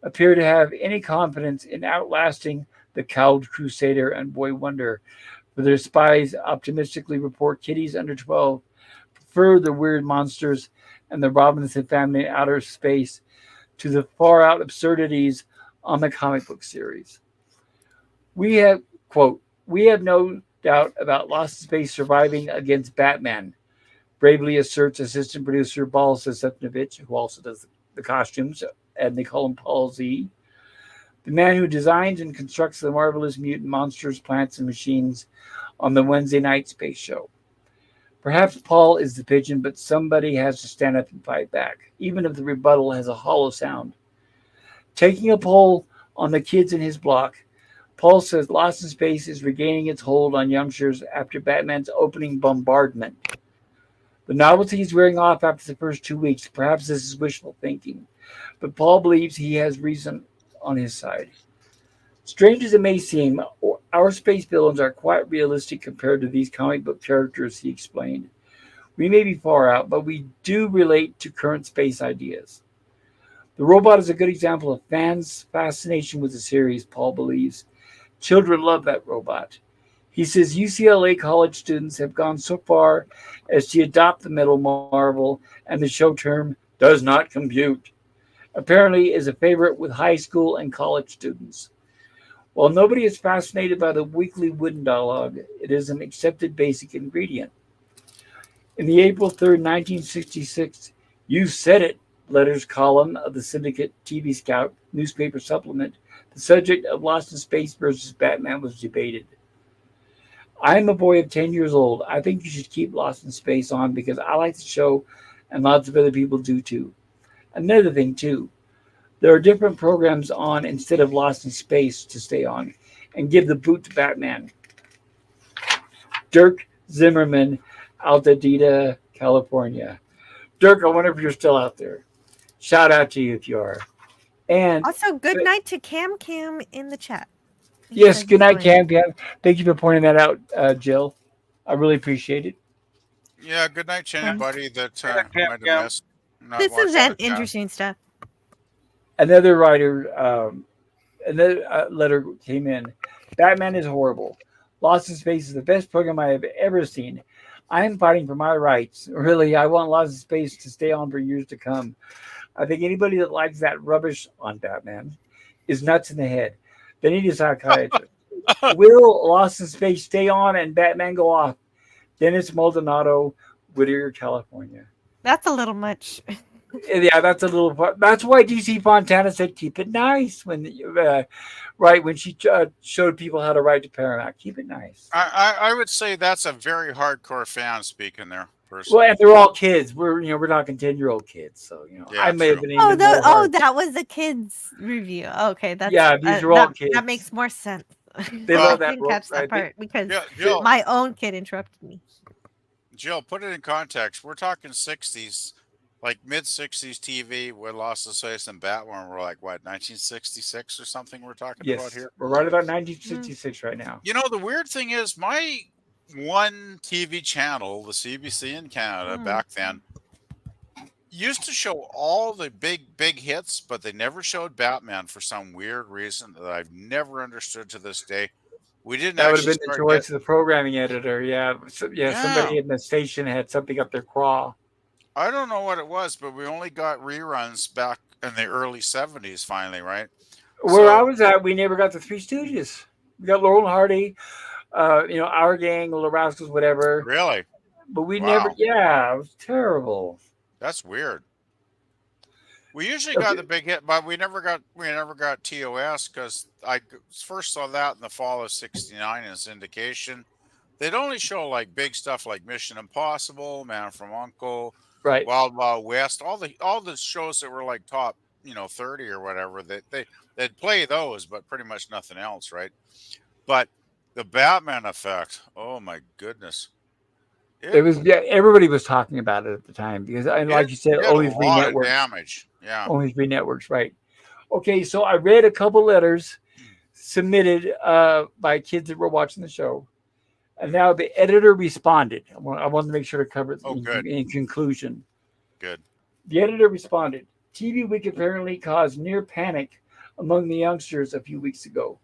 [SPEAKER 1] appear to have any confidence in outlasting the cowled Crusader and Boy Wonder, for their spies optimistically report kiddies under 12 prefer the weird monsters and the Robinson family in outer space to the far out absurdities on the comic book series. We have, quote, we have no doubt about Lost in Space surviving against Batman, bravely asserts assistant producer Paul Sesepnovich, who also does the costumes, and they call him Paul Z. The man who designs and constructs the marvelous mutant monsters, plants, and machines on the Wednesday night space show. Perhaps Paul is the pigeon, but somebody has to stand up and fight back, even if the rebuttal has a hollow sound. Taking a poll on the kids in his block, Paul says Lost in Space is regaining its hold on youngsters after Batman's opening bombardment. The novelty is wearing off after the first 2 weeks. Perhaps this is wishful thinking, but Paul believes he has reason on his side. Strange as it may seem, our space villains are quite realistic compared to these comic book characters, he explained. We may be far out, but we do relate to current space ideas. The robot is a good example of fans' fascination with the series, Paul believes. Children love that robot. He says UCLA college students have gone so far as to adopt the metal marvel, and the show term does not compute. Apparently is a favorite with high school and college students. While nobody is fascinated by the weekly wooden dialogue, it is an accepted basic ingredient. In the April 3rd, 1966, You Said It letters column of the Syndicate TV Scout newspaper supplement, the subject of Lost in Space versus Batman was debated. I am a boy of 10 years old. I think you should keep Lost in Space on because I like the show and lots of other people do too. Another thing too, there are different programs on instead of Lost in Space to stay on and give the boot to Batman. Dirk Zimmerman, Altadena, California. Dirk, I wonder if you're still out there. Shout out to you if you are. And
[SPEAKER 3] Also, good night to Cam Cam in the chat. He
[SPEAKER 1] yes,
[SPEAKER 3] said
[SPEAKER 1] good
[SPEAKER 3] he's
[SPEAKER 1] night,
[SPEAKER 3] joining.
[SPEAKER 1] Cam. Thank you for pointing that out, Jill. I really appreciate it.
[SPEAKER 4] Yeah, good night to anybody that might have
[SPEAKER 2] Cam.
[SPEAKER 4] missed. Not
[SPEAKER 3] This is
[SPEAKER 4] watching the chat.
[SPEAKER 3] interesting stuff.
[SPEAKER 1] Another writer, another letter came in. Batman is horrible. Lost in Space is the best program I have ever seen. I am fighting for my rights. Really, I want Lost in Space to stay on for years to come. I think anybody that likes that rubbish on Batman is nuts in the head. They need a psychiatrist. Will Lost in Space stay on and Batman go off? Dennis Maldonado, Whittier, California.
[SPEAKER 3] That's a little much.
[SPEAKER 1] Yeah, that's a little. That's why DC Fontana said keep it nice when, right when she showed people how to write to Paramount. Keep it nice.
[SPEAKER 4] I would say that's a very hardcore fan speaking there,
[SPEAKER 1] Well,
[SPEAKER 4] personally.
[SPEAKER 1] and they're all kids. We're talking 10-year-old kids, so
[SPEAKER 4] Yeah,
[SPEAKER 1] I may have
[SPEAKER 4] true.
[SPEAKER 1] been even more
[SPEAKER 3] Oh,
[SPEAKER 1] hard.
[SPEAKER 3] that was a kids review. Okay, that's
[SPEAKER 1] Yeah, these are all
[SPEAKER 3] that
[SPEAKER 1] kids.
[SPEAKER 3] makes more sense.
[SPEAKER 1] They
[SPEAKER 3] I
[SPEAKER 1] love that
[SPEAKER 3] didn't
[SPEAKER 1] role,
[SPEAKER 3] catch that
[SPEAKER 1] right?
[SPEAKER 3] part because
[SPEAKER 4] Yeah, Jill,
[SPEAKER 3] my own kid interrupted me.
[SPEAKER 4] Jill, put it in context. We're talking 60s, like mid 60s TV with Lost in Space and Batman. We're like, what, 1966 or something we're talking about
[SPEAKER 1] Yes,
[SPEAKER 4] here?
[SPEAKER 1] we're right about 1966 right now.
[SPEAKER 4] You know, the weird thing is, my one TV channel, the CBC in Canada back then, used to show all the big hits, but they never showed Batman for some weird reason that I've never understood to this day. We didn't
[SPEAKER 1] That would have
[SPEAKER 4] actually
[SPEAKER 1] been the
[SPEAKER 4] start
[SPEAKER 1] choice of the programming editor. Yeah,
[SPEAKER 4] Yeah.
[SPEAKER 1] somebody in the station had something up their craw.
[SPEAKER 4] I don't know what it was, but we only got reruns back in the early 70s, finally, right?
[SPEAKER 1] Where I
[SPEAKER 4] So
[SPEAKER 1] was at, we never got the Three Stooges. We got Laurel and Hardy, our gang, Little Rascals, whatever.
[SPEAKER 4] really,
[SPEAKER 1] But we never,
[SPEAKER 4] wow,
[SPEAKER 1] yeah, it was terrible.
[SPEAKER 4] that's weird. We usually got
[SPEAKER 1] Okay.
[SPEAKER 4] the big hit, but we never got TOS because first saw that in the fall of '69 in syndication. They'd only show like big stuff like Mission Impossible, Man from Uncle,
[SPEAKER 1] Right.
[SPEAKER 4] Wild Wild West, all the shows that were like top, 30 or whatever. They'd play those, but pretty much nothing else, right? But the Batman effect, oh my goodness,
[SPEAKER 1] It
[SPEAKER 4] it
[SPEAKER 1] was, yeah, everybody was talking about it at the time because, and like
[SPEAKER 4] it
[SPEAKER 1] you said,
[SPEAKER 4] did a
[SPEAKER 1] only three
[SPEAKER 4] lot of
[SPEAKER 1] networks.
[SPEAKER 4] damage. Yeah.
[SPEAKER 1] Only three networks, right? Okay, so I read a couple letters submitted by kids that were watching the show. And now the editor responded. I wanted to make sure to cover it
[SPEAKER 4] Oh, good,
[SPEAKER 1] in conclusion.
[SPEAKER 4] good.
[SPEAKER 1] The editor responded, TV Week apparently caused near panic among the youngsters a few weeks ago.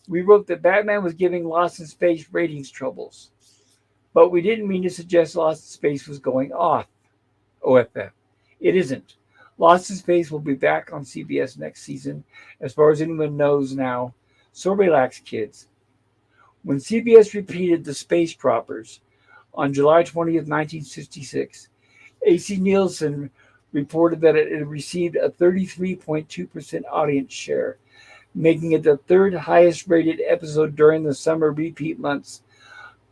[SPEAKER 1] We wrote that Batman was giving Lost in Space ratings troubles, but we didn't mean to suggest Lost in Space was going off OFF. It isn't. Lost in Space will be back on CBS next season, as far as anyone knows now. So relax, kids. When CBS repeated The Space Croppers on July 20th, 1966, AC Nielsen reported that it had received a 33.2% audience share, making it the third highest rated episode during the summer repeat months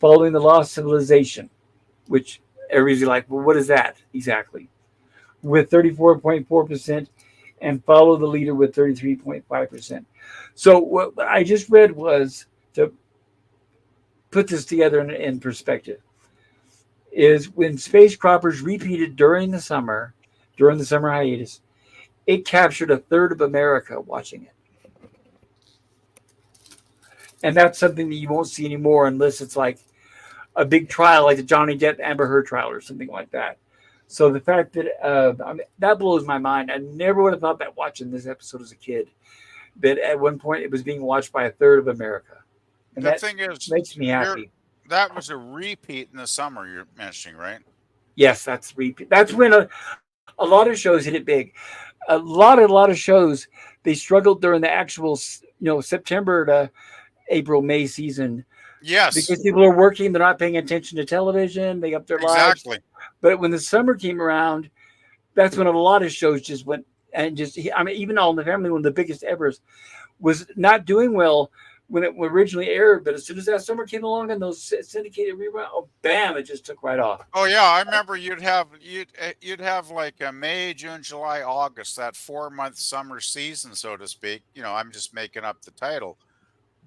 [SPEAKER 1] following The Lost Civilization, which everybody's like, well, what is that exactly? With 34.4% and follow the leader with 33.5%. So what I just read was to put this together in perspective is when Space Croppers repeated during the summer hiatus, it captured a third of America watching it. And that's something that you won't see anymore unless it's like a big trial, like the Johnny Depp Amber Heard trial or something like that. So the fact that that blows my mind. I never would have thought that watching this episode as a kid, that at one point it was being watched by a third of America, and
[SPEAKER 4] The
[SPEAKER 1] that
[SPEAKER 4] thing is,
[SPEAKER 1] makes me
[SPEAKER 4] you're
[SPEAKER 1] happy.
[SPEAKER 4] that was a repeat in the summer you're mentioning, right?
[SPEAKER 1] Yes, that's repeat. That's when a lot of shows hit it big. A lot of shows they struggled during the actual September to April May season
[SPEAKER 4] Yes,
[SPEAKER 1] because people are working, they're not paying attention to television, they up their lives.
[SPEAKER 4] exactly.
[SPEAKER 1] But when the summer came around, that's when a lot of shows just went and just. I mean, even All in the Family, one of the biggest ever, was not doing well when it originally aired. But as soon as that summer came along and those syndicated rerun, oh bam, it just took right off.
[SPEAKER 4] Oh yeah, I remember you'd have like a May, June, July, August, that 4 month summer season, so to speak. I'm just making up the title,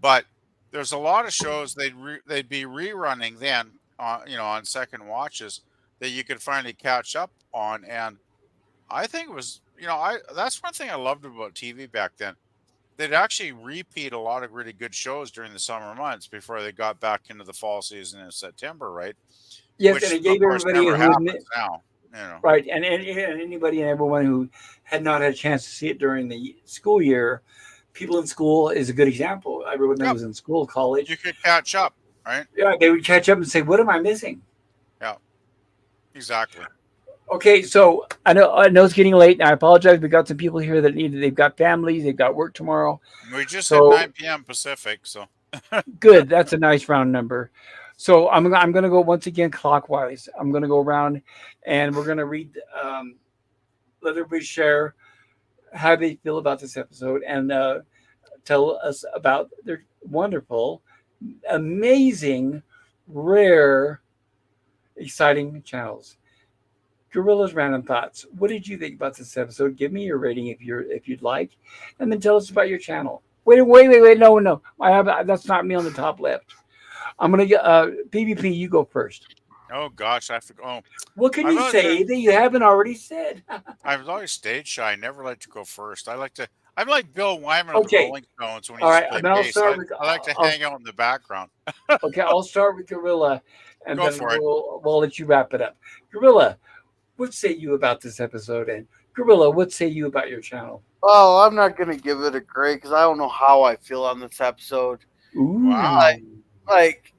[SPEAKER 4] but there's a lot of shows they'd be rerunning then, on second watches that you could finally catch up on, and I think it was, I that's one thing I loved about TV back then. They'd actually repeat a lot of really good shows during the summer months before they got back into the fall season in September, right?
[SPEAKER 1] Yes, and
[SPEAKER 4] Which
[SPEAKER 1] it
[SPEAKER 4] of
[SPEAKER 1] gave
[SPEAKER 4] course
[SPEAKER 1] everybody
[SPEAKER 4] never
[SPEAKER 1] who
[SPEAKER 4] happens now.
[SPEAKER 1] right, and anybody and everyone who had not had a chance to see it during the school year, people in school is a good example. Everyone that
[SPEAKER 4] Yep,
[SPEAKER 1] was in school,
[SPEAKER 4] you
[SPEAKER 1] college,
[SPEAKER 4] could catch up, right?
[SPEAKER 1] yeah, they would catch up and say, "What am I missing?"
[SPEAKER 4] Yeah, exactly.
[SPEAKER 1] Okay, so I know it's getting late, and I apologize. We got some people here that they've got families, they've got work tomorrow.
[SPEAKER 4] We just hit
[SPEAKER 1] So
[SPEAKER 4] 9 p.m. Pacific, so
[SPEAKER 1] good, that's a nice round number. So I'm gonna go once again clockwise. I'm gonna go around, and we're gonna read. Let everybody share how they feel about this episode, and tell us about their wonderful, amazing, rare, exciting channels. Gorilla's random thoughts. What did you think about this episode? Give me your rating if you'd like, and then tell us about your channel. Wait. No, no. That's not me on the top left. I'm gonna get PvP. You go first.
[SPEAKER 4] oh gosh, I forgot. Oh,
[SPEAKER 1] What can
[SPEAKER 4] I've
[SPEAKER 1] you
[SPEAKER 4] always
[SPEAKER 1] say
[SPEAKER 4] been,
[SPEAKER 1] that you haven't already said?
[SPEAKER 4] I was always stage shy. I never like to go first. I'm like Bill Wyman of the
[SPEAKER 1] Okay.
[SPEAKER 4] Rolling Stones when he
[SPEAKER 1] All
[SPEAKER 4] used to
[SPEAKER 1] right.
[SPEAKER 4] play
[SPEAKER 1] Then I'll
[SPEAKER 4] bass.
[SPEAKER 1] start with.
[SPEAKER 4] I like to
[SPEAKER 1] I'll,
[SPEAKER 4] hang out in the background.
[SPEAKER 1] okay. I'll start with Gorilla, and
[SPEAKER 4] Go
[SPEAKER 1] then
[SPEAKER 4] for it.
[SPEAKER 1] we'll let you wrap it up. Gorilla, what say you about this episode? And Gorilla, what say you about your channel?
[SPEAKER 2] Well, I'm not gonna give it a grade because I don't know how I feel on this episode.
[SPEAKER 4] Wow.
[SPEAKER 2] Like,
[SPEAKER 1] Ooh.
[SPEAKER 2] like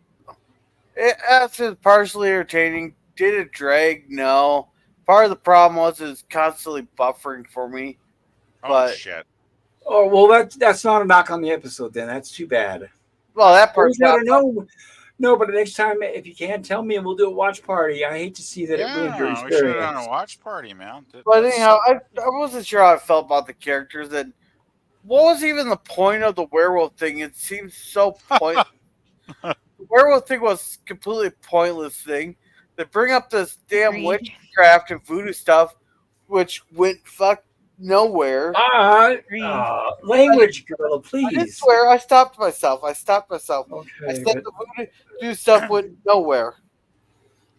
[SPEAKER 2] it's partially entertaining. Did it drag? No. Part of the problem was it's constantly buffering for me.
[SPEAKER 4] Oh
[SPEAKER 2] But
[SPEAKER 4] shit.
[SPEAKER 1] Oh well, that's not a knock on the episode. Then that's too bad.
[SPEAKER 2] well, that
[SPEAKER 1] Always
[SPEAKER 2] part's
[SPEAKER 1] let
[SPEAKER 2] not
[SPEAKER 1] her
[SPEAKER 2] fun.
[SPEAKER 1] know. No, but the next time, if you can, tell me, and we'll do a watch party. I hate to see that it ruined your
[SPEAKER 4] Yeah, we should have done a
[SPEAKER 1] experience.
[SPEAKER 4] watch party, man.
[SPEAKER 2] But
[SPEAKER 4] That's
[SPEAKER 2] anyhow, I wasn't sure how I felt about the characters. And what was even the point of the werewolf thing? It seems so point. The werewolf thing was completely pointless thing. They bring up this damn
[SPEAKER 3] Agreed.
[SPEAKER 2] witchcraft and voodoo stuff, which went fuck nowhere.
[SPEAKER 3] Agreed.
[SPEAKER 1] Language, girl,
[SPEAKER 2] I did
[SPEAKER 1] please.
[SPEAKER 2] swear. I stopped myself. I
[SPEAKER 1] Okay,
[SPEAKER 2] said
[SPEAKER 1] but
[SPEAKER 2] the voodoo stuff went nowhere.
[SPEAKER 1] okay,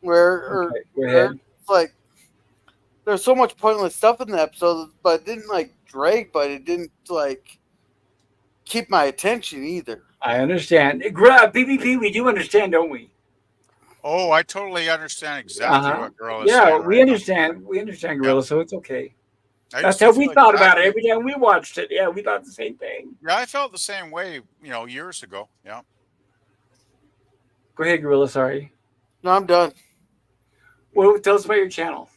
[SPEAKER 1] go
[SPEAKER 2] Where
[SPEAKER 1] ahead.
[SPEAKER 2] it's like there's so much pointless stuff in the episode, but it didn't like drag, but it didn't like keep my attention either.
[SPEAKER 1] I understand. PvP, we do understand, don't we?
[SPEAKER 4] Oh, I totally understand
[SPEAKER 1] Uh
[SPEAKER 4] exactly
[SPEAKER 1] huh.
[SPEAKER 4] what girl is
[SPEAKER 1] Yeah,
[SPEAKER 4] saying
[SPEAKER 1] we
[SPEAKER 4] right now.
[SPEAKER 1] understand. We understand,
[SPEAKER 4] Yeah.
[SPEAKER 1] Gorilla, so it's okay.
[SPEAKER 4] I
[SPEAKER 1] That's
[SPEAKER 4] used
[SPEAKER 1] how
[SPEAKER 4] to
[SPEAKER 1] we
[SPEAKER 4] feel
[SPEAKER 1] thought about it
[SPEAKER 4] exactly.
[SPEAKER 1] every time we watched it. Yeah, we thought the same thing.
[SPEAKER 4] Yeah, I felt the same way, years ago. Yeah.
[SPEAKER 1] Go ahead, Gorilla. Sorry.
[SPEAKER 2] No, I'm done.
[SPEAKER 1] Well, tell us about your channel.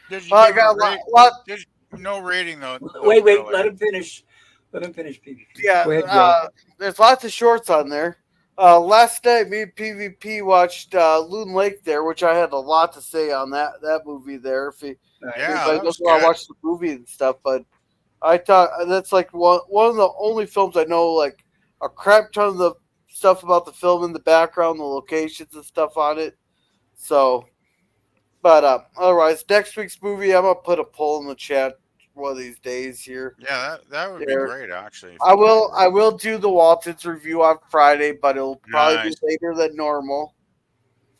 [SPEAKER 4] Did you
[SPEAKER 2] Well, I
[SPEAKER 4] give it a
[SPEAKER 2] got
[SPEAKER 4] rate?
[SPEAKER 2] a lot.
[SPEAKER 4] Did no rating though,
[SPEAKER 1] Wait.
[SPEAKER 4] Gorilla.
[SPEAKER 1] Let him finish. Let him finish PvP.
[SPEAKER 2] Yeah,
[SPEAKER 1] Go ahead, Gorilla.
[SPEAKER 2] there's lots of shorts on there. Last night, me and PvP watched Loon Lake there, which I had a lot to say on that movie there. If
[SPEAKER 1] Nice.
[SPEAKER 4] Yeah,
[SPEAKER 2] anybody
[SPEAKER 4] that
[SPEAKER 2] knows
[SPEAKER 4] was
[SPEAKER 2] where I
[SPEAKER 4] good.
[SPEAKER 2] watched the movie and stuff, but I thought that's like one of the only films I know like a crap ton of the stuff about the film in the background, the locations and stuff on it. So, but otherwise, next week's movie, I'm gonna put a poll in the chat one of these days here.
[SPEAKER 4] Yeah, that would be
[SPEAKER 2] There,
[SPEAKER 4] great actually. If
[SPEAKER 2] I
[SPEAKER 4] you could do
[SPEAKER 2] will.
[SPEAKER 4] that.
[SPEAKER 2] I will do the Waltons review on Friday, but it'll probably be
[SPEAKER 4] Nice.
[SPEAKER 2] later than normal.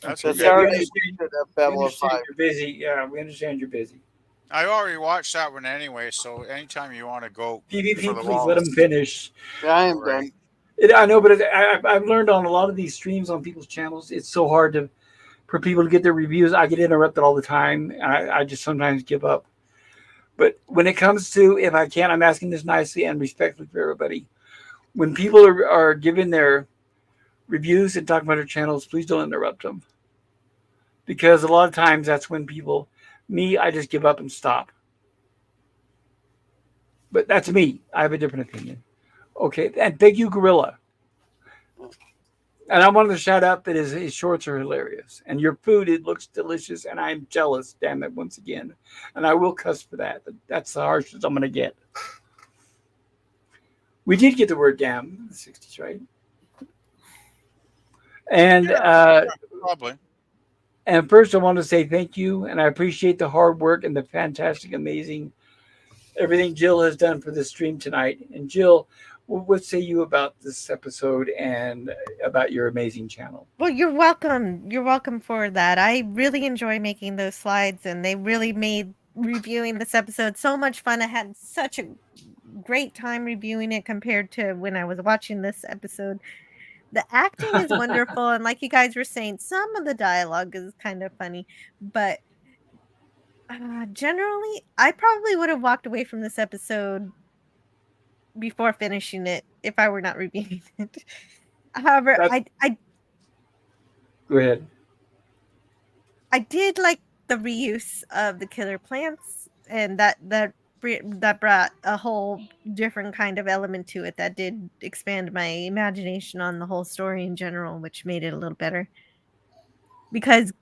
[SPEAKER 4] That's
[SPEAKER 2] The
[SPEAKER 1] Okay. Yeah,
[SPEAKER 4] okay.
[SPEAKER 1] we
[SPEAKER 2] Saturday
[SPEAKER 1] understand.
[SPEAKER 2] at
[SPEAKER 1] We
[SPEAKER 2] Babylon
[SPEAKER 1] understand
[SPEAKER 2] 5.
[SPEAKER 1] you're busy. Yeah, we understand you're busy.
[SPEAKER 4] I already watched that one anyway, so anytime you want to go for
[SPEAKER 1] PvP,
[SPEAKER 4] the
[SPEAKER 1] please let him
[SPEAKER 4] walls,
[SPEAKER 1] finish.
[SPEAKER 2] Yeah, I am
[SPEAKER 4] right?
[SPEAKER 2] done.
[SPEAKER 1] I know, but I've learned on a lot of these streams on people's channels, it's so hard for people to get their reviews. I get interrupted all the time. I just sometimes give up. But when it comes to, if I can, I'm asking this nicely and respectfully for everybody. When people are giving their reviews and talking about their channels, please don't interrupt them. Because a lot of times that's when I just give up and stop. But that's me. I have a different opinion. Okay. And thank you, Gorilla. And I wanted to shout out that his shorts are hilarious. And your food, it looks delicious. And I'm jealous, damn it, once again. And I will cuss for that. But that's the harshest I'm going to get. We did get the word damn in the 60s, right? And
[SPEAKER 4] Yeah, probably.
[SPEAKER 1] and first, I want to say thank you. And I appreciate the hard work and the fantastic, amazing everything Jill has done for the stream tonight. And Jill, what say you about this episode and about your amazing channel?
[SPEAKER 3] Well, you're welcome. You're welcome for that. I really enjoy making those slides, and they really made reviewing this episode so much fun. I had such a great time reviewing it compared to when I was watching this episode. The acting is wonderful, and like you guys were saying, some of the dialogue is kind of funny, but generally, I probably would have walked away from this episode before finishing it if I were not reviewing it. However,
[SPEAKER 1] That, go ahead.
[SPEAKER 3] I did like the reuse of the killer plants, and that brought a whole different kind of element to it that did expand my imagination on the whole story in general, which made it a little better. Because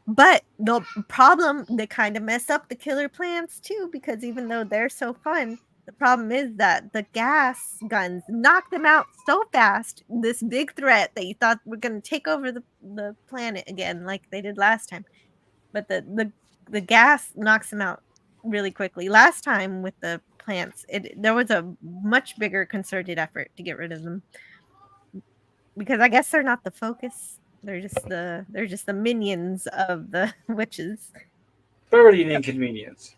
[SPEAKER 3] but the problem, they kind of mess up the killer plants too, because even though they're so fun, the problem is that the gas guns knock them out so fast. This big threat that you thought were going to take over the planet again, like they did last time, but the gas knocks them out really quickly. Last time with the plants, there was a much bigger concerted effort to get rid of them, because I guess they're not the focus. They're just the minions of the witches.
[SPEAKER 1] Thoroughly an inconvenience.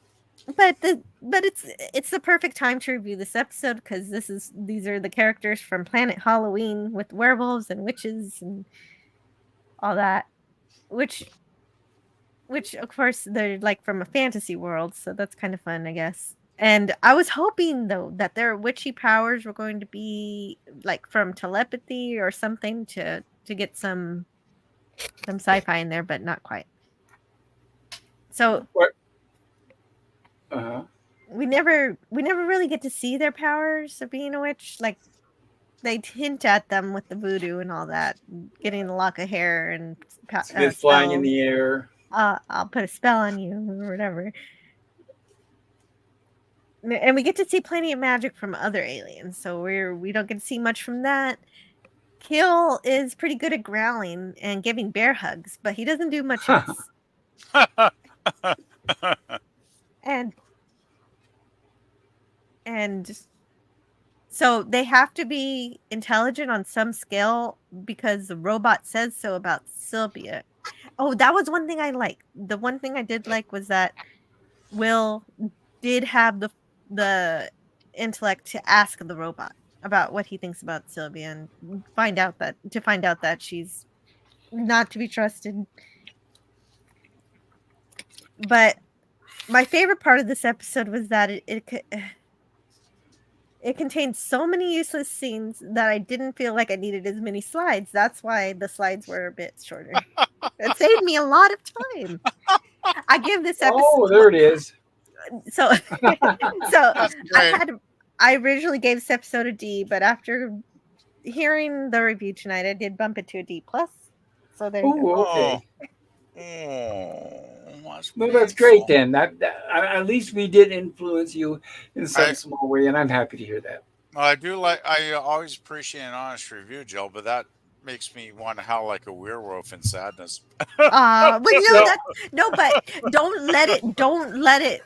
[SPEAKER 3] But it's the perfect time to review this episode, because these are the characters from Planet Halloween with werewolves and witches and all that, which of course they're like from a fantasy world, so that's kind of fun, I guess. And I was hoping though that their witchy powers were going to be like from telepathy or something to get some sci-fi in there, but not quite. So
[SPEAKER 1] What? Uh-huh.
[SPEAKER 3] we never really get to see their powers of being a witch. Like they hint at them with the voodoo and all that, getting the lock of hair and
[SPEAKER 1] Smith flying in
[SPEAKER 3] spells.
[SPEAKER 1] the air.
[SPEAKER 3] I'll put a spell on you or whatever. And we get to see plenty of magic from other aliens, so we don't get to see much from that. Kill is pretty good at growling and giving bear hugs, but he doesn't do much else. And so they have to be intelligent on some scale because the robot says so about Sylvia. Oh, that was one thing I liked. The one thing I did like was that Will did have the intellect to ask the robot about what he thinks about Sylvia and find out that she's not to be trusted. But my favorite part of this episode was that it contained so many useless scenes that I didn't feel like I needed as many slides. That's why the slides were a bit shorter. It saved me a lot of time. I give this episode.
[SPEAKER 1] Oh, there it is.
[SPEAKER 3] So
[SPEAKER 4] That's great.
[SPEAKER 3] I originally gave this episode a D, but after hearing the review tonight, I did bump it to a D plus. So there you go.
[SPEAKER 1] Oh, okay.
[SPEAKER 4] That's
[SPEAKER 1] That's great then. That at least we did influence you in some small way, and I'm happy to hear that.
[SPEAKER 4] Well, I always appreciate an honest review, Jill, but that makes me want to howl like a werewolf in sadness.
[SPEAKER 3] Well, but don't let it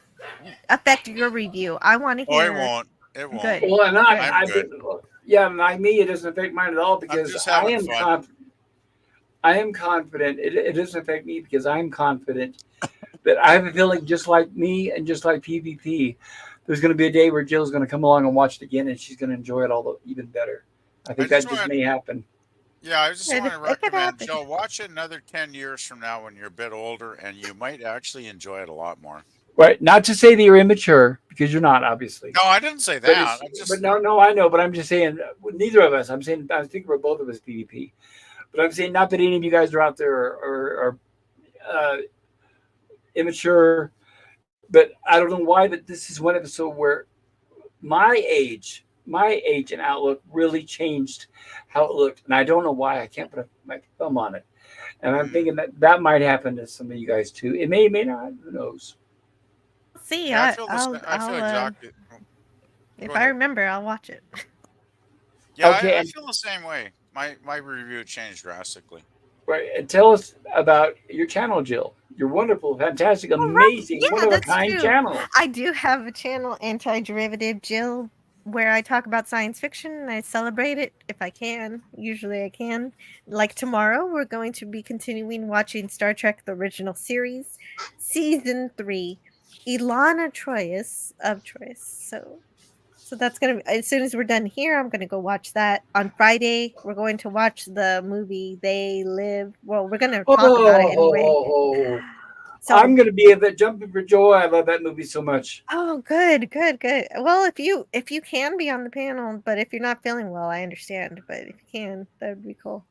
[SPEAKER 3] affect your review. I want to
[SPEAKER 4] Oh,
[SPEAKER 3] hear.
[SPEAKER 4] it won't. It won't.
[SPEAKER 3] Good.
[SPEAKER 1] Well, and
[SPEAKER 4] I'm good.
[SPEAKER 1] me, it doesn't affect mine at all because
[SPEAKER 4] just
[SPEAKER 1] I
[SPEAKER 4] having
[SPEAKER 1] am
[SPEAKER 4] fun.
[SPEAKER 1] I am confident. It doesn't affect me because I'm confident that I have a feeling just like me and just like PvP, there's going to be a day where Jill's going to come along and watch it again and she's going to enjoy it all even better. I think that just may happen.
[SPEAKER 4] Yeah, I just want to
[SPEAKER 3] could
[SPEAKER 4] recommend,
[SPEAKER 3] happen.
[SPEAKER 4] Jill, watch it another 10 years from now when you're a bit older and you might actually enjoy it a lot more.
[SPEAKER 1] Right. Not to say that you're immature because you're not, obviously.
[SPEAKER 4] No, I didn't say that.
[SPEAKER 1] But no, I know. But I'm just saying, neither of us. I think we're both of us PvP. But I'm saying not that any of you guys are out there or immature. But I don't know why, but this is one episode where my age and outlook really changed how it looked. And I don't know why. I can't put my thumb on it. And I'm thinking that might happen to some of you guys too. It may not. Who knows?
[SPEAKER 3] See,
[SPEAKER 4] Yeah,
[SPEAKER 3] I'll
[SPEAKER 4] exactly.
[SPEAKER 3] if I remember, I'll watch it.
[SPEAKER 4] Yeah,
[SPEAKER 1] Okay,
[SPEAKER 4] I feel the same way. My review changed drastically.
[SPEAKER 1] Right. And tell us about your channel, Jill. Your wonderful, fantastic, amazing,
[SPEAKER 3] Yeah,
[SPEAKER 1] one of a
[SPEAKER 3] that's
[SPEAKER 1] kind
[SPEAKER 3] true.
[SPEAKER 1] channel.
[SPEAKER 3] I do have a channel, Antiderivative Jill, where I talk about science fiction and I celebrate it if I can. Usually I can. Like tomorrow, we're going to be continuing watching Star Trek: The Original Series, Season 3, Ilana Troyes of Troyes. So that's going to, as soon as we're done here, I'm going to go watch that. On Friday, we're going to watch the movie They Live. Well, we're going to talk about it anyway. So,
[SPEAKER 1] I'm going to be a bit jumping for joy. I love that movie so much.
[SPEAKER 3] Oh, good. Well, if you can be on the panel, but if you're not feeling well, I understand. But if you can, that would be cool.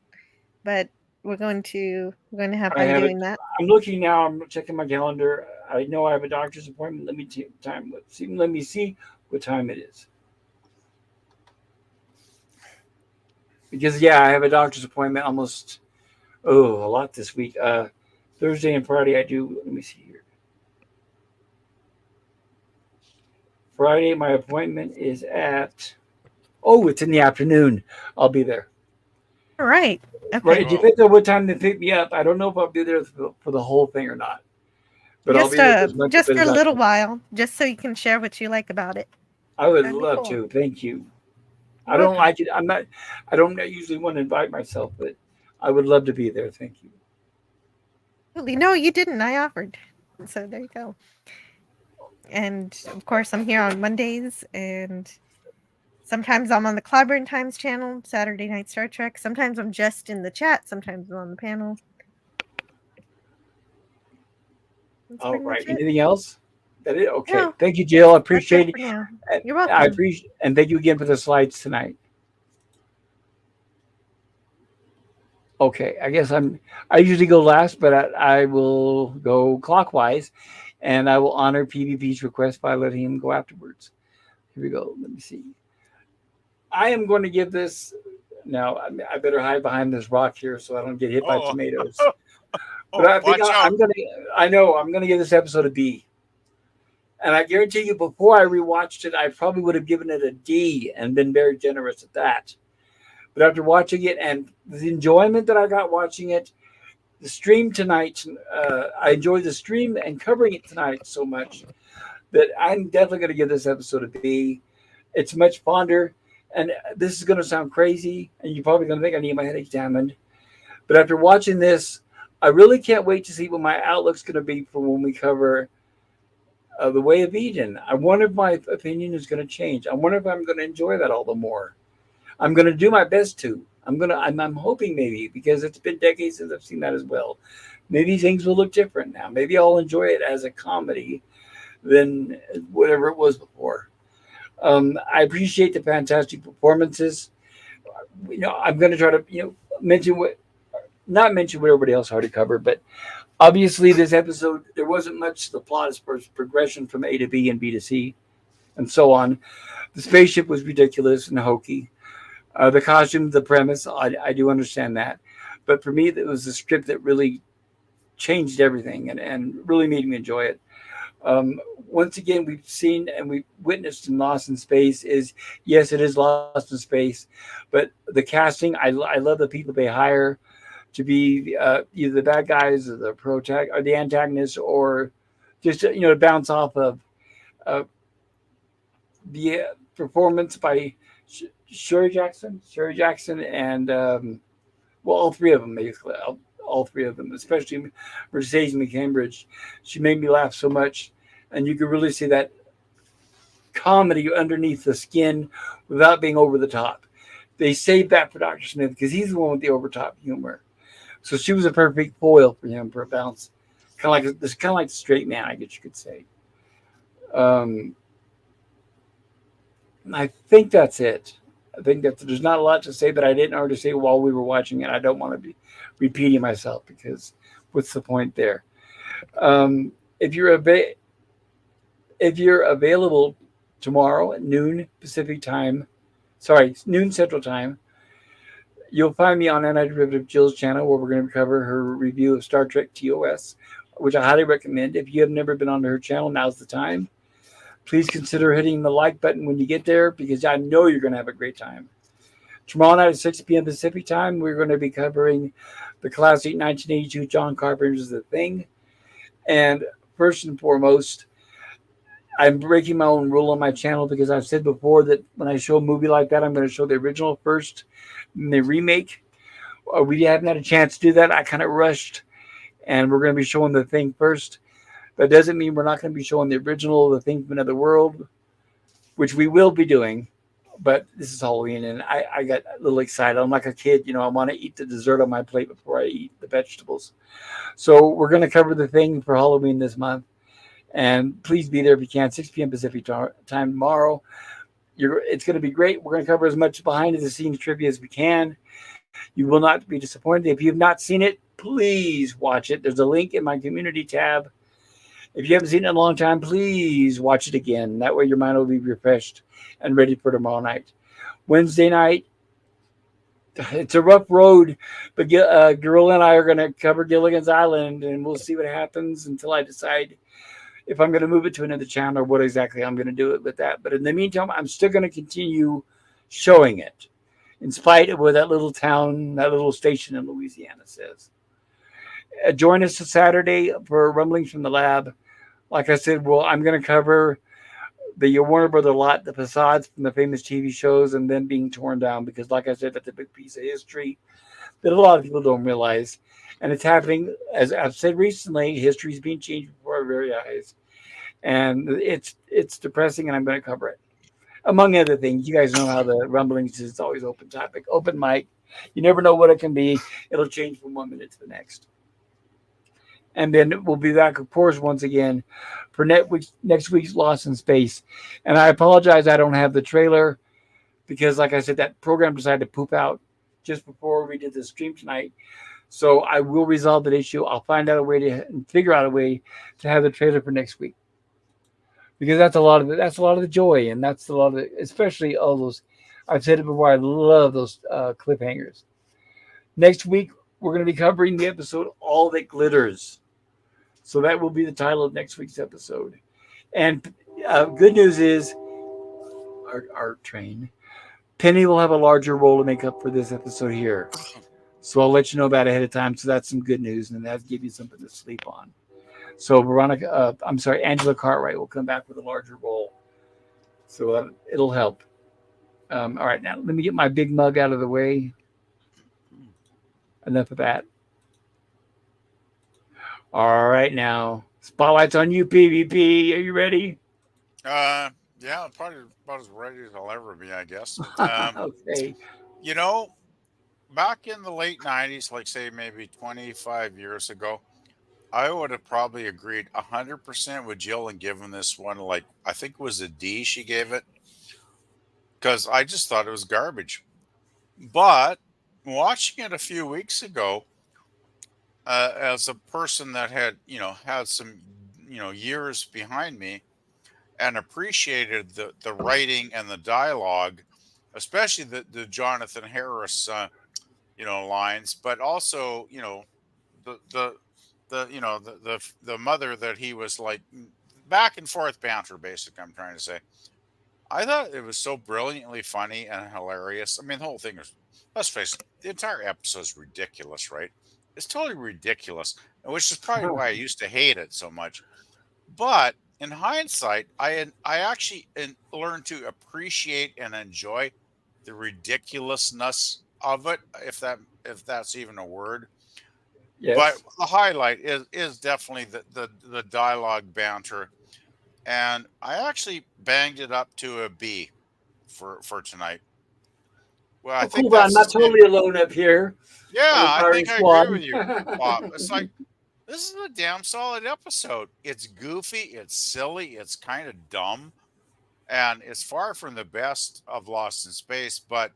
[SPEAKER 3] But we're going to have fun doing that.
[SPEAKER 1] I'm looking now. I'm checking my calendar. I know I have a doctor's appointment. Let me see what time it is. Because I have a doctor's appointment almost a lot this week. Thursday and Friday I do. Let me see here. Friday my appointment is at. It's in the afternoon. I'll be there.
[SPEAKER 3] All right. Okay.
[SPEAKER 1] Right. It depends on what time they pick me up. I don't know if I'll be there for the whole thing or not. But I'll be there
[SPEAKER 3] just for a little while, just so you can share what you like about it.
[SPEAKER 1] I would love to. Thank you. I don't like it. I don't usually want to invite myself, but I would love to be there. Thank you.
[SPEAKER 3] No, you didn't. I offered. So there you go. And of course, I'm here on Mondays, and sometimes I'm on the Clobberin Times channel, Saturday Night Star Trek. Sometimes I'm just in the chat. Sometimes I'm on the panel.
[SPEAKER 1] All right. Anything else? That it? Okay.
[SPEAKER 3] No.
[SPEAKER 1] Thank you, Jill. I appreciate it.
[SPEAKER 3] You're welcome.
[SPEAKER 1] I appreciate, and thank you again for the slides tonight. Okay. I guess I usually go last, but I will go clockwise. and I will honor PvP's request by letting him go afterwards. Here we go. Let me see. I am going to give this. Now, I better hide behind this rock here so I don't get hit by
[SPEAKER 4] Oh,
[SPEAKER 1] tomatoes. But
[SPEAKER 4] oh,
[SPEAKER 1] I think
[SPEAKER 4] watch out.
[SPEAKER 1] I'm going to. I know I'm going to give this episode a B. And I guarantee you, before I rewatched it, I probably would have given it a D and been very generous at that. But after watching it and the enjoyment that I got watching it, the stream tonight, I enjoyed the stream and covering it tonight so much that I'm definitely going to give this episode a B. It's much fonder. And this is going to sound crazy, and you're probably going to think I need my head examined. But after watching this, I really can't wait to see what my outlook's going to be for when we cover The Way of Eden. I wonder if my opinion is going to change. I wonder if I'm going to enjoy that all the more. I'm going to do my best to. I'm hoping maybe, because it's been decades since I've seen that as well. Maybe things will look different now. Maybe I'll enjoy it as a comedy than whatever it was before. I appreciate the fantastic performances. I'm going to try to not mention what everybody else already covered, but obviously this episode there wasn't much. The plot as far as progression from A to B and B to C, and so on. The spaceship was ridiculous and hokey. The costume, the premise, I do understand that, but for me, it was the script that really changed everything and really made me enjoy it. Once again, we've seen and we've witnessed in Lost in Space is, yes, it is Lost in Space, but the casting, I love the people they hire to be either the bad guys or the antagonists, or just to bounce off of the performance by Sherry Jackson, and all three of them basically. All three of them, especially Mercedes McCambridge. She made me laugh so much. And you could really see that comedy underneath the skin without being over the top. They saved that for Dr. Smith because he's the one with the over top humor. So she was a perfect foil for him for a bounce. Kind of like the straight man, I guess you could say. I think that's it. I think that there's not a lot to say that I didn't already say while we were watching it. I don't want to be repeating myself because what's the point there? If you're available tomorrow at noon Central Time, you'll find me on Antiderivative Jill's channel where we're going to cover her review of Star Trek TOS, which I highly recommend. If you have never been on her channel, now's the time. Please consider hitting the like button when you get there because I know you're going to have a great time. Tomorrow night at 6 p.m. Pacific time, we're going to be covering the classic 1982 John Carpenter's The Thing. And first and foremost, I'm breaking my own rule on my channel because I've said before that when I show a movie like that, I'm going to show the original first and the remake. We haven't had a chance to do that. I kind of rushed, and we're going to be showing The Thing first. That doesn't mean we're not going to be showing the original The Thing from Another World, which we will be doing. But this is Halloween, and I got a little excited. I'm like a kid, I want to eat the dessert on my plate before I eat the vegetables. So we're going to cover The Thing for Halloween this month. And please be there if you can, 6 p.m. Pacific time tomorrow. It's going to be great. We're going to cover as much behind-the-scenes trivia as we can. You will not be disappointed. If you have not seen it, please watch it. There's a link in my community tab. If you haven't seen it in a long time, please watch it again. That way your mind will be refreshed and ready for tomorrow night. Wednesday night, it's a rough road, but Gorilla and I are going to cover Gilligan's Island, and we'll see what happens until I decide if I'm going to move it to another channel or what exactly I'm going to do it with that. But in the meantime, I'm still going to continue showing it, in spite of what that little town, that little station in Louisiana says. Join us this Saturday for Rumblings from the Lab. Like I said, I'm going to cover the Warner Brother lot, the facades from the famous TV shows, and them being torn down because, like I said, that's a big piece of history that a lot of people don't realize. And it's happening, as I've said recently, history is being changed before our very eyes. And it's depressing, and I'm going to cover it. Among other things, you guys know how the Rumblings is always open topic, open mic. You never know what it can be. It'll change from 1 minute to the next. And then we'll be back, of course, once again for next week's Lost in Space. And I apologize I don't have the trailer because, like I said, that program decided to poop out just before we did the stream tonight. So I will resolve that issue. I'll find out a way to figure out a way to have the trailer for next week, because that's a lot of the joy, and that's a lot of the, especially all those. I've said it before. I love those cliffhangers. Next week we're going to be covering the episode "All That Glitters," so that will be the title of next week's episode. And good news is, our train Penny will have a larger role to make up for this episode here. So I'll let you know that ahead of time. So that's some good news, and that'll give you something to sleep on. So Angela Cartwright will come back with a larger role. So it'll help. All right, now let me get my big mug out of the way. Enough of that. All right, now spotlight's on you, PvP. Are you ready?
[SPEAKER 4] Yeah, probably about as ready as I'll ever be, I guess.
[SPEAKER 1] Okay.
[SPEAKER 4] You know, back in the late 90s, like say maybe 25 years ago, I would have probably agreed 100% with Jill and given this one, like, I think it was a D she gave it, because I just thought it was garbage. But watching it a few weeks ago, as a person that had some, years behind me, and appreciated the writing and the dialogue, especially the Jonathan Harris, lines, but also, the the mother that he was like, back and forth banter, basically, I'm trying to say. I thought it was so brilliantly funny and hilarious. I mean, the whole thing is, let's face it, the entire episode is ridiculous, right? It's totally ridiculous, which is probably why I used to hate it so much. But in hindsight, I actually learned to appreciate and enjoy the ridiculousness of it, if that's even a word. But
[SPEAKER 1] Yes.
[SPEAKER 4] the highlight is definitely the dialogue banter, and I actually banged it up to a B for tonight. Well, I
[SPEAKER 1] Oh,
[SPEAKER 4] think
[SPEAKER 1] cool. I'm
[SPEAKER 4] that's
[SPEAKER 1] not
[SPEAKER 4] the same.
[SPEAKER 1] totally alone up here
[SPEAKER 4] Yeah,
[SPEAKER 1] on the
[SPEAKER 4] I
[SPEAKER 1] firing
[SPEAKER 4] think I agree
[SPEAKER 1] squad.
[SPEAKER 4] with you, Bob. It's like, this is a damn solid episode. It's goofy, it's silly, it's kind of dumb, and it's far from the best of Lost in Space, but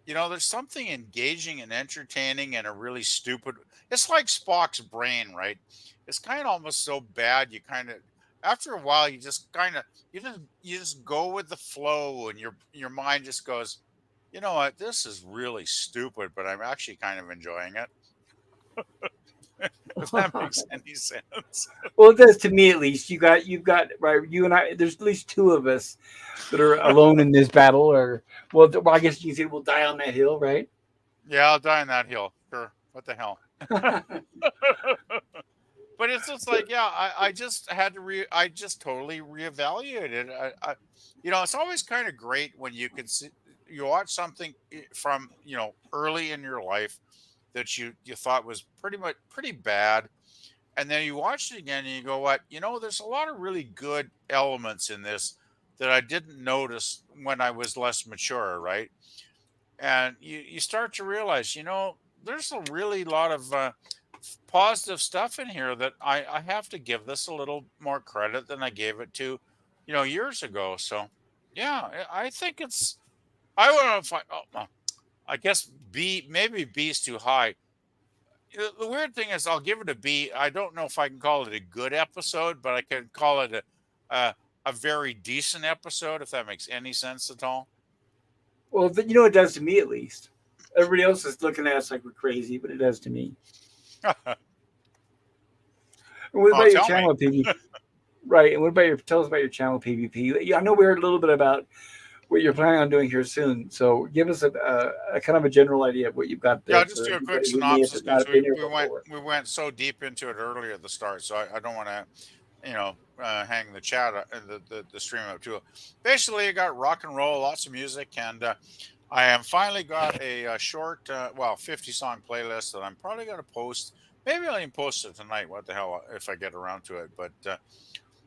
[SPEAKER 4] there's something engaging and entertaining and a really stupid. It's like Spock's brain, right? It's kind of almost so bad you kind of, after a while, you just kind of, you just go with the flow, and your mind just goes, you know what, this is really stupid, but I'm actually kind of enjoying it. If that makes any sense.
[SPEAKER 1] Well, it does to me at least. You've got right. You and I. There's at least two of us that are alone in this battle, or well, I guess you can say we'll die on that hill, right?
[SPEAKER 4] Yeah, I'll die on that hill. Sure. What the hell? But it's just like, yeah, I just had to I just totally reevaluated. It's always kind of great when you can see, you watch something from, early in your life that you thought was pretty bad, and then you watch it again and you go, what, there's a lot of really good elements in this that I didn't notice when I was less mature, right? And you start to realize, there's a really lot of positive stuff in here that I have to give this a little more credit than I gave it to, years ago. So, yeah, I think it's. I don't know if I guess B, maybe B is too high. The weird thing is, I'll give it a B. I don't know if I can call it a good episode, but I can call it a a very decent episode, if that makes any sense at all.
[SPEAKER 1] Well, it does to me at least. Everybody else is looking at us like we're crazy, but it does to me. And what
[SPEAKER 4] Oh,
[SPEAKER 1] about your
[SPEAKER 4] tell me.
[SPEAKER 1] channel, PvP? Right. And what about tell us about your channel, PvP? Yeah, I know we heard a little bit about what you're planning on doing here soon. So give us a kind of a general idea of what you've got
[SPEAKER 4] Yeah,
[SPEAKER 1] there
[SPEAKER 4] I'll just
[SPEAKER 1] for
[SPEAKER 4] do a quick
[SPEAKER 1] anybody who may
[SPEAKER 4] synopsis
[SPEAKER 1] have not
[SPEAKER 4] because
[SPEAKER 1] been here
[SPEAKER 4] we went
[SPEAKER 1] before.
[SPEAKER 4] we went so deep into it earlier at the start, so I don't want to, hang the chat, the stream up too. Basically, I got rock and roll, lots of music, and I am finally got a short, 50 song playlist that I'm probably going to post. Maybe I'll even post it tonight. What the hell, if I get around to it? But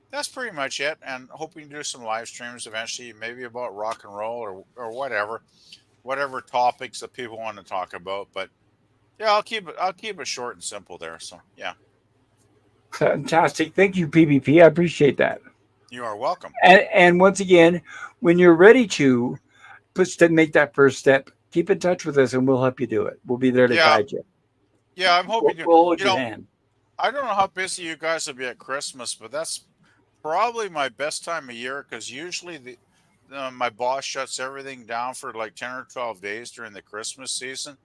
[SPEAKER 4] that's pretty much it. And hoping to do some live streams eventually, maybe about rock and roll or whatever topics that people want to talk about. But yeah, I'll keep it short and simple there. So yeah,
[SPEAKER 1] Fantastic. Thank you, PvP. I appreciate that.
[SPEAKER 4] you are welcome.
[SPEAKER 1] And once again, when you're ready to make that first step, keep in touch with us and we'll help you do it. We'll be there to
[SPEAKER 4] Yeah,
[SPEAKER 1] guide you.
[SPEAKER 4] Yeah, I'm hoping to.
[SPEAKER 1] We'll hold
[SPEAKER 4] You
[SPEAKER 1] your
[SPEAKER 4] know,
[SPEAKER 1] hand.
[SPEAKER 4] I don't know how busy you guys will be at Christmas, but that's probably my best time of year because usually my boss shuts everything down for like 10 or 12 days during the Christmas season.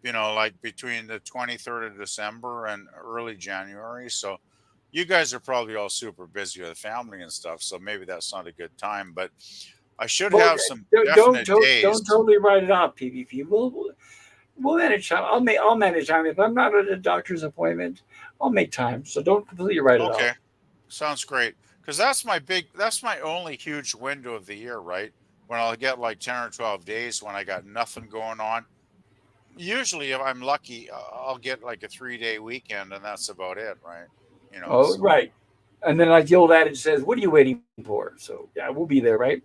[SPEAKER 4] Like between the 23rd of December and early January. So you guys are probably all super busy with the family and stuff. So maybe that's not a good time, but I should
[SPEAKER 1] Well,
[SPEAKER 4] have some definite
[SPEAKER 1] don't
[SPEAKER 4] days.
[SPEAKER 1] totally write it off, PvP. We'll manage time. I'll manage time. If I'm not at a doctor's appointment, I'll make time. So don't completely write it off.
[SPEAKER 4] Okay. Sounds great. Because that's my only huge window of the year, right? When I'll get like 10 or 12 days when I got nothing going on. Usually, if I'm lucky, I'll get like a 3-day weekend and that's about it, right?
[SPEAKER 1] Oh,
[SPEAKER 4] So
[SPEAKER 1] right. And then, like the old adage says, "What are you waiting for?" So yeah, we'll be there, right?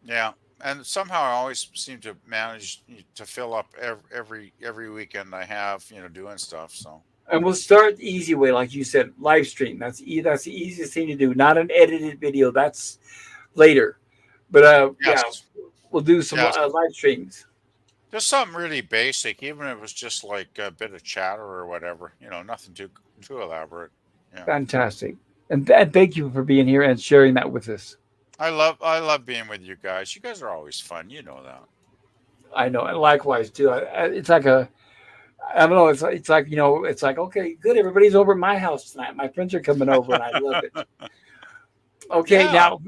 [SPEAKER 4] yeah. And somehow I always seem to manage to fill up every weekend I have, doing stuff. So
[SPEAKER 1] And we'll start the easy way, like you said, live stream. That's the easiest thing to do. Not an edited video. That's later. But yeah,
[SPEAKER 4] yes,
[SPEAKER 1] we'll do some
[SPEAKER 4] yes.
[SPEAKER 1] live streams.
[SPEAKER 4] Just something really basic, even if it was just like a bit of chatter or whatever, nothing too elaborate. Yeah.
[SPEAKER 1] Fantastic. And thank you for being here and sharing that with us.
[SPEAKER 4] I love being with you guys. You guys are always fun, you know that.
[SPEAKER 1] I know, and likewise too. It's like I don't know. It's like it's like okay, good. Everybody's over at my house tonight. My friends are coming over, and I love it. Okay,
[SPEAKER 4] Yeah.
[SPEAKER 1] now,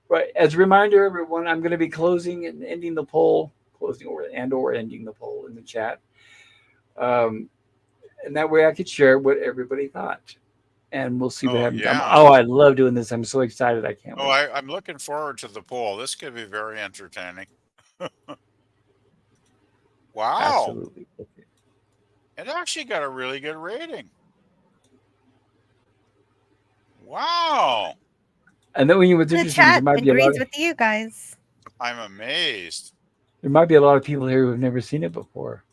[SPEAKER 1] right as a reminder, everyone, I'm going to be closing and ending the poll, closing or ending the poll in the chat, um, and that way I could share what everybody thought, and we'll see what
[SPEAKER 4] Oh
[SPEAKER 1] happens.
[SPEAKER 4] yeah.
[SPEAKER 1] Oh, I love doing this. I'm so excited. I can't
[SPEAKER 4] Oh,
[SPEAKER 1] wait.
[SPEAKER 4] I'm looking forward to the poll. This could be very entertaining. Wow.
[SPEAKER 1] Absolutely. Okay.
[SPEAKER 4] It actually got a really good rating. Wow.
[SPEAKER 1] And then what's
[SPEAKER 3] The
[SPEAKER 1] interesting is
[SPEAKER 3] chat agrees with you guys.
[SPEAKER 4] I'm amazed.
[SPEAKER 1] there might be a lot of people here who have never seen it before.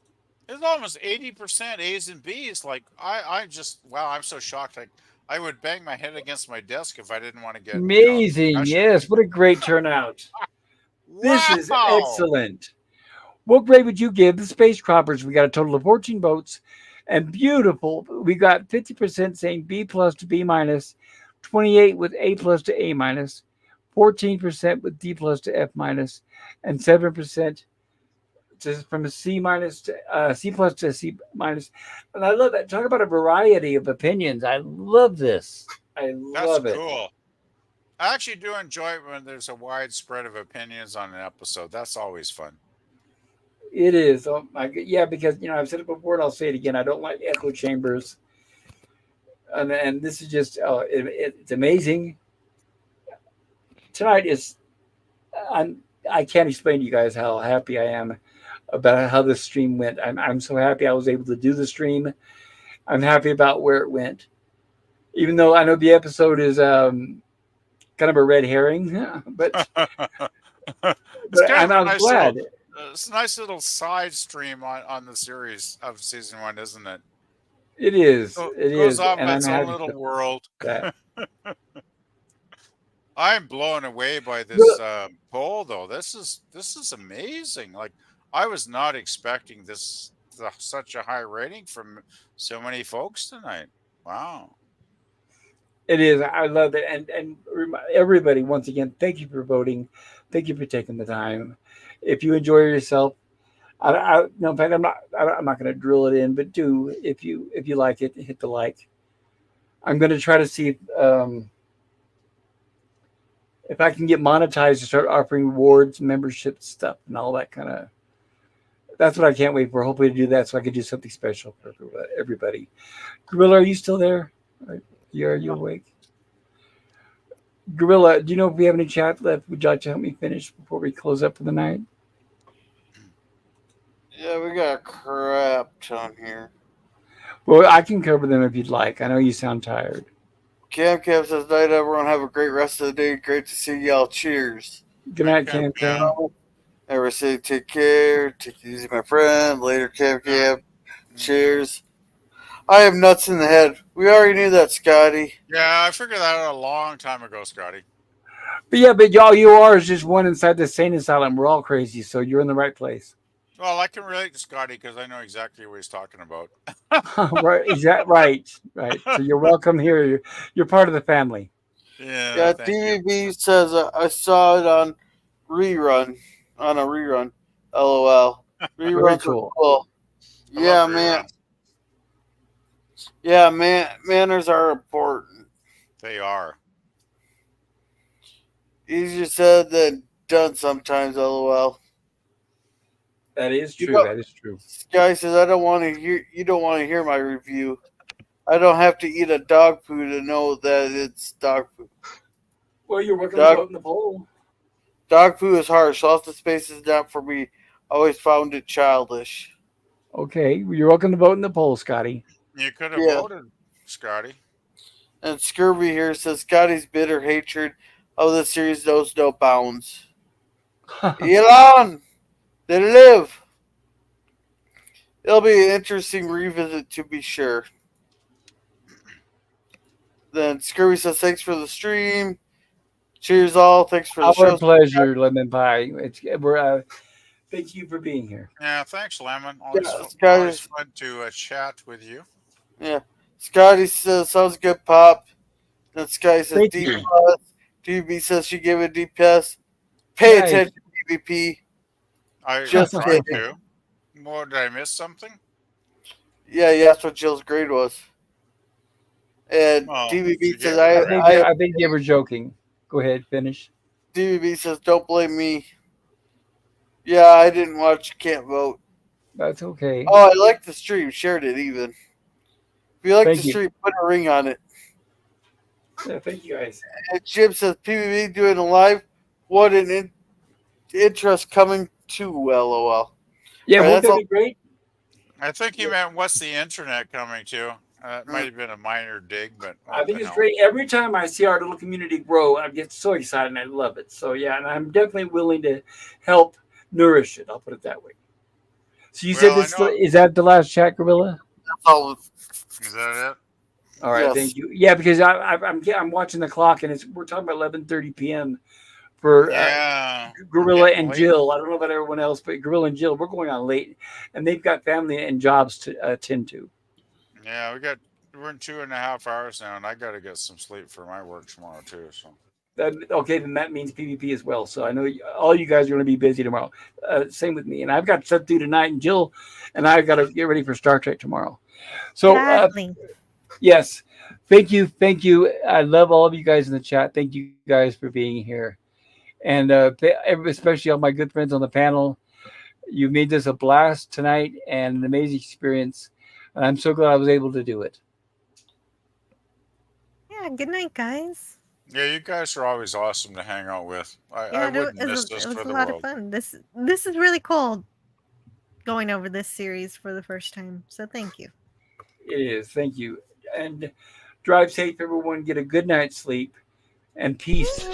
[SPEAKER 4] It's almost 80% A's and B's. Like I just wow, I'm so shocked. Like I would bang my head against my desk if I didn't want to get,
[SPEAKER 1] Amazing.
[SPEAKER 4] pressure.
[SPEAKER 1] Yes. What a great turnout. This is
[SPEAKER 4] Wow.
[SPEAKER 1] excellent. What grade would you give the Space Croppers? We got a total of 14 votes and beautiful. We got 50% saying B plus to B minus, 28 with A plus to A minus, 14% with D plus to F minus, and 7% from a C minus to C plus to C minus. And I love that. Talk about a variety of opinions. I love this. I
[SPEAKER 4] That's
[SPEAKER 1] love it.
[SPEAKER 4] cool. I actually do enjoy it when there's a wide spread of opinions on an episode. That's always fun.
[SPEAKER 1] It is. Oh my god. Yeah, because I've said it before and I'll say it again. I don't like echo chambers, and this is just it's amazing. Tonight is I can't explain to you guys how happy I am about how this stream went. I'm so happy I was able to do the stream. I'm happy about where it went, even though I know the episode is kind of a red herring, but
[SPEAKER 4] It's kind of a
[SPEAKER 1] I'm
[SPEAKER 4] nice little,
[SPEAKER 1] glad.
[SPEAKER 4] it's a nice little side stream on the series of season 1, isn't it?
[SPEAKER 1] It is.
[SPEAKER 4] So
[SPEAKER 1] It
[SPEAKER 4] it goes
[SPEAKER 1] is,
[SPEAKER 4] off
[SPEAKER 1] and
[SPEAKER 4] in
[SPEAKER 1] I'm
[SPEAKER 4] its own
[SPEAKER 1] happy
[SPEAKER 4] little
[SPEAKER 1] for
[SPEAKER 4] world.
[SPEAKER 1] that.
[SPEAKER 4] I'm blown away by this
[SPEAKER 1] Well,
[SPEAKER 4] poll, though. This is amazing. Like I was not expecting such a high rating from so many folks tonight. Wow.
[SPEAKER 1] it is. I love it, and everybody once again, thank you for voting. Thank you for taking the time. If you enjoy yourself, no, in fact, I'm not going to drill it in, but do if you like it, hit the like. I'm going to try to see if I can get monetized to start offering rewards, membership stuff, and all that kind of. That's what I can't wait for. Hopefully to do that, so I can do something special for everybody. Gorilla, are you still there? Are you awake? Gorilla, do you know if we have any chat left? Would you like to help me finish before we close up for the night?
[SPEAKER 2] Yeah, we got a crap ton here.
[SPEAKER 1] Well, I can cover them if you'd like. I know you sound tired.
[SPEAKER 2] Cam says, night everyone, have a great rest of the day. Great to see y'all. Cheers.
[SPEAKER 1] Good
[SPEAKER 4] Right,
[SPEAKER 1] night,
[SPEAKER 4] Cam
[SPEAKER 1] Cam.
[SPEAKER 4] Cam.
[SPEAKER 2] Ever say take care, take it easy, my friend. Later, Cam. Cheers. I have nuts in the head. We already knew that, Scotty.
[SPEAKER 4] Yeah, I figured that out a long time ago, Scotty.
[SPEAKER 1] But yeah, but y'all, you are is just one inside the sane asylum. We're all crazy, so you're in the right place.
[SPEAKER 4] Well, I can relate to Scotty because I know exactly what he's talking about.
[SPEAKER 1] Right? Is that right? Right. So you're welcome here. You're part of the family.
[SPEAKER 4] Yeah,
[SPEAKER 2] Yeah,
[SPEAKER 4] thank you.
[SPEAKER 2] DVB says I saw it on rerun, on a rerun. LOL.
[SPEAKER 1] Very
[SPEAKER 2] Reruns are
[SPEAKER 1] cool.
[SPEAKER 2] cool.
[SPEAKER 4] I love
[SPEAKER 2] Yeah, man.
[SPEAKER 4] reruns.
[SPEAKER 2] Yeah, man. Manners are important.
[SPEAKER 4] They are.
[SPEAKER 2] Easier said than done sometimes. LOL.
[SPEAKER 1] That is
[SPEAKER 2] You
[SPEAKER 1] true.
[SPEAKER 2] know,
[SPEAKER 1] That is true.
[SPEAKER 2] Guy says I don't want to hear. You don't want to hear my review. I don't have to eat a dog poo to know that it's dog poo.
[SPEAKER 1] Well, you're welcome to
[SPEAKER 2] Dog
[SPEAKER 1] vote in the poll.
[SPEAKER 2] dog poo is harsh. Lost of space is not for me. Always found it childish.
[SPEAKER 1] Okay, you're welcome to vote in the poll, Scotty.
[SPEAKER 4] You could have
[SPEAKER 2] Yeah.
[SPEAKER 4] voted, Scotty.
[SPEAKER 2] And Scurvy here says Scotty's bitter hatred of the series knows no bounds. Elon, they live. It'll be an interesting revisit to be sure. Then Scurvy says thanks for the stream. Cheers all. Thanks for the
[SPEAKER 1] Our
[SPEAKER 2] show.
[SPEAKER 1] pleasure, Lemon Pie. Thank you for being here.
[SPEAKER 4] Yeah, thanks, Lemon.
[SPEAKER 2] Yeah,
[SPEAKER 4] Always
[SPEAKER 2] Scotty.
[SPEAKER 4] fun to chat with you.
[SPEAKER 2] Yeah, Scotty says sounds good, Pop. Then Scotty says
[SPEAKER 1] Thank
[SPEAKER 2] D
[SPEAKER 1] you.
[SPEAKER 2] plus. DB says she gave it D plus. Pay
[SPEAKER 1] Nice.
[SPEAKER 2] attention, DVP.
[SPEAKER 4] I
[SPEAKER 2] Just
[SPEAKER 4] tried
[SPEAKER 2] kidding.
[SPEAKER 4] to. What, did I miss something?
[SPEAKER 2] Yeah, that's what Jill's grade was. And
[SPEAKER 4] Oh,
[SPEAKER 2] DVB
[SPEAKER 4] you
[SPEAKER 2] says
[SPEAKER 4] gave it right.
[SPEAKER 1] I think you were joking. Go ahead, finish.
[SPEAKER 2] DVB says don't blame me. Yeah, I didn't watch. Can't vote.
[SPEAKER 1] That's okay.
[SPEAKER 2] Oh, I liked the stream. Shared it even. If you like
[SPEAKER 1] Thank
[SPEAKER 2] the
[SPEAKER 1] you.
[SPEAKER 2] stream, put a ring on it.
[SPEAKER 1] Yeah, thank you guys.
[SPEAKER 2] And Jim says PVB doing a live. What an interest coming to LOL.
[SPEAKER 1] Yeah,
[SPEAKER 2] All right,
[SPEAKER 1] won't
[SPEAKER 2] that's
[SPEAKER 1] that
[SPEAKER 2] all.
[SPEAKER 1] be great?
[SPEAKER 4] I think he meant what's the internet coming to? It might have been a minor dig, but
[SPEAKER 1] I think
[SPEAKER 4] what
[SPEAKER 1] it's
[SPEAKER 4] the
[SPEAKER 1] great. Every time I see our little community grow, I get so excited and I love it. So yeah, and I'm definitely willing to help nourish it. I'll put it that way. So you said
[SPEAKER 4] Well, I
[SPEAKER 1] this
[SPEAKER 4] know.
[SPEAKER 1] is that the last chat, Gorilla?
[SPEAKER 2] That's all.
[SPEAKER 4] Is that it?
[SPEAKER 1] All right,
[SPEAKER 2] Yes.
[SPEAKER 1] thank you. Yeah, because I'm watching the clock and we're talking about 11:30 p.m. for
[SPEAKER 4] Yeah.
[SPEAKER 1] Gorilla
[SPEAKER 4] Getting
[SPEAKER 1] and
[SPEAKER 4] late.
[SPEAKER 1] Jill. I don't know about everyone else, but Gorilla and Jill, we're going on late, and they've got family and jobs to attend to.
[SPEAKER 4] Yeah, we're in 2.5 hours now, and I got to get some sleep for my work tomorrow too. So
[SPEAKER 1] Okay, then that means PvP as well. So I know all you guys are going to be busy tomorrow. Same with me, and I've got stuff to do tonight, and Jill and I've got to get ready for Star Trek tomorrow. So
[SPEAKER 3] Gladly.
[SPEAKER 1] yes, thank you. I love all of you guys in the chat. Thank you guys for being here, and especially all my good friends on the panel. You made this a blast tonight and an amazing experience, and I'm so glad I was able to do it.
[SPEAKER 3] Yeah, good night, guys.
[SPEAKER 4] yeah, you guys are always awesome to hang out with. I
[SPEAKER 3] Yeah, no,
[SPEAKER 4] wouldn't miss this
[SPEAKER 3] it was
[SPEAKER 4] for
[SPEAKER 3] a
[SPEAKER 4] the
[SPEAKER 3] lot of
[SPEAKER 4] world.
[SPEAKER 3] fun. This is really cool going over this series for the first time. So thank you.
[SPEAKER 1] It is. Thank you, and drive safe, everyone. Get a good night's sleep and peace.